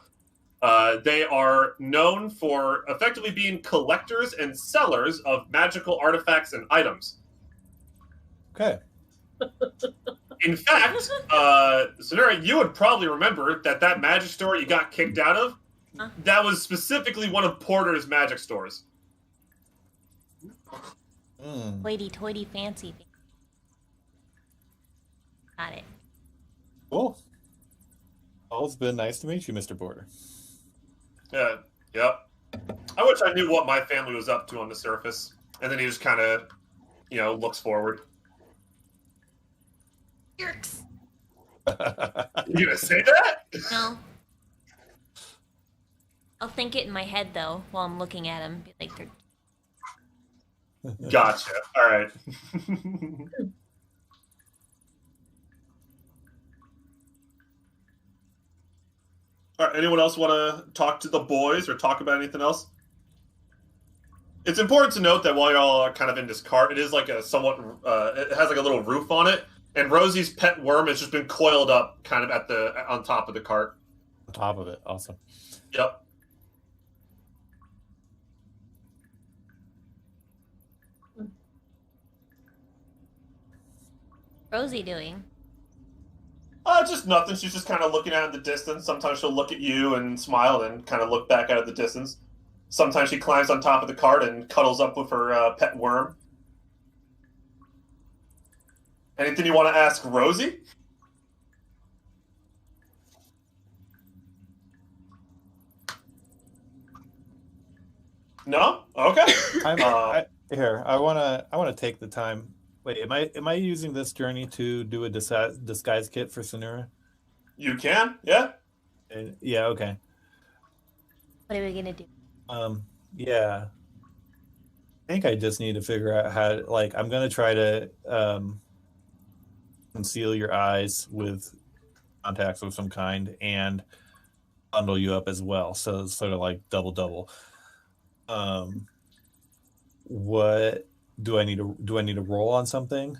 S2: They are known for effectively being collectors and sellers of magical artifacts and items.
S1: Okay.
S2: In fact, Sonura, you would probably remember that magic store you got kicked out of, that was specifically one of Porter's magic stores.
S3: Hoity-toity fancy. Got it.
S1: Cool. Well, it's been nice to meet you, Mr. Porter.
S2: Yeah, yep. I wish I knew what my family was up to on the surface. And then he just kind of, looks forward.
S3: Jerks.
S2: You gonna say that?
S3: No. I'll think it in my head though while I'm looking at him. Be like,
S2: Gotcha. All right. All right. Anyone else want to talk to the boys or talk about anything else? It's important to note that while y'all are kind of in this cart, it is like a somewhat. It has like a little roof on it, and Rosie's pet worm has just been coiled up, kind of on top of the cart.
S1: On top of it, awesome.
S2: Yep.
S3: Rosie doing?
S2: Just nothing. She's just kind of looking out in the distance. Sometimes she'll look at you and smile and kind of look back out at the distance. Sometimes she climbs on top of the cart and cuddles up with her pet worm. Anything you want to ask Rosie? No? Okay.
S1: I want to take the time. Wait, am I using this journey to do a disguise kit for Sonura?
S2: You can, yeah.
S1: Yeah, okay.
S3: What are we gonna do?
S1: Yeah. I think I just need to figure out how to, I'm gonna try to conceal your eyes with contacts of some kind and bundle you up as well. So it's sort of like double. What do I need to roll on something?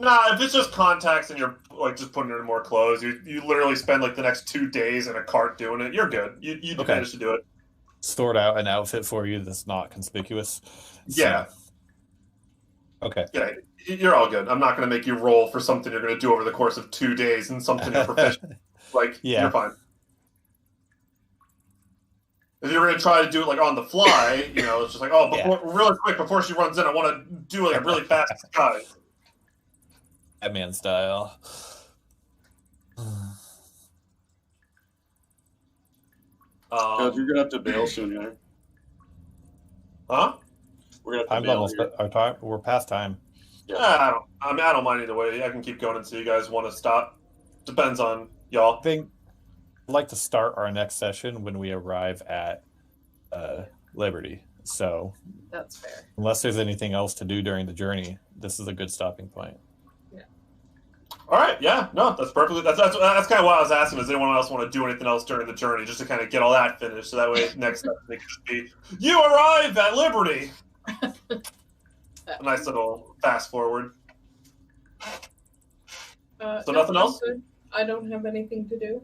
S2: Nah, if it's just contacts and you're just putting in more clothes, you literally spend the next 2 days in a cart doing it. You're good. You
S1: Okay.
S2: manage to do it.
S1: Sort out an outfit for you that's not conspicuous.
S2: Yeah.
S1: Okay.
S2: Yeah, you're all good. I'm not going to make you roll for something you're going to do over the course of 2 days and something you're proficient.
S1: Yeah.
S2: You're fine. If you're going to try to do it on the fly, it's just really quick before she runs in, I want to do a really fast disguise.
S1: Batman style.
S4: You're gonna have to bail soon, yeah.
S2: Huh?
S4: We're gonna have to
S1: I'm
S4: bail
S1: almost
S4: here.
S1: our time. We're past time.
S2: Yeah, I don't mind either way. I can keep going until you guys want to stop. Depends on y'all.
S1: I think I'd like to start our next session when we arrive at Liberty. So
S5: That's fair.
S1: unless there's anything else to do during the journey, this is a good stopping point.
S2: All right, yeah, no, that's perfectly. That's kind of why I was asking. Does anyone else want to do anything else during the journey, just to kind of get all that finished, so that way next step they can just be, you arrive at Liberty. A nice little fast forward. So nothing else?
S5: Good. I don't have anything to do.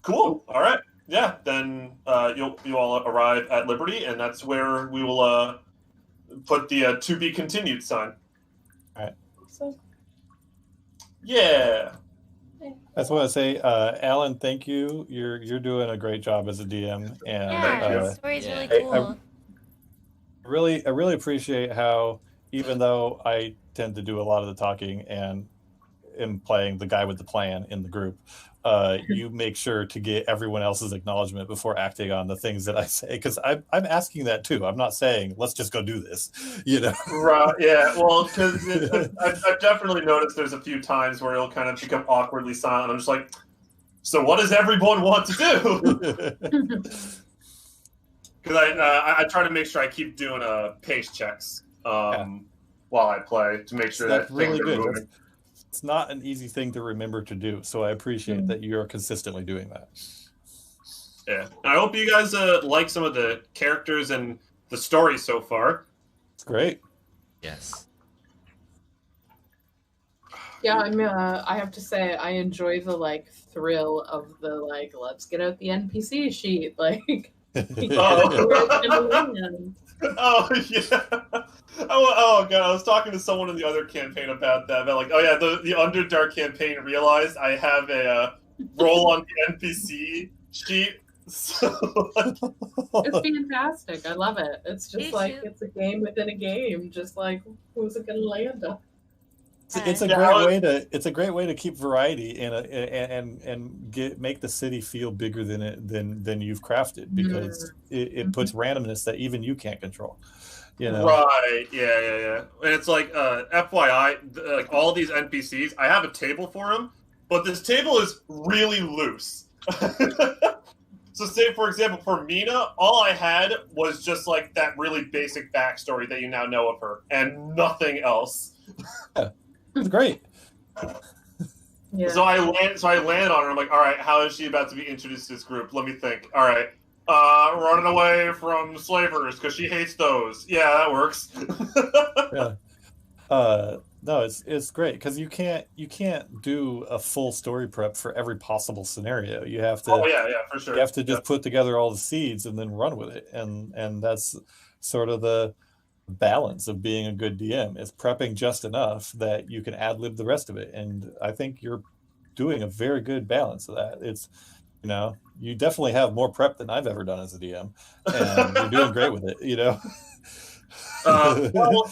S2: Cool. All right. Yeah. Then you'll all arrive at Liberty, and that's where we will put the to be continued sign.
S1: All right.
S5: So,
S2: Yeah.
S1: I just want to say, Alan, thank you. You're doing a great job as a DM, and
S3: Yeah, the story's really
S1: I-
S3: cool.
S1: I really appreciate how, even though I tend to do a lot of the talking and am playing the guy with the plan in the group, you make sure to get everyone else's acknowledgement before acting on the things that I say, because I'm asking that too. I'm not saying let's just go do this, you know.
S2: Right. Yeah. Well, because I've definitely noticed there's a few times where it'll kind of become awkwardly silent. I'm just like, so what does everyone want to do? Because I try to make sure I keep doing pace checks while I play to make sure that
S1: really
S2: things are
S1: good.
S2: moving.
S1: It's not an easy thing to remember to do, so I appreciate that you're consistently doing that.
S2: Yeah, and I hope you guys like some of the characters and the story so far.
S1: It's great.
S6: Yes.
S5: yeah, I have to say, I enjoy the thrill of the let's get out the NPC sheet,
S2: Oh yeah. Oh god, I was talking to someone in the other campaign about that. About the Underdark campaign realized I have a roll on the NPC sheet. So
S5: It's fantastic. I love it. It's just
S3: Me too.
S5: it's a game within a game. Just who's it gonna land on?
S1: It's a great way to keep variety and make the city feel bigger than you've crafted, because it puts randomness that even you can't control. You know?
S2: Right, yeah. And it's FYI, all these NPCs, I have a table for them, but this table is really loose. So say, for example, for Mina, all I had was just that really basic backstory that you now know of her, and nothing else.
S1: Yeah, it's great.
S5: Yeah.
S2: So I land on her. I'm like, all right, how is she about to be introduced to this group? Let me think. All right, running away from slavers because she hates those. Yeah, that works.
S1: Yeah. No, it's great because you can't do a full story prep for every possible scenario. You have to.
S2: Oh yeah, for sure.
S1: You have to just put together all the seeds and then run with it, and that's sort of the balance of being a good DM, is prepping just enough that you can ad lib the rest of it. And I think you're doing a very good balance of that. It's, you definitely have more prep than I've ever done as a DM, and you're doing great with it.
S2: Well,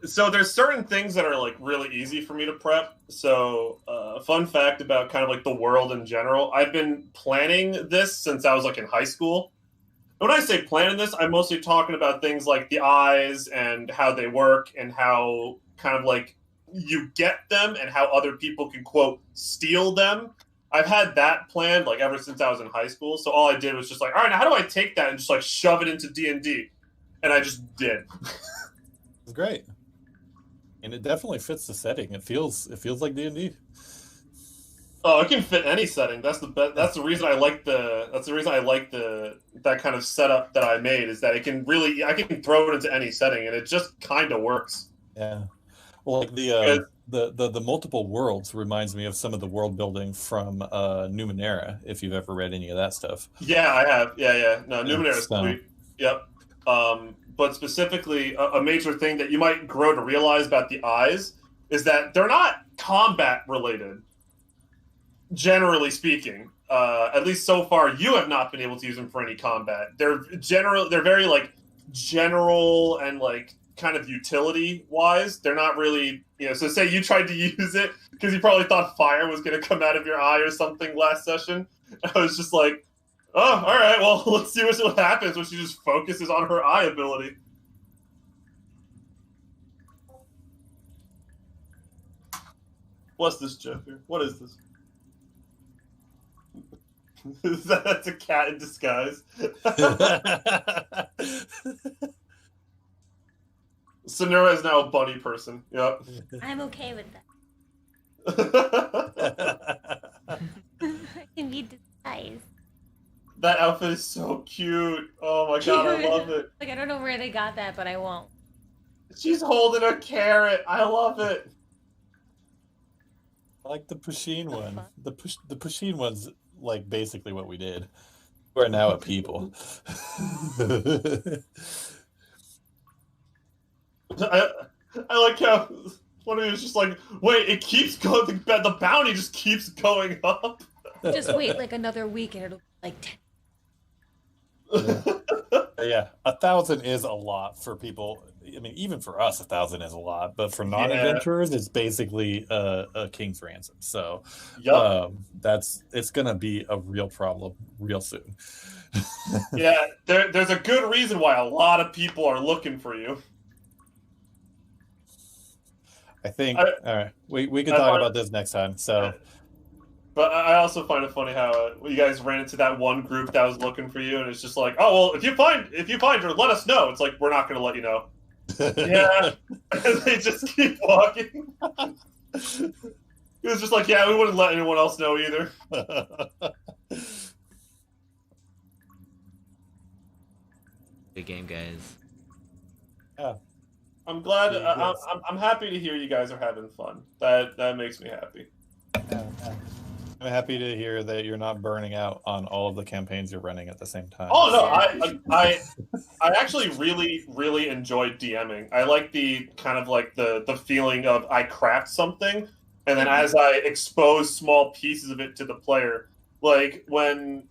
S2: so there's certain things that are really easy for me to prep. So fun fact about kind of the world in general, I've been planning this since I was in high school. When I say planning this, I'm mostly talking about things like the eyes and how they work and how kind of you get them and how other people can, quote, steal them. I've had that planned ever since I was in high school. So all I did was just all right, now how do I take that and just shove it into D&D? And I just did.
S1: It's great. And it definitely fits the setting. It feels like D&D.
S2: Oh, it can fit any setting. That's the reason I like that kind of setup that I made, is that I can throw it into any setting and it just kind of works.
S1: Yeah. Well, the multiple worlds reminds me of some of the world building from Numenera, if you've ever read any of that stuff.
S2: Yeah, I have. Yeah. No, Numenera is sweet. Yep. But specifically, a major thing that you might grow to realize about the eyes is that they're not combat related. Generally speaking, at least so far, you have not been able to use them for any combat. They're very general and kind of utility wise. They're not really, so say you tried to use it because you probably thought fire was going to come out of your eye or something last session. I was just like, oh, all right, well, let's see what happens when she just focuses on her eye ability. What's this, Joker? What is this? That's a cat in disguise. Sonura is now a bunny person. Yep.
S3: I'm okay with that. I can be disguised.
S2: That outfit is so cute. Oh my god, I love it.
S3: Like, I don't know where they got that, but I won't.
S2: She's holding a carrot. I love it.
S1: I like the Pusheen one.
S3: fuck?
S1: The Pusheen one's like basically what we did. We're now a people.
S2: I like how one of you is just like, wait, it keeps going. The bounty just keeps going up.
S3: Just wait like another week and it'll be like 10.
S1: Yeah, 1,000 is a lot for people. I mean, even for us, 1,000 is a lot, but for non-adventurers, it's basically a king's ransom. So,
S2: Yup.
S1: it's gonna be a real problem real soon.
S2: Yeah, there's a good reason why a lot of people are looking for you.
S1: I think. All right, we can talk about this next time. So.
S2: But I also find it funny how you guys ran into that one group that was looking for you, and it's just like, oh well, if you find her, let us know. It's like, we're not going to let you know. Yeah, and they just keep walking. It was just like, yeah, we wouldn't let anyone else know either.
S6: Good game, guys.
S1: Yeah.
S2: I'm glad.
S1: Yeah,
S2: I'm happy to hear you guys are having fun. That makes me happy.
S1: I'm happy to hear that you're not burning out on all of the campaigns you're running at the same time.
S2: Oh no, I actually really enjoyed DMing. I like the kind of like the feeling of I craft something, and then as I expose small pieces of it to the player, like when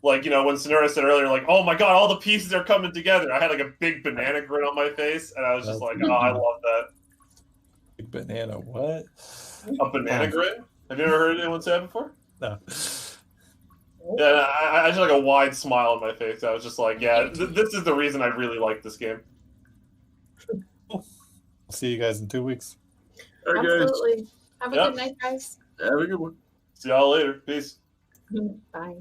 S2: when Sonora said earlier, like, oh my god, all the pieces are coming together. I had like a big banana grin on my face, and I was just like, oh, I love that.
S1: Big banana, what?
S2: A banana grin? Have you ever heard anyone say that before?
S1: No.
S2: Yeah, I just like a wide smile on my face. I was just like, yeah, this is the reason I really like this game.
S1: I'll see you guys in 2 weeks.
S4: All right, guys.
S5: Absolutely. Have a good night, guys.
S4: Have a good one.
S2: See y'all later. Peace.
S5: Bye.